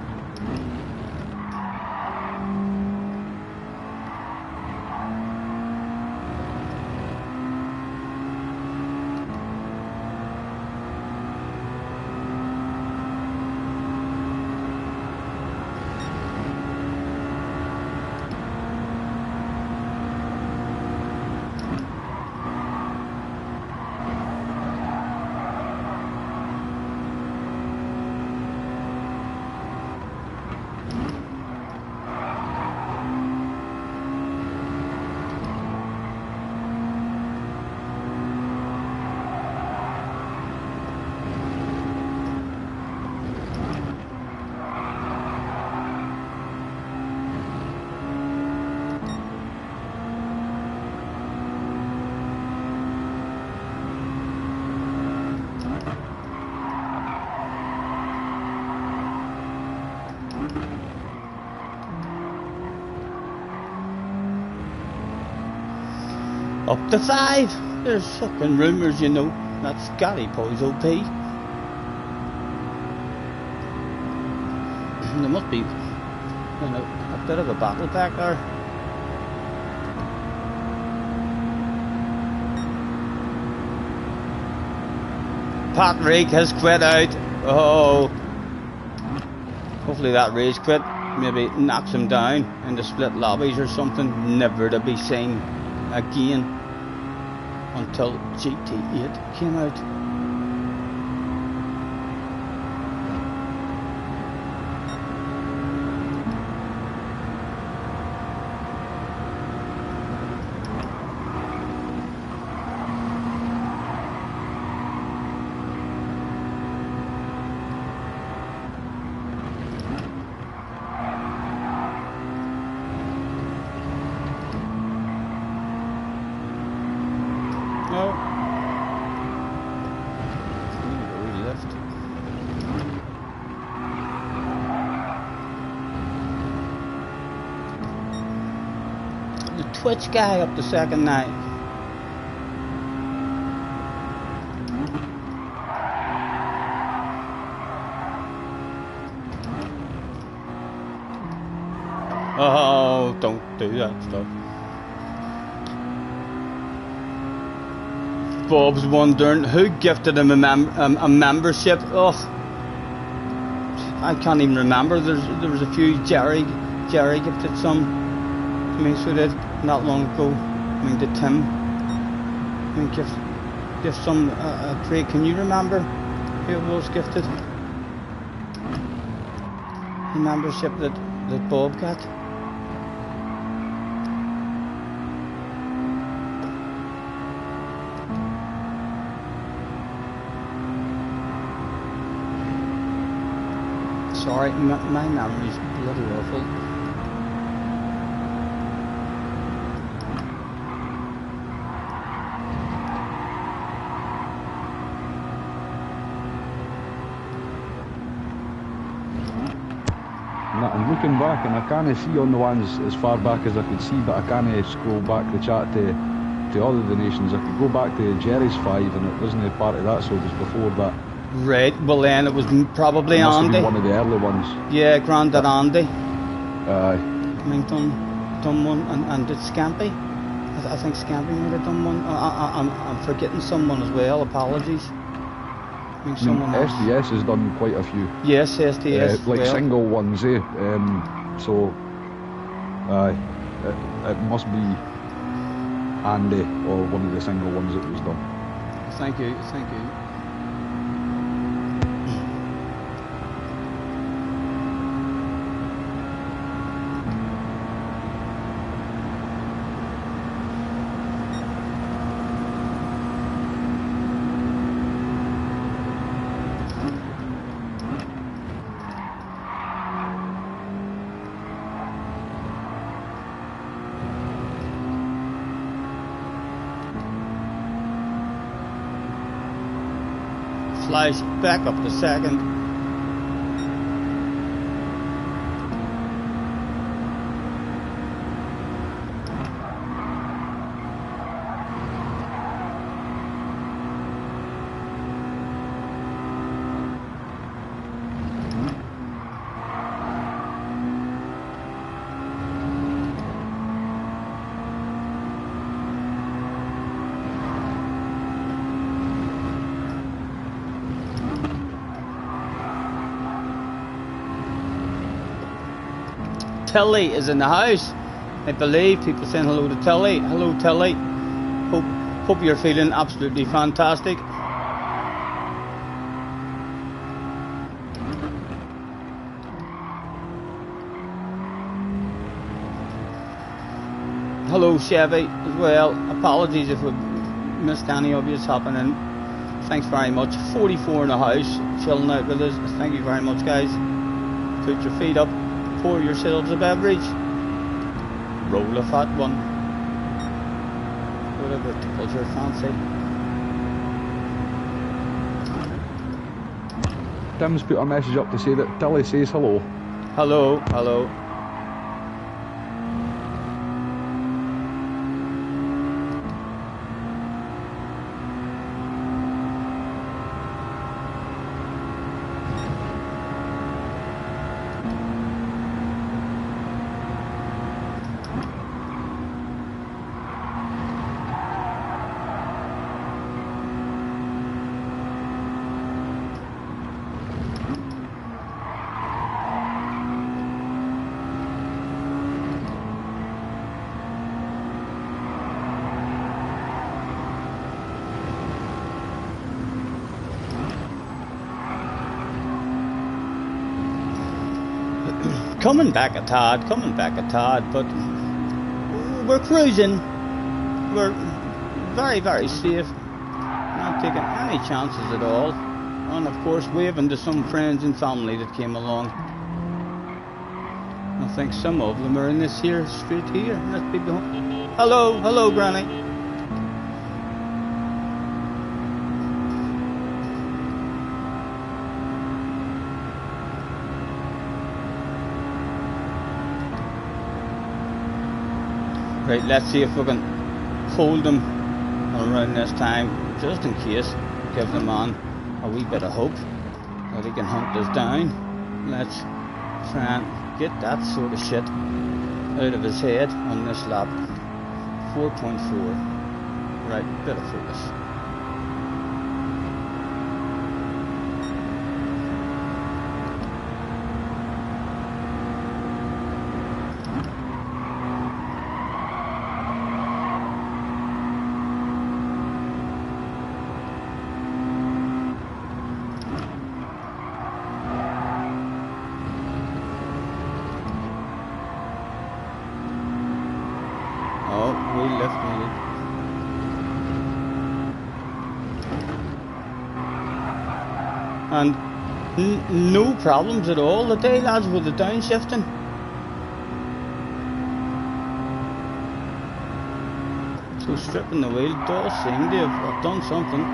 Up to 5. There's fucking rumours, you know, that Scotty Boy's OP. There must be, you know, a bit of a battle back there. Patrick has quit out. Oh, hopefully that race quit maybe knocks him down in the split lobbies or something, never to be seen again until GT8 came out. Twitch guy up the second night. Oh, don't do that stuff. Bob's wondering who gifted him a membership. Ugh, I can't even remember. There was a few. Jerry gifted some. I mean, so did not long ago. I mean, did Tim? I mean, give some. Craig, can you remember who it was gifted? The membership that Bob got. sorry, my memory's bloody awful. I'm looking back and I can't see on the ones as far back as I could see, but I can't scroll back the chat to all of the nations. I could go back to Jerry's 5 and it wasn't a part of that, so it was before that. Right, well then it was probably It must have Andy. been one of the early ones. Yeah, Grandad Andy. Aye. I mean, done one, and did Scampy? I think Scampy might have done one. I'm forgetting someone as well, apologies. I think someone else. SDS has done quite a few. Yes, SDS. Like well, single ones, eh? So, it must be Andy or one of the single ones that was done. Thank you, thank you. Flies back up to second. Tilly is in the house. I believe people saying hello to Tilly. Hello Tilly. Hope you're feeling absolutely fantastic. Hello Chevy as well. Apologies if we missed any of you happening. Thanks very much. 44 in the house, chilling out with us. Thank you very much, guys. Put your feet up. Pour yourselves a beverage. Roll a fat one. Whatever tickles your fancy. Tim's put a message up to say that Tilly says hello. Hello, hello. Coming back a tad, but we're cruising. We're very, very safe. Not taking any chances at all. And of course waving to some friends and family that came along. I think some of them are in this here street here. Let's be going. Hello, Granny. Right, let's see if we can hold them around this time, just in case, give the man a wee bit of hope that he can hunt us down. Let's try and get that sort of shit out of his head on this lap. 4.4. Right, bit of focus. And No problems at all today, lads, with the downshifting. So stripping the wheel does seem to have done something.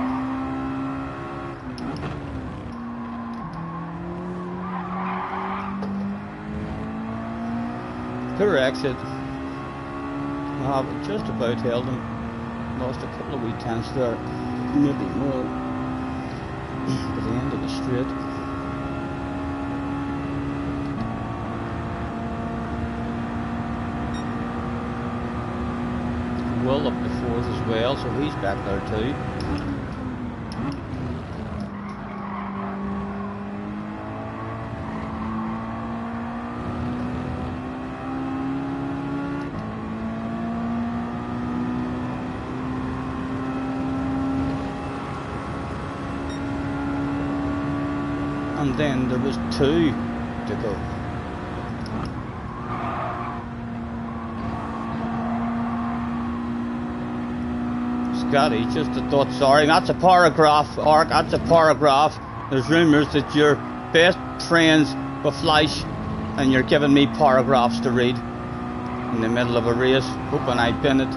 Poor exit. I have just about held him. Lost a couple of wee tenths there, maybe more. At the end of the straight. Well up the fourth as well, so he's back there too. And then there was 2 to go. Scotty, just a thought, sorry, that's a paragraph, Ark, that's a paragraph. There's rumours that you're best friends with Fleisch and you're giving me paragraphs to read in the middle of a race, hoping I bin it.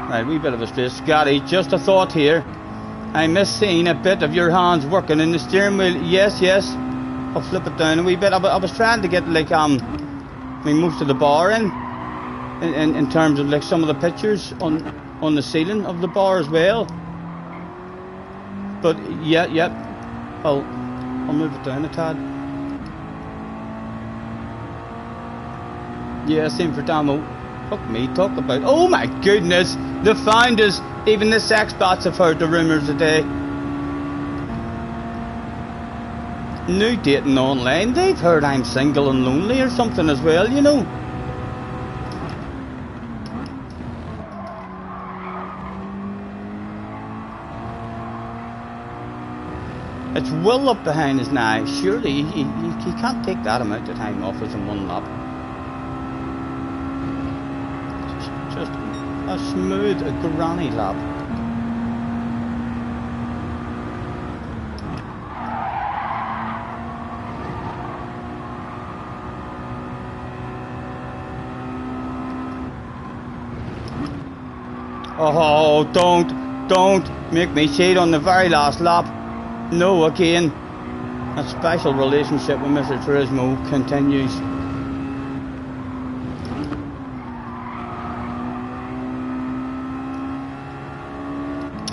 Right, wee bit of a space. Scotty, just a thought here. I miss seeing a bit of your hands working in the steering wheel. Yes, yes. I'll flip it down a wee bit. I was trying to get like most of the bar in terms of like some of the pictures on the ceiling of the bar as well. But yeah, I'll move it down a tad. Yeah, same for Damo. Fuck me, talk about. Oh my goodness, the founders, even the sex bots have heard the rumours today. New dating online, they've heard I'm single and lonely or something as well, you know. It's well up behind us now. Surely he can't take that amount of time off us in one lap. Just a smooth, granny lap. Oh, don't make me cheat on the very last lap. No, again. A special relationship with Mr. Turismo continues.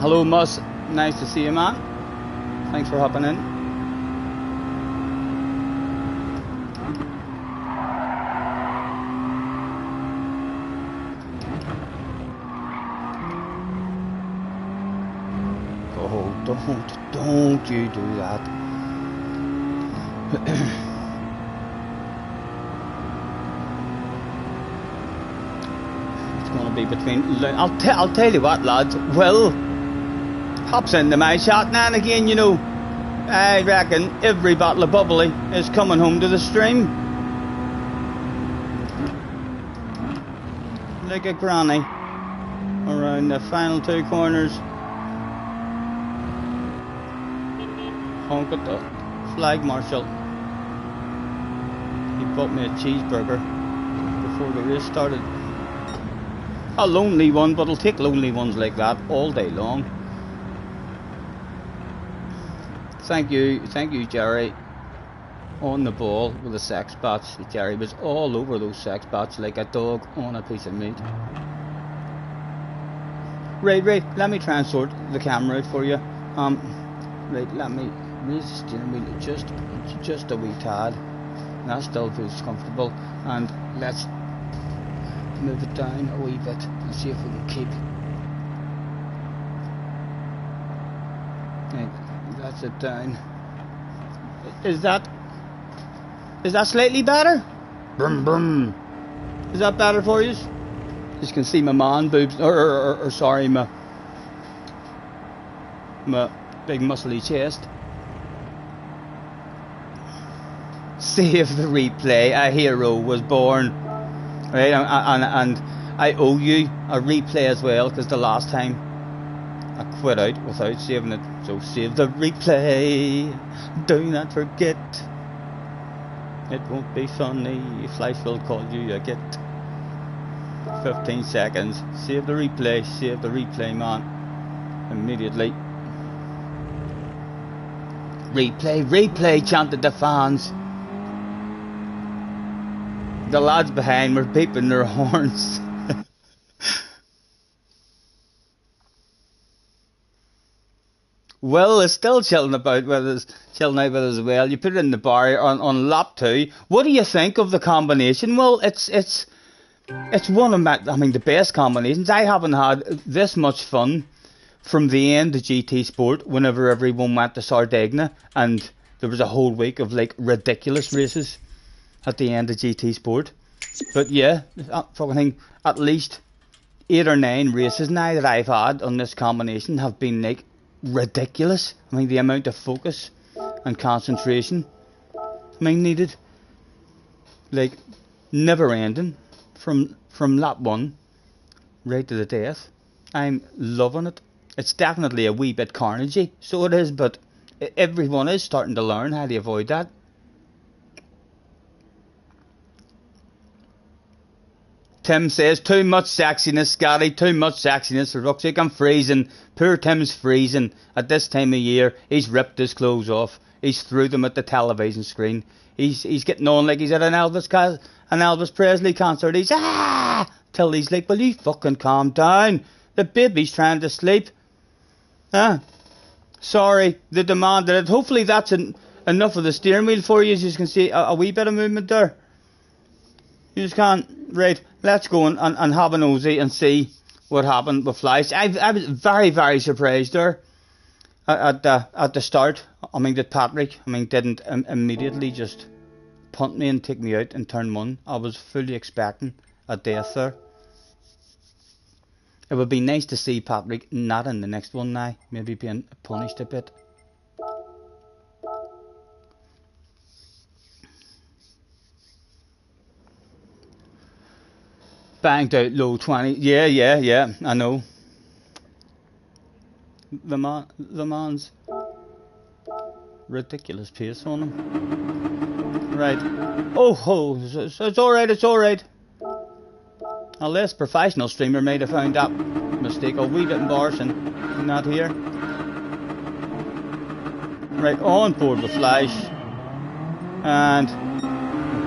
Hello, Mus. Nice to see you, man. Thanks for hopping in. Don't you do that. It's gonna be between. I'll tell you what, lads. Well, hops into my shot now and again, you know. I reckon every bottle of bubbly is coming home to the stream. Like a granny around the final 2 corners. Honk at the flag marshal. He bought me a cheeseburger before the race started. A lonely one, but I'll take lonely ones like that all day long. Thank you, Jerry. On the ball with the sex bots. Jerry was all over those sex bots like a dog on a piece of meat. Right, let me try and sort the camera out for you. Right, let me raise the steering wheel just a wee tad. That still feels comfortable. And let's move it down a wee bit and see if we can keep. Right, that's it down. Is that slightly better? Brum brum. Is that better for you? You can see my man boobs, or sorry, my big muscly chest. Save the replay. A hero was born. Right, and I owe you a replay as well, because the last time I quit out without saving it. So save the replay. Do not forget. It won't be funny. Flash will call you a git. 15 seconds. Save the replay. Save the replay, man. Immediately. Replay, replay, chanted the fans. The lads behind were beeping their horns. Will is still chilling about with us, chilling out with us as well. You put it in the bar on lap 2. What do you think of the combination? Well, it's one of my, the best combinations. I haven't had this much fun from the end of GT Sport whenever everyone went to Sardinia and there was a whole week of like ridiculous races at the end of GT Sport. But yeah, I fucking think at least 8 or 9 races now that I've had on this combination have been like ridiculous. The amount of focus and concentration needed, like never ending from lap 1 right to the death. I'm loving it. It's definitely a wee bit carnagey, so it is, but everyone is starting to learn how to avoid that. Tim says, too much sexiness, Scotty, too much sexiness. For fuck's sake, I'm freezing. Poor Tim's freezing. At this time of year, he's ripped his clothes off. He's threw them at the television screen. He's getting on like he's at an Elvis Presley concert. He's till he's like, will you fucking calm down? The baby's trying to sleep. Sorry, they demanded it. Hopefully that's enough of the steering wheel for you. As you can see, a wee bit of movement there. You just can't. Right, let's go and have a nosy and see what happened with Flash. I was very, very surprised there at the start. That Patrick, didn't immediately just punt me and take me out in turn 1. I was fully expecting a death there. It would be nice to see Patrick not in the next one now, maybe being punished a bit. Banged out low 20. Yeah, I know. The man's ridiculous pace on him. Right. Oh, it's alright. A less professional streamer might have found that mistake a wee bit embarrassing. Not here. Right, on board with Flash. And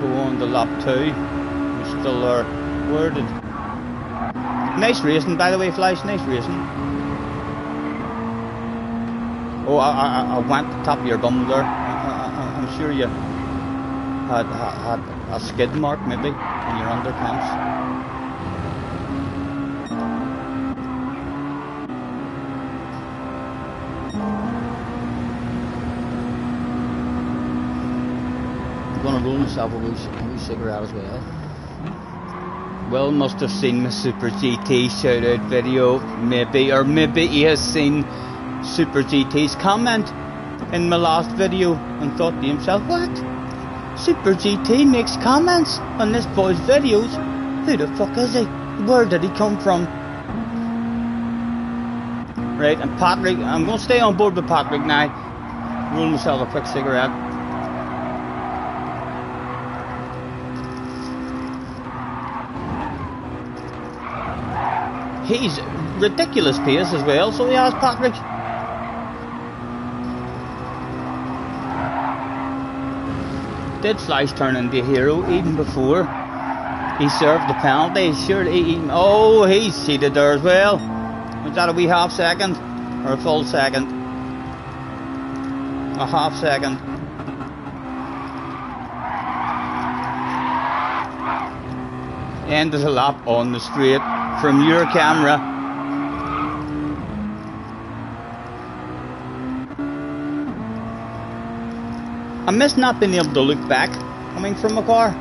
we'll go on to lap 2. We're still there. Worded. Nice racing, by the way, Flash. Nice racing. Oh, I went to top of your bum there. I'm sure you had a skid mark maybe in your underpants. I'm gonna roll myself a wee cigarette as well. Will must have seen my Super GT shout out video, maybe he has seen Super GT's comment in my last video and thought to himself, what? Super GT makes comments on this boy's videos? Who the fuck is he? Where did he come from? Right, and Patrick, I'm going to stay on board with Patrick now. Roll myself a quick cigarette. He's ridiculous pace as well, so he has Patrick. Did Flash turn into a hero even before he served the penalty? Surely he's cheated there as well. Was that a wee half second? Or a full second? A half second. End of the lap on the straight. From your camera. I miss not being able to look back coming from a car.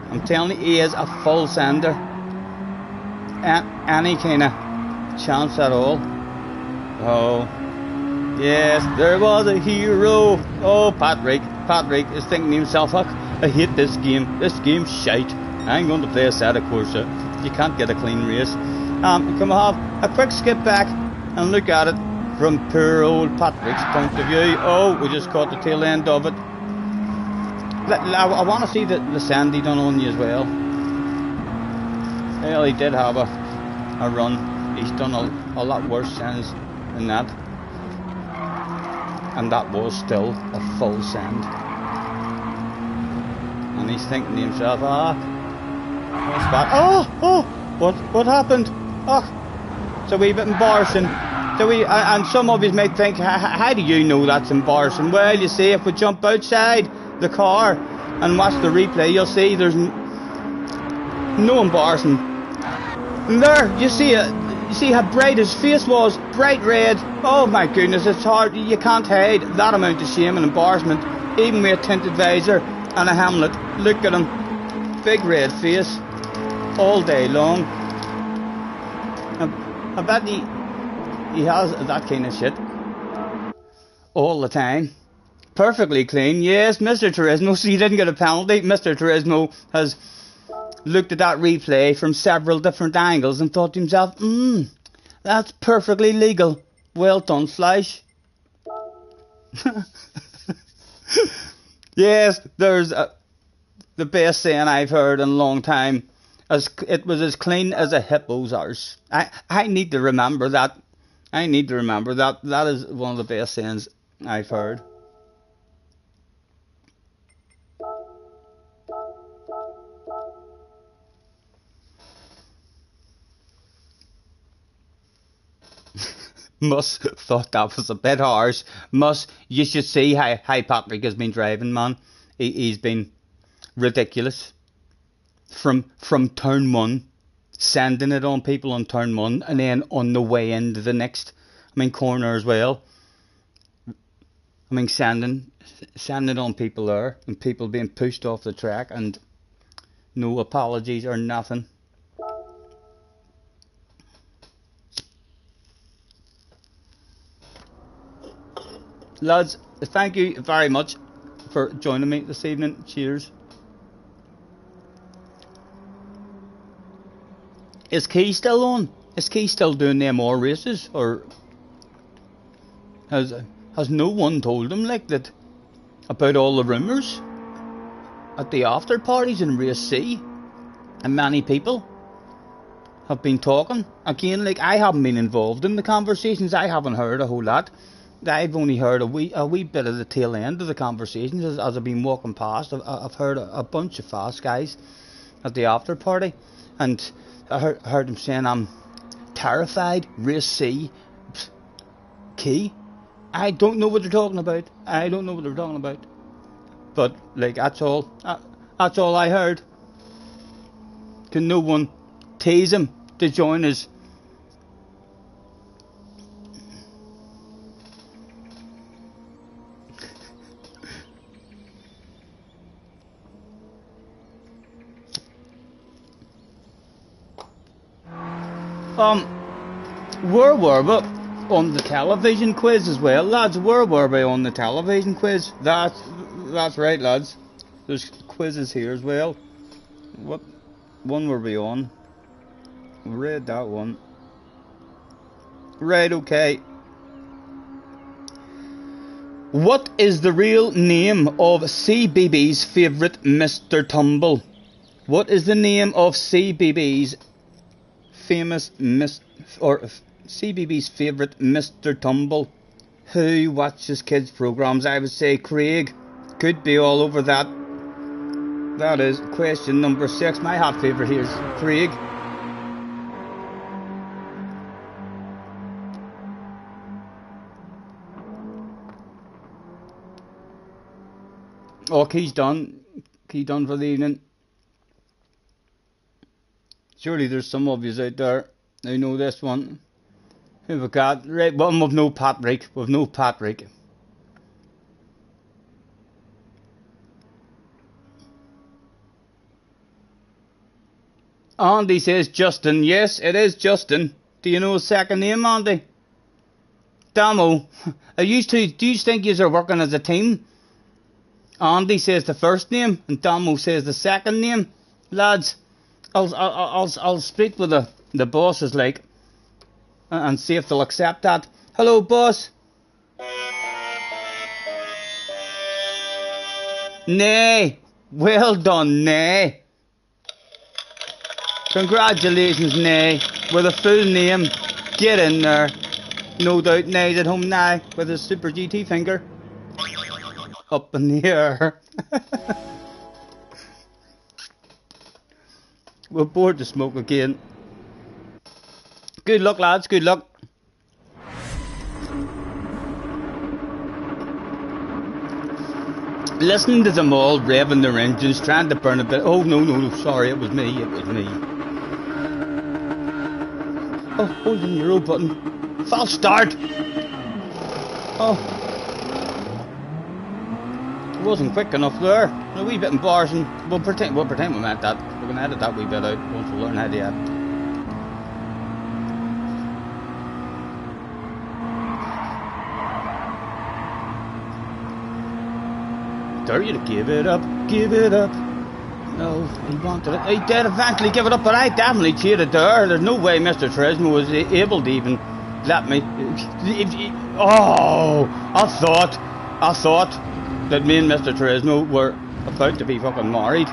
I'm telling you, he is a full sender. Any kind of chance at all. Oh, yes, there was a hero. Oh, Patrick is thinking to himself, I hate this game. This game's shite. I'm going to play a set of Corsa. You can't get a clean race. Can we have a quick skip back and look at it from poor old Patrick's point of view? Oh, we just caught the tail end of it. I want to see the sand he done on you as well. Well, he did have a run. He's done a lot worse sands than that. And that was still a full sand. And he's thinking to himself, what's that? Oh, what happened? Oh, it's a wee bit embarrassing. And some of you may think, how do you know that's embarrassing? Well, you see, if we jump outside the car and watch the replay, you'll see there's no embarrassing. And there, you see how bright his face was, bright red. Oh my goodness, it's hard. You can't hide that amount of shame and embarrassment, even with a tinted visor and a helmet. Look at him, big red face, all day long. I bet he has that kind of shit all the time. Perfectly clean. Yes, Mr. Turismo, so he didn't get a penalty. Mr. Turismo has looked at that replay from several different angles and thought to himself, that's perfectly legal. Well done, Flash. Yes, there's the best saying I've heard in a long time. It was as clean as a hippo's arse. I need to remember that. That is one of the best sayings I've heard. Mus thought that was a bit harsh. Mus, you should see how Patrick has been driving, man. He's been ridiculous. From turn one, sending it on people on turn one, and then on the way into the next, corner as well. Sending it on people there, and people being pushed off the track, and no apologies or nothing. Lads, thank you very much for joining me this evening. Cheers. Is Key still on? Is Key still doing the MR races? Or has no one told him that about all the rumours at the after parties in race C? And many people have been talking. Again, I haven't been involved in the conversations. I haven't heard a whole lot. I've only heard a wee bit of the tail end of the conversations as I've been walking past. I've heard a bunch of fast guys at the after party, and I heard them saying, I'm terrified, race C, Key. I don't know what they're talking about. But that's all I heard. Can no one tease him to join us? Where were we on the television quiz as well, lads? Where were we on the television quiz? That's right, lads. There's quizzes here as well. What one were we on? Read that one. Right, okay. What is the real name of CBB's favourite Mr. Tumble? What is the name of CBB's famous CBB's favourite Mr. Tumble? Who watches kids programs? I would say Craig. Could be all over that. That is question number 6. My hot favourite here is Craig. Oh, Key's done. Key done for the evening. Surely there's some of you out there who know this one. Who we got? Right, well, we've no Patrick. Andy says Justin. Yes, it is Justin. Do you know his second name, Andy? Damo. Do you think you are working as a team? Andy says the first name and Damo says the second name. Lads, I'll speak with the bosses like and see if they'll accept that. Hello, boss. Nay. Well done, Nay. Congratulations, Nay. With a full name. Get in there. No doubt Nay's at home now with his Super GT finger up in the air. We're bored to smoke again. Good luck, lads, good luck. Listening to them all revving their engines, trying to burn a bit. Oh, no, sorry, it was me. Oh, holding the road button. False start. Oh. It wasn't quick enough there. A wee bit embarrassing. We'll pretend we meant that. We're going to edit that wee bit out once we learn how to edit. Dare you to give it up, give it up. No, he wanted it. He did eventually give it up, but I definitely cheated there. There's no way Mr. Tresmo was able to even let me. Oh, I thought that me and Mr. Tresmo were about to be fucking married.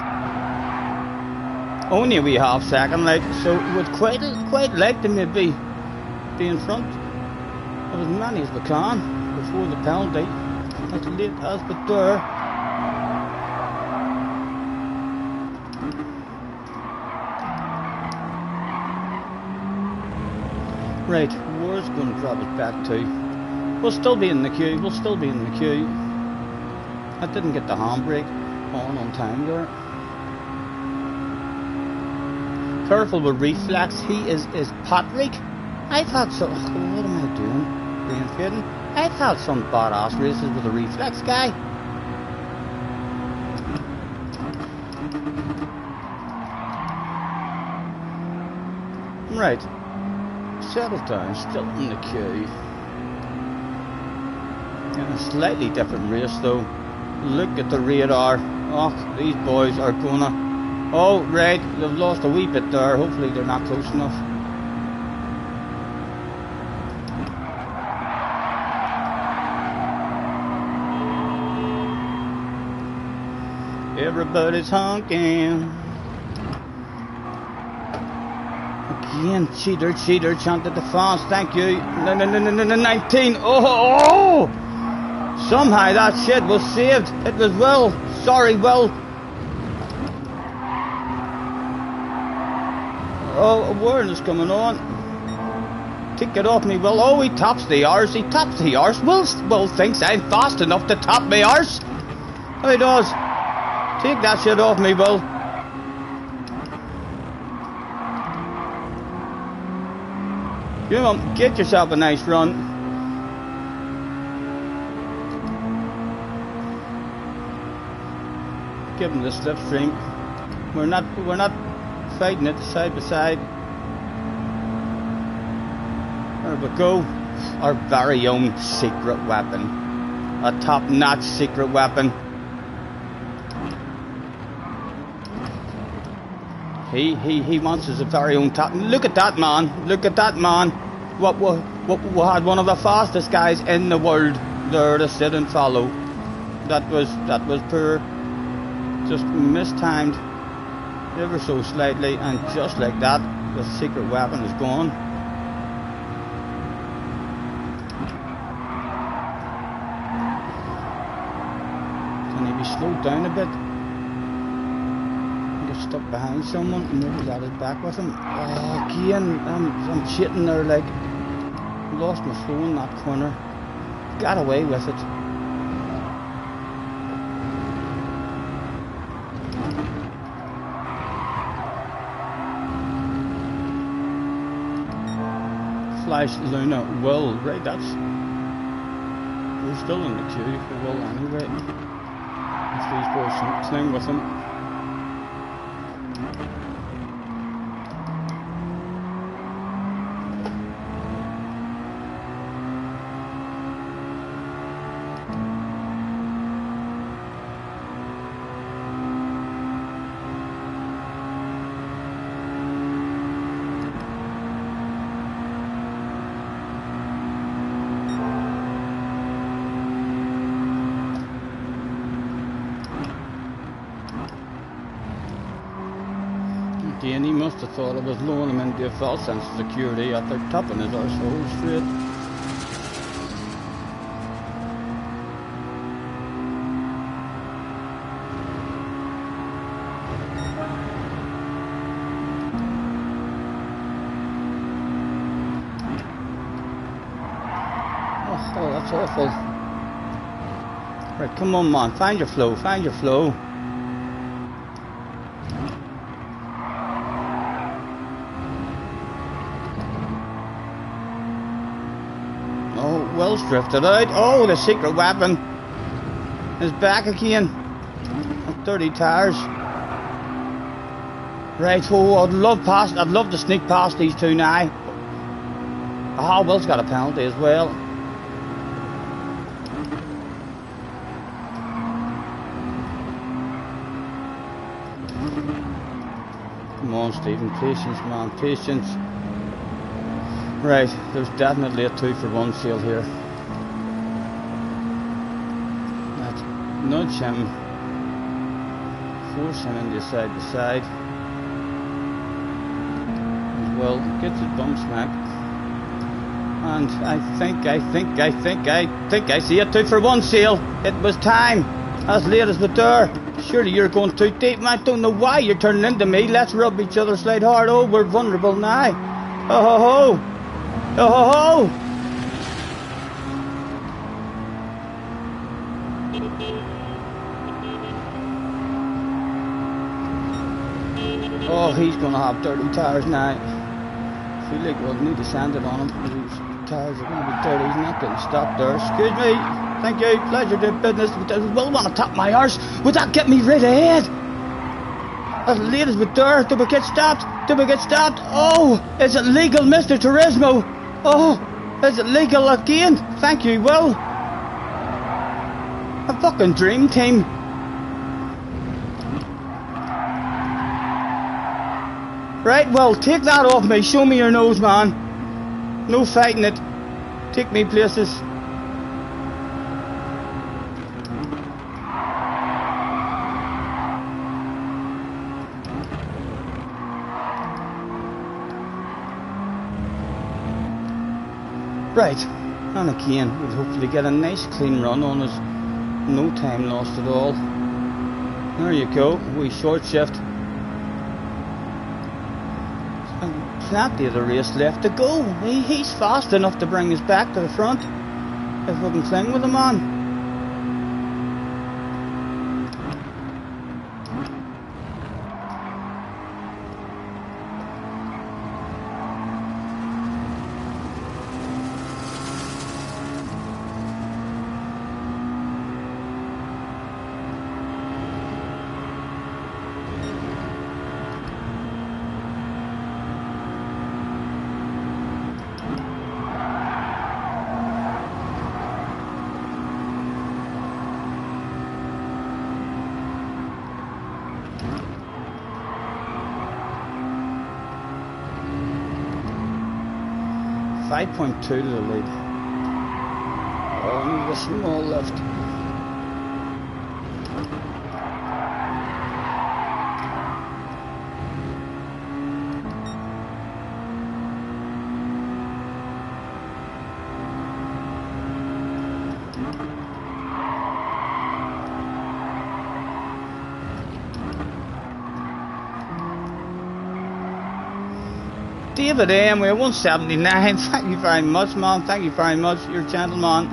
Only a wee half second, like, so would quite like to maybe be in front of as many as we can before the penalty. As late as but there. Right, where's going to drop it back to? We'll still be in the queue, I didn't get the handbrake on time there. Careful with reflex, he is Patrick. I thought so, what am I doing? Brain fading? I thought some badass races with a reflex guy. Right. Settle down, still in the queue. In a slightly different race though. Look at the radar. Oh, these boys are gonna... Oh, right, they've lost a wee bit there. Hopefully they're not close enough. Everybody's honking. Again, cheater, chanted the fans, thank you. No, 19. Oh! Somehow that shit was saved. It was Will. Sorry, Will. Oh, awareness coming on. Take it off me, Will. Oh, he tops the arse. Will thinks I'm fast enough to top my arse. Oh, he does. Take that shit off me, Will. Come on, get yourself a nice run. Give him the slipstream. We're not fighting it side by side. There we go. Our very own secret weapon. A top-notch secret weapon. He wants his very own top. Look at that man. What had one of the fastest guys in the world there to sit and follow. That was poor. Just mistimed ever so slightly, and just like that, the secret weapon is gone. Can he be slowed down a bit? Stuck behind someone, maybe that is back with him. Oh, again, I'm cheating there, like, lost my flow in that corner, got away with it. Flash Luna, Will, right, we're still in the queue for Will anyway. If these boys sling with him. have thought I was luring him into a false sense of security after topping his arsehole straight. Oh, that's awful. Right, come on, man. Find your flow. Find your flow. Oh, Will's drifted out. Oh, the secret weapon is back again. 30 tires. Right, oh, I'd love to sneak past these two now. Ah, Will's got a penalty as well. Come on, Stephen, patience, man, patience. Right, there's definitely a 2-for-1 sale here. Let's nudge him, force him into side to side. As well, gets his bum smacked. And I think I see a 2-for-1 sale. It was time, as late as the door. Surely you're going too deep, man. I don't know why you're turning into me. Let's rub each other slight hard. Oh, we're vulnerable now. Oh ho ho! Oh ho ho! Oh, he's gonna have dirty tires now. I feel like we'll need to sand it on him. His tires are gonna be dirty. He's not getting stopped there. Excuse me. Thank you. Pleasure doing business. I will want to top my arse. Would that get me right ahead? As late as with door. Do we get stopped? Do we get stopped? Oh, is it legal, Mr. Turismo? Oh, is it legal again? Thank you, Will. A fucking dream team. Right, well, take that off me. Show me your nose, man. No fighting it. Take me places. Right, and again, we'll hopefully get a nice clean run on us. No time lost at all. There you go, we short shift. And plenty of the race left to go. He's fast enough to bring us back to the front, if we can cling with him on. .2 to the lead. Only a small lift. David M, we're 179. Thank you very much, man. Thank you very much. You're a gentleman.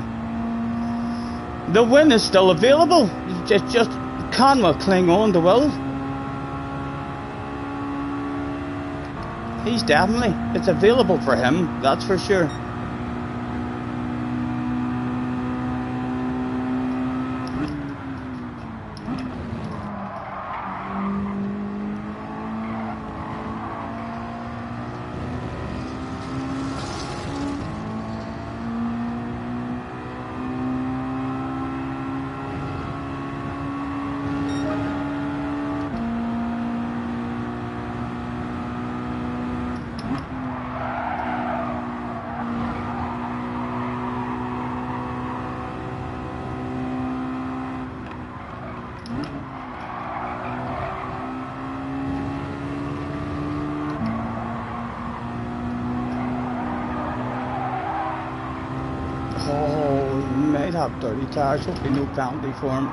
The win is still available. Just Conwell cling on to Will. He's definitely, it's available for him, that's for sure. Oh, he might have dirty tires. Hopefully no penalty for him.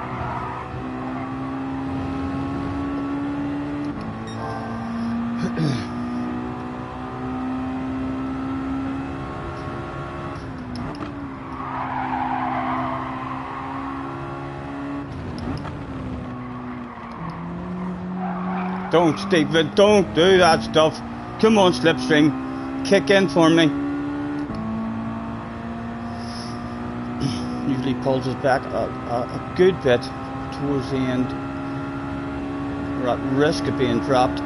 Don't, Stephen, don't do that stuff. Come on, Slipstream. Kick in for me. Usually pulls us back a good bit towards the end. We're at risk of being dropped.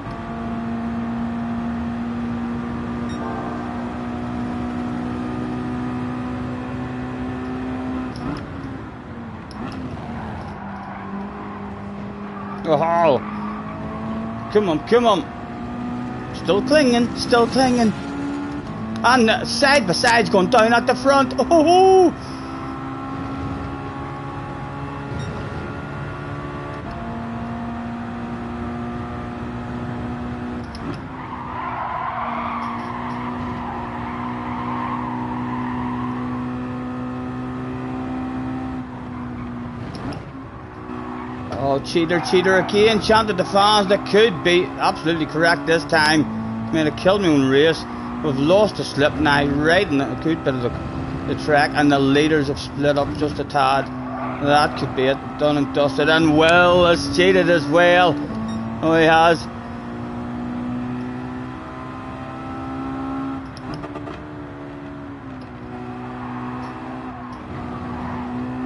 Oh! Come on, come on. Still clinging, still clinging. And side by side's going down at the front. Oh! Oh, cheater, cheater again. Chanted the fans. That could be absolutely correct this time. May have killed me on race. We've lost the slip now, right in a good bit of the track, and the leaders have split up just a tad. That could be it. Done and dusted. And Will has cheated as well. Oh, he has.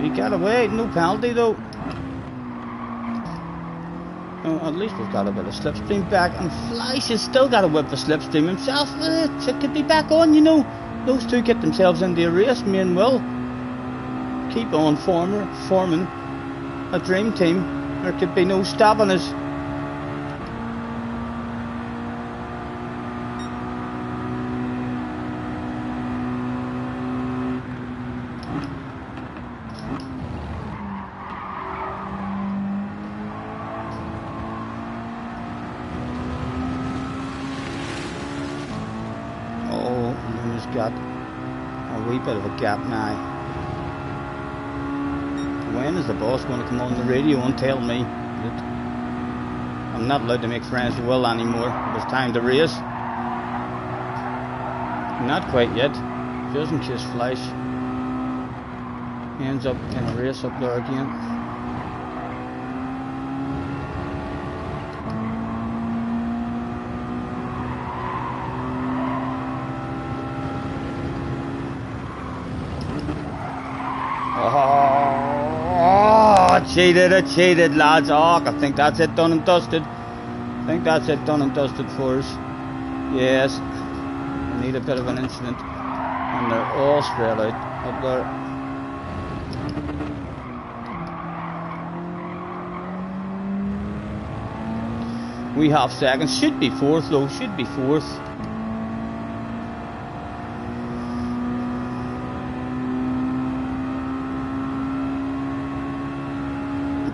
He got away. No penalty though. At least we've got a bit of Slipstream back, and Fleisch has still got a whip for Slipstream himself. It could be back on, you know. Those two get themselves into a race, me and Will. Keep on forming a dream team. There could be no stopping us. Got a wee bit of a gap now. When is the boss going to come on the radio and tell me that I'm not allowed to make friends with Will anymore? It was time to race. Not quite yet. Just in case Fleisch ends up in a race up there again. Cheated, lads. Oh, I think that's it done and dusted. I think that's it done and dusted for us. Yes. We need a bit of an incident. And they're all spread out up there. We have seconds. Should be fourth though. Should be fourth.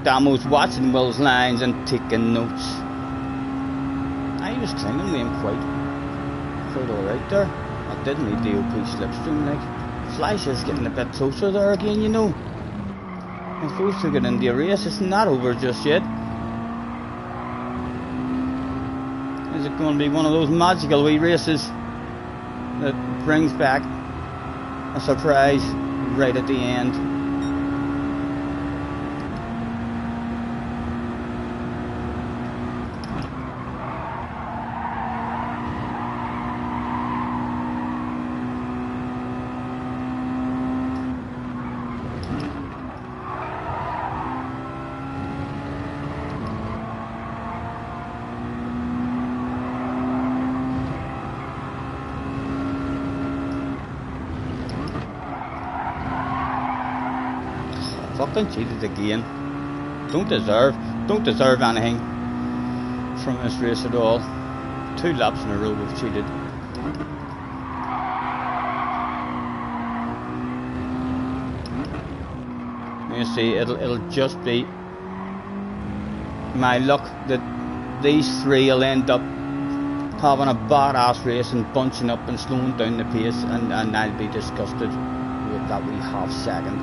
Damo's watching Will's lines and taking notes. I was clinging with him quite alright there. I didn't need the OP Slipstream like. Fleisch is getting a bit closer there again, you know. I'm supposed to get into a race. It's not over just yet. Is it going to be one of those magical wee races that brings back a surprise right at the end? Fucking cheated again. Don't deserve anything from this race at all. 2 laps in a row we've cheated. You see, it'll just be my luck that these 3 will end up having a badass race and bunching up and slowing down the pace, and I'll be disgusted with that wee half second.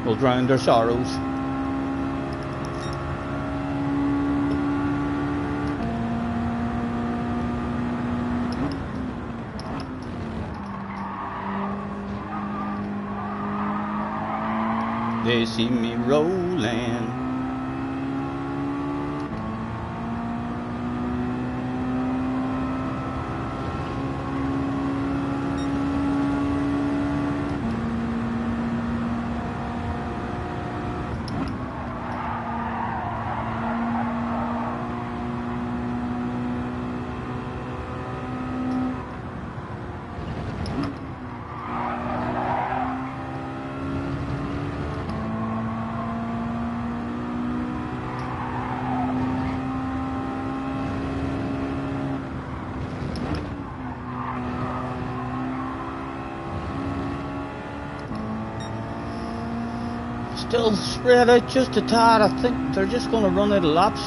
We'll drown their sorrows. They see me rolling. Still spread out just a tad. I think they're just going to run out of laps.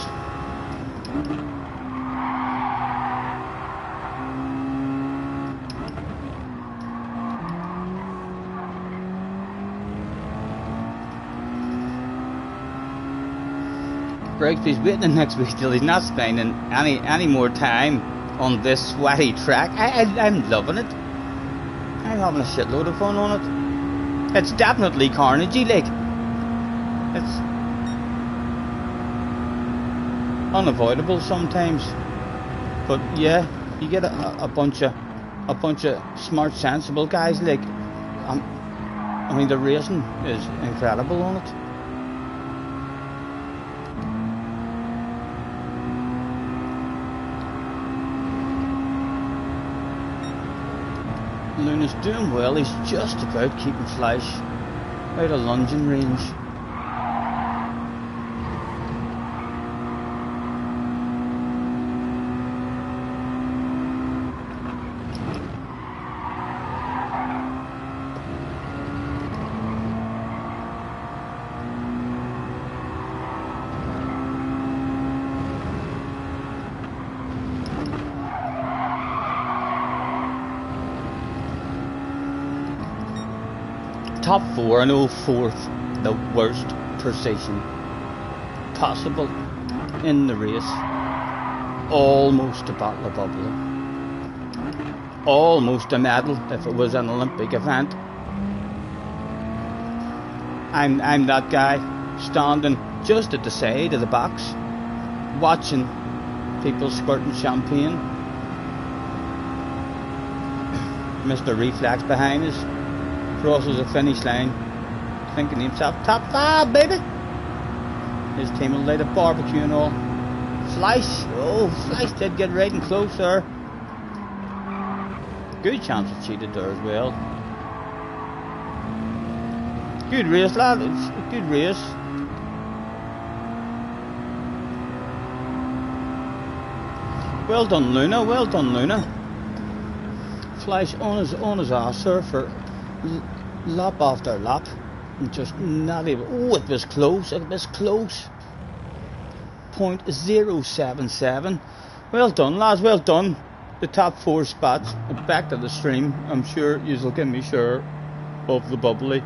Grigsby's waiting next week till he's not spending any more time on this sweaty track. I'm loving it. I'm having a shitload of fun on it. It's definitely carnagey, like. It's unavoidable sometimes, but yeah, you get a bunch of smart, sensible guys. Like, I mean, the racing is incredible on it. Luna's doing well. He's just about keeping Flash out of lunging range. Top 4 and 04th, the worst precision possible in the race. Almost a Battle of Bubbler. Almost a medal if it was an Olympic event. I'm that guy standing just at the side of the box, watching people squirting champagne. Mr. Reflex behind us crosses the finish line, thinking to himself, top 5, baby. His team will light a barbecue and all. Fleiss did get right and close there. Good chance of cheated there as well. Good race, lad. It's a good race. Well done, Luna. Well done, Luna. Fleiss on his ass there for lap after lap, and just not able. Oh, it was close. It was close. 0.077. Well done, lads. Well done. The top 4 spots. Back to the stream. I'm sure you'll give me share of the bubbly.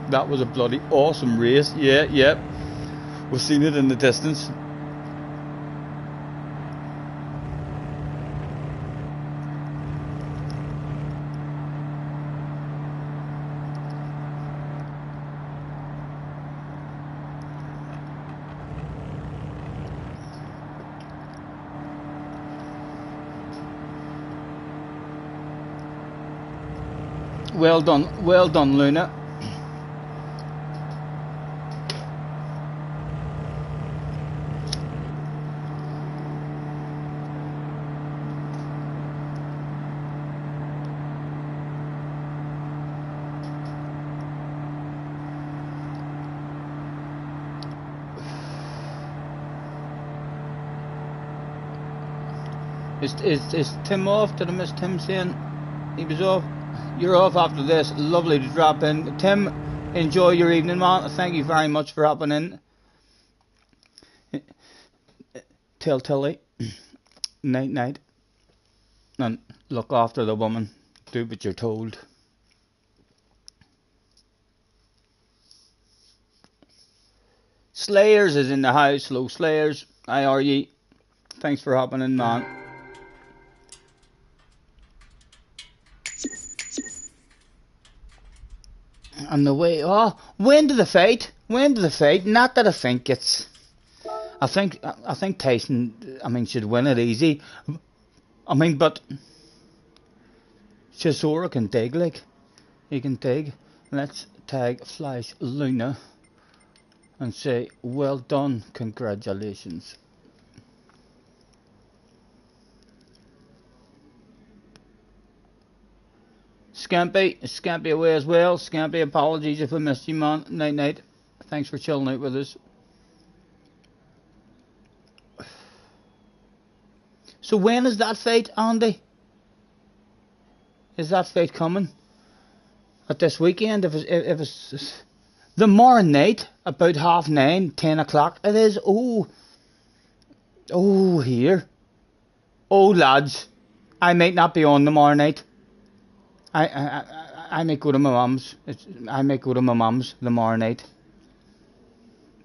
That was a bloody awesome race. Yeah. We've seen it in the distance. Well done, Luna. Is Tim off? Did I miss Tim saying he was off? You're off after this. Lovely to drop in. Tim, enjoy your evening, man. Thank you very much for hopping in. Tell Tilly. Night. and look after the woman. Do what you're told. Slayers is in the house. Hello, Slayers. How are ye? Thanks for hopping in, man. And the way, oh, when did the fight? When did the fight? Not that I think it's. I think Tyson, I mean, should win it easy. I mean, but Chisora can dig, like. He can dig. Let's tag Flash Luna and say, well done, congratulations. Scampy away as well. Scampy, apologies if I missed you, man. Night night. Thanks for chilling out with us. So when is that fight, Andy? Is that fight coming? At this weekend? If it's the morning night, about 9:30, 10 o'clock, it is. Oh, here. Oh, lads, I might not be on the morning night. I might go to my mum's. I might go to my mum's the morning night.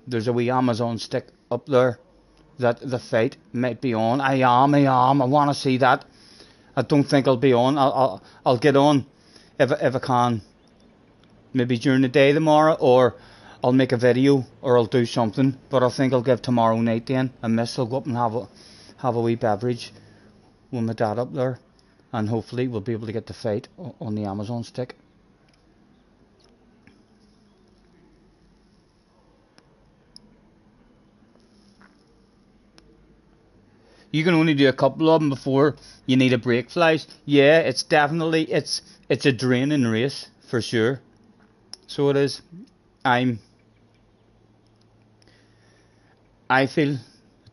There's a wee Amazon stick up there that the fight might be on. I am. I want to see that. I don't think I'll be on. I'll get on if I can. Maybe during the day tomorrow, or I'll make a video, or I'll do something. But I think I'll give tomorrow night then a miss. I'll go up and have a wee beverage with my dad up there, and hopefully we'll be able to get the fight on the Amazon stick. You can only do a couple of them before you need a break, Flies. Yeah, it's definitely it's a draining race for sure. So it is. I feel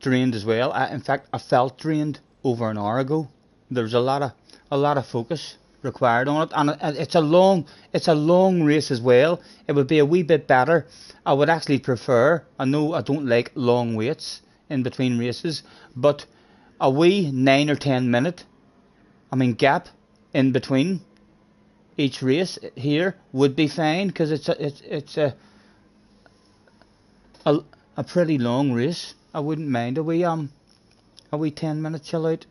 drained as well. In fact, I felt drained over an hour ago. There's a lot of focus required on it, and it's a long race as well. It would be a wee bit better. I would actually prefer. I know I don't like long waits in between races, but a wee 9 or 10 minute, gap in between each race here would be fine, because it's a pretty long race. I wouldn't mind a wee 10-minute chill out.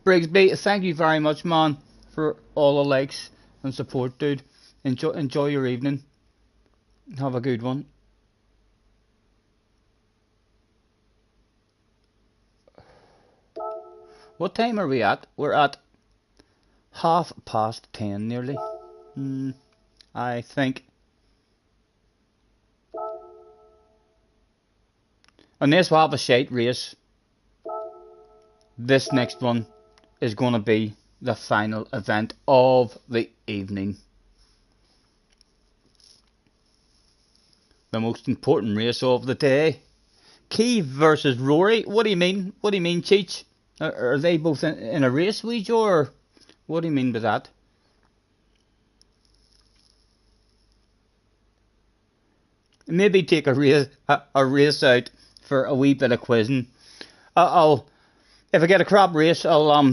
Brigsby, thank you very much, man, for all the likes and support, dude. Enjoy your evening. Have a good one. What time are we at? We're at 10:30 nearly. I think. Unless we have a shite race, this next one is going to be the final event of the evening. The most important race of the day. Keith versus Rory. What do you mean? What do you mean, Cheech? Are they both in a race, Weejo, or what do you mean by that? Maybe take a race out for a wee bit of quizzing. If I get a crap race, I'll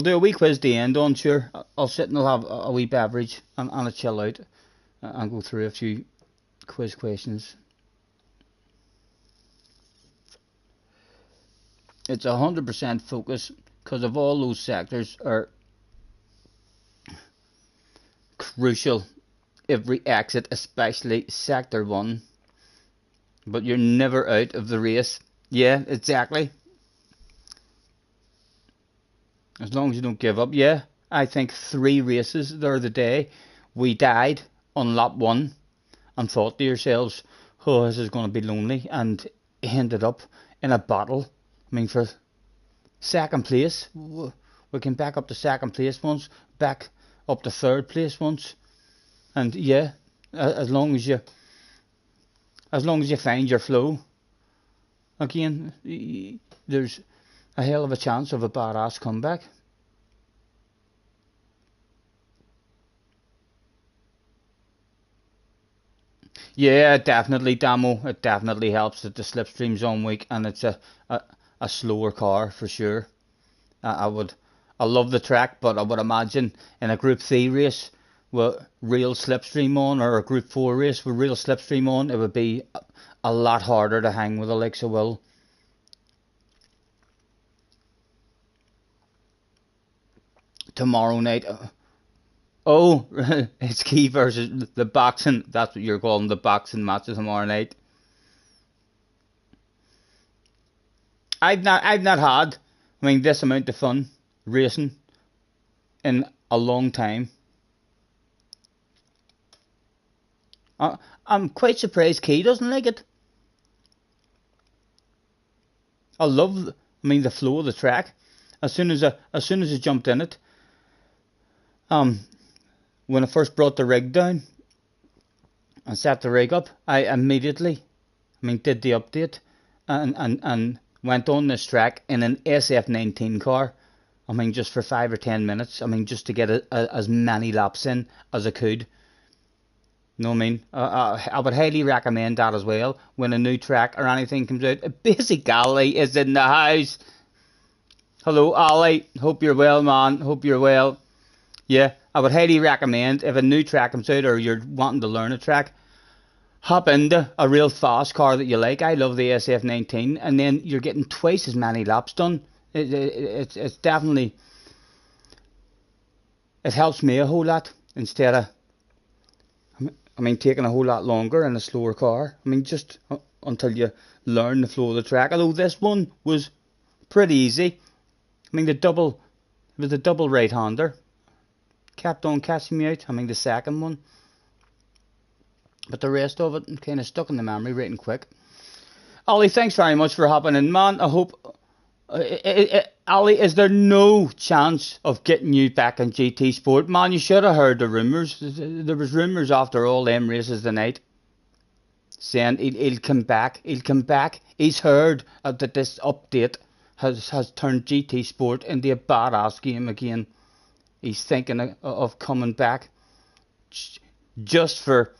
do a wee quiz to end on. Sure, I'll sit and I'll have a wee beverage and a chill out and go through a few quiz questions. It's 100% focus, because of all those sectors are crucial. Every exit, especially sector 1. But you're never out of the race. Yeah, exactly. As long as you don't give up. Yeah, I think 3 races the other day, we died on lap 1 and thought to yourselves, oh, this is going to be lonely, and ended up in a battle. For second place, we came back up to second place once, back up to third place once, and yeah, as long as you find your flow, again, there's a hell of a chance of a badass comeback. Yeah, definitely, Damo. It definitely helps that the slipstream's on weak and it's a slower car for sure. I love the track, but I would imagine in a Group 3 race with real slipstream on, or a Group 4 race with real slipstream on, it would be a lot harder to hang with the likes of Will. Tomorrow night. Oh, it's Key versus the boxing. That's what you're calling the boxing match tomorrow night. I've not had, I mean, this amount of fun racing in a long time. I'm quite surprised Key doesn't like it. I love, I mean, the flow of the track. As soon as I jumped in it, when I first brought the rig down and set the rig up, I immediately, I mean, did the update and went on this track in an SF19 car. I mean, just for 5 or 10 minutes. I mean, just to get as many laps in as I could. You know what I mean? I would highly recommend that as well. When a new track or anything comes out. Basic Ali is in the house. Hello, Ali. Hope you're well, man. Hope you're well. Yeah, I would highly recommend if a new track comes out or you're wanting to learn a track, hop into a real fast car that you like. I love the SF19, and then you're getting twice as many laps done. It's definitely, it helps me a whole lot instead of, I mean, taking a whole lot longer in a slower car. I mean, just until you learn the flow of the track. Although this one was pretty easy. I mean, it was a double right-hander. Kept on catching me out. I mean, the second one. But the rest of it kind of stuck in the memory right and quick. Ali, thanks very much for hopping in, man. I hope... Ali, is there no chance of getting you back in GT Sport? Man, you should have heard the rumours. There was rumours after all them races tonight saying he'll come back. He'll come back. He's heard that this update has turned GT Sport into a badass game again. He's thinking of coming back just for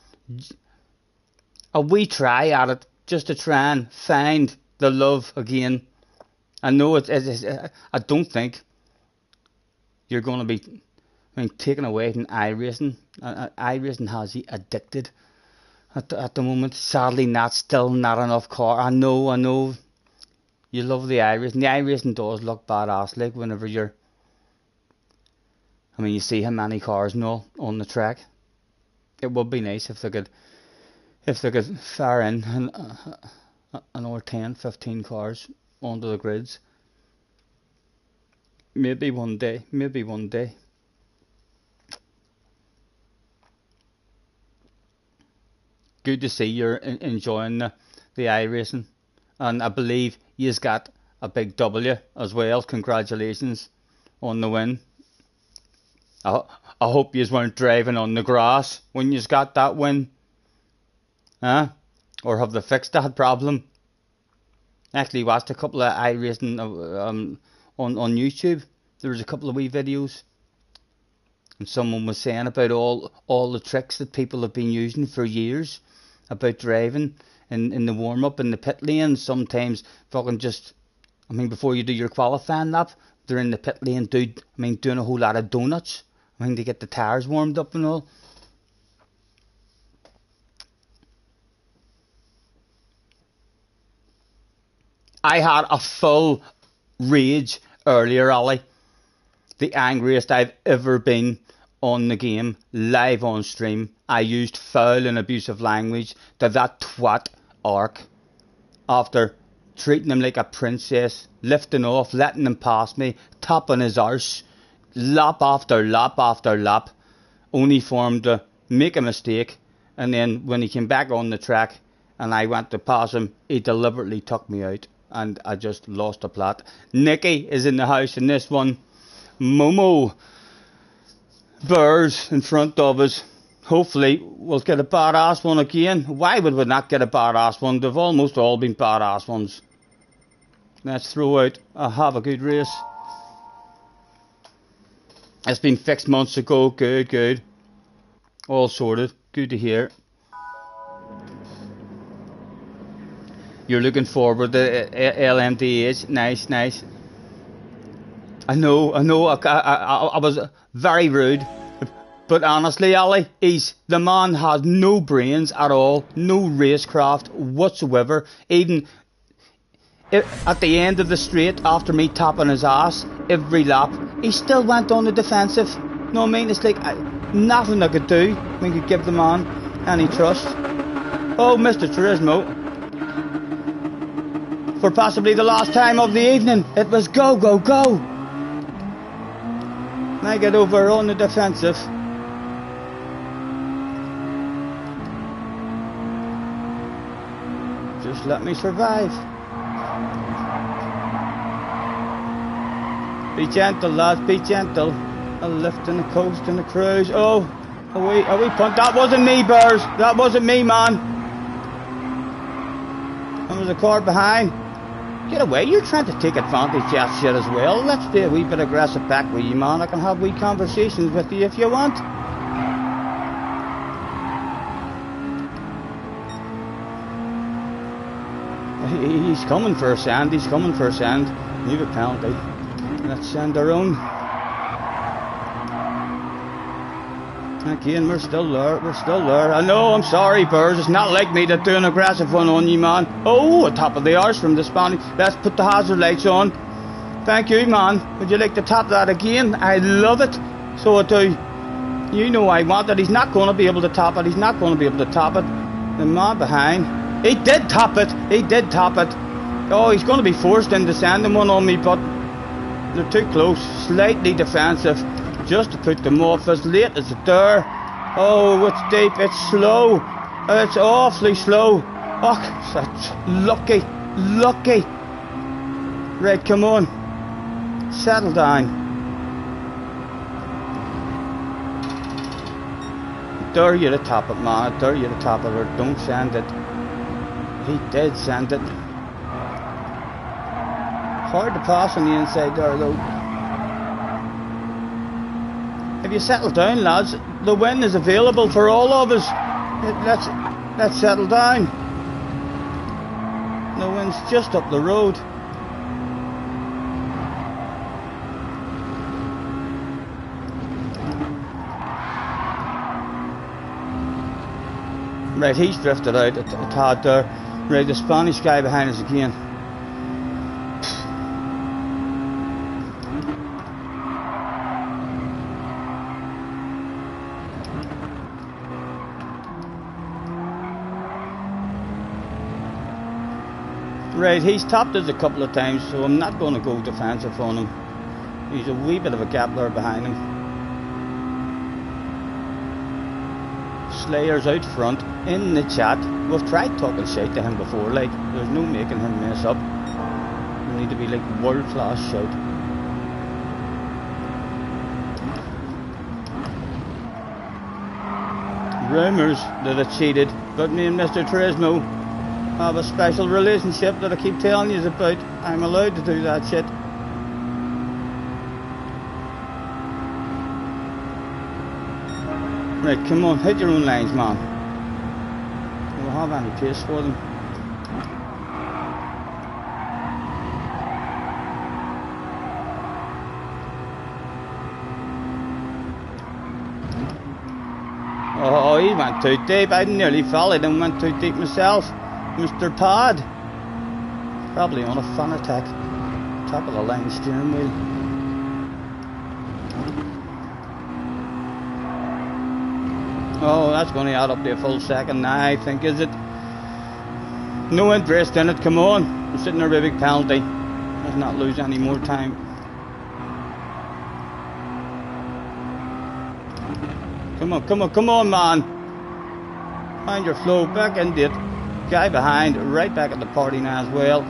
a wee try at it, just to try and find the love again. I know I don't think you're going to be, I mean, taken away from iRacing. iRacing has you addicted at the moment. Sadly, still not enough car. I know. You love the iRacing. The iRacing does look badass, like whenever you're, I mean, you see how many cars and all on the track. It would be nice if they could fire in another 10, 15 cars onto the grids. Maybe one day. Good to see you're enjoying the iRacing, and I believe you've got a big W as well. Congratulations on the win. I hope you weren't driving on the grass when you got that win. Huh? Or have they fixed that problem? I actually watched a couple of iRacing on YouTube. There was a couple of wee videos. And someone was saying about all the tricks that people have been using for years. About driving in the warm-up in the pit lane. Sometimes fucking just, I mean, before you do your qualifying lap, they're in the pit lane doing a whole lot of donuts. I mean, to get the tyres warmed up and all. I had a full rage earlier, Ali. The angriest I've ever been on the game, live on stream. I used foul and abusive language to that twat Ark. After treating him like a princess, lifting off, letting him pass me, tapping his arse, lap after lap after lap, only for him to make a mistake, and then when he came back on the track and I went to pass him, he deliberately took me out and I just lost the plot. Nikki is in the house in this one. Momo Bears in front of us. Hopefully we'll get a badass one again. Why would we not get a badass one? They've almost all been badass ones. Let's throw out a have a good race. It's been fixed months ago. Good. All sorted. Good to hear. You're looking forward to LMDH. Nice, nice. I know, I was very rude. But honestly, Ali, the man has no brains at all, no racecraft whatsoever. Even at the end of the straight, after me tapping his ass every lap, he still went on the defensive. No, I mean, it's like nothing I could do. We could give the man any trust. Oh, Mr. Turismo. For possibly the last time of the evening, it was go, go, go. I get over on the defensive. Just let me survive. Be gentle, lads, be gentle. A lift and a coast and a cruise. Oh, are we punt? That wasn't me, Bears. That wasn't me, man. There was a car behind. Get away, you're trying to take advantage of that shit as well. Let's be a wee bit aggressive back with you, man. I can have wee conversations with you if you want. He's coming for a send, he's coming for a send. Leave a penalty. Let's send our own. Again, we're still there, we're still there. I know, I'm sorry, Burrs. It's not like me to do an aggressive one on you, man. Oh, a top of the arse from the Spanish. Let's put the hazard lights on. Thank you, man. Would you like to tap that again? I love it. So I do. You know I want it. He's not going to be able to tap it. He's not going to be able to tap it. The man behind. He did tap it. He did tap it. Oh, he's going to be forced into sending one on me, but they're too close. Slightly defensive. Just to put them off as late as it there. Oh, it's deep. It's slow. It's awfully slow. Oh, such lucky. Lucky. Right, come on. Settle down. Dare you to tap it, man. Dare you to tap it, or don't send it. He did send it. Hard to pass on the inside there, though. If you settle down, lads, the win is available for all of us. Let's settle down. The win's just up the road. Right, he's drifted out a tad there. Right, the Spanish guy behind us again. Right, he's tapped us a couple of times, so I'm not going to go defensive on him. He's a wee bit of a gap there behind him. Slayer's out front in the chat. We've tried talking shite to him before, like, there's no making him mess up. We need to be like world class shout. Rumours that I cheated, but me and Mr. Turismo have a special relationship that I keep telling you about. I'm allowed to do that shit. Right, come on, hit your own lines, man. Do we have any pace for them? Oh, he went too deep. I nearly fell. I didn't went too deep myself. Mr. Pod. Probably on a fun attack. Top of the line steering wheel. Oh, that's going to add up to a full second now, I think, is it? No interest in it, come on. I'm sitting there with a big penalty. Let's not lose any more time. Come on, come on, come on, man. Find your flow, back into it. Guy behind, right back at the party now as well.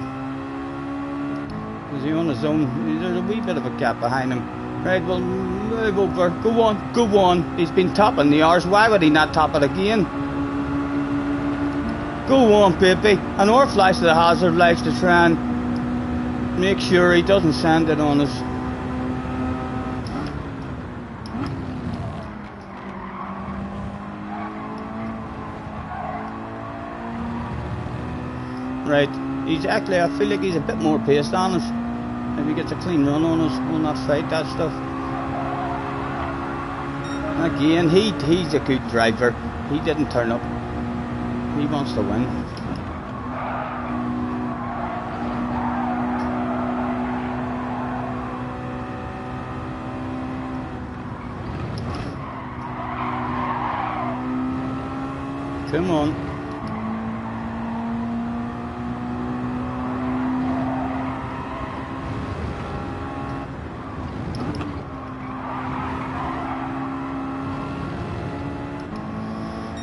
Is he on his own? There's a wee bit of a gap behind him. Right, well, move over. Go on, go on. He's been topping the arse. Why would he not top it again? Go on, baby. And our flash to the hazard lights to try and make sure he doesn't send it on us. Right, he's actually, I feel like he's a bit more paced on us. If he gets a clean run on us, we'll not fight that stuff. Again, he's a good driver. He didn't turn up. He wants to win. Come on.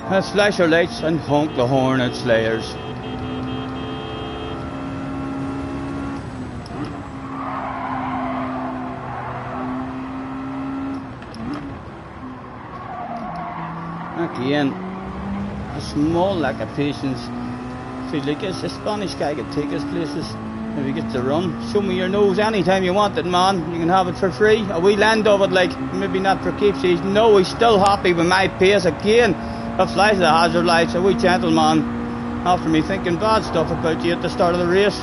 Let's flash our lights and honk the horn at Slayers. Again, a small lack of patience. Feel like a Spanish guy could take us places if he gets the run. Show me your nose anytime you want it, man. You can have it for free. A wee land of it, like, maybe not for keeps. No, he's still happy with my pace again. A flash the hazard lights, a wee gentleman. After me thinking bad stuff about you at the start of the race.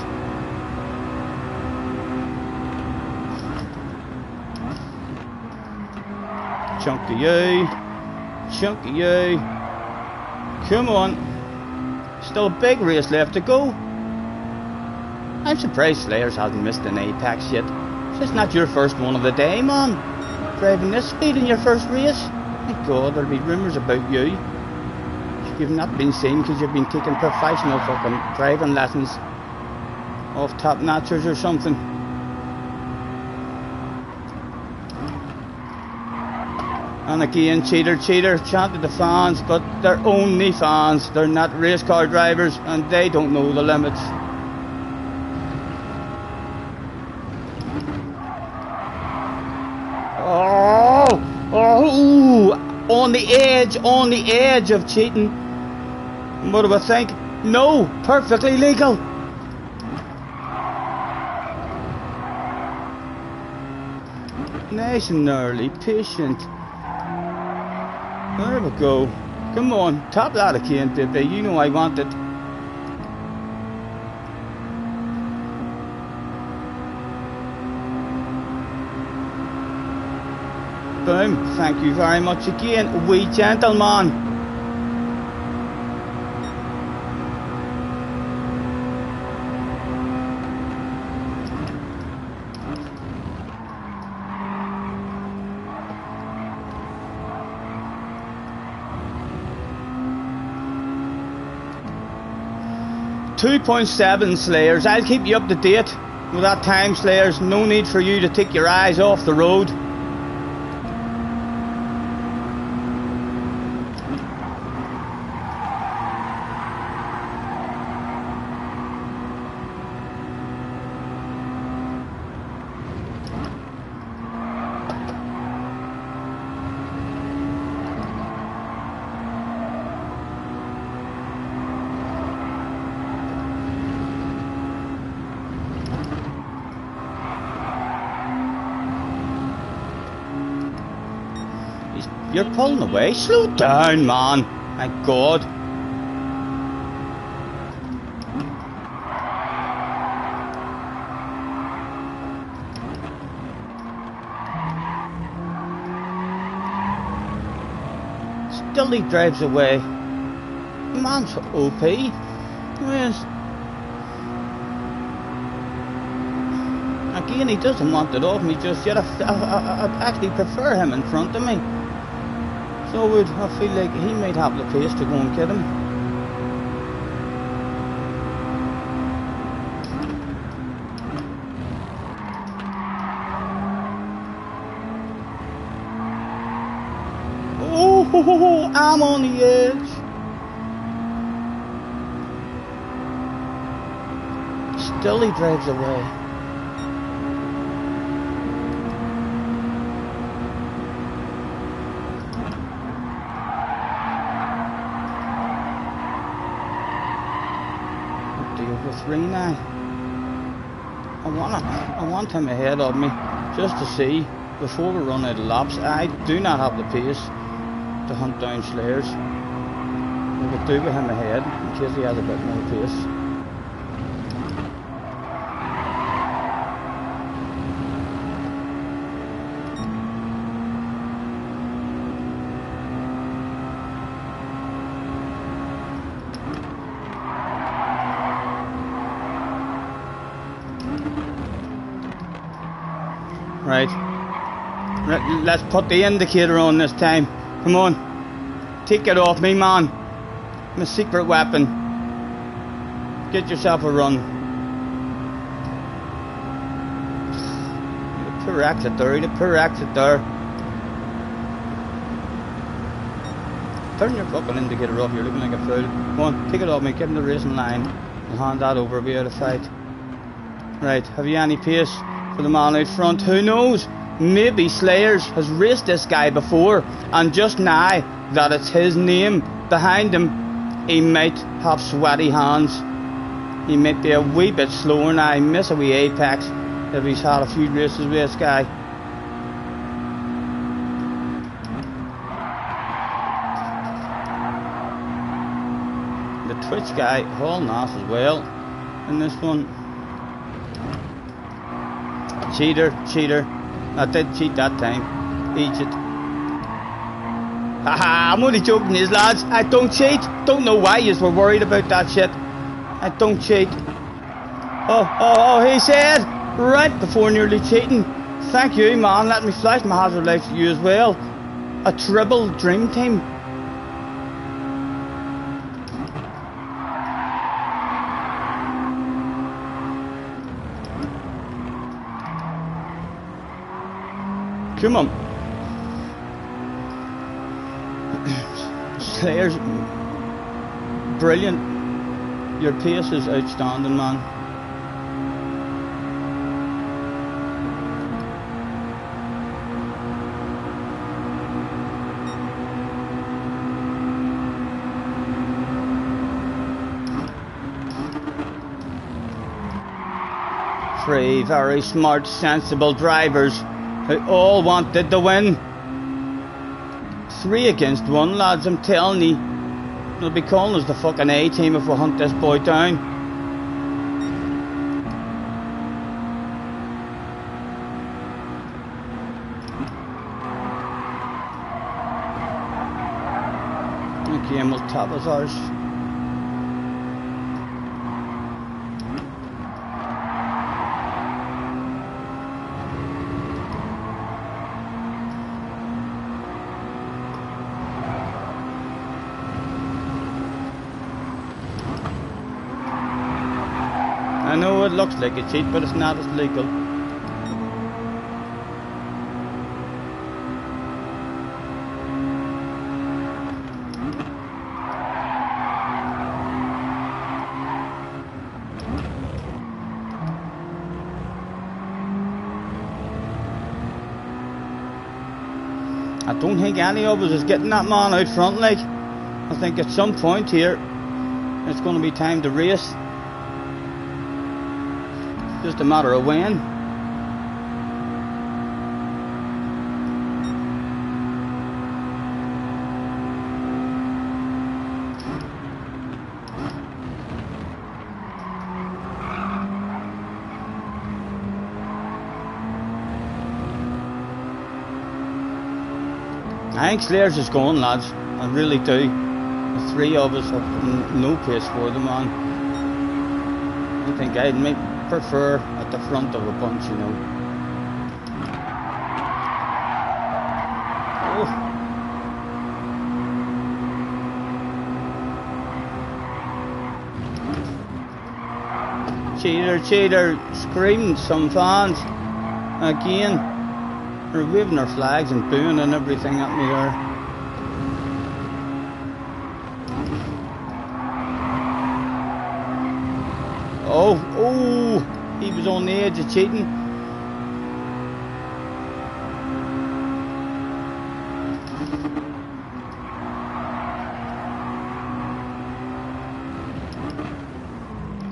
Chunky you. Chunky you. Come on. Still a big race left to go. I'm surprised Slayers hasn't missed an apex yet. It's not your first one of the day, man. Driving this speed in your first race. My God, there'll be rumours about you. You've not been seen because you've been taking professional fucking driving lessons off top notchers or something. And again, cheater, cheater, chanted the fans, but they're only fans. They're not race car drivers and they don't know the limits. Oh, on the edge of cheating. What do I think? No, perfectly legal. Nice and early, patient. There we go. Come on, top that again, baby. You know I want it. Boom. Thank you very much again, wee gentleman. .7 Slayers. I'll keep you up to date with that time, Slayers. No need for you to take your eyes off the road. You're pulling away. Slow down, man. My God. Still he drives away. Man's OP. Yes. Again, he doesn't want it off me just yet. I actually prefer him in front of me. So I feel like he might have the pace to go and get him. Oh, I'm on the edge. Still he drives away. Three now. I want him ahead of me just to see before we run out of laps. I do not have the pace to hunt down Slayers. We could do with him ahead in case he has a bit more pace. Right. Let's put the indicator on this time. Come on. Take it off me, man. My secret weapon. Get yourself a run. The poor exit there, the poor exit there. Turn your fucking indicator off, you're looking like a fool. Come on, take it off me, get in the racing line. I'll hand that over, be out of sight. Right, have you any pace for the man out front? Who knows? Maybe Slayers has raced this guy before, and just now that it's his name behind him, he might have sweaty hands. He might be a wee bit slower now, miss a wee apex if he's had a few races with this guy. The Twitch guy hauling ass as well in this one. Cheater, cheater. I did cheat that time. Eat it. Haha, I'm only joking, these lads. I don't cheat. Don't know why you were worried about that shit. I don't cheat. Oh, he said right before nearly cheating. Thank you, man. Let me flash my hazard lights to you as well. A triple dream team. Come on. Slayers, brilliant. Your pace is outstanding, man. Three very smart, sensible drivers who all wanted to win. 3 against 1, lads, I'm telling you. They'll be calling us the fucking A-team if we hunt this boy down. The game will top us ours. I know it looks like a cheat, but it's not as legal. I don't think any of us is getting that man out front, like. I think at some point here, it's going to be time to race. Just a matter of when. I think Slayers is going, lads. I really do. The 3 of us have no pace for the man. I think I might prefer at the front of a bunch, you know. Oh. Cheater, cheater, screamed some fans. Again, they're waving their flags and booing and everything at me there. Oh, he was on the edge of cheating.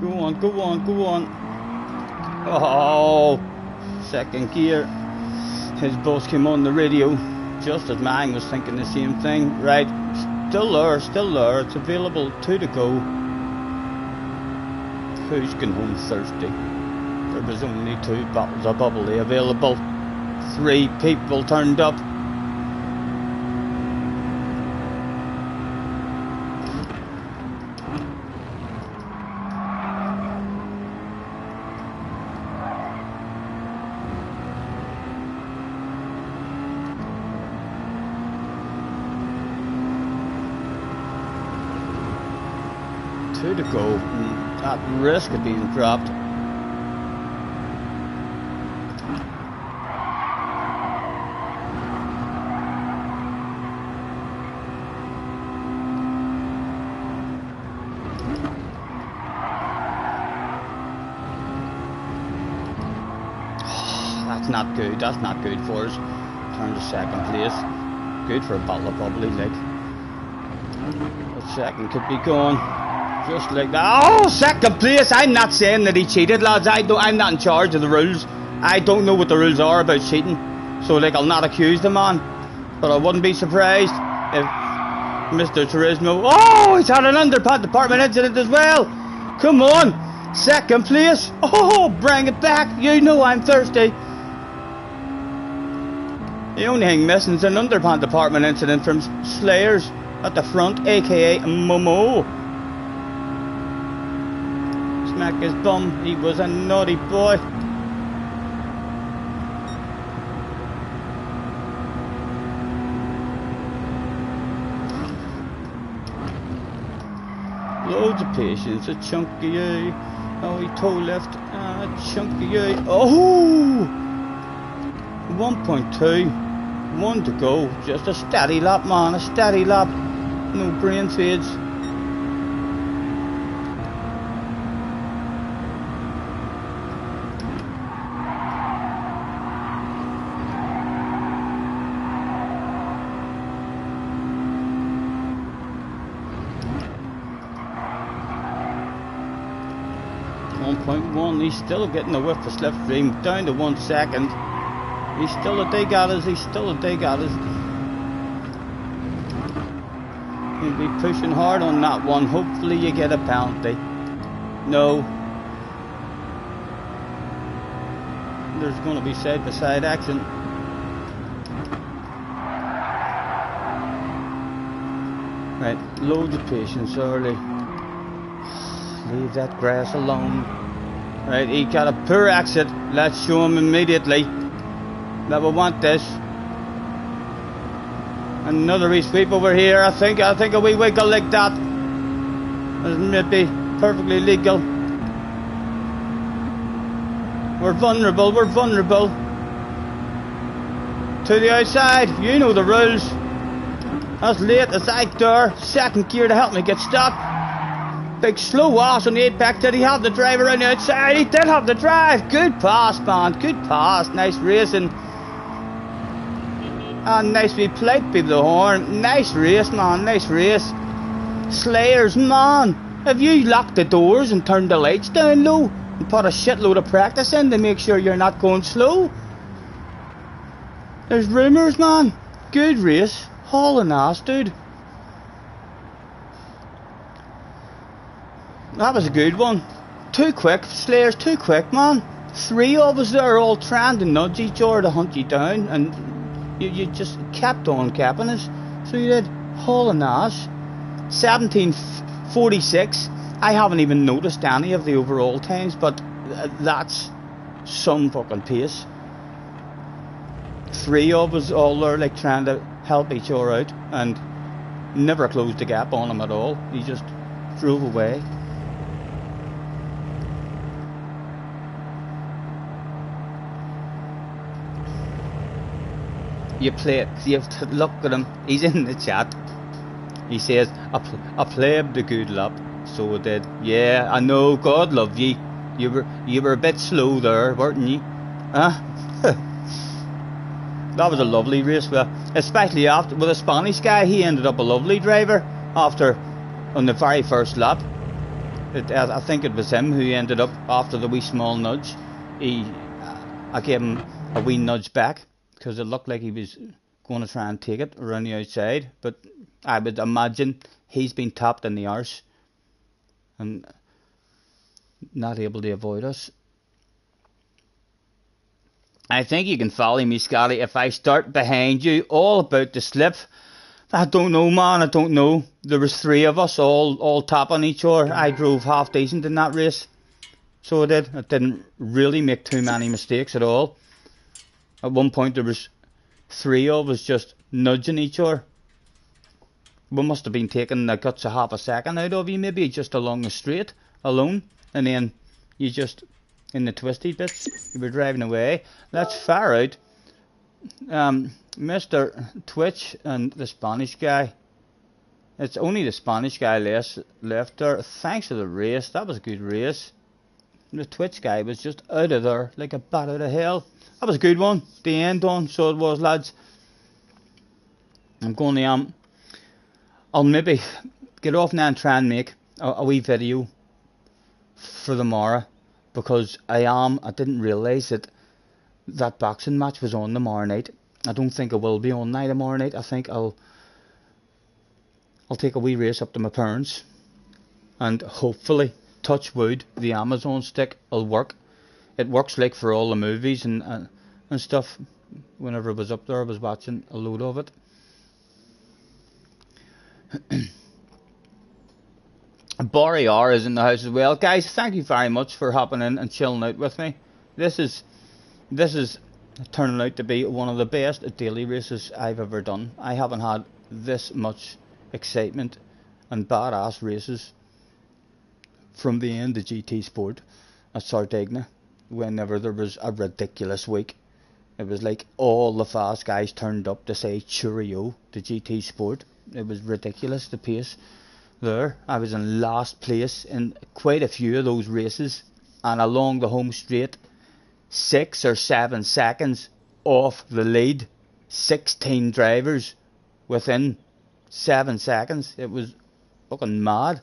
Go on, go on, go on. Oh, second gear. His boss came on the radio just as mine was thinking the same thing. Right, still there, it's available, 2 to go. Who's going home thirsty? There was only 2 bottles of bubbly available. 3 people turned up. Good to go. At risk of being dropped. That's not good. That's not good for us. Turn to second place. Good for a battle probably, like. A second could be gone. Just like that. Oh, second place. I'm not saying that he cheated, lads. I'm not in charge of the rules. I don't know what the rules are about cheating. So like I'll not accuse the man. But I wouldn't be surprised if Mr. Turismo. Oh, he's had an underpad department incident as well. Come on. Second place. Oh, bring it back. You know I'm thirsty. The only thing missing is an underpants department incident from Slayers at the front, aka Momo. Smack his bum, he was a naughty boy. Loads of patience, a chunky eye. Oh, he toe left, a chunky eye. Oh! 1.2. 1 to go. Just a steady lap, man. A steady lap. No brain fades. He's still getting a whiff of slipstream. Down to 1 second. He's still a dig at us, he's still a dig at us. He'll be pushing hard on that one. Hopefully you get a penalty. No. There's going to be side-by-side action. Right, loads of patience early. Leave that grass alone. Right, he got a poor exit. Let's show him immediately that we want this. Another resweep over here. I think a wee wiggle like that is maybe perfectly legal. We're vulnerable. To the outside. You know the rules. As late as I dare. Second gear to help me get stopped. Big slow ass on the apex. Did he have the driver on the outside? He did have the drive. Good pass, man. Good pass. Nice racing. And nice wee plate, people the horn. Nice race, man. Nice race. Slayers, man. Have you locked the doors and turned the lights down low and put a shitload of practice in to make sure you're not going slow? There's rumours, man. Good race. Hauling ass, dude. That was a good one. Too quick, Slayers, too quick, man. 3 of us there all trying to nudge each other to hunt you down, and you just kept on capping us. So you did. Hauling ass. 17:46. I haven't even noticed any of the overall times, but that's some fucking pace. 3 of us all there like trying to help each other out, and never closed the gap on him at all. He just drove away. You play it. You have to look at him. He's in the chat. He says, I played the good lap. So I did. Yeah, I know. God love ye. You were a bit slow there, weren't you? Huh? That was a lovely race. Especially after with a Spanish guy. He ended up a lovely driver after on the very first lap. I think it was him who ended up after the wee small nudge. I gave him a wee nudge back, because it looked like he was going to try and take it around the outside, but I would imagine he's been tapped in the arse and not able to avoid us. I think you can follow me, Scotty, if I start behind you, all about the slip. I don't know, man, I don't know. There was 3 of us all tapping each other. I drove half decent in that race, so I did. I didn't really make too many mistakes at all. At one point there was 3 of us just nudging each other. we must have been taking the guts of half a second out of you, maybe just along the straight alone, and then you just, in the twisty bits, you were driving away. That's far out. Mr. Twitch and the Spanish guy. It's only the Spanish guy left there. Thanks for the race. That was a good race. The Twitch guy was just out of there like a bat out of hell. That was a good one. The end on, so it was, lads. I'm going to I'll maybe get off now and try and make a wee video for tomorrow, because I didn't realise that boxing match was on tomorrow night. I don't think it will be on night tomorrow night. I think I'll take a wee race up to my parents, and hopefully, touch wood, the Amazon stick will work. It works like for all the movies and stuff. Whenever I was up there, I was watching a load of it. Barry R is in the house as well. Guys, thank you very much for hopping in and chilling out with me. This is turning out to be one of the best daily races I've ever done. I haven't had this much excitement and badass races from the end of GT Sport at Sardinia whenever there was a ridiculous week. It was like all the fast guys turned up to say cheerio to GT Sport. It was ridiculous, the pace there. I was in last place in quite a few of those races, and along the home straight, 6 or 7 seconds off the lead. 16 drivers within 7 seconds. It was fucking mad.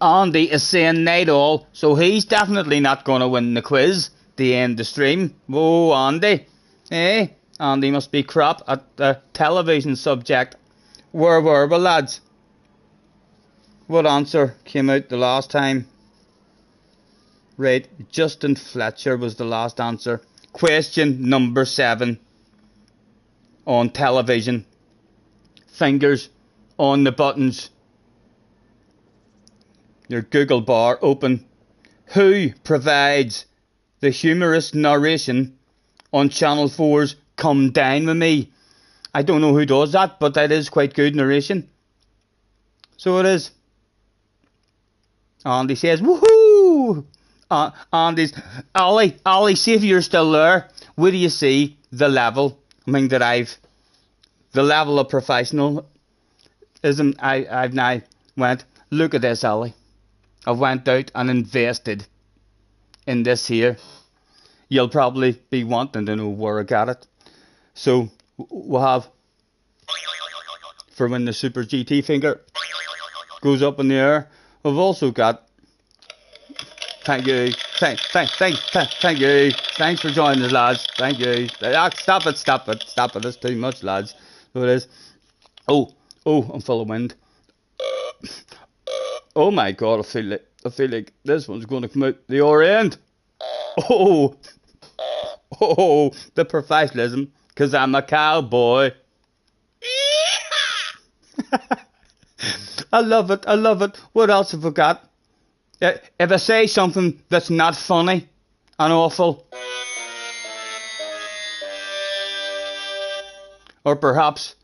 Andy is saying night all, so he's definitely not going to win the quiz. The end of stream. Whoa, Andy. Eh? Andy must be crap at the television subject. Where were we, lads? What answer came out the last time? Right, Justin Fletcher was the last answer. Question number 7 on television. Fingers on the buttons. Your Google bar open. Who provides the humorous narration on Channel 4's Come Dine With Me? I don't know who does that, but that is quite good narration. So it is. Andy says, woohoo! Andy's, Ollie, see if you're still there. Where do you see the level? I mean, the level of professionalism I've now went, look at this, Ollie. I went out and invested in this here. You'll probably be wanting to know where I got it. So we'll have, for when the Super GT finger goes up in the air, we've also got, thank you, thank you, thanks for joining us, lads, thank you. Stop it, it's too much, lads. So it is. Oh, I'm full of wind. Oh my god, I feel like this one's going to come out the other end. Oh, the professionalism, because I'm a cowboy. I love it. What else have we got? If I say something that's not funny and awful, or perhaps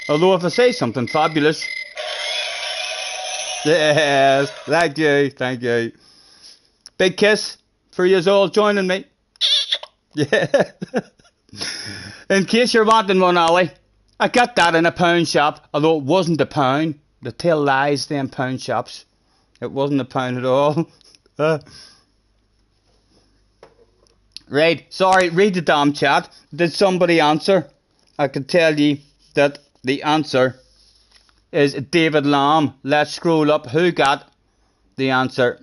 although if I say something fabulous, yes, thank you. Big kiss for you all joining me. Yeah. In case you're wanting one, Ollie, I got that in a pound shop, although it wasn't a pound. The tell lies, them pound shops. It wasn't a pound at all. Right, sorry, read the damn chat. Did somebody answer? I can tell you that the answer is David Lamb. Let's scroll up. Who got the answer?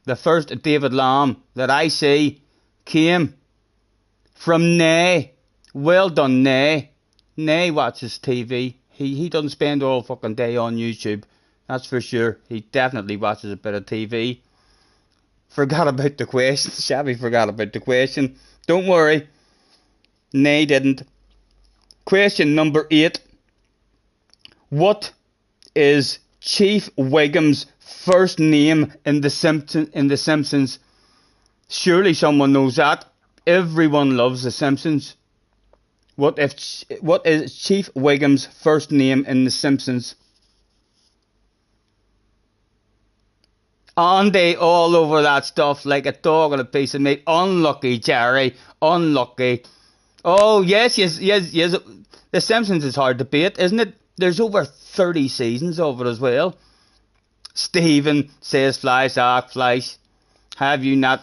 The first David Lamb that I see came from Nay. Well done, Nay. Nay watches TV. He doesn't spend all fucking day on YouTube. That's for sure. He definitely watches a bit of TV. Forgot about the question. Shabby forgot about the question. Don't worry. Nay didn't. Question number 8. What is Chief Wiggum's first name in the Simpsons? Surely someone knows that. Everyone loves the Simpsons. What is Chief Wiggum's first name in the Simpsons? Andy all over that stuff like a dog on a piece of meat. Unlucky, Jerry. Unlucky. Oh, yes. The Simpsons is hard to beat, isn't it? There's over 30 seasons of it as well. Stephen says flies, flies. Have you not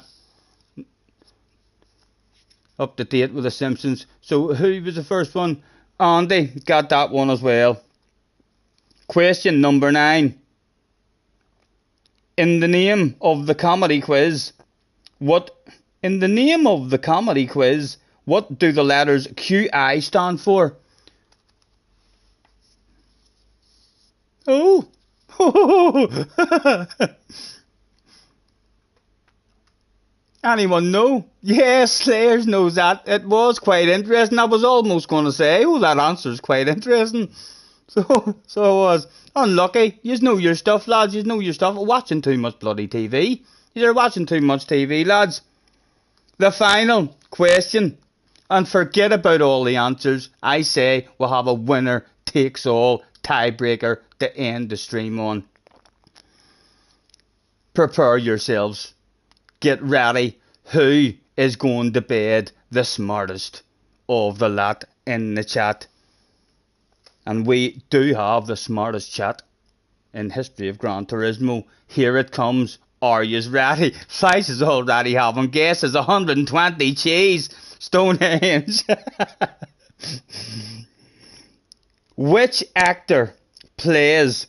up to date with the Simpsons? So who was the first one? Andy got that one as well. Question number 9. In the name of the comedy quiz, what do the letters QI stand for? Oh. Anyone know? Yes, Slayers knows that. It was quite interesting. I was almost going to say, oh, that answer is quite interesting. So it was. Unlucky. You know your stuff, lads. You know your stuff. Watching too much bloody TV. You're watching too much TV, lads. The final question. And forget about all the answers. I say we'll have a winner takes all tiebreaker to end the stream on. Prepare yourselves. Get ready. Who is going to bed the smartest of the lot in the chat? And we do have the smartest chat in history of Gran Turismo. Here it comes. Are you ready? Slice is already having guesses. 120 cheese. Stonehenge. Which actor plays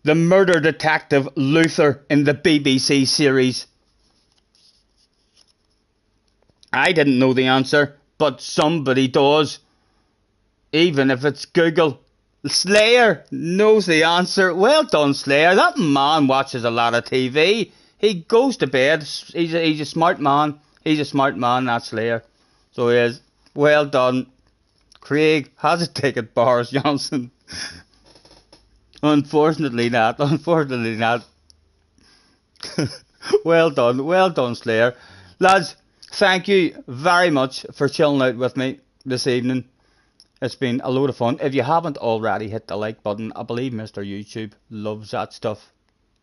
the murder detective Luther in the BBC series? I didn't know the answer, but somebody does. Even if it's Google. Slayer knows the answer. Well done, Slayer. That man watches a lot of TV. He goes to bed. He's a smart man. He's a smart man, that Slayer. So he is. Well done. Craig has a ticket, Boris Johnson. Unfortunately not. Unfortunately not. Well done, Slayer. Lads, thank you very much for chilling out with me this evening. It's been a load of fun. If you haven't already hit the like button, I believe Mr. YouTube loves that stuff.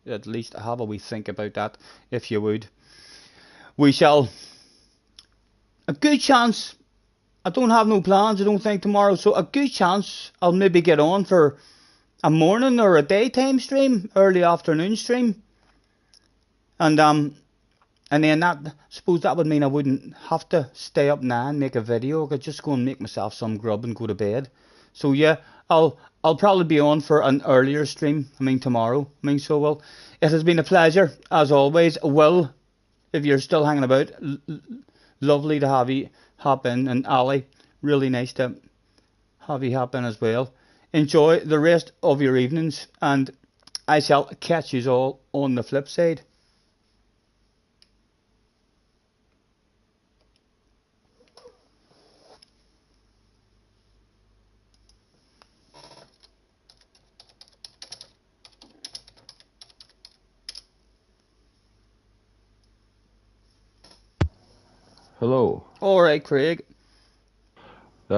At least have a wee think about that, if you would. We shall... A good chance... I don't have no plans, I don't think, tomorrow. So a good chance I'll maybe get on for a morning or a daytime stream. Early afternoon stream. And then that, I suppose that would mean I wouldn't have to stay up now and make a video. I could just go and make myself some grub and go to bed. So yeah, I'll probably be on for an earlier stream. Tomorrow. So well, it has been a pleasure as always. Will, if you're still hanging about, lovely to have you hop in, and Ali, really nice to have you hop in as well. Enjoy the rest of your evenings, and I shall catch you all on the flip side. Hello. Alright, Craig.